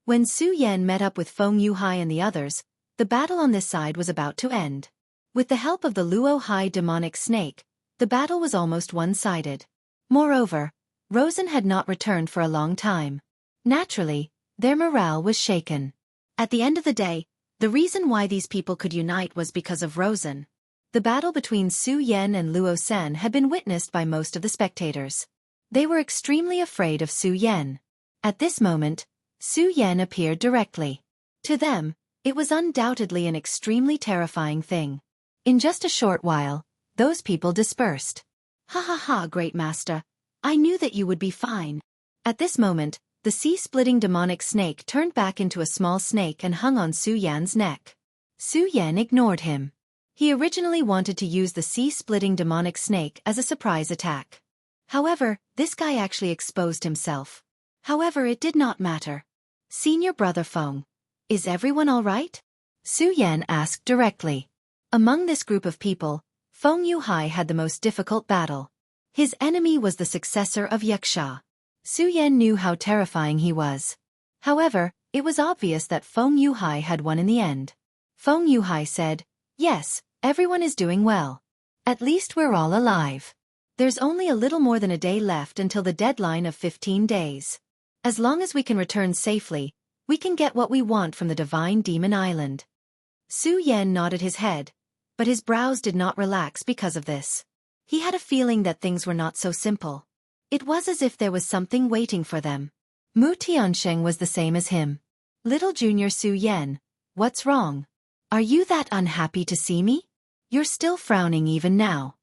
Speaker 1: When Su Yan met up with Feng Yuhai and the others, the battle on this side was about to end. With the help of the Luo Hai demonic snake, the battle was almost one-sided. Moreover, Rosen had not returned for a long time. Naturally, their morale was shaken. At the end of the day, the reason why these people could unite was because of Rosen. The battle between Su Yan and Luo San had been witnessed by most of the spectators. They were extremely afraid of Su Yan. At this moment, Su Yan appeared directly. To them, it was undoubtedly an extremely terrifying thing. In just a short while, those people dispersed. Ha, great master. I knew that you would be fine. At this moment, the sea-splitting demonic snake turned back into a small snake and hung on Su Yan's neck. Su Yan ignored him. He originally wanted to use the sea-splitting demonic snake as a surprise attack. However, this guy actually exposed himself. However, it did not matter. Senior brother Feng, is everyone all right? Su Yan asked directly. Among this group of people, Feng Yuhai had the most difficult battle. His enemy was the successor of Yaksha. Su Yan knew how terrifying he was. However, it was obvious that Feng Yuhai had won in the end. Feng Yuhai said, "Yes, everyone is doing well. At least we're all alive. There's only a little more than a day left until the deadline of 15 days. As long as we can return safely, we can get what we want from the Divine Demon Island." Su Yan nodded his head, but his brows did not relax because of this. He had a feeling that things were not so simple. It was as if there was something waiting for them. Mu Tiansheng was the same as him. "Little Junior Su Yan, what's wrong? Are you that unhappy to see me? You're still frowning even now."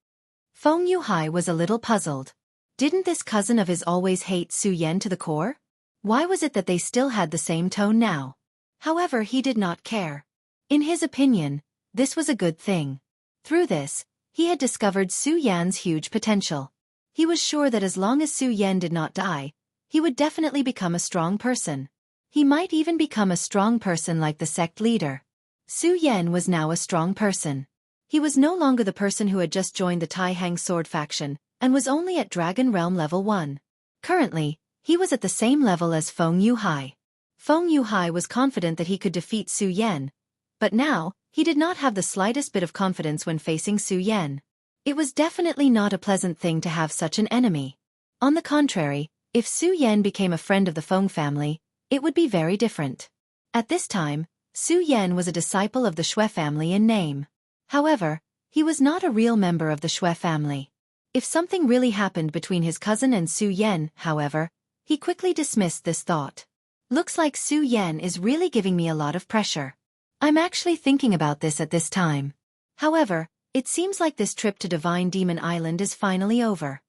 Speaker 1: Feng Yuhai was a little puzzled. Didn't this cousin of his always hate Su Yan to the core? Why was it that they still had the same tone now? However, he did not care. In his opinion, this was a good thing. Through this, he had discovered Su Yan's huge potential. He was sure that as long as Su Yan did not die, he would definitely become a strong person. He might even become a strong person like the sect leader. Su Yan was now a strong person. He was no longer the person who had just joined the Tai Hang sword faction, and was only at Dragon Realm level 1. Currently, he was at the same level as Feng Yuhai. Feng Yuhai was confident that he could defeat Su Yan,
Speaker 2: But now, he did not have the slightest bit of confidence when facing Su Yan. It was definitely not a pleasant thing to have such an enemy. On the contrary, if Su Yan became a friend of the Feng family, it would be very different. At this time, Su Yan was a disciple of the Shui family in name. However, he was not a real member of the Shui family. If something really happened between his cousin and Su Yan, however, he quickly dismissed this thought. Looks like Su Yan is really giving me a lot of pressure. I'm actually thinking about this at this time. However, it seems like this trip to Divine Demon Island is finally over.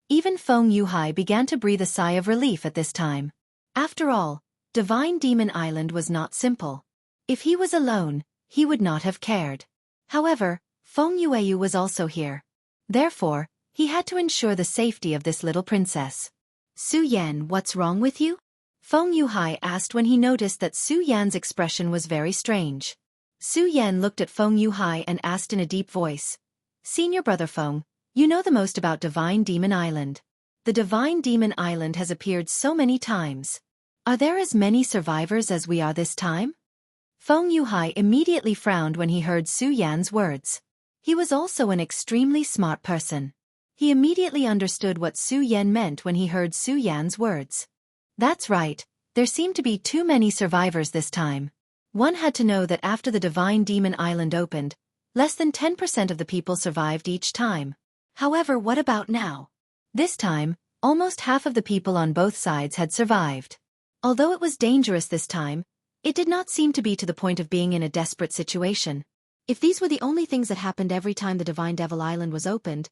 Speaker 2: Even Feng Yuhai began to breathe a sigh of relief at this time. After all, Divine Demon Island was not simple. If he was alone, he would not have cared. However, Feng Yueyu was also here. Therefore, he had to ensure the safety of this little princess. Su Yan, what's wrong with you? Feng Yuhai asked when he noticed that Su Yan's expression was very strange. Su Yan looked at Feng Yuhai and asked in a deep voice, Senior Brother Feng, you know the most about Divine Demon Island. The Divine Demon Island has appeared so many times. Are there as many survivors as we are this time? Feng Yuhai immediately frowned when he heard Su Yan's words. He was also an extremely smart person. He immediately understood what Su Yan meant when he heard Su Yan's words. That's right, there seemed to be too many survivors this time. One had to know that after the Divine Demon Island opened, less than 10% of the people survived each time. However, what about now? This time, almost half of the people on both sides had survived. Although it was dangerous this time, it did not seem to be to the point of being in a desperate situation. If these were the only things that happened every time the Divine Devil Island was opened,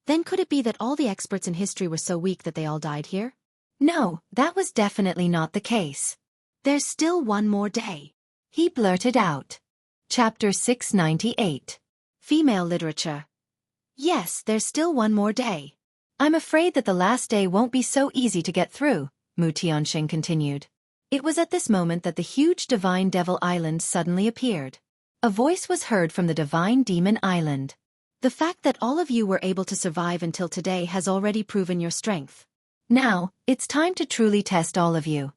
Speaker 2: then could it be that all the experts in history were so weak that they all died here? No, that was definitely not the case. There's still one more day, he blurted out. Chapter 698. Female Literature. Yes, there's still one more day. I'm afraid that the last day won't be so easy to get through, Mu Tianxing continued. It was at this moment that the huge Divine Devil Island suddenly appeared. A voice was heard from the Divine Demon Island. The fact that all of you were able to survive until today has already proven your strength. Now, it's time to truly test all of you.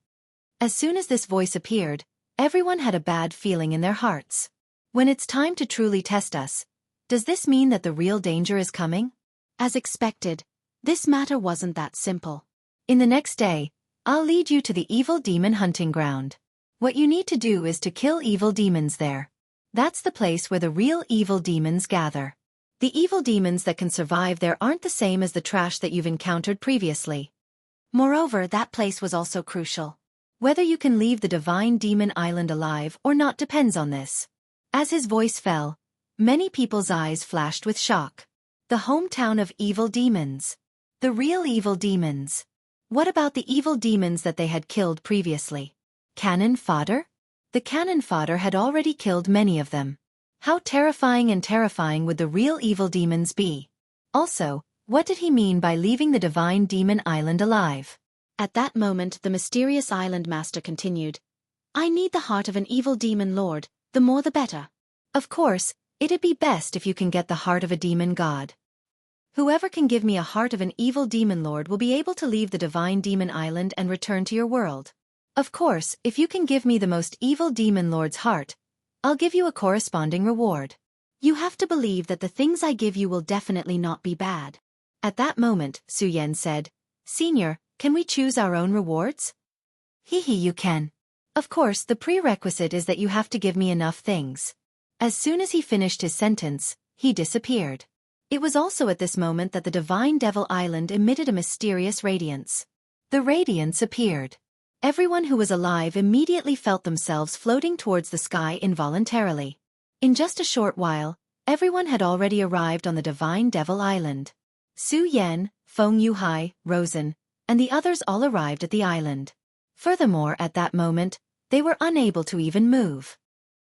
Speaker 2: As soon as this voice appeared, everyone had a bad feeling in their hearts. When it's time to truly test us, does this mean that the real danger is coming? As expected, this matter wasn't that simple. In the next day, I'll lead you to the evil demon hunting ground. What you need to do is to kill evil demons there. That's the place where the real evil demons gather. The evil demons that can survive there aren't the same as the trash that you've encountered previously. Moreover, that place was also crucial. Whether you can leave the Divine Demon Island alive or not depends on this. As his voice fell, many people's eyes flashed with shock. The hometown of evil demons. The real evil demons. What about the evil demons that they had killed previously? Cannon fodder? The cannon fodder had already killed many of them. How terrifying would the real evil demons be? Also, what did he mean by leaving the Divine Demon Island alive? At that moment, the mysterious island master continued. I need the heart of an evil demon lord, the more the better. Of course, it'd be best if you can get the heart of a demon god. Whoever can give me a heart of an evil demon lord will be able to leave the Divine Demon Island and return to your world. Of course, if you can give me the most evil demon lord's heart, I'll give you a corresponding reward. You have to believe that the things I give you will definitely not be bad. At that moment, Su Yan said, Senior, can we choose our own rewards? You can. Of course, the prerequisite is that you have to give me enough things. As soon as he finished his sentence, he disappeared. It was also at this moment that the Divine Devil Island emitted a mysterious radiance. The radiance appeared. Everyone who was alive immediately felt themselves floating towards the sky involuntarily. In just a short while, everyone had already arrived on the Divine Devil Island. Su Yan, Feng Yuhai, Rosen, and the others all arrived at the island. Furthermore, at that moment, they were unable to even move.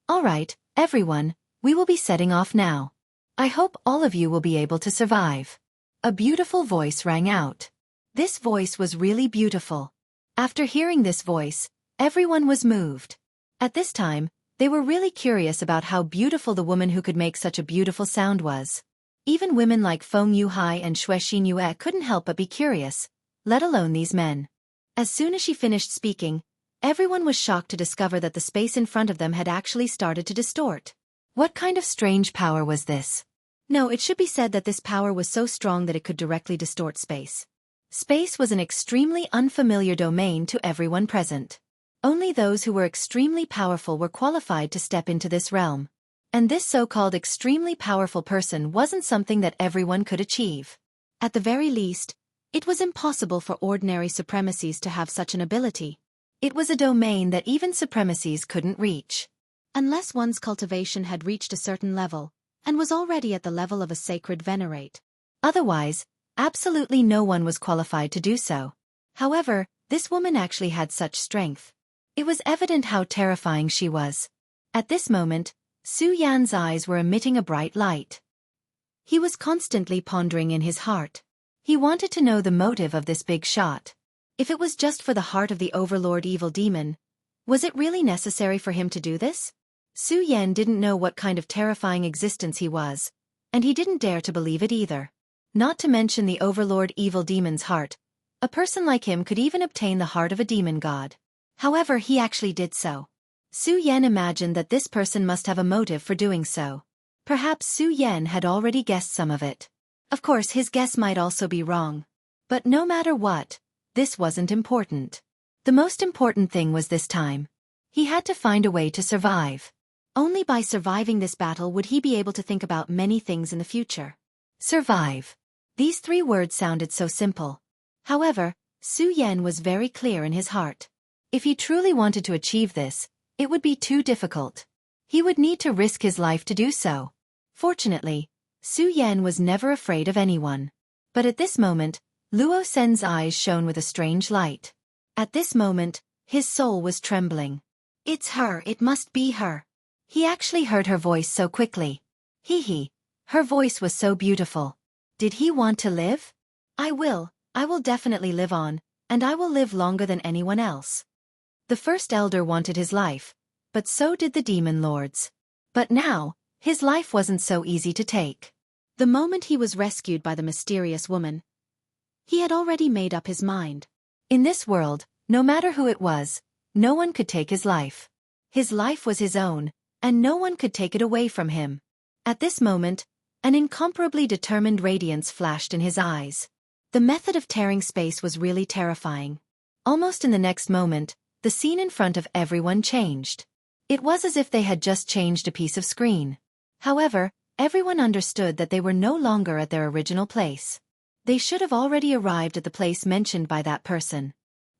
Speaker 2: All right, everyone, we will be setting off now. I hope all of you will be able to survive. A beautiful voice rang out. This voice was really beautiful. After hearing this voice, everyone was moved. At this time, they were really curious about how beautiful the woman who could make such a beautiful sound was. Even women like Feng Yuhai and Shui Xinyue couldn't help but be curious, let alone these men. As soon as she finished speaking, Everyone was shocked to discover that the space in front of them had actually started to distort. What kind of strange power was this? No, it should be said that this power was so strong that it could directly distort space. Space was an extremely unfamiliar domain to everyone present. Only those who were extremely powerful were qualified to step into this realm. And this so-called extremely powerful person wasn't something that everyone could achieve. At the very least, it was impossible for ordinary supremacies to have such an ability. It was a domain that even supremacies couldn't reach. Unless one's cultivation had reached a certain level, and was already at the level of a sacred venerate. Otherwise, absolutely no one was qualified to do so. However, this woman actually had such strength. It was evident how terrifying she was. At this moment, Su Yan's eyes were emitting a bright light. He was constantly pondering in his heart. He wanted to know the motive of this big shot. If it was just for the heart of the overlord evil demon, was it really necessary for him to do this? Su Yan didn't know what kind of terrifying existence he was, and he didn't dare to believe it either. Not to mention the overlord evil demon's heart. A person like him could even obtain the heart of a demon god. However, he actually did so. Su Yan imagined that this person must have a motive for doing so. Perhaps Su Yan had already guessed some of it. Of course, his guess might also be wrong. But no matter what, this wasn't important. The most important thing was this time. He had to find a way to survive. Only by surviving this battle would he be able to think about many things in the future. Survive. These 3 words sounded so simple. However, Su Yan was very clear in his heart. If he truly wanted to achieve this, it would be too difficult. He would need to risk his life to do so. Fortunately, Su Yan was never afraid of anyone. But at this moment, Luo Sen's eyes shone with a strange light. At this moment, his soul was trembling. It's her, it must be her. He actually heard her voice so quickly. Hee. Her voice was so beautiful. Did he want to live? I will definitely live on, and I will live longer than anyone else. The first elder wanted his life, but so did the demon lords. But now, his life wasn't so easy to take. The moment he was rescued by the mysterious woman, he had already made up his mind. In this world, no matter who it was, no one could take his life. His life was his own, and no one could take it away from him. At this moment, an incomparably determined radiance flashed in his eyes. The method of tearing space was really terrifying. Almost in the next moment, the scene in front of everyone changed. It was as if they had just changed a piece of screen. However, everyone understood that they were no longer at their original place. They should have already arrived at the place mentioned by that person.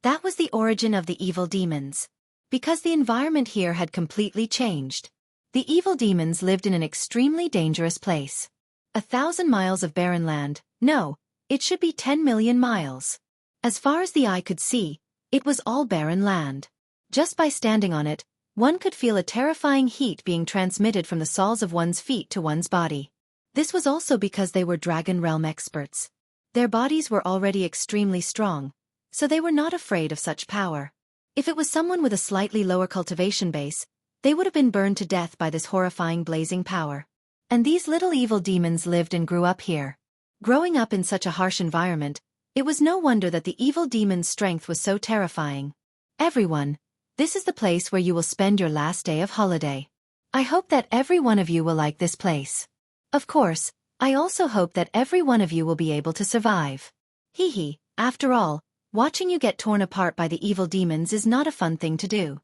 Speaker 2: That was the origin of the evil demons. Because the environment here had completely changed. The evil demons lived in an extremely dangerous place. 1,000 miles of barren land, no, it should be 10 million miles. As far as the eye could see, it was all barren land. Just by standing on it, one could feel a terrifying heat being transmitted from the soles of one's feet to one's body. This was also because they were Dragon Realm experts. Their bodies were already extremely strong, so they were not afraid of such power. If it was someone with a slightly lower cultivation base, they would have been burned to death by this horrifying blazing power. And these little evil demons lived and grew up here. Growing up in such a harsh environment, it was no wonder that the evil demon's strength was so terrifying. Everyone, this is the place where you will spend your last day of holiday. I hope that every one of you will like this place. Of course, I also hope that every one of you will be able to survive. Hee. After all, watching you get torn apart by the evil demons is not a fun thing to do.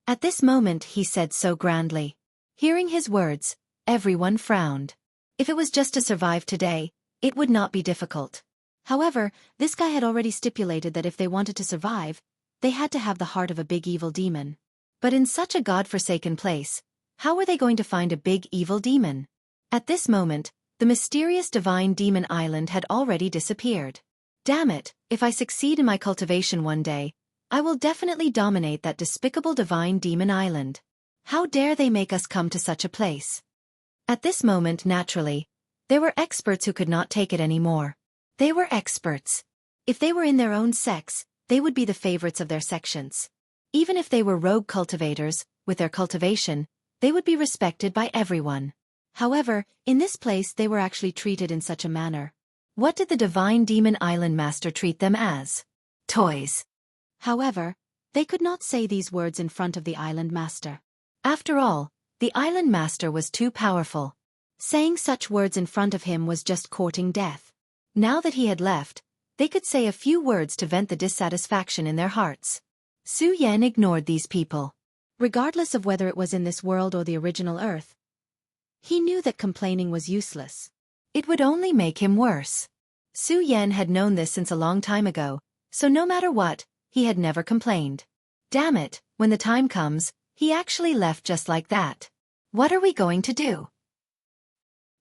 Speaker 2: At this moment, he said so grandly. Hearing his words, everyone frowned. If it was just to survive today, it would not be difficult. However, this guy had already stipulated that if they wanted to survive, they had to have the heart of a big evil demon. But in such a god-forsaken place, how were they going to find a big evil demon? At this moment, the mysterious divine demon island had already disappeared. Damn it, if I succeed in my cultivation one day, I will definitely dominate that despicable divine demon island. How dare they make us come to such a place? At this moment, naturally, there were experts who could not take it anymore. They were experts. If they were in their own sex, they would be the favorites of their sections. Even if they were rogue cultivators, with their cultivation, they would be respected by everyone. However, in this place they were actually treated in such a manner. What did the divine demon island master treat them as? Toys. However, They could not say these words in front of the island master.
Speaker 1: After all, the island master was too powerful.
Speaker 2: Saying such words in front of him was just courting death.
Speaker 1: Now that he had left, they could say a few words to vent the dissatisfaction in their hearts. Su Yan ignored these people.
Speaker 2: Regardless of whether it was in this world or the original Earth, he knew that complaining was useless.
Speaker 1: It would only make him worse. Su Yan had known this since a long time ago, so no matter what, he had never complained. Damn it, when the time comes, he actually left just like that. What are we going to do?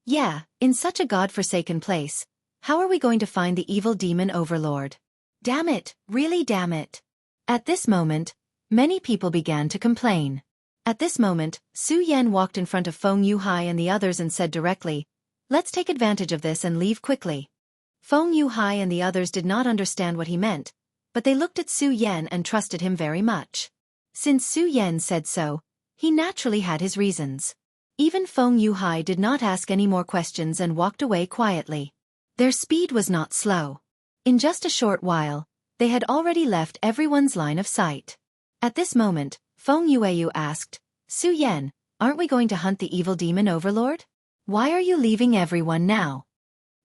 Speaker 1: Yeah, in such a god-forsaken place, how are we going to find the evil demon overlord? Damn it, really damn it. At this moment, many people began to complain. At this moment, Su Yan walked in front of Feng Yuhai and the others and said directly, "Let's take advantage of this and leave quickly." Feng Yuhai and the others did not understand what he meant, but they looked at Su Yan and trusted him very much. Since Su Yan said so, he naturally had his reasons. Even Feng Yuhai did not ask any more questions and walked away quietly. Their speed was not slow. In just a short while, they had already left everyone's line of sight. At this moment, Feng Yueyu asked, "Su Yan, aren't we going to hunt the evil demon overlord? Why are you leaving everyone now?"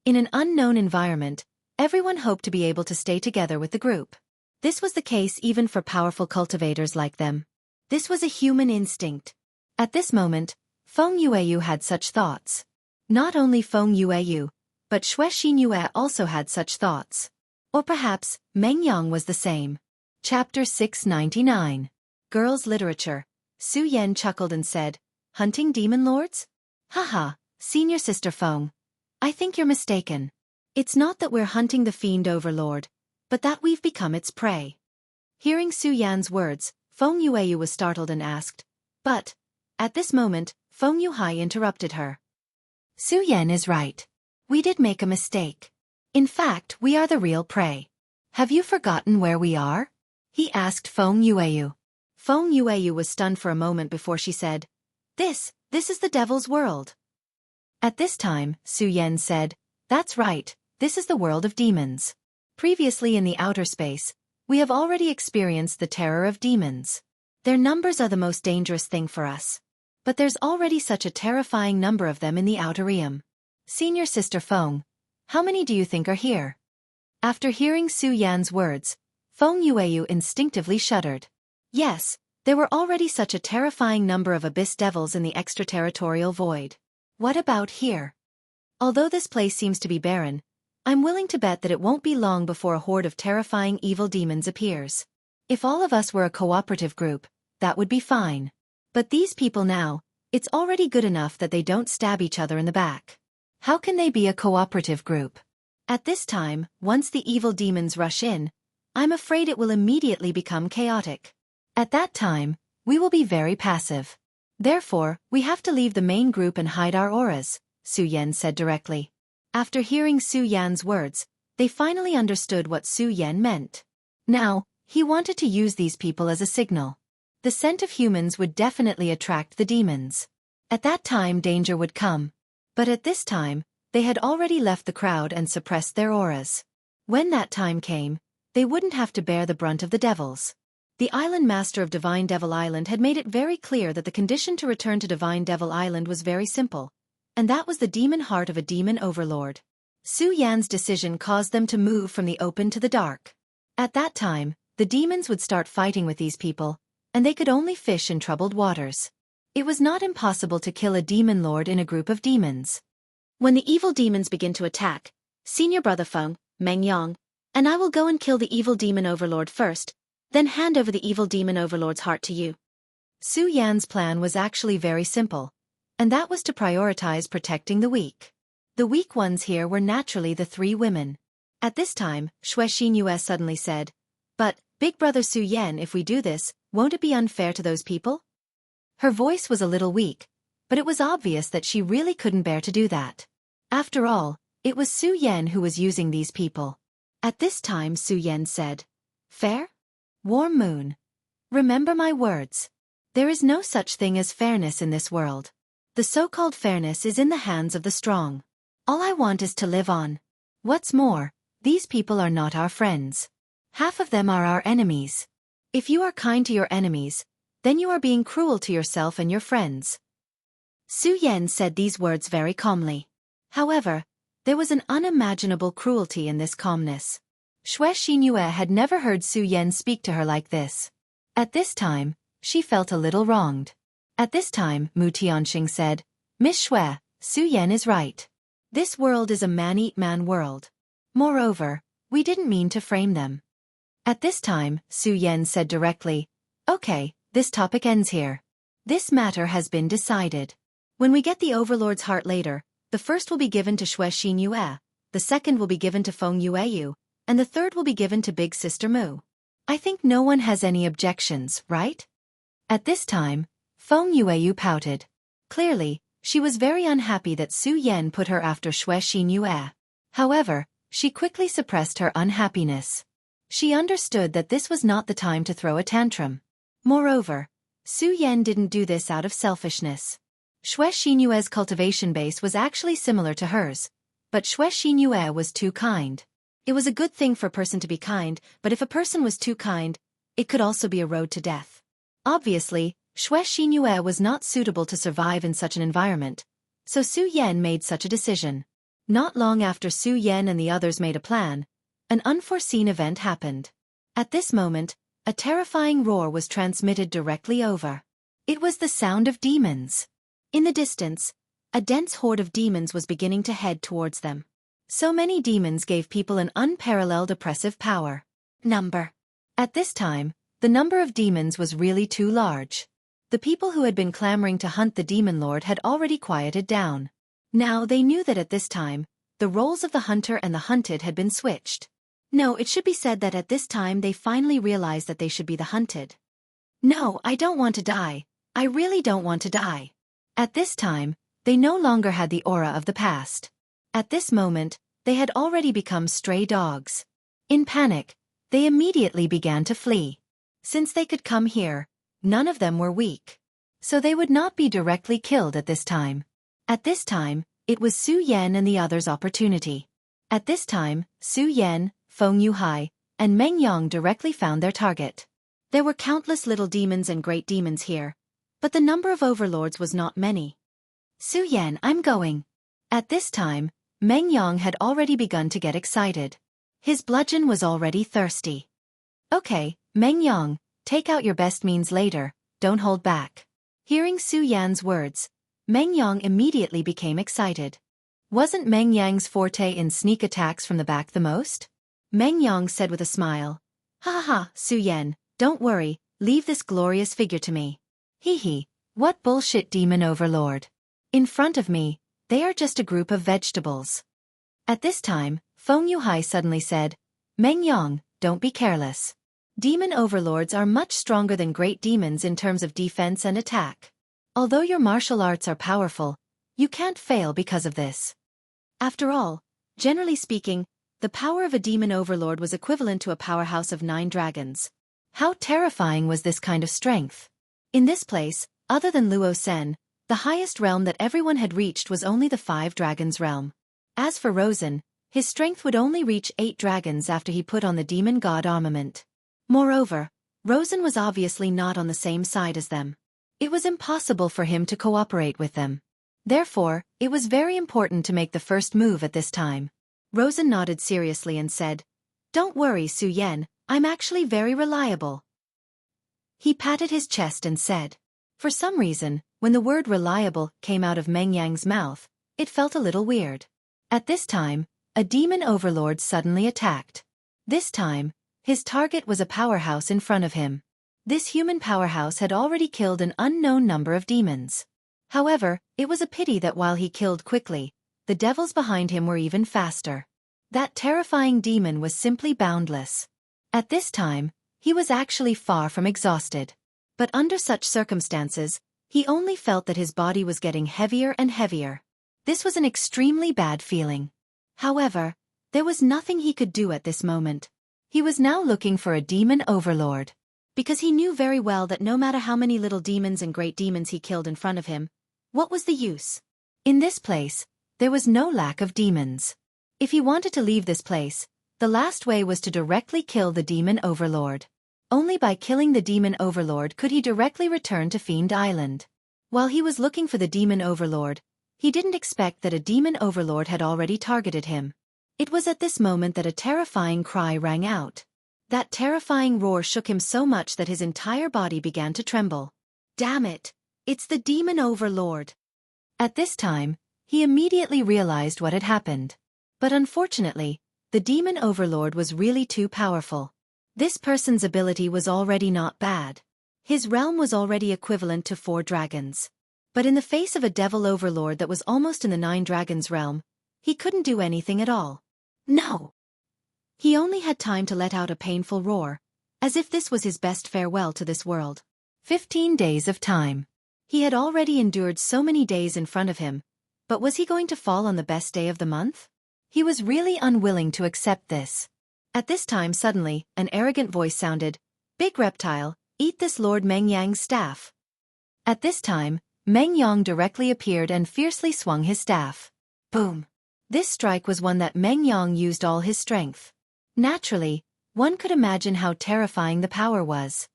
Speaker 1: In an unknown environment, everyone hoped to be able to stay together with the group. This was the case even for powerful cultivators like them. This was a human instinct. At this moment, Feng Yueyu had such thoughts. Not only Feng Yueyu, but Xue Xinyue also had such thoughts. Or perhaps, Meng Yang was the same. Chapter 699. Girls' Literature. Su Yan chuckled and said, "Hunting demon lords? Haha, senior sister Feng. I think you're mistaken. It's not that we're hunting the fiend overlord, but that we've become its prey." Hearing Su Yan's words, Feng Yueyu was startled and asked, "But..." At this moment, Feng Yuhai interrupted her. "Su Yan is right. We did make a mistake. In fact, we are the real prey. Have you forgotten where we are?" he asked Feng Yueyu. Feng Yueyu was stunned for a moment before she said, This is the devil's world." At this time, Su Yan said, "That's right, this is the world of demons. Previously in the outer space, we have already experienced the terror of demons. Their numbers are the most dangerous thing for us. But there's already such a terrifying number of them in the outer realm. Senior sister Feng, how many do you think are here?" After hearing Su Yan's words, Feng Yueyu instinctively shuddered. Yes, there were already such a terrifying number of abyss devils in the extraterritorial void. What about here? Although this place seems to be barren, I'm willing to bet that it won't be long before a horde of terrifying evil demons appears. If all of us were a cooperative group, that would be fine. But these people now, it's already good enough that they don't stab each other in the back. How can they be a cooperative group? At this time, once the evil demons rush in, I'm afraid it will immediately become chaotic. At that time, we will be very passive. Therefore, we have to leave the main group and hide our auras, Su Yan said directly. After hearing Su Yan's words, they finally understood what Su Yan meant. Now, he wanted to use these people as a signal. The scent of humans would definitely attract the demons. At that time danger would come. But at this time, they had already left the crowd and suppressed their auras. When that time came, they wouldn't have to bear the brunt of the devils. The island master of Divine Devil Island had made it very clear that the condition to return to Divine Devil Island was very simple, and that was the demon heart of a demon overlord. Su Yan's decision caused them to move from the open to the dark. At that time, the demons would start fighting with these people, and they could only fish in troubled waters. It was not impossible to kill a demon lord in a group of demons. When the evil demons begin to attack, Senior Brother Feng, Meng Yang, and I will go and kill the evil demon overlord first, then hand over the evil demon overlord's heart to you. Su Yan's plan was actually very simple, and that was to prioritize protecting the weak. The weak ones here were naturally the three women. At this time, Xue Xinyue suddenly said, "But, Big Brother Su Yan, if we do this, won't it be unfair to those people?" Her voice was a little weak, but it was obvious that she really couldn't bear to do that. After all, it was Su Yan who was using these people. At this time Su Yan said, "Fair? Warm Moon. Remember my words. There is no such thing as fairness in this world. The so-called fairness is in the hands of the strong. All I want is to live on. What's more, these people are not our friends. Half of them are our enemies.
Speaker 2: If you are kind to your enemies, then you are being cruel to yourself and your friends. Su Yan said these words very calmly. However, there was an unimaginable cruelty in this calmness. Xue Xinyue had never heard Su Yan speak to her like this. At this time, she felt a little wronged. At this time, Mu Tianxing said, Miss Xue, Su Yan is right. This world is a man-eat-man world. Moreover, we didn't mean to frame them. At this time, Su Yan said directly, Okay, this topic ends here. This matter has been decided. When we get the Overlord's heart later, the first will be given to Xue Xinyue, the second will be given to Feng Yueyu, and the third will be given to Big Sister Mu. I think no one has any objections, right? At this time, Feng Yueyu pouted. Clearly, she was very unhappy that Su Yan put her after Xue Xinyue. However, she quickly suppressed her unhappiness. She understood that this was not the time to throw a tantrum. Moreover, Su Yan didn't do this out of selfishness. Xue Xinyue's cultivation base was actually similar to hers, but Xue Xinyue was too kind. It was a good thing for a person to be kind, but if a person was too kind, it could also be a road to death. Obviously, Xue Xinyue was not suitable to survive in such an environment, so Su Yan made such a decision. Not long after Su Yan and the others made a plan, an unforeseen event happened. At this moment, a terrifying roar was transmitted directly over. It was the sound of demons. In the distance, a dense horde of demons was beginning to head towards them. So many demons gave people an unparalleled oppressive power. At this time, the number of demons was really too large. The people who had been clamoring to hunt the demon lord had already quieted down. Now they knew that at this time, the roles of the hunter and the hunted had been switched. No, it should be said that at this time they finally realized that they should be the hunted. No, I don't want to die. I really don't want to die. At this time, they no longer had the aura of the past. At this moment, they had already become stray dogs. In panic, they immediately began to flee. Since they could come here, none of them were weak. So they would not be directly killed at this time. At this time, it was Su Yan and the others' opportunity. At this time, Su Yan, Feng Yuhai, and Meng Yang directly found their target. There were countless little demons and great demons here, but the number of overlords was not many. Su Yan, I'm going. At this time, Meng Yang had already begun to get excited. His bludgeon was already thirsty. Okay, Meng Yang, take out your best means later, don't hold back. Hearing Su Yan's words, Meng Yang immediately became excited. Wasn't Meng Yang's forte in sneak attacks from the back the most? Meng Yang said with a smile. Ha ha ha, Su Yan, don't worry, leave this glorious figure to me. Hee hee, what bullshit demon overlord. In front of me, they are just a group of vegetables. At this time, Feng Yuhai suddenly said, Meng Yang, don't be careless. Demon overlords are much stronger than great demons in terms of defense and attack. Although your martial arts are powerful, you can't fail because of this. After all, generally speaking, the power of a demon overlord was equivalent to a powerhouse of 9 dragons. How terrifying was this kind of strength? In this place, other than Luo Sen, the highest realm that everyone had reached was only the 5 dragons realm. As for Rosen, his strength would only reach 8 dragons after he put on the demon god armament. Moreover, Rosen was obviously not on the same side as them. It was impossible for him to cooperate with them. Therefore, it was very important to make the first move at this time. Rosen nodded seriously and said, Don't worry, Su Yan, I'm actually very reliable. He patted his chest and said. For some reason, when the word reliable came out of Meng Yang's mouth, it felt a little weird. At this time, a demon overlord suddenly attacked. This time, his target was a powerhouse in front of him. This human powerhouse had already killed an unknown number of demons. However, it was a pity that while he killed quickly, the devils behind him were even faster. That terrifying demon was simply boundless. At this time, he was actually far from exhausted. But under such circumstances, he only felt that his body was getting heavier and heavier. This was an extremely bad feeling. However, there was nothing he could do at this moment. He was now looking for a demon overlord. Because he knew very well that no matter how many little demons and great demons he killed in front of him, what was the use? In this place, there was no lack of demons. If he wanted to leave this place, the last way was to directly kill the demon overlord. Only by killing the demon overlord could he directly return to Fiend Island. While he was looking for the demon overlord, he didn't expect that a demon overlord had already targeted him. It was at this moment that a terrifying cry rang out. That terrifying roar shook him so much that his entire body began to tremble. Damn it! It's the demon overlord! At this time, he immediately realized what had happened. But unfortunately, the demon overlord was really too powerful. This person's ability was already not bad. His realm was already equivalent to 4 dragons. But in the face of a devil overlord that was almost in the 9 dragons realm, he couldn't do anything at all. No! He only had time to let out a painful roar, as if this was his best farewell to this world. 15 days of time. He had already endured so many days in front of him, but was he going to fall on the best day of the month? He was really unwilling to accept this. At this time suddenly, an arrogant voice sounded, "Big reptile, eat this Lord Meng Yang's staff." At this time, Meng Yang directly appeared and fiercely swung his staff. Boom! This strike was one that Meng Yang used all his strength. Naturally, one could imagine how terrifying the power was.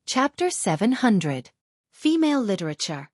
Speaker 2: Chapter 700. Female Literature.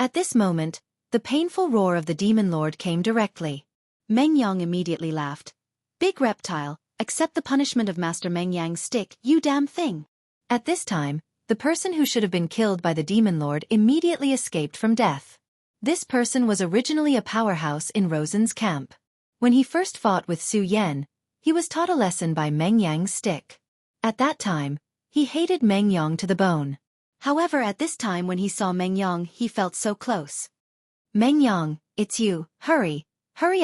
Speaker 2: At this moment, the painful roar of the demon lord came directly. Meng Yang immediately laughed. "Big reptile, accept the punishment of Master Meng Yang's stick, you damn thing." At this time, the person who should have been killed by the demon lord immediately escaped from death. This person was originally a powerhouse in Rosen's camp. When he first fought with Su Yan, he was taught a lesson by Meng Yang's stick. At that time, he hated Meng Yang to the bone. However, at this time when he saw Meng Yang, he felt so close. "Meng Yang, it's you, hurry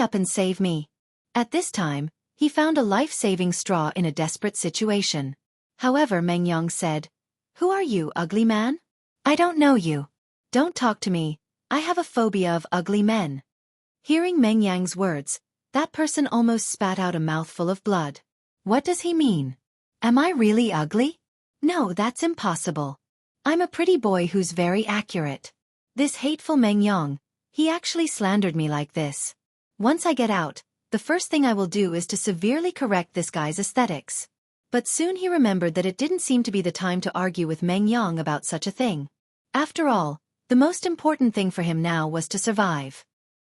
Speaker 2: up and save me." At this time, he found a life-saving straw in a desperate situation. However, Meng Yang said, "Who are you, ugly man? I don't know you. Don't talk to me, I have a phobia of ugly men." Hearing Meng Yang's words, that person almost spat out a mouthful of blood. What does he mean? Am I really ugly? No, that's impossible. I'm a pretty boy who's very accurate. This hateful Meng Yang, he actually slandered me like this. Once I get out, the first thing I will do is to severely correct this guy's aesthetics. But soon he remembered that it didn't seem to be the time to argue with Meng Yang about such a thing. After all, the most important thing for him now was to survive.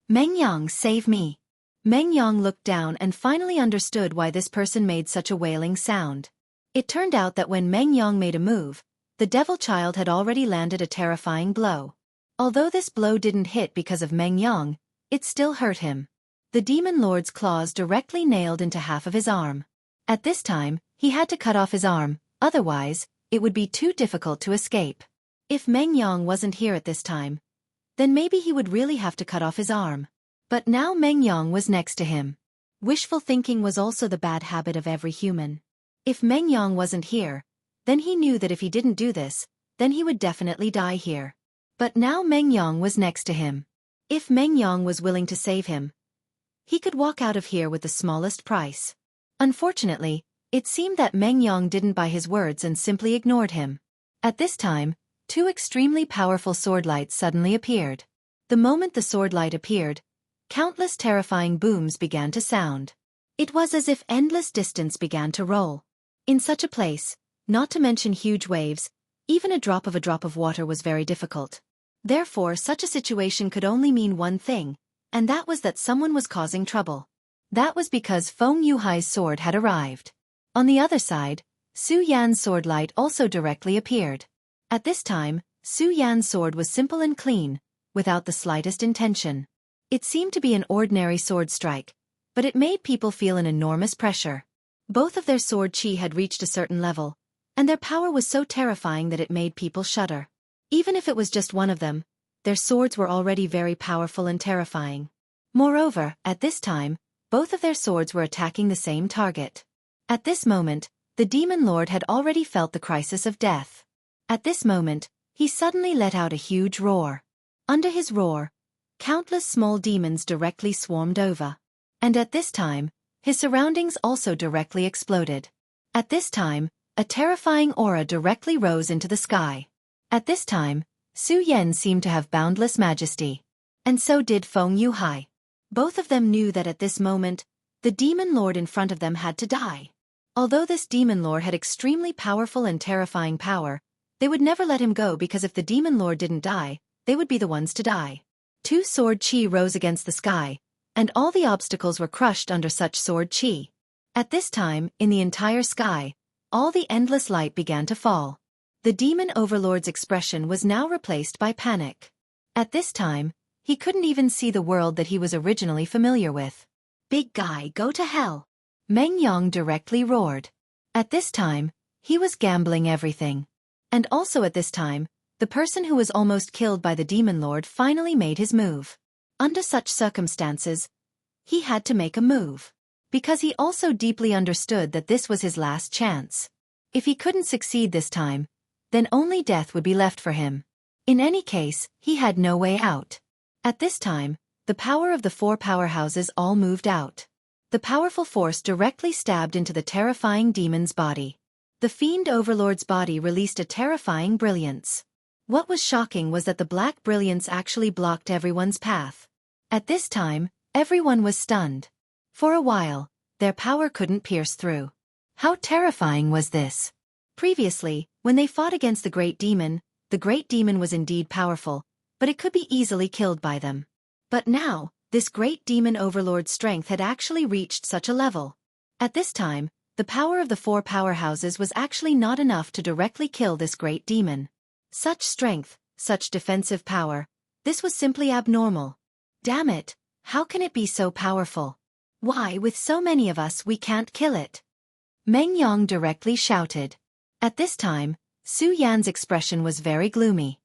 Speaker 2: "Meng Yang, save me." Meng Yang looked down and finally understood why this person made such a wailing sound. It turned out that when Meng Yang made a move, the devil child had already landed a terrifying blow. Although this blow didn't hit because of Meng Yang, it still hurt him. The demon lord's claws directly nailed into half of his arm. At this time, he had to cut off his arm, otherwise, it would be too difficult to escape. If Meng Yang wasn't here at this time, then maybe he would really have to cut off his arm. But now Meng Yang was next to him. Wishful thinking was also the bad habit of every human. If Meng Yang wasn't here, then he knew that if he didn't do this, then he would definitely die here. But now Meng Yang was next to him. If Meng Yang was willing to save him, he could walk out of here with the smallest price. Unfortunately, it seemed that Meng Yang didn't buy his words and simply ignored him. At this time, 2 extremely powerful sword lights suddenly appeared. The moment the sword light appeared, countless terrifying booms began to sound. It was as if endless distance began to roll. In such a place, not to mention huge waves, even a drop of water was very difficult. Therefore, such a situation could only mean one thing, and that was that someone was causing trouble. That was because Feng Yuhai's sword had arrived. On the other side, Su Yan's sword light also directly appeared. At this time, Su Yan's sword was simple and clean, without the slightest intention. It seemed to be an ordinary sword strike, but it made people feel an enormous pressure. Both of their sword chi had reached a certain level, and their power was so terrifying that it made people shudder. Even if it was just one of them, their swords were already very powerful and terrifying. Moreover, at this time, both of their swords were attacking the same target. At this moment, the demon lord had already felt the crisis of death. At this moment, he suddenly let out a huge roar. Under his roar, countless small demons directly swarmed over. And at this time, his surroundings also directly exploded. At this time, a terrifying aura directly rose into the sky. At this time, Su Yan seemed to have boundless majesty. And so did Feng Yuhai. Both of them knew that at this moment, the demon lord in front of them had to die. Although this demon lord had extremely powerful and terrifying power, they would never let him go because if the demon lord didn't die, they would be the ones to die. Two sword chi rose against the sky, and all the obstacles were crushed under such sword chi. At this time, in the entire sky, all the endless light began to fall. The demon overlord's expression was now replaced by panic. At this time, he couldn't even see the world that he was originally familiar with. "Big guy, go to hell!" Meng Yang directly roared. At this time, he was gambling everything. And also at this time, the person who was almost killed by the demon lord finally made his move. Under such circumstances, he had to make a move. Because he also deeply understood that this was his last chance. If he couldn't succeed this time, then only death would be left for him. In any case, he had no way out. At this time, the power of the four powerhouses all moved out. The powerful force directly stabbed into the terrifying demon's body. The fiend overlord's body released a terrifying brilliance. What was shocking was that the black brilliance actually blocked everyone's path. At this time, everyone was stunned. For a while, their power couldn't pierce through. How terrifying was this? Previously, when they fought against the great demon was indeed powerful, but it could be easily killed by them. But now, this great demon overlord's strength had actually reached such a level. At this time, the power of the four powerhouses was actually not enough to directly kill this great demon. Such strength, such defensive power, this was simply abnormal. Damn it, how can it be so powerful? Why, with so many of us, we can't kill it? Meng Yang directly shouted. At this time, Su Yan's expression was very gloomy.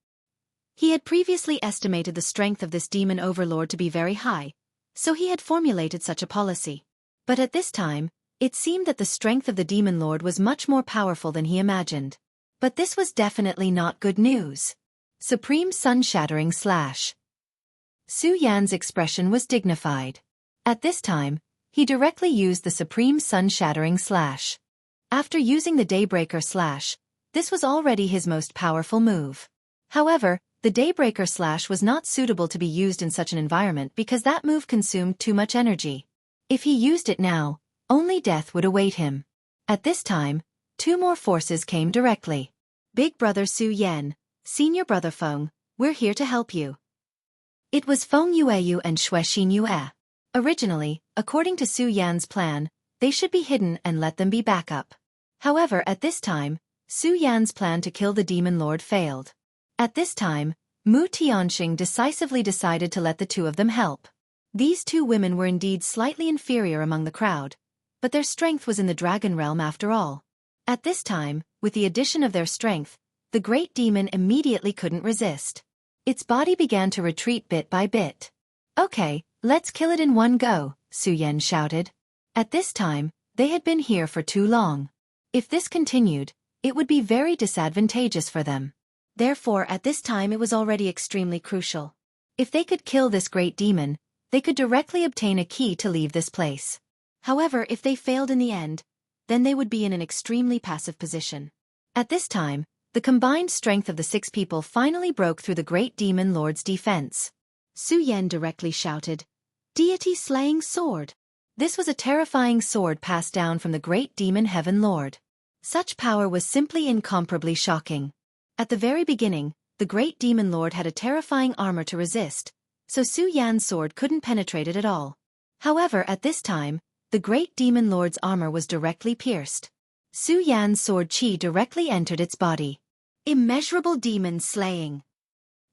Speaker 2: He had previously estimated the strength of this demon overlord to be very high, so he had formulated such a policy. But at this time, it seemed that the strength of the demon lord was much more powerful than he imagined. But this was definitely not good news. Supreme sun-shattering slash. Su Yan's expression was dignified. At this time, he directly used the supreme sun-shattering slash. After using the Daybreaker slash, this was already his most powerful move. However, the Daybreaker slash was not suitable to be used in such an environment because that move consumed too much energy. If he used it now, only death would await him. At this time, two more forces came directly. Big Brother Su Yan, Senior Brother Feng, we're here to help you. It was Feng Yueyu and Xue Xin Yue. Originally, according to Su Yan's plan, they should be hidden and let them be backup. However, at this time, Su Yan's plan to kill the demon lord failed. At this time, Mu Tianxing decisively decided to let the two of them help. These two women were indeed slightly inferior among the crowd, but their strength was in the dragon realm after all. At this time, with the addition of their strength, the great demon immediately couldn't resist. Its body began to retreat bit by bit. "Okay, let's kill it in one go," Su Yan shouted. At this time, they had been here for too long. If this continued, it would be very disadvantageous for them. Therefore, at this time it was already extremely crucial. If they could kill this great demon, they could directly obtain a key to leave this place. However, if they failed in the end, then they would be in an extremely passive position. At this time, the combined strength of the six people finally broke through the great demon lord's defense. Su Yan directly shouted, "Deity-slaying sword!" This was a terrifying sword passed down from the great demon heaven lord. Such power was simply incomparably shocking. At the very beginning, the great demon lord had a terrifying armor to resist, so Su Yan's sword couldn't penetrate it at all. However, at this time, the great demon lord's armor was directly pierced. Su Yan's sword chi directly entered its body. Immeasurable demon slaying.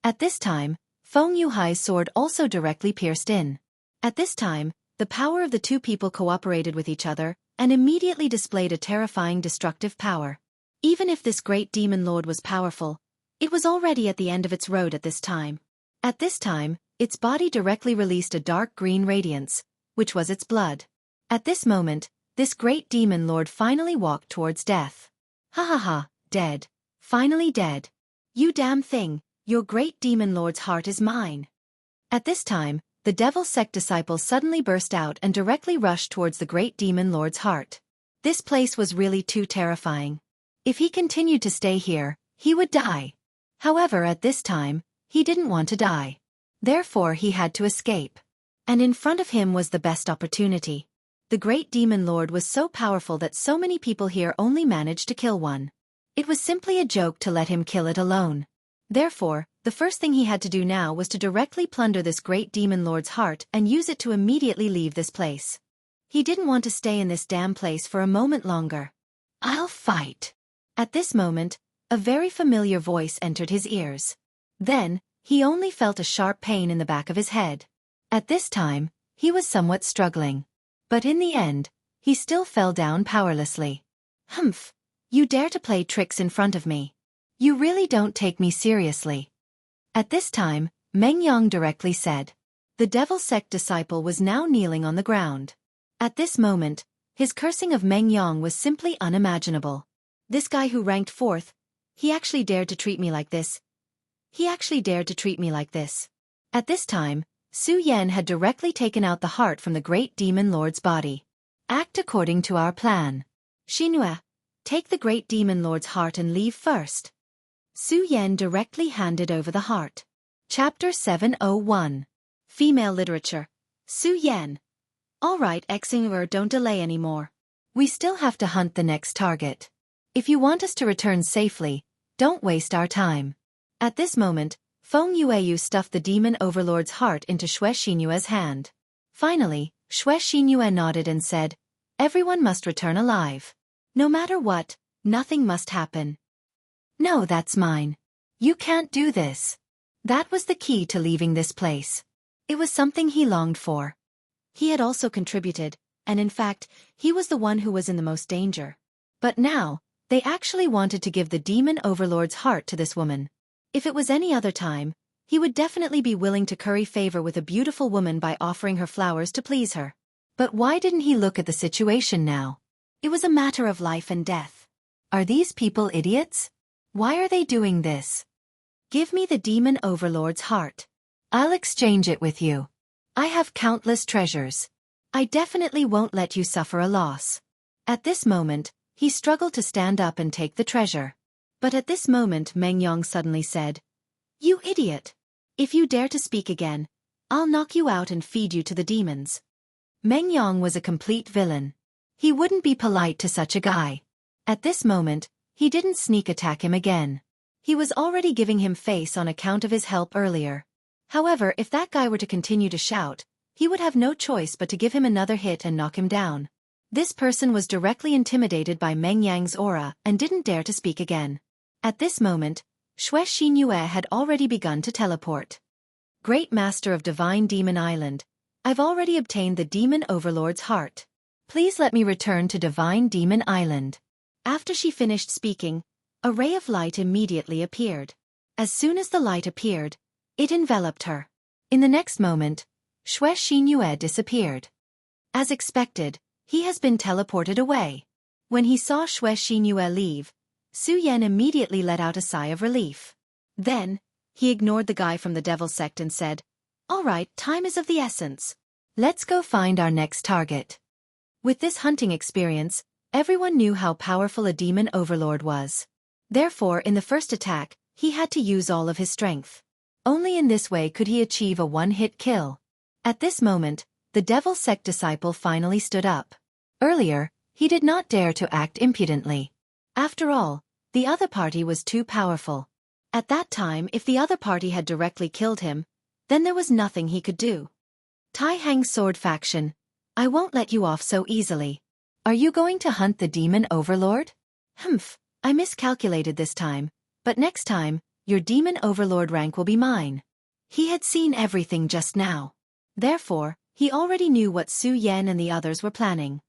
Speaker 2: At this time, Feng Yuhai's sword also directly pierced in. At this time, the power of the two people cooperated with each other and immediately displayed a terrifying destructive power. Even if this great demon lord was powerful, it was already at the end of its road at this time. At this time, its body directly released a dark green radiance, which was its blood. At this moment, this great demon lord finally walked towards death. "Ha ha ha, dead. Finally dead. You damn thing, your great demon lord's heart is mine." At this time, the devil's sect disciples suddenly burst out and directly rushed towards the great demon lord's heart. This place was really too terrifying. If he continued to stay here, he would die. However, at this time, he didn't want to die. Therefore, he had to escape. And in front of him was the best opportunity. The great demon lord was so powerful that so many people here only managed to kill one. It was simply a joke to let him kill it alone. Therefore, the first thing he had to do now was to directly plunder this great demon lord's heart and use it to immediately leave this place. He didn't want to stay in this damn place for a moment longer. "I'll fight." At this moment, a very familiar voice entered his ears. Then, he only felt a sharp pain in the back of his head. At this time, he was somewhat struggling. But in the end, he still fell down powerlessly. "Humph! You dare to play tricks in front of me. You really don't take me seriously." At this time, Meng Yang directly said. The devil sect disciple was now kneeling on the ground. At this moment, his cursing of Meng Yang was simply unimaginable. "This guy who ranked 4th, he actually dared to treat me like this. He actually dared to treat me like this." At this time, Su Yan had directly taken out the heart from the great demon lord's body. "Act according to our plan. Xinhua, take the great demon lord's heart and leave first." Su Yan directly handed over the heart. Chapter 701. Female Literature. Su Yan. "All right, Xing'er, don't delay anymore. We still have to hunt the next target. If you want us to return safely, don't waste our time." At this moment, Feng Yueyu stuffed the demon overlord's heart into Xue Xinyue's hand. Finally, Xue Xinyue nodded and said, "Everyone must return alive. No matter what, nothing must happen." "No, that's mine. You can't do this." That was the key to leaving this place. It was something he longed for. He had also contributed, and in fact, he was the one who was in the most danger. But now, they actually wanted to give the demon overlord's heart to this woman. If it was any other time, he would definitely be willing to curry favor with a beautiful woman by offering her flowers to please her. But why didn't he look at the situation now? It was a matter of life and death. Are these people idiots? Why are they doing this? "Give me the demon overlord's heart. I'll exchange it with you. I have countless treasures. I definitely won't let you suffer a loss." At this moment, he struggled to stand up and take the treasure. But at this moment Meng Yang suddenly said, "You idiot! If you dare to speak again, I'll knock you out and feed you to the demons." Meng Yang was a complete villain. He wouldn't be polite to such a guy. At this moment, he didn't sneak attack him again. He was already giving him face on account of his help earlier. However, if that guy were to continue to shout, he would have no choice but to give him another hit and knock him down. This person was directly intimidated by Meng Yang's aura and didn't dare to speak again. At this moment, Xue Xinyue had already begun to teleport. "Great Master of Divine Demon Island, I've already obtained the Demon Overlord's heart. Please let me return to Divine Demon Island." After she finished speaking, a ray of light immediately appeared. As soon as the light appeared, it enveloped her. In the next moment, Xue Xinyue disappeared. As expected, he has been teleported away. When he saw Xue Xinyue leave, Su Yan immediately let out a sigh of relief. Then, he ignored the guy from the devil sect and said, "All right, time is of the essence. Let's go find our next target." With this hunting experience, everyone knew how powerful a demon overlord was. Therefore, in the first attack, he had to use all of his strength. Only in this way could he achieve a one-hit kill. At this moment, the devil sect disciple finally stood up. Earlier, he did not dare to act impudently. After all, the other party was too powerful. At that time, if the other party had directly killed him, then there was nothing he could do. "Tai Hang's sword faction, I won't let you off so easily. Are you going to hunt the demon overlord?" "Humph, I miscalculated this time, but next time, your demon overlord rank will be mine." He had seen everything just now. Therefore, he already knew what Su Yan and the others were planning.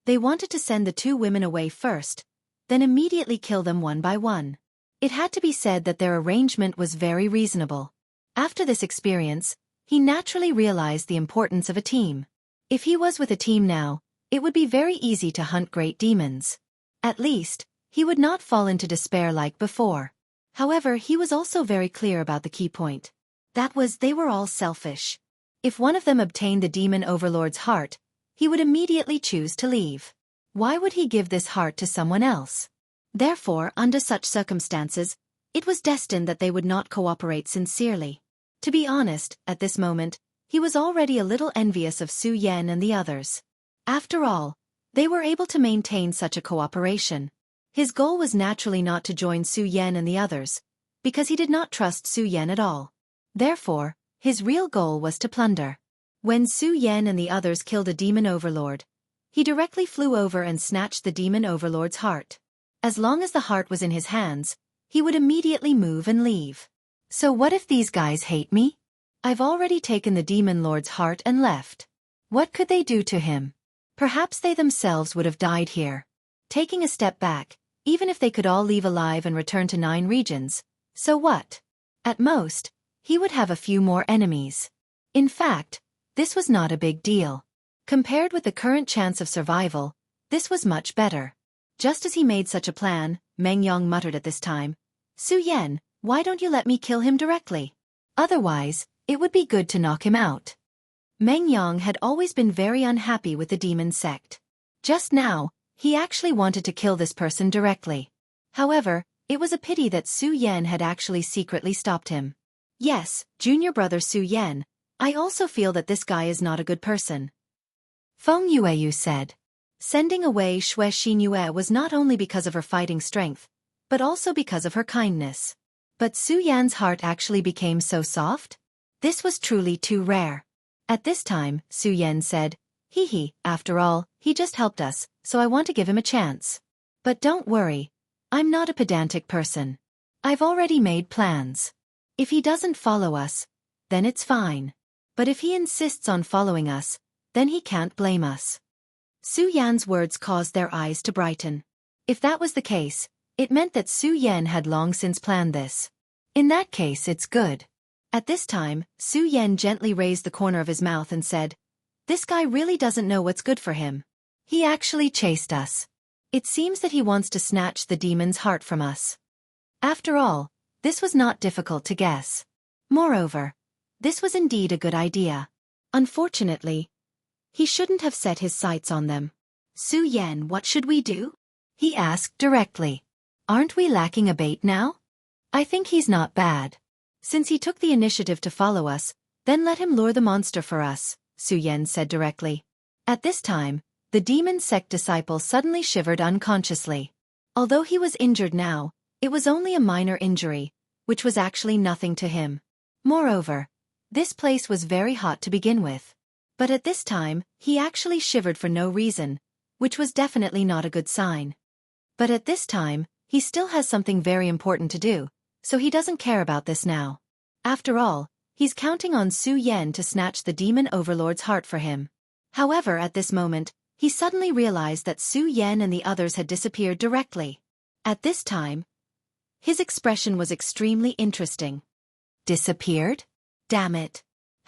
Speaker 2: They wanted to send the two women away first, then immediately kill them one by one. It had to be said that their arrangement was very reasonable. After this experience, he naturally realized the importance of a team. If he was with a team now, it would be very easy to hunt great demons. At least, he would not fall into despair like before. However, he was also very clear about the key point. That was, they were all selfish. If one of them obtained the demon overlord's heart, he would immediately choose to leave. Why would he give this heart to someone else? Therefore, under such circumstances, it was destined that they would not cooperate sincerely. To be honest, at this moment, he was already a little envious of Su Yan and the others. After all, they were able to maintain such a cooperation. His goal was naturally not to join Su Yan and the others, because he did not trust Su Yan at all. Therefore, his real goal was to plunder. When Su Yan and the others killed a demon overlord, he directly flew over and snatched the demon overlord's heart. As long as the heart was in his hands, he would immediately move and leave.
Speaker 1: So what if these guys hate me?
Speaker 2: I've already taken the demon lord's heart and left.
Speaker 1: What could they do to him?
Speaker 2: Perhaps they themselves would have died here. Taking a step back, even if they could all leave alive and return to 9 regions, so what? At most, he would have a few more enemies. In fact, this was not a big deal. Compared with the current chance of survival, this was much better. Just as he made such a plan, Meng Yang muttered at this time, "Su Yan, why don't you let me kill him directly? Otherwise, it would be good to knock him out." Meng Yang had always been very unhappy with the demon sect. Just now, he actually wanted to kill this person directly. However, it was a pity that Su Yan had actually secretly stopped him. "Yes, junior brother Su Yan, I also feel that this guy is not a good person,"
Speaker 1: Feng Yueyu said.
Speaker 2: Sending away Xue Xinyue was not only because of her fighting strength, but also because of her kindness. But Su Yan's heart actually became so soft? This was truly too rare. At this time, Su Yan said, "Hee, after all, he just helped us, so I want to give him a chance. But don't worry, I'm not a pedantic person. I've already made plans. If he doesn't follow us, then it's fine. But if he insists on following us, then he can't blame us." Su Yan's words caused their eyes to brighten. If that was the case, it meant that Su Yan had long since planned this. In that case, it's good. At this time, Su Yan gently raised the corner of his mouth and said, "This guy really doesn't know what's good for him. He actually chased us. It seems that he wants to snatch the demon's heart from us." After all, this was not difficult to guess. Moreover, this was indeed a good idea. Unfortunately, he shouldn't have set his sights on them. "Su Yan, what should we do?" he asked directly. "Aren't we lacking a bait now? I think he's not bad. Since he took the initiative to follow us, then let him lure the monster for us," Su Yan said directly. At this time, the demon sect disciple suddenly shivered unconsciously. Although he was injured now, it was only a minor injury, which was actually nothing to him. Moreover, this place was very hot to begin with. But at this time, he actually shivered for no reason, which was definitely not a good sign. But at this time, he still has something very important to do, so he doesn't care about this now. After all, he's counting on Su Yan to snatch the demon overlord's heart for him. However, at this moment, he suddenly realized that Su Yan and the others had disappeared directly. At this time, his expression was extremely interesting. Disappeared? Damn it.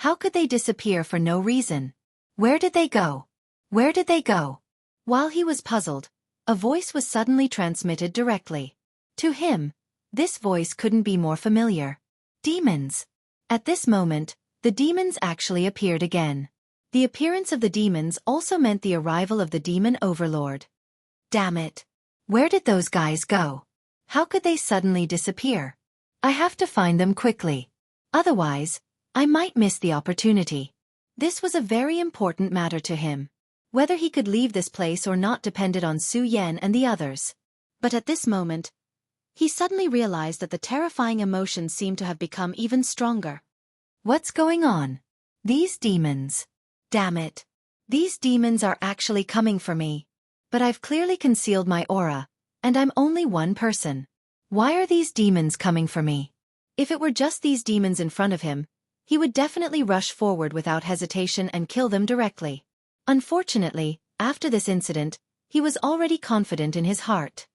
Speaker 2: How could they disappear for no reason? Where did they go? Where did they go? While he was puzzled, a voice was suddenly transmitted directly. To him, this voice couldn't be more familiar. Demons. At this moment, the demons actually appeared again. The appearance of the demons also meant the arrival of the demon overlord. Damn it. Where did those guys go? How could they suddenly disappear? I have to find them quickly. Otherwise, I might miss the opportunity. This was a very important matter to him. Whether he could leave this place or not depended on Su Yan and the others. But at this moment, he suddenly realized that the terrifying emotion seemed to have become even stronger. What's going on? These demons. Damn it. These demons are actually coming for me. But I've clearly concealed my aura, and I'm only one person. Why are these demons coming for me? If it were just these demons in front of him, he would definitely rush forward without hesitation and kill them directly. Unfortunately, after this incident, he was already confident in his heart.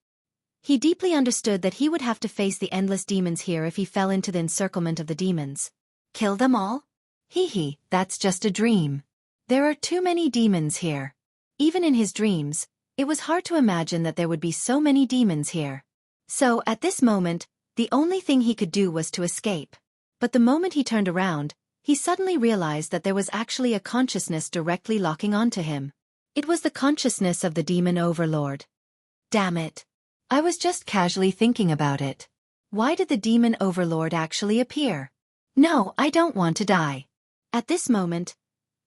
Speaker 2: He deeply understood that he would have to face the endless demons here if he fell into the encirclement of the demons. Kill them all? That's just a dream. There are too many demons here. Even in his dreams, it was hard to imagine that there would be so many demons here. So, at this moment, the only thing he could do was to escape. But the moment he turned around, he suddenly realized that there was actually a consciousness directly locking onto him. It was the consciousness of the demon overlord. Damn it. I was just casually thinking about it. Why did the demon overlord actually appear? No, I don't want to die. At this moment,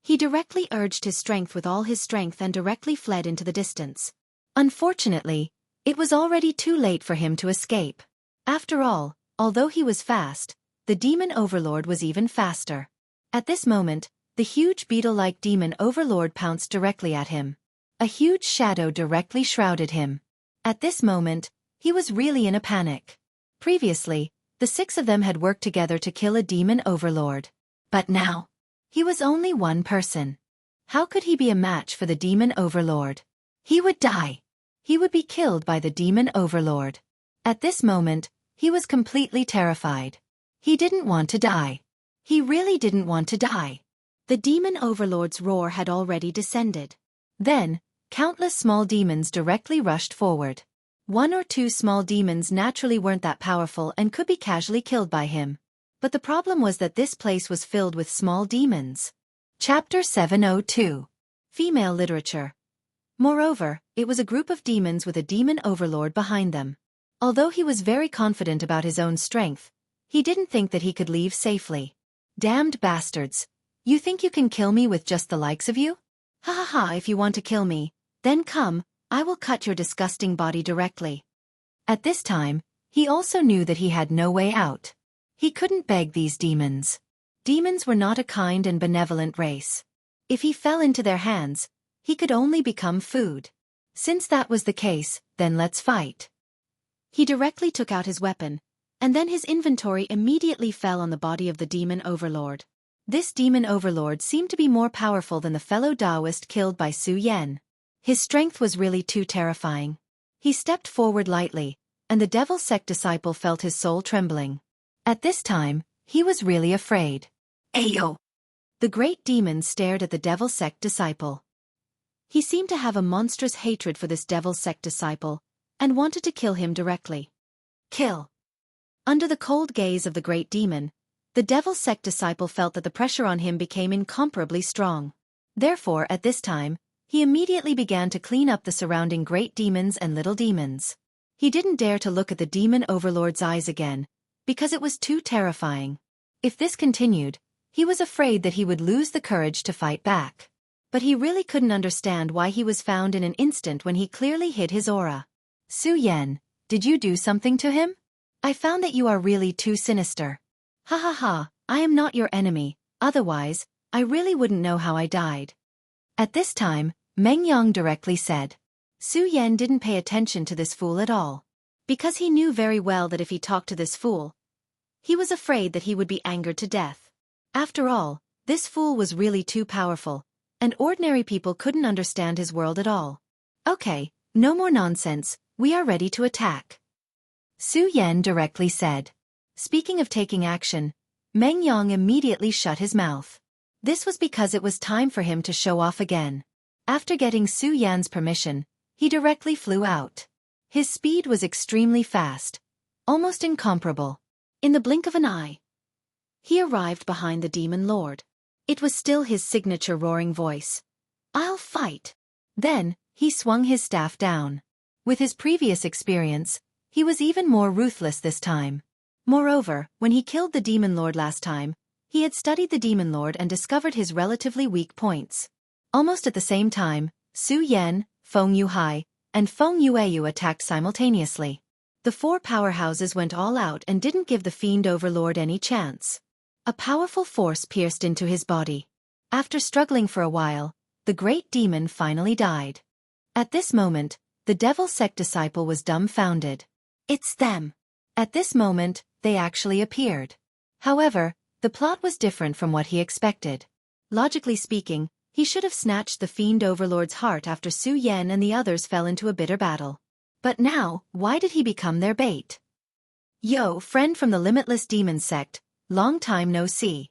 Speaker 2: He directly urged his strength with all his strength and directly fled into the distance. Unfortunately, it was already too late for him to escape. After all, although he was fast, the demon overlord was even faster. At this moment, the huge beetle-like demon overlord pounced directly at him. A huge shadow directly shrouded him. At this moment, he was really in a panic. Previously, the 6 of them had worked together to kill a demon overlord. But now, he was only one person. How could he be a match for the demon overlord? He would die. He would be killed by the demon overlord. At this moment, he was completely terrified. He didn't want to die. He really didn't want to die. The demon overlord's roar had already descended. Then, countless small demons directly rushed forward. 1 or 2 small demons naturally weren't that powerful and could be casually killed by him. But the problem was that this place was filled with small demons. Chapter 702. Female Literature. Moreover, it was a group of demons with a demon overlord behind them. Although he was very confident about his own strength, he didn't think that he could leave safely. Damned bastards. You think you can kill me with just the likes of you? Ha ha ha, if you want to kill me, then come, I will cut your disgusting body directly. At this time, he also knew that he had no way out. He couldn't beg these demons. Demons were not a kind and benevolent race. If he fell into their hands, he could only become food. Since that was the case, then let's fight. He directly took out his weapon, and then his inventory immediately fell on the body of the demon overlord. This demon overlord seemed to be more powerful than the fellow Taoist killed by Su Yan. His strength was really too terrifying. He stepped forward lightly, and the devil's sect disciple felt his soul trembling. At this time, he was really afraid. Ayo! The great demon stared at the devil's sect disciple. He seemed to have a monstrous hatred for this devil's sect disciple, and wanted to kill him directly. Kill! Under the cold gaze of the great demon, the devil's sect disciple felt that the pressure on him became incomparably strong. Therefore, at this time, he immediately began to clean up the surrounding great demons and little demons. He didn't dare to look at the demon overlord's eyes again, because it was too terrifying. If this continued, he was afraid that he would lose the courage to fight back. But he really couldn't understand why he was found in an instant when he clearly hid his aura. Su Yan, did you do something to him? I found that you are really too sinister. Ha ha ha, I am not your enemy, otherwise, I really wouldn't know how I died. At this time, Meng Yang directly said. Su Yan didn't pay attention to this fool at all. Because he knew very well that if he talked to this fool, he was afraid that he would be angered to death. After all, this fool was really too powerful, and ordinary people couldn't understand his world at all. Okay, no more nonsense, we are ready to attack. Su Yan directly said. Speaking of taking action, Meng Yang immediately shut his mouth. This was because it was time for him to show off again. After getting Su Yan's permission, he directly flew out. His speed was extremely fast, almost incomparable. In the blink of an eye, he arrived behind the demon lord. It was still his signature roaring voice. I'll fight. Then, he swung his staff down. With his previous experience, he was even more ruthless this time. Moreover, when he killed the demon lord last time, he had studied the demon lord and discovered his relatively weak points. Almost at the same time, Su Yan, Feng Yuhai, and Feng Yueyu attacked simultaneously. The 4 powerhouses went all out and didn't give the fiend overlord any chance. A powerful force pierced into his body. After struggling for a while, the great demon finally died. At this moment, the devil's sect disciple was dumbfounded. It's them. At this moment, they actually appeared. However, the plot was different from what he expected. Logically speaking, he should have snatched the fiend overlord's heart after Su Yan and the others fell into a bitter battle. But now, why did he become their bait? Yo, friend from the Limitless Demon Sect, long time no see.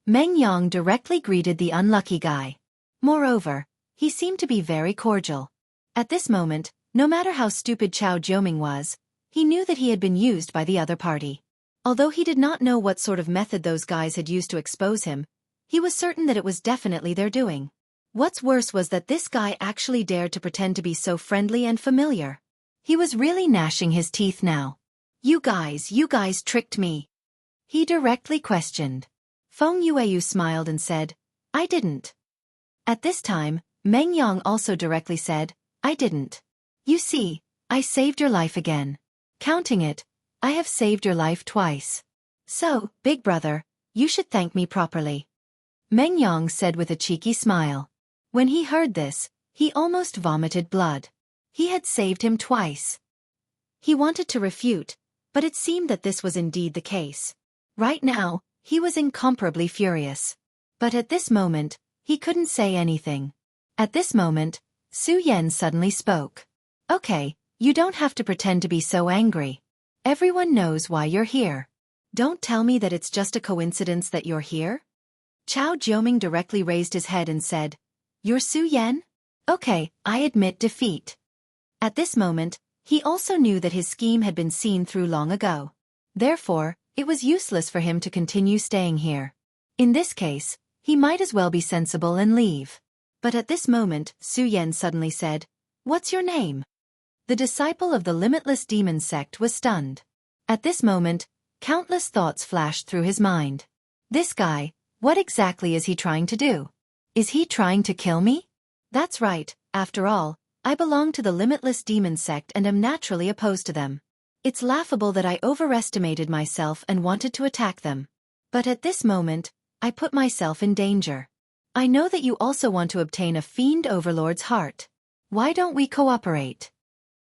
Speaker 2: Meng Yang directly greeted the unlucky guy. Moreover, he seemed to be very cordial. At this moment, no matter how stupid Chao Jiuming was, he knew that he had been used by the other party. Although he did not know what sort of method those guys had used to expose him, he was certain that it was definitely their doing. What's worse was that this guy actually dared to pretend to be so friendly and familiar. He was really gnashing his teeth now. You guys tricked me. He directly questioned. Feng Yueyu smiled and said, I didn't. At this time, Meng Yang also directly said, I didn't. You see, I saved your life again. Counting it, I have saved your life twice. So, big brother, you should thank me properly. Meng Yang said with a cheeky smile. When he heard this, he almost vomited blood. He had saved him twice. He wanted to refute, but it seemed that this was indeed the case. Right now, he was incomparably furious. But at this moment, he couldn't say anything. At this moment, Su Yan suddenly spoke. Okay, you don't have to pretend to be so angry. Everyone knows why you're here. Don't tell me that it's just a coincidence that you're here? Chao Jioming directly raised his head and said, You're Su Yan? Okay, I admit defeat. At this moment, he also knew that his scheme had been seen through long ago. Therefore, it was useless for him to continue staying here. In this case, he might as well be sensible and leave. But at this moment, Su Yan suddenly said, What's your name? The disciple of the limitless demon sect was stunned. At this moment, countless thoughts flashed through his mind. This guy, what exactly is he trying to do? Is he trying to kill me? That's right, after all, I belong to the limitless demon sect and am naturally opposed to them. It's laughable that I overestimated myself and wanted to attack them. But at this moment, I put myself in danger. I know that you also want to obtain a fiend overlord's heart. Why don't we cooperate?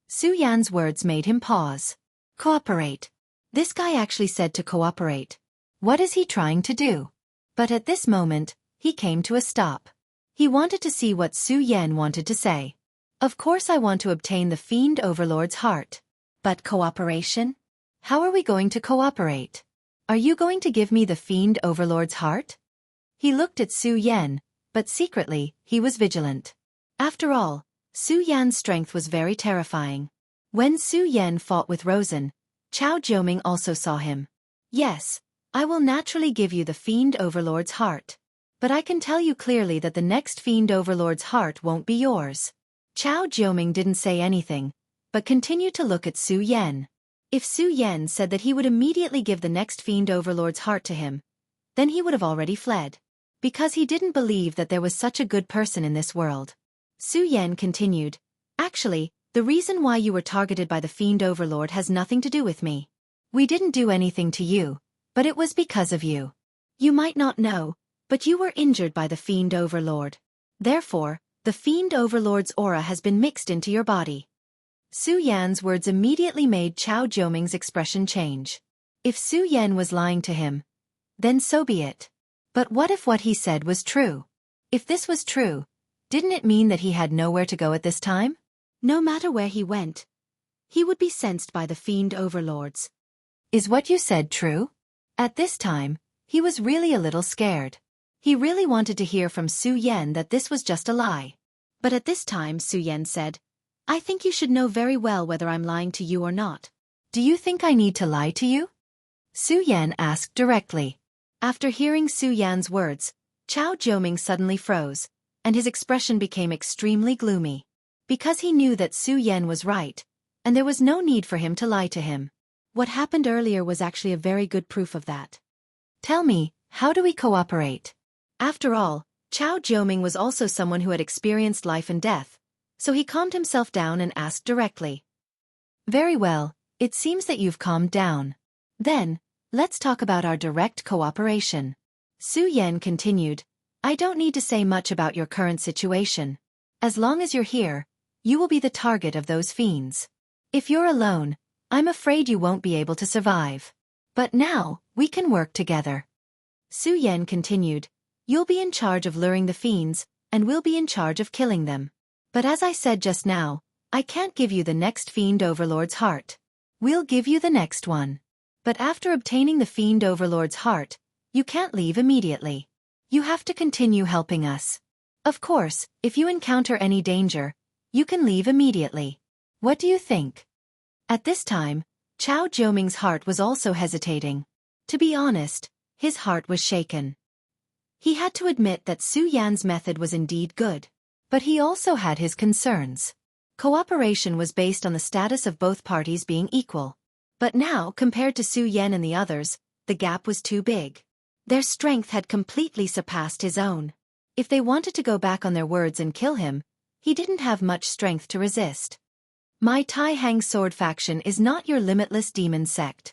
Speaker 2: Su Yan's words made him pause. Cooperate. This guy actually said to cooperate. What is he trying to do? But at this moment, he came to a stop. He wanted to see what Su Yan wanted to say. Of course I want to obtain the fiend overlord's heart. But cooperation? How are we going to cooperate? Are you going to give me the fiend overlord's heart? He looked at Su Yan, but secretly, he was vigilant. After all, Su Yan's strength was very terrifying. When Su Yan fought with Rosen, Chao Jioming also saw him. Yes, I will naturally give you the fiend overlord's heart. But I can tell you clearly that the next fiend overlord's heart won't be yours. Chao Jioming didn't say anything, but continued to look at Su Yan. If Su Yan said that he would immediately give the next fiend overlord's heart to him, then he would have already fled. Because he didn't believe that there was such a good person in this world. Su Yan continued, Actually, the reason why you were targeted by the fiend overlord has nothing to do with me. We didn't do anything to you, but it was because of you. You might not know, but you were injured by the fiend overlord. Therefore, the fiend overlord's aura has been mixed into your body. Su Yan's words immediately made Chao Jioming's expression change. If Su Yan was lying to him, then so be it. But what if what he said was true? If this was true, didn't it mean that he had nowhere to go at this time? No matter where he went, he would be sensed by the fiend overlords. Is what you said true? At this time, he was really a little scared. He really wanted to hear from Su Yan that this was just a lie. But at this time Su Yan said, I think you should know very well whether I'm lying to you or not. Do you think I need to lie to you? Su Yan asked directly. After hearing Su Yan's words, Chao Jioming suddenly froze, and his expression became extremely gloomy. Because he knew that Su Yan was right, and there was no need for him to lie to him. What happened earlier was actually a very good proof of that. Tell me, how do we cooperate? After all, Chao Jioming was also someone who had experienced life and death, so he calmed himself down and asked directly. Very well, it seems that you've calmed down. Then, let's talk about our direct cooperation. Su Yan continued, I don't need to say much about your current situation. As long as you're here, you will be the target of those fiends. If you're alone, I'm afraid you won't be able to survive. But now, we can work together. Su Yan continued, You'll be in charge of luring the fiends, and we'll be in charge of killing them. But as I said just now, I can't give you the next fiend overlord's heart. We'll give you the next one. But after obtaining the fiend overlord's heart, you can't leave immediately. You have to continue helping us. Of course, if you encounter any danger, you can leave immediately. What do you think? At this time, Chao Jioming's heart was also hesitating. To be honest, his heart was shaken. He had to admit that Su Yan's method was indeed good. But he also had his concerns. Cooperation was based on the status of both parties being equal. But now, compared to Su Yan and the others, the gap was too big. Their strength had completely surpassed his own. If they wanted to go back on their words and kill him, he didn't have much strength to resist. My Tai Hang Sword faction is not your limitless demon sect.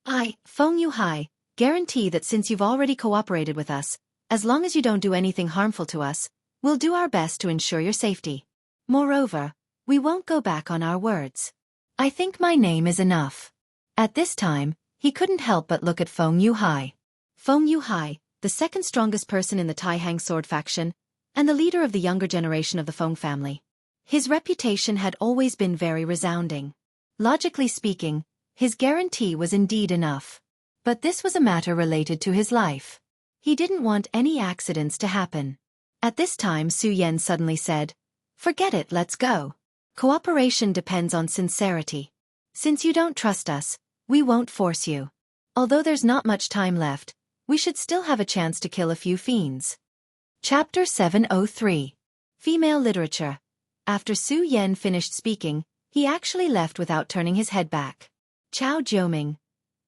Speaker 2: I, Feng Yuhai, guarantee that since you've already cooperated with us, as long as you don't do anything harmful to us, we'll do our best to ensure your safety. Moreover, we won't go back on our words. I think my name is enough. At this time, he couldn't help but look at Feng Yuhai. Feng Yuhai, the second strongest person in the Tai Hang Sword faction, and the leader of the younger generation of the Feng family. His reputation had always been very resounding. Logically speaking, his guarantee was indeed enough. But this was a matter related to his life. He didn't want any accidents to happen. At this time Su Yan suddenly said, "Forget it, let's go. Cooperation depends on sincerity. Since you don't trust us, we won't force you. Although there's not much time left, we should still have a chance to kill a few fiends." Chapter 703. Female Literature. After Su Yan finished speaking, he actually left without turning his head back. Chao Jiuming.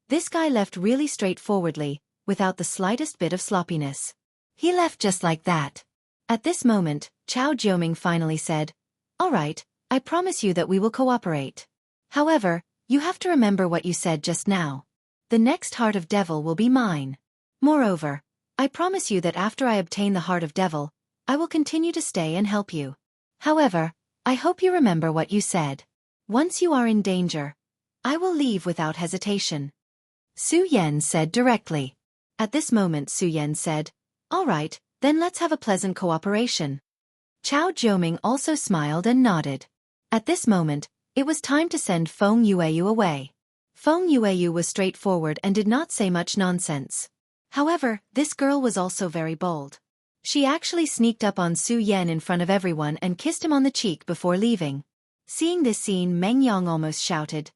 Speaker 2: This guy left really straightforwardly, without the slightest bit of sloppiness. He left just like that. At this moment, Chao Jiuming finally said, "All right, I promise you that we will cooperate. However, you have to remember what you said just now. The next Heart of Devil will be mine. Moreover, I promise you that after I obtain the Heart of Devil, I will continue to stay and help you. However, I hope you remember what you said. Once you are in danger, I will leave without hesitation." Su Yan said directly. At this moment Su Yan said, "All right, then let's have a pleasant cooperation." Chao Jiuming also smiled and nodded. At this moment, it was time to send Feng Yueyu away. Feng Yueyu was straightforward and did not say much nonsense. However, this girl was also very bold. She actually sneaked up on Su Yan in front of everyone and kissed him on the cheek before leaving. Seeing this scene, Meng Yang almost shouted,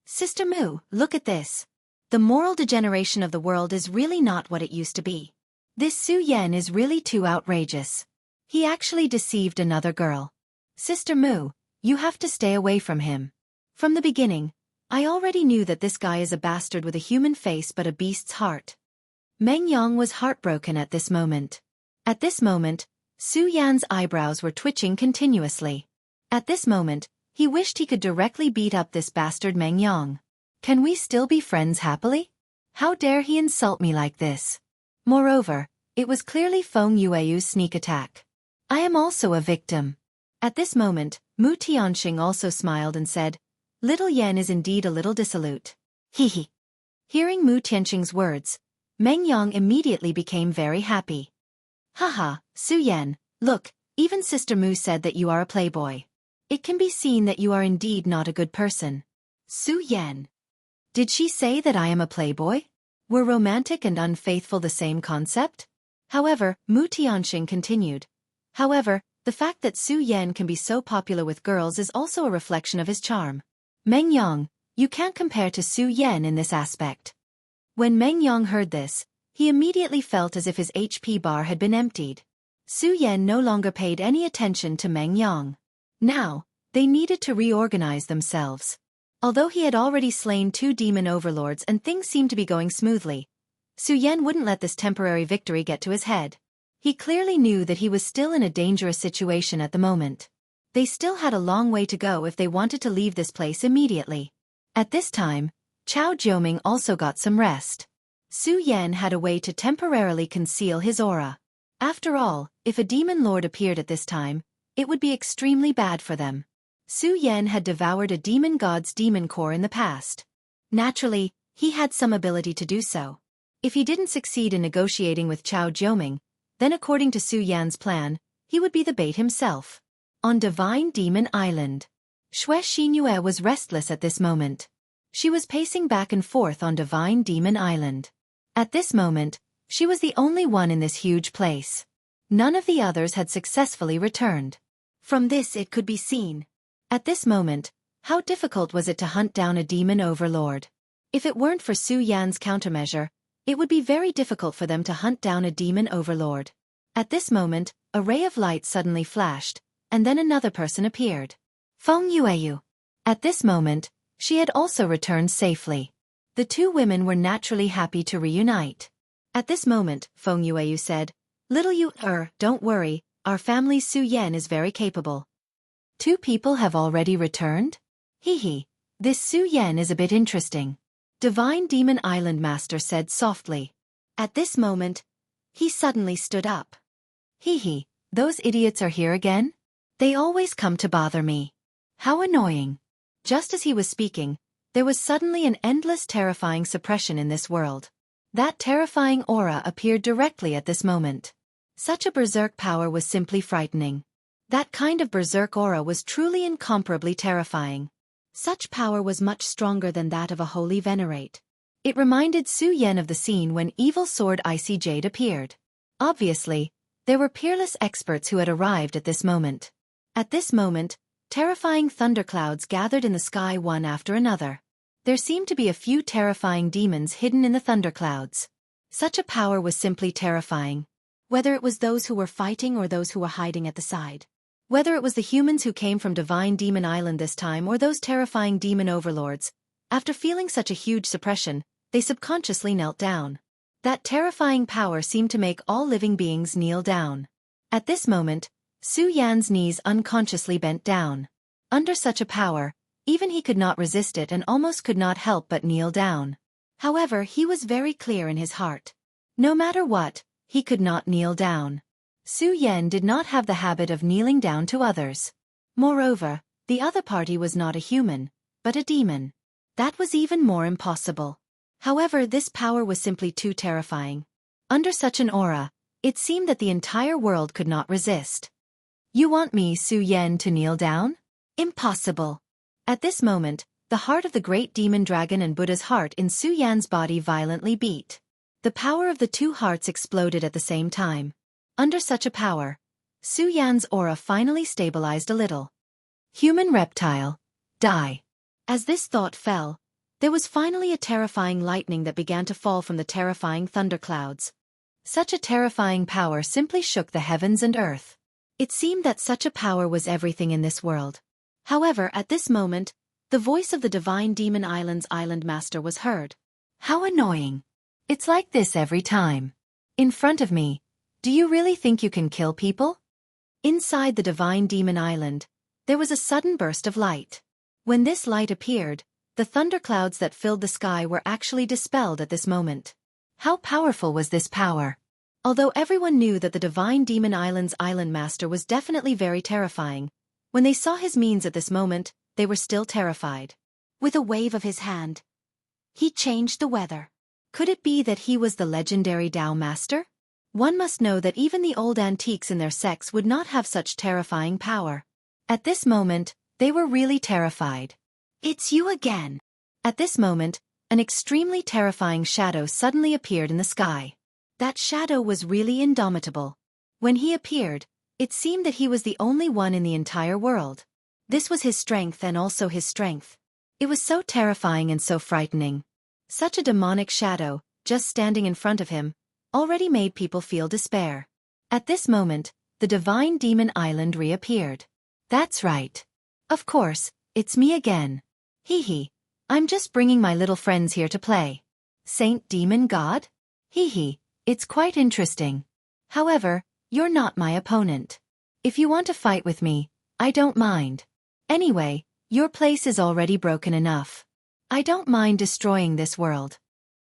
Speaker 2: "Sister Mu, look at this. The moral degeneration of the world is really not what it used to be. This Su Yan is really too outrageous. He actually deceived another girl. Sister Mu, you have to stay away from him. From the beginning, I already knew that this guy is a bastard with a human face but a beast's heart." Meng Yang was heartbroken at this moment. At this moment, Su Yan's eyebrows were twitching continuously. At this moment, he wished he could directly beat up this bastard Meng Yang. Can we still be friends happily? How dare he insult me like this? Moreover, it was clearly Feng Yueyu's sneak attack. I am also a victim. At this moment, Mu Tianxing also smiled and said, "Little Yan is indeed a little dissolute." Hehe. Hearing Mu Tianxing's words, Meng Yang immediately became very happy. "Haha, Su Yan, look, even Sister Mu said that you are a playboy. It can be seen that you are indeed not a good person." Su Yan. Did she say that I am a playboy? Were romantic and unfaithful the same concept? However, Mu Tianxing continued. However, the fact that Su Yan can be so popular with girls is also a reflection of his charm. Meng Yang, you can't compare to Su Yan in this aspect. When Meng Yang heard this, he immediately felt as if his HP bar had been emptied. Su Yan no longer paid any attention to Meng Yang. Now, they needed to reorganize themselves. Although he had already slain 2 demon overlords and things seemed to be going smoothly, Su Yan wouldn't let this temporary victory get to his head. He clearly knew that he was still in a dangerous situation at the moment. They still had a long way to go if they wanted to leave this place immediately. At this time, Chao Jiuming also got some rest. Su Yan had a way to temporarily conceal his aura. After all, if a demon lord appeared at this time, it would be extremely bad for them. Su Yan had devoured a demon god's demon core in the past. Naturally, he had some ability to do so. If he didn't succeed in negotiating with Chao Jiuming, then according to Su Yan's plan, he would be the bait himself. On Divine Demon Island, Xue Xinyue was restless at this moment. She was pacing back and forth on Divine Demon Island. At this moment, she was the only one in this huge place. None of the others had successfully returned. From this it could be seen. At this moment, how difficult was it to hunt down a demon overlord? If it weren't for Su Yan's countermeasure, it would be very difficult for them to hunt down a demon overlord. At this moment, a ray of light suddenly flashed, and then another person appeared. Feng Yueyu. At this moment, she had also returned safely. The 2 women were naturally happy to reunite. At this moment, Feng Yueyu said, Little you, don't worry, our family's Su Yen is very capable.
Speaker 1: 2 people have already returned?
Speaker 2: Hee. This Su Yen is a bit interesting. Divine Demon Island Master said softly. At this moment, he suddenly stood up.
Speaker 1: Hee, those idiots are here again?
Speaker 2: They always come to bother me.
Speaker 1: How annoying.
Speaker 2: Just as he was speaking, there was suddenly an endless terrifying suppression in this world. That terrifying aura appeared directly at this moment. Such a berserk power was simply frightening. That kind of berserk aura was truly incomparably terrifying. Such power was much stronger than that of a holy venerate. It reminded Su Yen of the scene when Evil Sword Icy Jade appeared. Obviously, there were peerless experts who had arrived at this moment. At this moment, terrifying thunderclouds gathered in the sky one after another. There seemed to be a few terrifying demons hidden in the thunderclouds. Such a power was simply terrifying. Whether it was those who were fighting or those who were hiding at the side. Whether it was the humans who came from Divine Demon Island this time or those terrifying demon overlords, after feeling such a huge suppression, they subconsciously knelt down. That terrifying power seemed to make all living beings kneel down. At this moment, Su Yan's knees unconsciously bent down. Under such a power, even he could not resist it and almost could not help but kneel down. However, he was very clear in his heart. No matter what, he could not kneel down. Su Yen did not have the habit of kneeling down to others. Moreover, the other party was not a human, but a demon. That was even more impossible. However, this power was simply too terrifying. Under such an aura, it seemed that the entire world could not resist.
Speaker 1: You want me, Su Yen, to kneel down?
Speaker 2: Impossible. At this moment, the heart of the great demon dragon and Buddha's heart in Su Yan's body violently beat. The power of the 2 hearts exploded at the same time. Under such a power, Su Yan's aura finally stabilized a little.
Speaker 1: Human reptile, die.
Speaker 2: As this thought fell, there was finally a terrifying lightning that began to fall from the terrifying thunderclouds.
Speaker 1: Such a terrifying power simply shook the heavens and earth.
Speaker 2: It seemed that such a power was everything in this world. However, at this moment, the voice of the Divine Demon Island's Island Master was heard.
Speaker 1: How annoying. It's like this every time. In front of me. Do you really think you can kill people?
Speaker 2: Inside the Divine Demon Island, there was a sudden burst of light. When this light appeared, the thunderclouds that filled the sky were actually dispelled at this moment.
Speaker 1: How powerful was this power?
Speaker 2: Although everyone knew that the Divine Demon Island's Island Master was definitely very terrifying, when they saw his means at this moment, they were still terrified. With a wave of his hand, he changed the weather. Could it be that he was the legendary Tao Master? One must know that even the old antiques in their sects would not have such terrifying power. At this moment, they were really terrified. It's you again. At this moment, an extremely terrifying shadow suddenly appeared in the sky. That shadow was really indomitable. When he appeared, it seemed that he was the only one in the entire world. This was his strength and also his strength. It was so terrifying and so frightening. Such a demonic shadow, just standing in front of him, already made people feel despair. At this moment, the Divine Demon Island reappeared.
Speaker 1: That's right.
Speaker 2: Of course, it's me again. Hee. I'm just bringing my little friends here to play.
Speaker 1: Saint Demon God?
Speaker 2: Hee.
Speaker 1: It's quite interesting.
Speaker 2: However, you're not my opponent.
Speaker 1: If you want to fight with me, I don't mind. Anyway, your place is already broken enough.
Speaker 2: I don't mind destroying this world.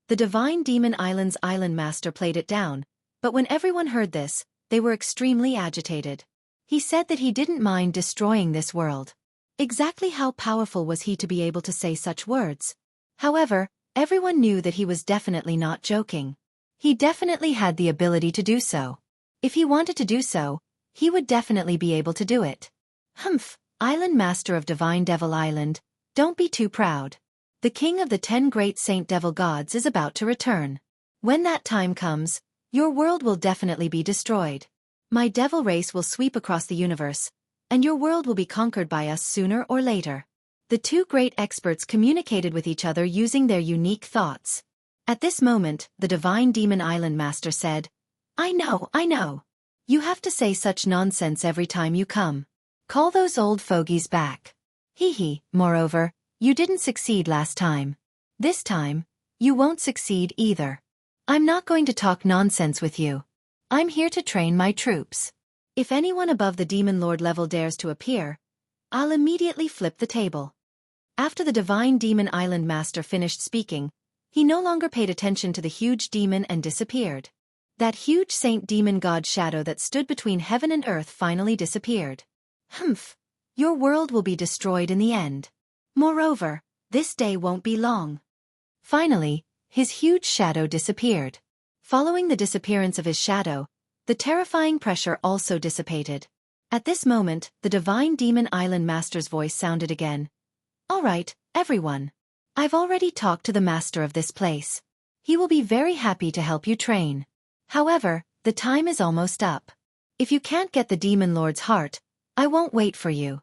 Speaker 2: The Divine Demon Island's Island Master played it down, but when everyone heard this, they were extremely agitated. He said that he didn't mind destroying this world. Exactly how powerful was he to be able to say such words? However, everyone knew that he was definitely not joking. He definitely had the ability to do so. If he wanted to do so, he would definitely be able to do it. Humph, Island Master of Divine Devil Island, don't be too proud. The king of the 10 great Saint Devil gods is about to return. When that time comes, your world will definitely be destroyed. My devil race will sweep across the universe, and your world will be conquered by us sooner or later. The 2 great experts communicated with each other using their unique thoughts. At this moment, the Divine Demon Island Master said, I know. You have to say such nonsense every time you come. Call those old fogies back. Hee. Moreover, you didn't succeed last time. This time, you won't succeed either. I'm not going to talk nonsense with you.
Speaker 1: I'm here to train my troops. If anyone above the Demon Lord level dares to appear, I'll immediately flip the table. After the Divine Demon Island Master finished speaking, he no longer paid attention to the huge demon and disappeared. That huge Saint Demon God shadow that stood between heaven and earth finally disappeared. Humph! Your world will be destroyed in the end. Moreover, this day won't be long. Finally, his huge shadow disappeared. Following the disappearance of his shadow, the terrifying pressure also dissipated. At this moment, the Divine Demon Island Master's voice sounded again. All right, everyone. I've already talked to the master of this place. He will be very happy to help you train. However, the time is almost up. If you can't get the Demon Lord's heart, I won't wait for you.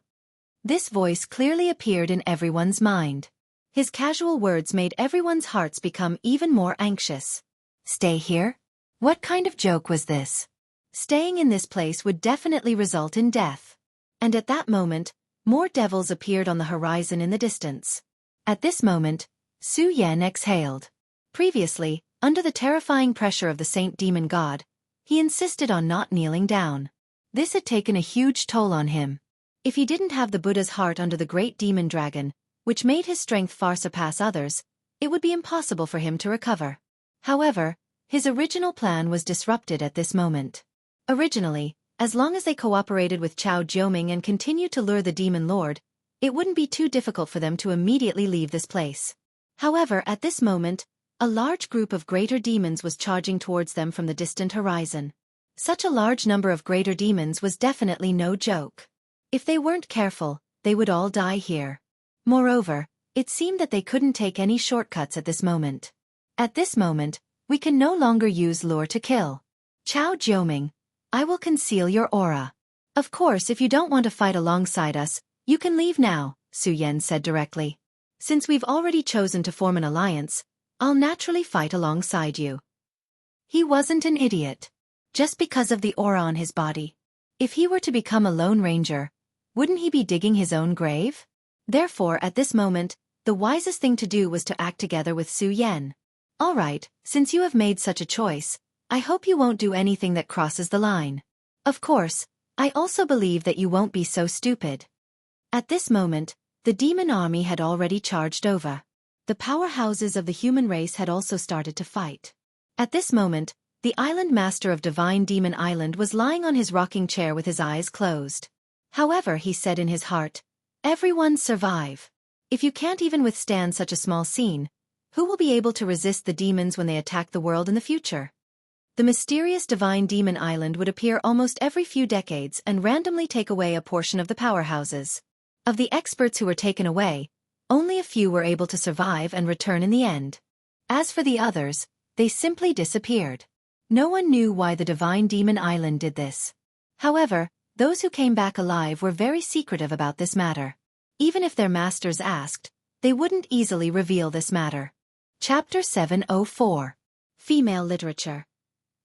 Speaker 1: This voice clearly appeared in everyone's mind. His casual words made everyone's hearts become even more anxious. Stay here? What kind of joke was this? Staying in this place would definitely result in death. And at that moment, more devils appeared on the horizon in the distance. At this moment, Su Yan exhaled. Previously, under the terrifying pressure of the Saint Demon God, he insisted on not kneeling down. This had taken a huge toll on him. If he didn't have the Buddha's heart under the great demon dragon, which made his strength far surpass others, it would be impossible for him to recover. However, his original plan was disrupted at this moment. Originally, as long as they cooperated with Chao Jioming and continued to lure the Demon Lord, it wouldn't be too difficult for them to immediately leave this place. However, at this moment, a large group of greater demons was charging towards them from the distant horizon. Such a large number of greater demons was definitely no joke. If they weren't careful, they would all die here. Moreover, it seemed that they couldn't take any shortcuts at this moment. At this moment, we can no longer use lure to kill. Chao Jioming, I will conceal your aura. Of course, if you don't want to fight alongside us, you can leave now, Su Yan said directly. Since we've already chosen to form an alliance, I'll naturally fight alongside you. He wasn't an idiot. Just because of the aura on his body. If he were to become a Lone Ranger, wouldn't he be digging his own grave? Therefore, at this moment, the wisest thing to do was to act together with Su Yan. All right, since you have made such a choice, I hope you won't do anything that crosses the line. Of course, I also believe that you won't be so stupid. At this moment, the demon army had already charged over. The powerhouses of the human race had also started to fight. At this moment, the island master of Divine Demon Island was lying on his rocking chair with his eyes closed. However, he said in his heart, everyone survive. If you can't even withstand such a small scene, who will be able to resist the demons when they attack the world in the future? The mysterious Divine Demon Island would appear almost every few decades and randomly take away a portion of the powerhouses. Of the experts who were taken away, only a few were able to survive and return in the end. As for the others, they simply disappeared. No one knew why the Divine Demon Island did this. However, those who came back alive were very secretive about this matter. Even if their masters asked, they wouldn't easily reveal this matter. Chapter 704. Female Literature.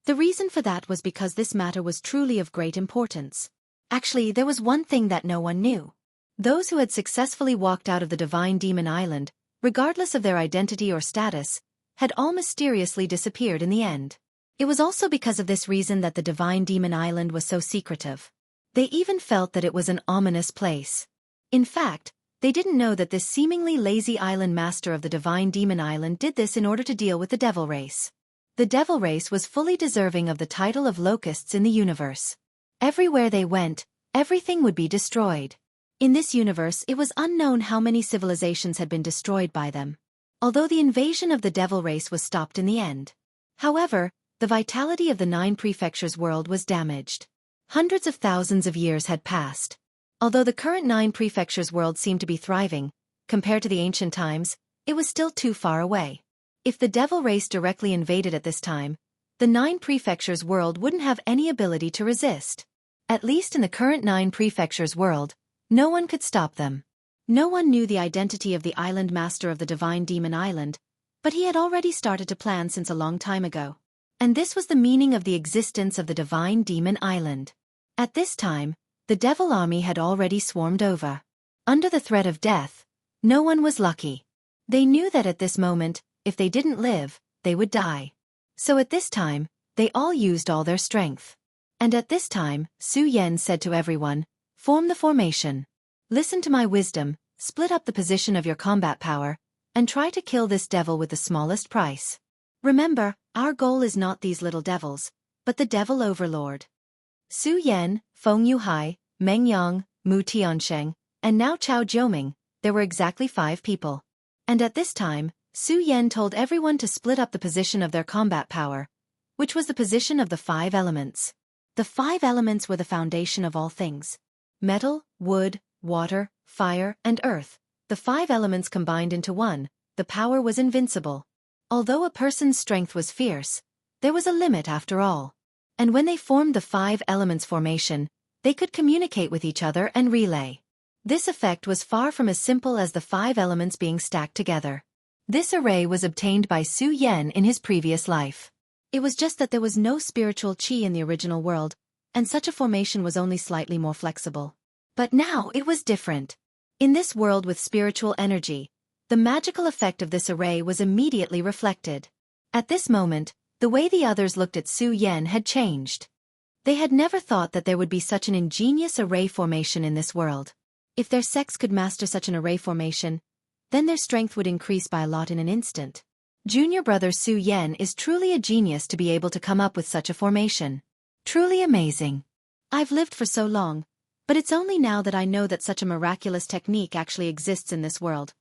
Speaker 1: The reason for that was because this matter was truly of great importance. Actually, there was one thing that no one knew. Those who had successfully walked out of the Divine Demon Island, regardless of their identity or status, had all mysteriously disappeared in the end. It was also because of this reason that the Divine Demon Island was so secretive. They even felt that it was an ominous place. In fact, they didn't know that this seemingly lazy island master of the Divine Demon Island did this in order to deal with the devil race. The devil race was fully deserving of the title of locusts in the universe. Everywhere they went, everything would be destroyed. In this universe, it was unknown how many civilizations had been destroyed by them. Although the invasion of the devil race was stopped in the end. However, the vitality of the 9 prefectures world was damaged. Hundreds of thousands of years had passed. Although the current 9 prefectures world seemed to be thriving, compared to the ancient times, it was still too far away. If the devil race directly invaded at this time, the 9 prefectures world wouldn't have any ability to resist. At least in the current 9 prefectures world, no one could stop them. No one knew the identity of the island master of the Divine Demon Island, but he had already started to plan since a long time ago. And this was the meaning of the existence of the Divine Demon Island. At this time, the devil army had already swarmed over. Under the threat of death, no one was lucky. They knew that at this moment, if they didn't live, they would die. So at this time,
Speaker 2: They all used all their strength. And at this time, Su Yan said to everyone, "Form the formation. Listen to my wisdom, split up the position of your combat power, and try to kill this devil with the smallest price. Remember, our goal is not these little devils, but the devil overlord." Su Yan, Feng Yuhai, Meng Yang, Mu Tiansheng, and now Chao Jiuming, there were exactly 5 people. And at this time, Su Yan told everyone to split up the position of their combat power, which was the position of the 5 elements. The 5 elements were the foundation of all things. Metal, wood, water, fire, and earth. The 5 elements combined into one, the power was invincible. Although a person's strength was fierce, there was a limit after all. And when they formed the 5 elements formation, they could communicate with each other and relay. This effect was far from as simple as the 5 elements being stacked together. This array was obtained by Su Yan in his previous life. It was just that there was no spiritual qi in the original world, and such a formation was only slightly more flexible. But now it was different. In this world with spiritual energy, the magical effect of this array was immediately reflected. At this moment, the way the others looked at Su Yan had changed. They had never thought that there would be such an ingenious array formation in this world. If their sex could master such an array formation, then their strength would increase by a lot in an instant. Junior brother Su Yan is truly a genius to be able to come up with such a formation. Truly amazing. I've lived for so long, but it's only now that I know that such a miraculous technique actually exists in this world.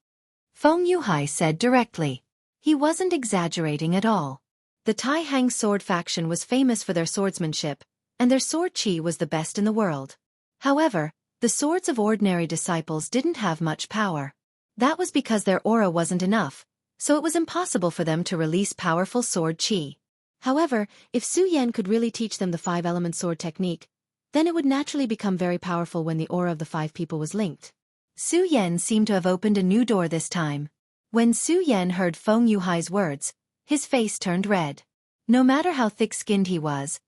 Speaker 2: Feng Yuhai said directly. He wasn't exaggerating at all. The Tai Hang sword faction was famous for their swordsmanship, and their sword chi was the best in the world. However, the swords of ordinary disciples didn't have much power. That was because their aura wasn't enough, so it was impossible for them to release powerful sword chi. However, if Su Yan could really teach them the 5-element sword technique, then it would naturally become very powerful when the aura of the 5 people was linked. Su Yan seemed to have opened a new door this time. When Su Yan heard Feng Yuhai's words, his face turned red. No matter how thick-skinned he was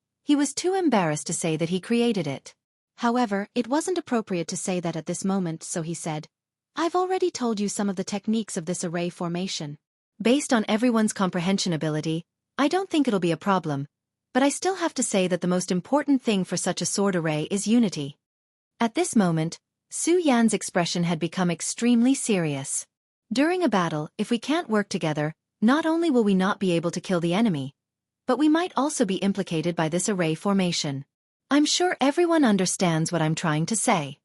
Speaker 2: too embarrassed to say that he created it. However, it wasn't appropriate to say that at this moment, so he said, "I've already told you some of the techniques of this array formation. Based on everyone's comprehension ability, I don't think it'll be a problem, but I still have to say that the most important thing for such a sword array is unity." At this moment, Su Yan's expression had become extremely serious. During a battle, if we can't work together, not only will we not be able to kill the enemy, but we might also be implicated by this array formation. I'm sure everyone understands what I'm trying to say.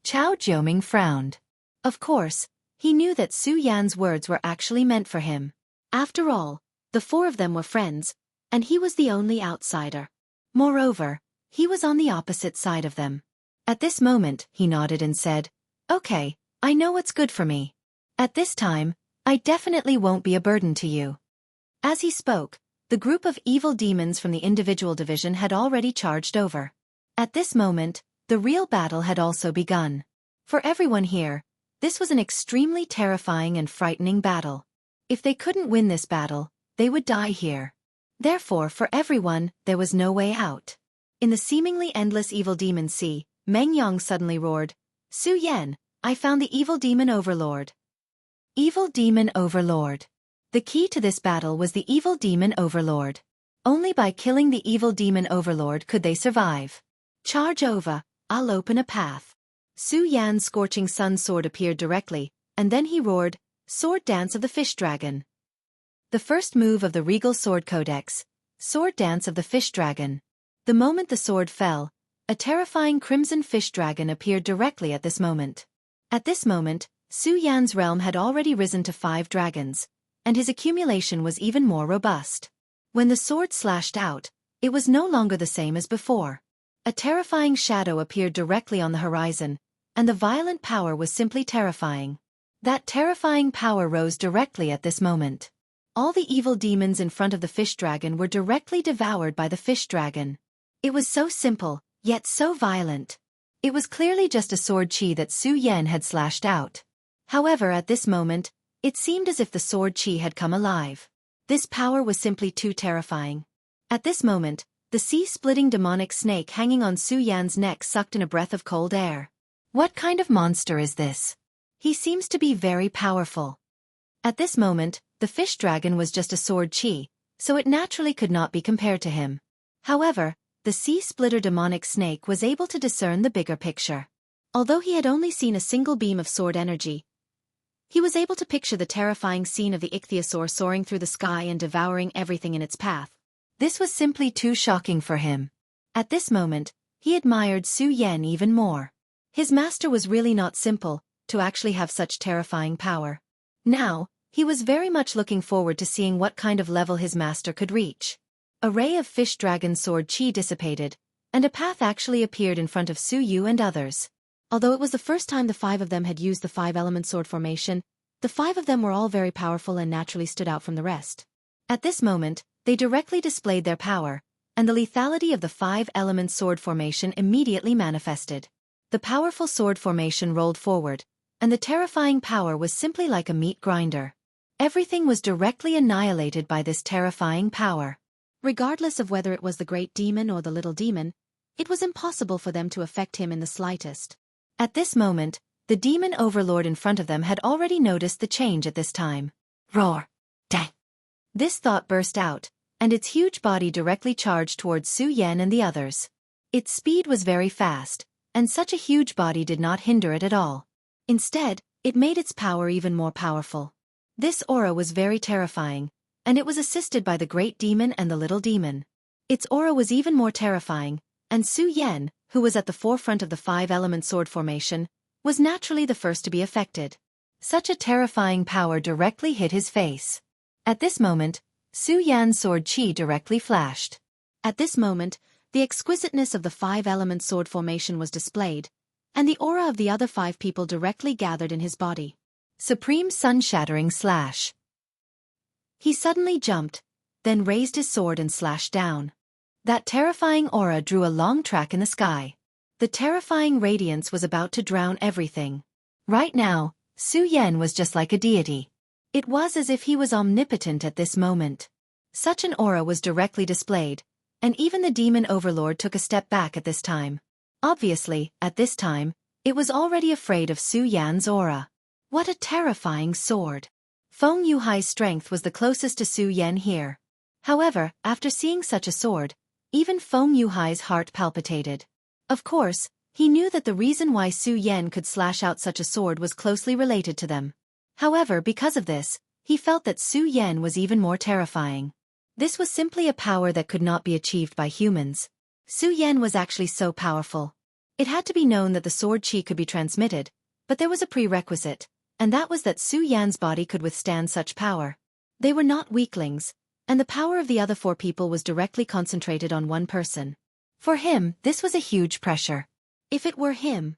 Speaker 2: Chao Jiuming frowned. Of course, he knew that Su Yan's words were actually meant for him. After all, the 4 of them were friends, and he was the only outsider. Moreover, he was on the opposite side of them. At this moment, he nodded and said, "Okay, I know what's good for me. At this time, I definitely won't be a burden to you." As he spoke, the group of evil demons from the individual division had already charged over. At this moment, the real battle had also begun. For everyone here, this was an extremely terrifying and frightening battle. If they couldn't win this battle, they would die here. Therefore, for everyone, there was no way out. In the seemingly endless evil demon sea, Meng Yang suddenly roared, "Su Yan, I found the evil demon overlord." Evil demon overlord. The key to this battle was the evil demon overlord. Only by killing the evil demon overlord could they survive. "Charge over, I'll open a path." Su Yan's scorching sun sword appeared directly, and then he roared, "Sword Dance of the Fish Dragon." The first move of the Regal Sword Codex, Sword Dance of the Fish Dragon. The moment the sword fell, a terrifying crimson fish dragon appeared directly at this moment. At this moment, Su Yan's realm had already risen to 5 dragons, and his accumulation was even more robust. When the sword slashed out, it was no longer the same as before. A terrifying shadow appeared directly on the horizon, and the violent power was simply terrifying. That terrifying power rose directly at this moment. All the evil demons in front of the fish dragon were directly devoured by the fish dragon. It was so simple, yet so violent. It was clearly just a sword chi that Su Yan had slashed out. However, at this moment, it seemed as if the sword chi had come alive. This power was simply too terrifying. At this moment, the sea-splitting demonic snake hanging on Su Yan's neck sucked in a breath of cold air. What kind of monster is this? He seems to be very powerful. At this moment, the fish dragon was just a sword chi, so it naturally could not be compared to him. However, the sea-splitter demonic snake was able to discern the bigger picture. Although he had only seen a single beam of sword energy, he was able to picture the terrifying scene of the ichthyosaur soaring through the sky and devouring everything in its path.
Speaker 1: This was simply too shocking for him. At this moment, he admired Su Yan even more.
Speaker 2: His master was really not simple to actually have such terrifying power. Now, he was very much looking forward to seeing what kind of level his master could reach. A ray of fish dragon sword chi dissipated, and a path actually appeared in front of Su Yu and others. Although it was the first time the 5 of them had used the 5-element sword formation, the 5 of them were all very powerful and naturally stood out from the rest. At this moment, they directly displayed their power, and the lethality of the 5-element sword formation immediately manifested. The powerful sword formation rolled forward, and the terrifying power was simply like a meat grinder. Everything was directly annihilated by this terrifying power. Regardless of whether it was the great demon or the little demon, it was impossible for them to affect him in the slightest.
Speaker 1: At this moment, the demon overlord in front of them had already noticed the change at this time. Roar! Dang! This thought burst out, and its huge body directly charged towards Su Yan and the others. Its speed was very fast, and such a huge body did not hinder it at all. Instead, it made its power even more powerful. This aura was very terrifying, and it was assisted by the great demon and the little demon. Its aura was even more terrifying, and Su Yan, who was at the forefront of the 5-element sword formation, was naturally the first to be affected. Such a terrifying power directly hit his face. At this moment, Su Yan's sword chi directly flashed.
Speaker 2: At this moment, the exquisiteness of the 5-element sword formation was displayed, and the aura of the other 5 people directly gathered in his body.
Speaker 1: Supreme sun-shattering slash.
Speaker 2: He suddenly jumped, then raised his sword and slashed down.
Speaker 1: That terrifying aura drew a long track in the sky. The terrifying radiance was about to drown everything. Right now, Su Yan was just like a deity. It was as if he was omnipotent at this moment. Such an aura was directly displayed, and even the demon overlord took a step back at this time. Obviously, at this time, it was already afraid of Su Yan's aura. What a terrifying sword! Feng Yuhai's strength was the closest to Su Yan here. However, after seeing such a sword, even Feng Yuhai's heart palpitated. Of course, he knew that the reason why Su Yan could slash out such a sword was closely related to them. However, because of this, he felt that Su Yan was even more terrifying. This was simply a power that could not be achieved by humans. Su Yan was actually so powerful. It had to be known that the sword chi could be transmitted, but there was a prerequisite, and that was that Su Yan's body could withstand such power. They were not weaklings, and the power of the other 4 people was directly concentrated on one person. For him, this was a huge pressure. If it were him,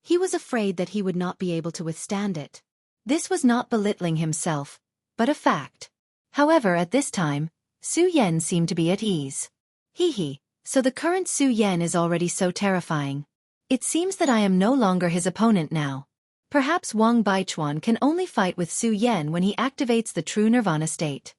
Speaker 1: he was afraid that he would not be able to withstand it. This was not belittling himself, but a fact. However, at this time, Su Yan seemed to be at ease. Hee, so the current Su Yan is already so terrifying. It seems that I am no longer his opponent now. Perhaps Wang Baichuan can only fight with Su Yan when he activates the true nirvana state.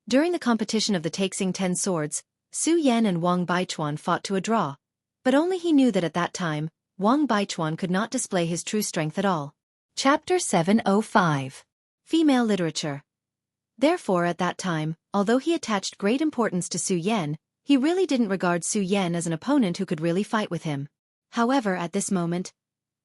Speaker 1: During the competition of the Taxing 10 Swords, Su Yan and Wang Baichuan fought to a draw, but only he knew that at that time, Wang Baichuan could not display his true strength at all. Chapter 705.
Speaker 2: Female Literature. Therefore at that time, although he attached great importance to Su Yan, he really didn't regard Su Yan as an opponent who could really fight with him. However, at this moment,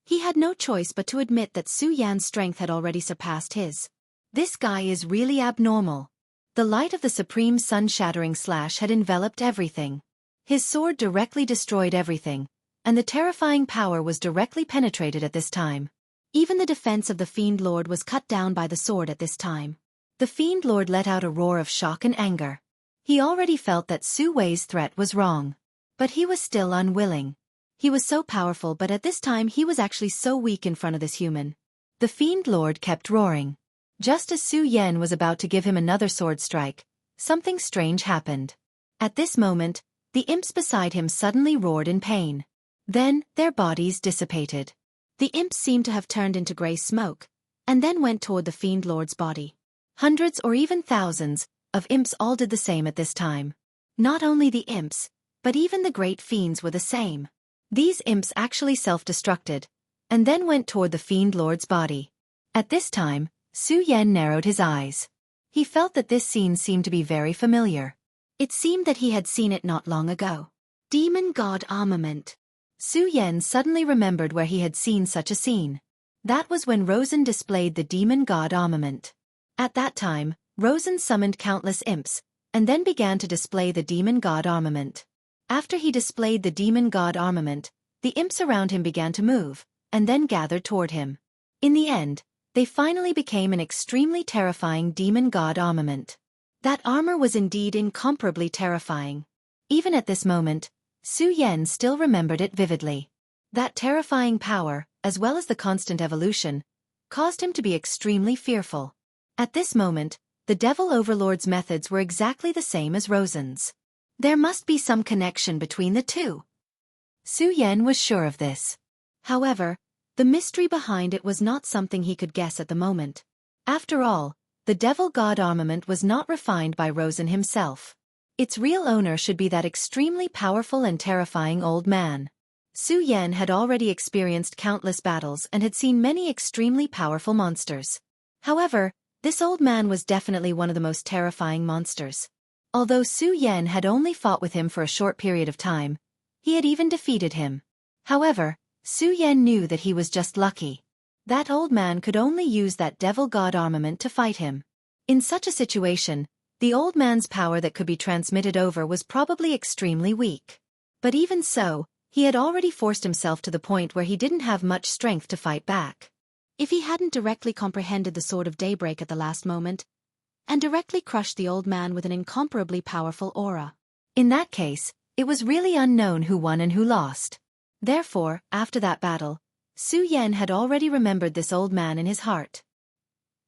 Speaker 2: he had no choice but to admit that Su Yan's strength had already surpassed his.
Speaker 1: This guy is really abnormal. The light of the supreme sun-shattering slash had enveloped everything. His sword directly destroyed everything, and the terrifying power was directly penetrated at this time.
Speaker 2: Even the defense of the Fiend Lord was cut down by the sword at this time.
Speaker 1: The Fiend Lord let out a roar of shock and anger. He already felt that Su Wei's threat was wrong. But he was still unwilling.
Speaker 2: He was so powerful, but at this time he was actually so weak in front of this human.
Speaker 1: The Fiend Lord kept roaring. Just as Su Yan was about to give him another sword strike, something strange happened. At this moment, the imps beside him suddenly roared in pain. Then, their bodies dissipated.
Speaker 2: The imps seemed to have turned into grey smoke, and then went toward the Fiend Lord's body.
Speaker 1: Hundreds or even thousands of imps all did the same at this time. Not only the imps, but even the great fiends were the same. These imps actually self-destructed, and then went toward the Fiend Lord's body. At this time, Su Yan narrowed his eyes. He felt that this scene seemed to be very familiar.
Speaker 2: It seemed that he had seen it not long ago. Demon God Armament. Su Yan suddenly remembered where he had seen such a scene. That was when Rosen displayed the Demon God Armament. At that time, Rosen summoned countless imps, and then began to display the Demon God Armament. After he displayed the Demon God Armament, the imps around him began to move, and then gathered toward him. In the end, they finally became an extremely terrifying Demon God Armament. That armor was indeed incomparably terrifying. Even at this moment, Su Yan still remembered it vividly. That terrifying power, as well as the constant evolution, caused him to be extremely fearful. At this moment, the Devil Overlord's methods were exactly the same as Rosen's. There must be some connection between the two. Su Yan was sure of this. However, the mystery behind it was not something he could guess at the moment. After all, the Devil God Armament was not refined by Rosen himself. Its real owner should be that extremely powerful and terrifying old man. Su Yan had already experienced countless battles and had seen many extremely powerful monsters. However, this old man was definitely one of the most terrifying monsters. Although Su Yan had only fought with him for a short period of time, he had even defeated him. However, Su Yan knew that he was just lucky. That old man could only use that Devil God Armament to fight him. In such a situation, the old man's power that could be transmitted over was probably extremely weak. But even so, he had already forced himself to the point where he didn't have much strength to fight back. If he hadn't directly comprehended the Sword of Daybreak at the last moment, and directly crushed the old man with an incomparably powerful aura. In that case, it was really unknown who won and who lost. Therefore, after that battle, Su Yan had already remembered this old man in his heart.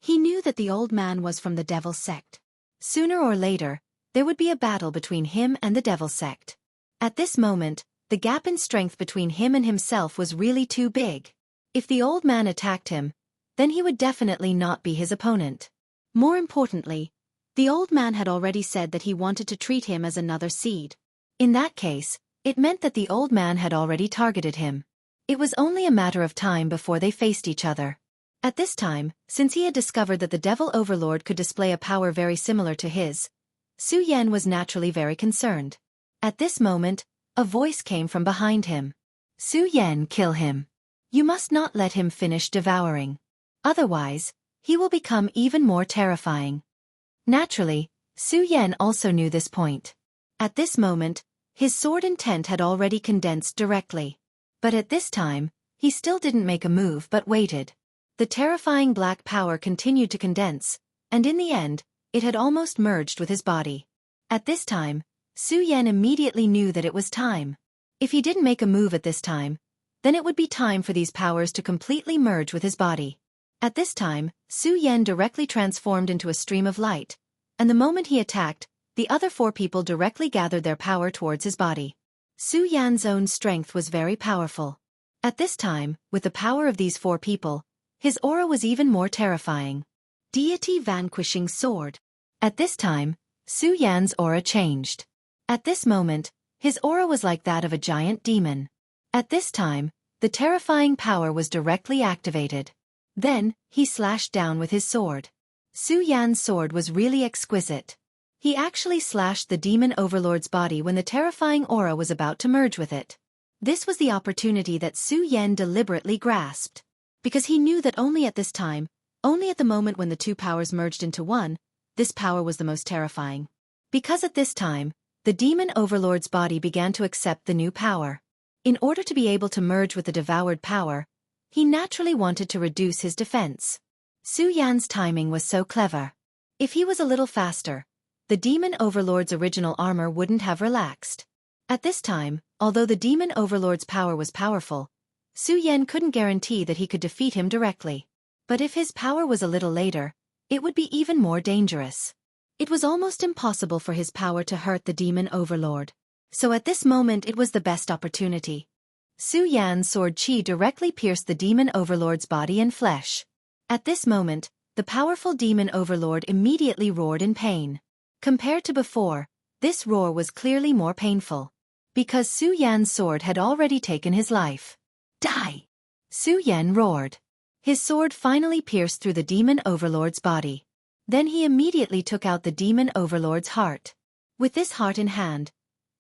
Speaker 2: He knew that the old man was from the Devil Sect. Sooner or later, there would be a battle between him and the Devil Sect. At this moment, the gap in strength between him and himself was really too big. If the old man attacked him, then he would definitely not be his opponent. More importantly, the old man had already said that he wanted to treat him as another seed. In that case, it meant that the old man had already targeted him. It was only a matter of time before they faced each other. At this time, since he had discovered that the Devil Overlord could display a power very similar to his, Su Yan was naturally very concerned. At this moment, a voice came from behind him. Su Yan, kill him. You must not let him finish devouring. Otherwise, he will become even more terrifying. Naturally, Su Yan also knew this point. At this moment, his sword intent had already condensed directly. But at this time, he still didn't make a move but waited. The terrifying black power continued to condense, and in the end, it had almost merged with his body. At this time, Su Yan immediately knew that it was time. If he didn't make a move at this time, then it would be time for these powers to completely merge with his body. At this time, Su Yan directly transformed into a stream of light, and the moment he attacked, the other four people directly gathered their power towards his body. Su Yan's own strength was very powerful. At this time, with the power of these four people, his aura was even more terrifying. Deity Vanquishing Sword. At this time, Su Yan's aura changed. At this moment, his aura was like that of a giant demon. At this time, the terrifying power was directly activated. Then, he slashed down with his sword. Su Yan's sword was really exquisite. He actually slashed the Demon Overlord's body when the terrifying aura was about to merge with it. This was the opportunity that Su Yan deliberately grasped. Because he knew that only at this time, only at the moment when the two powers merged into one, this power was the most terrifying. Because at this time, the Demon Overlord's body began to accept the new power. In order to be able to merge with the devoured power, he naturally wanted to reduce his defense. Su Yan's timing was so clever. If he was a little faster, the Demon Overlord's original armor wouldn't have relaxed. At this time, although the Demon Overlord's power was powerful, Su Yan couldn't guarantee that he could defeat him directly. But if his power was a little later, it would be even more dangerous. It was almost impossible for his power to hurt the Demon Overlord. So at this moment it was the best opportunity. Su Yan's sword Qi directly pierced the Demon Overlord's body and flesh. At this moment, the powerful Demon Overlord immediately roared in pain. Compared to before, this roar was clearly more painful. Because Su Yan's sword had already taken his life. Die! Su Yan roared. His sword finally pierced through the Demon Overlord's body. Then he immediately took out the Demon Overlord's heart. With this heart in hand,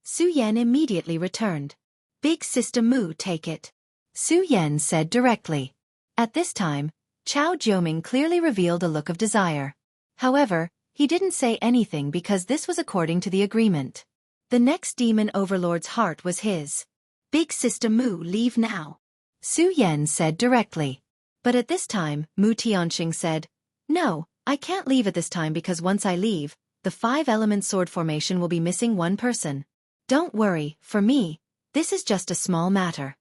Speaker 2: Su Yan immediately returned. Big Sister Mu, take it,
Speaker 1: Su Yan said directly. At this time, Chao Jiuming clearly revealed a look of desire. However, he didn't say anything because this was according to the agreement.
Speaker 2: The next demon overlord's heart was his. Big Sister Mu, leave now,
Speaker 1: Su Yan said directly.
Speaker 2: But at this time, Mu Tianxing said, no, I can't leave at this time because once I leave, the 5-element sword formation will be missing one person. Don't worry, for me, this is just a small matter.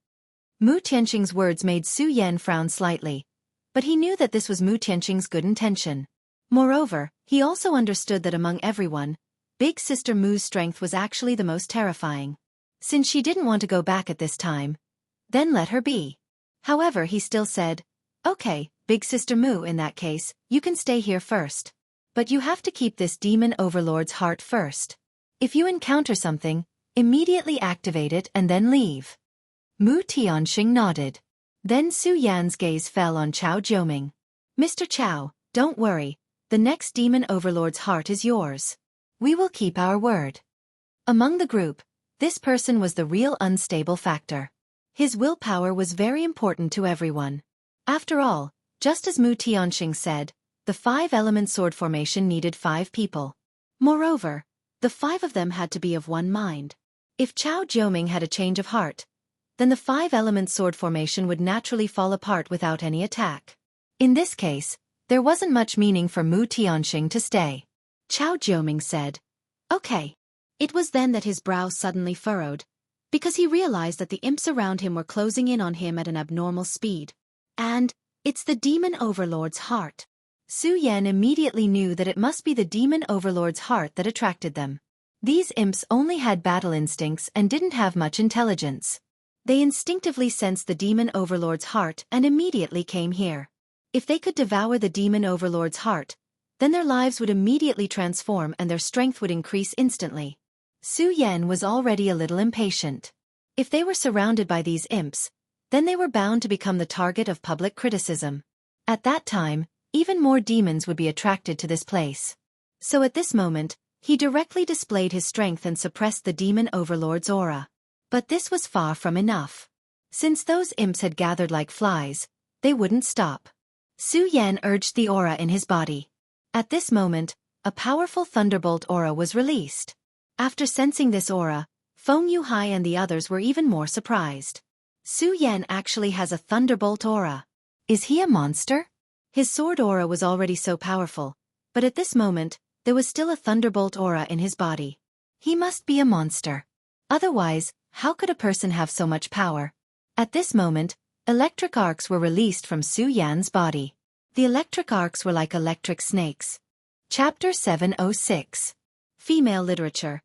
Speaker 1: Mu Tianxing's words made Su Yan frown slightly, but he knew that this was Mu Tianxing's good intention.
Speaker 2: Moreover, he also understood that among everyone, Big Sister Mu's strength was actually the most terrifying. Since she didn't want to go back at this time, then let her be. However, he still said, okay, Big Sister Mu, in that case, you can stay here first. But you have to keep this demon overlord's heart first. If you encounter something, immediately activate it and then leave.
Speaker 1: Mu Tianxing nodded.
Speaker 2: Then Su Yan's gaze fell on Chao Jiuming. Mr. Chao, don't worry, the next demon overlord's heart is yours.
Speaker 1: We will keep our word.
Speaker 2: Among the group, this person was the real unstable factor. His willpower was very important to everyone. After all, just as Mu Tianxing said, the 5-element sword formation needed 5 people. Moreover, the 5 of them had to be of one mind. If Chao Jiuming had a change of heart, then the 5-element sword formation would naturally fall apart without any attack.
Speaker 1: In this case, there wasn't much meaning for Mu Tianxing to stay.
Speaker 2: Chao Jiuming said, okay. It was then that his brow suddenly furrowed, because he realized that the imps around him were closing in on him at an abnormal speed. And, it's the demon overlord's heart.
Speaker 1: Su Yan immediately knew that it must be the demon overlord's heart that attracted them. These imps only had battle instincts and didn't have much intelligence.
Speaker 2: They instinctively sensed the demon overlord's heart and immediately came here. If they could devour the demon overlord's heart, then their lives would immediately transform and their strength would increase instantly.
Speaker 1: Su Yan was already a little impatient.
Speaker 2: If they were surrounded by these imps, then they were bound to become the target of public criticism.
Speaker 1: At that time, even more demons would be attracted to this place.
Speaker 2: So at this moment, he directly displayed his strength and suppressed the demon overlord's aura. But this was far from enough. Since those imps had gathered like flies, they wouldn't stop.
Speaker 1: Su Yan urged the aura in his body.
Speaker 2: At this moment, a powerful thunderbolt aura was released. After sensing this aura, Feng Yuhai and the others were even more surprised. Su Yan actually has a thunderbolt aura.
Speaker 1: Is he a monster?
Speaker 2: His sword aura was already so powerful, but at this moment, there was still a thunderbolt aura in his body.
Speaker 1: He must be a monster.
Speaker 2: Otherwise, how could a person have so much power? At this moment, electric arcs were released from Su Yan's body. The electric arcs were like electric snakes.
Speaker 1: Chapter 706.
Speaker 2: Female Literature.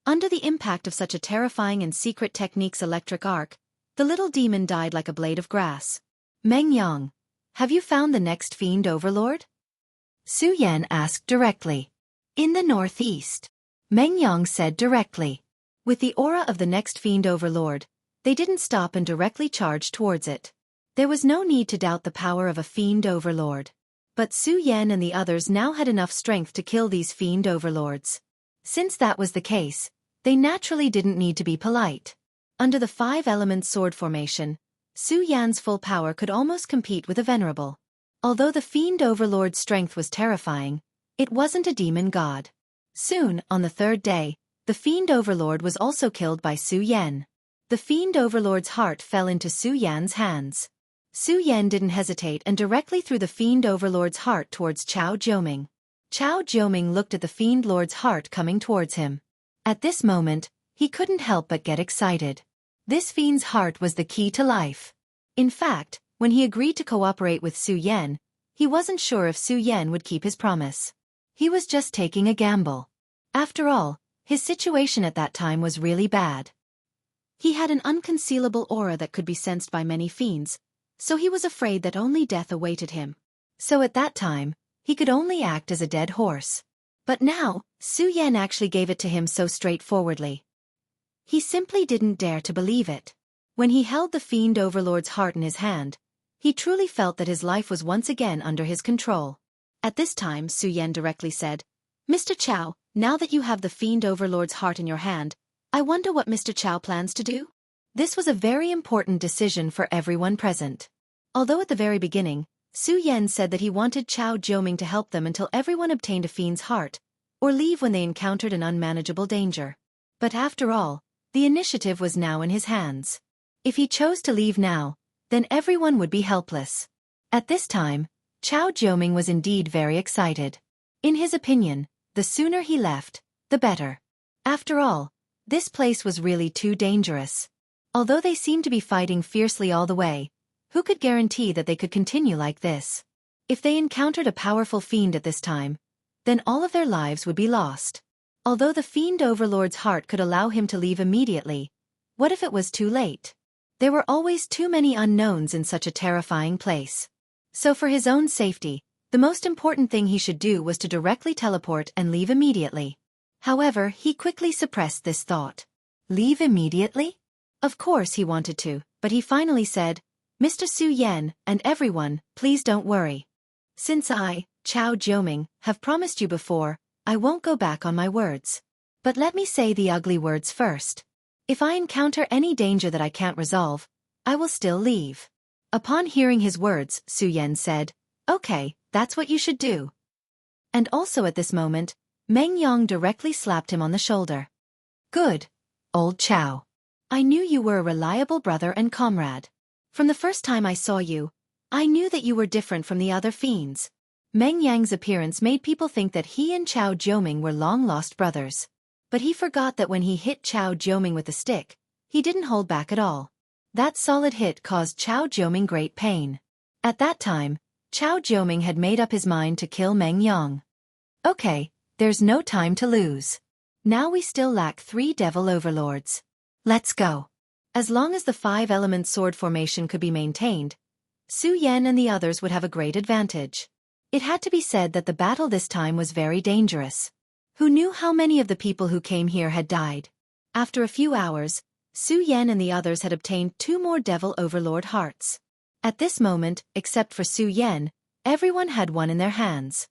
Speaker 2: Under the impact of such a terrifying and secret technique's electric arc, the little demon died like a blade of grass.
Speaker 1: Meng Yang,
Speaker 2: have you found the next fiend overlord?
Speaker 1: Su Yan asked directly.
Speaker 2: In the northeast,
Speaker 1: Meng Yang said directly.
Speaker 2: With the aura of the next fiend overlord, they didn't stop and directly charged towards it. There was no need to doubt the power of a fiend overlord. But Su Yan and the others now had enough strength to kill these fiend overlords. Since that was the case, they naturally didn't need to be polite. Under the 5-element sword formation, Su Yan's full power could almost compete with a venerable. Although the fiend overlord's strength was terrifying, it wasn't a demon god. Soon, on the 3rd day, the fiend overlord was also killed by Su Yan. The fiend overlord's heart fell into Su Yan's hands. Su Yan didn't hesitate and directly threw the fiend overlord's heart towards Chao Jiuming. Chao Jiuming looked at the fiend lord's heart coming towards him. At this moment, he couldn't help but get excited. This fiend's heart was the key to life. In fact, when he agreed to cooperate with Su Yan, he wasn't sure if Su Yan would keep his promise. He was just taking a gamble. After all, his situation at that time was really bad. He had an unconcealable aura that could be sensed by many fiends, so he was afraid that only death awaited him. So at that time, he could only act as a dead horse. But now, Su Yan actually gave it to him so straightforwardly. He simply didn't dare to believe it. When he held the fiend overlord's heart in his hand, he truly felt that his life was once again under his control. At this time Su Yan directly said, Mr. Chao, Now that you have the Fiend Overlord's heart in your hand, I wonder what Mr. Chow plans to do? This was a very important decision for everyone present. Although at the very beginning, Su Yan said that he wanted Chow Jiuming to help them until everyone obtained a fiend's heart, or leave when they encountered an unmanageable danger. But after all, the initiative was now in his hands. If he chose to leave now, then everyone would be helpless. At this time, Chow Jiuming was indeed very excited. In his opinion, the sooner he left, the better. After all, this place was really too dangerous. Although they seemed to be fighting fiercely all the way, who could guarantee that they could continue like this? If they encountered a powerful fiend at this time, then all of their lives would be lost. Although the Fiend Overlord's heart could allow him to leave immediately, what if it was too late? There were always too many unknowns in such a terrifying place. So for his own safety, the most important thing he should do was to directly teleport and leave immediately. However, he quickly suppressed this thought. Leave immediately? Of course he wanted to, but he finally said, Mr. Su Yan, and everyone, please don't worry. Since I, Chow Jiuming, have promised you before, I won't go back on my words. But let me say the ugly words first. If I encounter any danger that I can't resolve, I will still leave. Upon hearing his words, Su Yan said, Okay, that's what you should do. And also at this moment, Meng Yong directly slapped him on the shoulder. Good, old Chow. I knew you were a reliable brother and comrade. From the first time I saw you, I knew that you were different from the other fiends. Meng Yang's appearance made people think that he and Chow Jiuming were long-lost brothers. But he forgot that when he hit Chow Jiuming with the stick, he didn't hold back at all. That solid hit caused Chow Jiuming great pain. At that time, Chow Jiuming had made up his mind to kill Meng Yang. Okay, there's no time to lose. Now we still lack 3 devil overlords. Let's go. As long as the 5-element sword formation could be maintained, Su Yan and the others would have a great advantage. It had to be said that the battle this time was very dangerous. Who knew how many of the people who came here had died? After a few hours, Su Yan and the others had obtained 2 more devil overlord hearts. At this moment, except for Su Yan, everyone had one in their hands.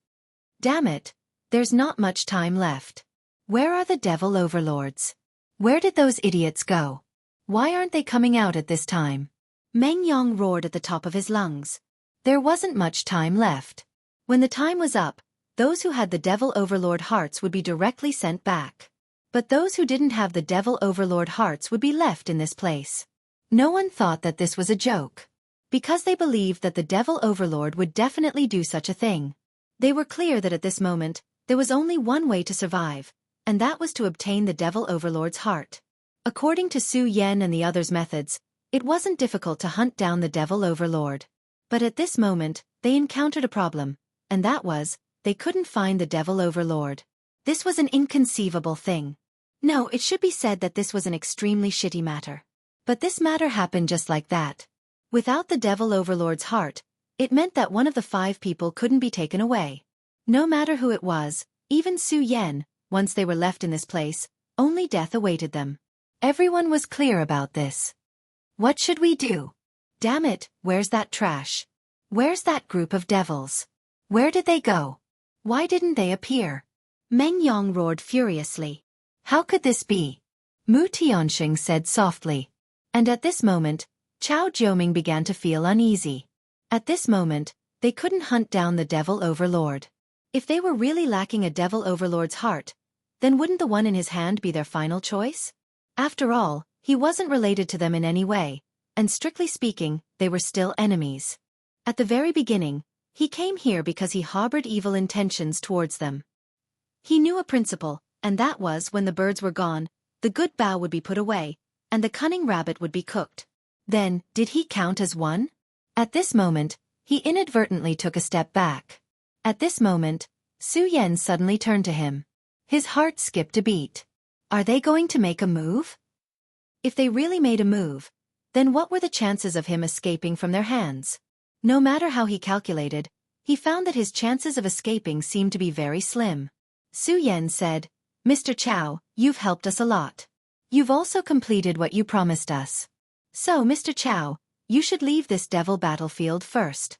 Speaker 2: Damn it, there's not much time left. Where are the devil overlords? Where did those idiots go? Why aren't they coming out at this time? Meng Yong roared at the top of his lungs. There wasn't much time left. When the time was up, those who had the Devil Overlord hearts would be directly sent back. But those who didn't have the Devil Overlord hearts would be left in this place. No one thought that this was a joke. Because they believed that the Devil Overlord would definitely do such a thing. They were clear that at this moment, there was only one way to survive, and that was to obtain the Devil Overlord's heart. According to Su Yan and the others' methods, it wasn't difficult to hunt down the Devil Overlord. But at this moment, they encountered a problem, and that was, they couldn't find the Devil Overlord. This was an inconceivable thing. No, it should be said that this was an extremely shitty matter. But this matter happened just like that. Without the Devil Overlord's heart, it meant that one of the 5 people couldn't be taken away. No matter who it was, even Su Yan, once they were left in this place, only death awaited them. Everyone was clear about this. What should we do? Damn it, where's that trash? Where's that group of devils? Where did they go? Why didn't they appear? Meng Yong roared furiously. How could this be? Mu Tianxing said softly. And at this moment, Chow Jiuming began to feel uneasy. At this moment, they couldn't hunt down the Devil Overlord. If they were really lacking a Devil Overlord's heart, then wouldn't the one in his hand be their final choice? After all, he wasn't related to them in any way, and strictly speaking, they were still enemies. At the very beginning, he came here because he harbored evil intentions towards them. He knew a principle, and that was when the birds were gone, the good bough would be put away, and the cunning rabbit would be cooked. Then, did he count as one? At this moment, he inadvertently took a step back. At this moment, Su Yan suddenly turned to him. His heart skipped a beat. Are they going to make a move? If they really made a move, then what were the chances of him escaping from their hands? No matter how he calculated, he found that his chances of escaping seemed to be very slim. Su Yan said, Mr. Chow, you've helped us a lot. You've also completed what you promised us. So, Mr. Chow, you should leave this devil battlefield first.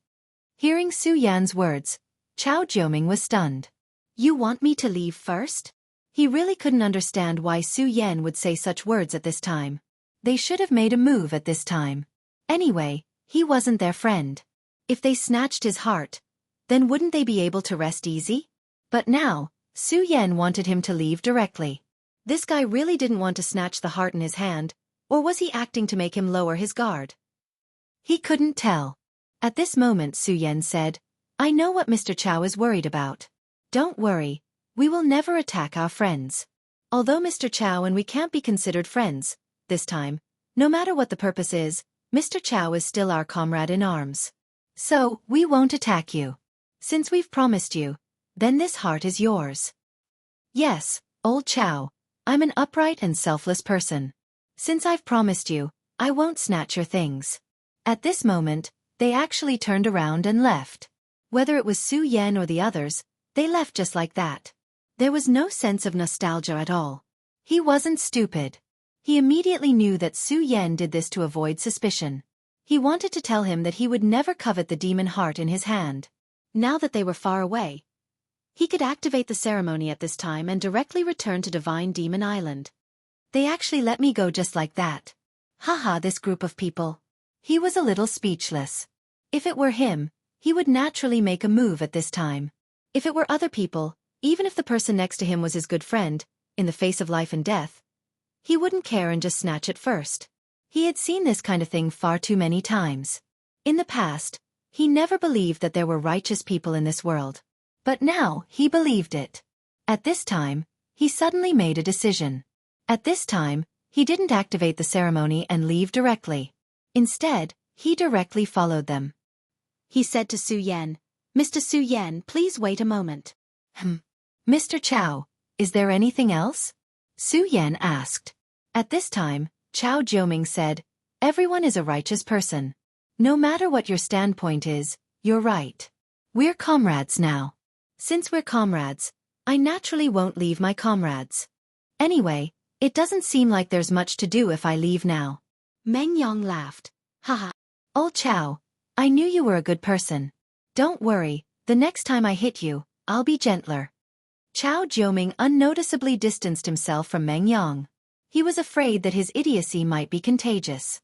Speaker 2: Hearing Su Yan's words, Chow Jiuming was stunned. You want me to leave first? He really couldn't understand why Su Yan would say such words at this time. They should have made a move at this time. Anyway, he wasn't their friend. If they snatched his heart, then wouldn't they be able to rest easy? But now, Su Yan wanted him to leave directly. This guy really didn't want to snatch the heart in his hand, or was he acting to make him lower his guard? He couldn't tell. At this moment Su Yan said, "I know what Mr. Chow is worried about. Don't worry, we will never attack our friends. Although Mr. Chow and we can't be considered friends, this time, no matter what the purpose is, Mr. Chow is still our comrade in arms. So, we won't attack you. Since we've promised you, then this heart is yours." "Yes, old Chow, I'm an upright and selfless person. Since I've promised you, I won't snatch your things." At this moment, they actually turned around and left. Whether it was Su Yan or the others, they left just like that. There was no sense of nostalgia at all. He wasn't stupid. He immediately knew that Su Yan did this to avoid suspicion. He wanted to tell him that he would never covet the demon heart in his hand. Now that they were far away, he could activate the ceremony at this time and directly return to Divine Demon Island. They actually let me go just like that. Haha, this group of people. He was a little speechless. If it were him, he would naturally make a move at this time. If it were other people, even if the person next to him was his good friend, in the face of life and death, he wouldn't care and just snatch it first. He had seen this kind of thing far too many times. In the past, he never believed that there were righteous people in this world. But now, he believed it. At this time, he suddenly made a decision. At this time, he didn't activate the ceremony and leave directly. Instead, he directly followed them. He said to Su Yan, "Mr. Su Yan, please wait a moment." "Mr. Chow, is there anything else?" Su Yan asked. At this time, Chow Jiuming said, "Everyone is a righteous person. No matter what your standpoint is, you're right. We're comrades now. Since we're comrades, I naturally won't leave my comrades. Anyway, it doesn't seem like there's much to do if I leave now." Meng Yang laughed. "Haha. Old Chow, I knew you were a good person. Don't worry, the next time I hit you, I'll be gentler." Chow Jiuming unnoticeably distanced himself from Meng Yang. He was afraid that his idiocy might be contagious.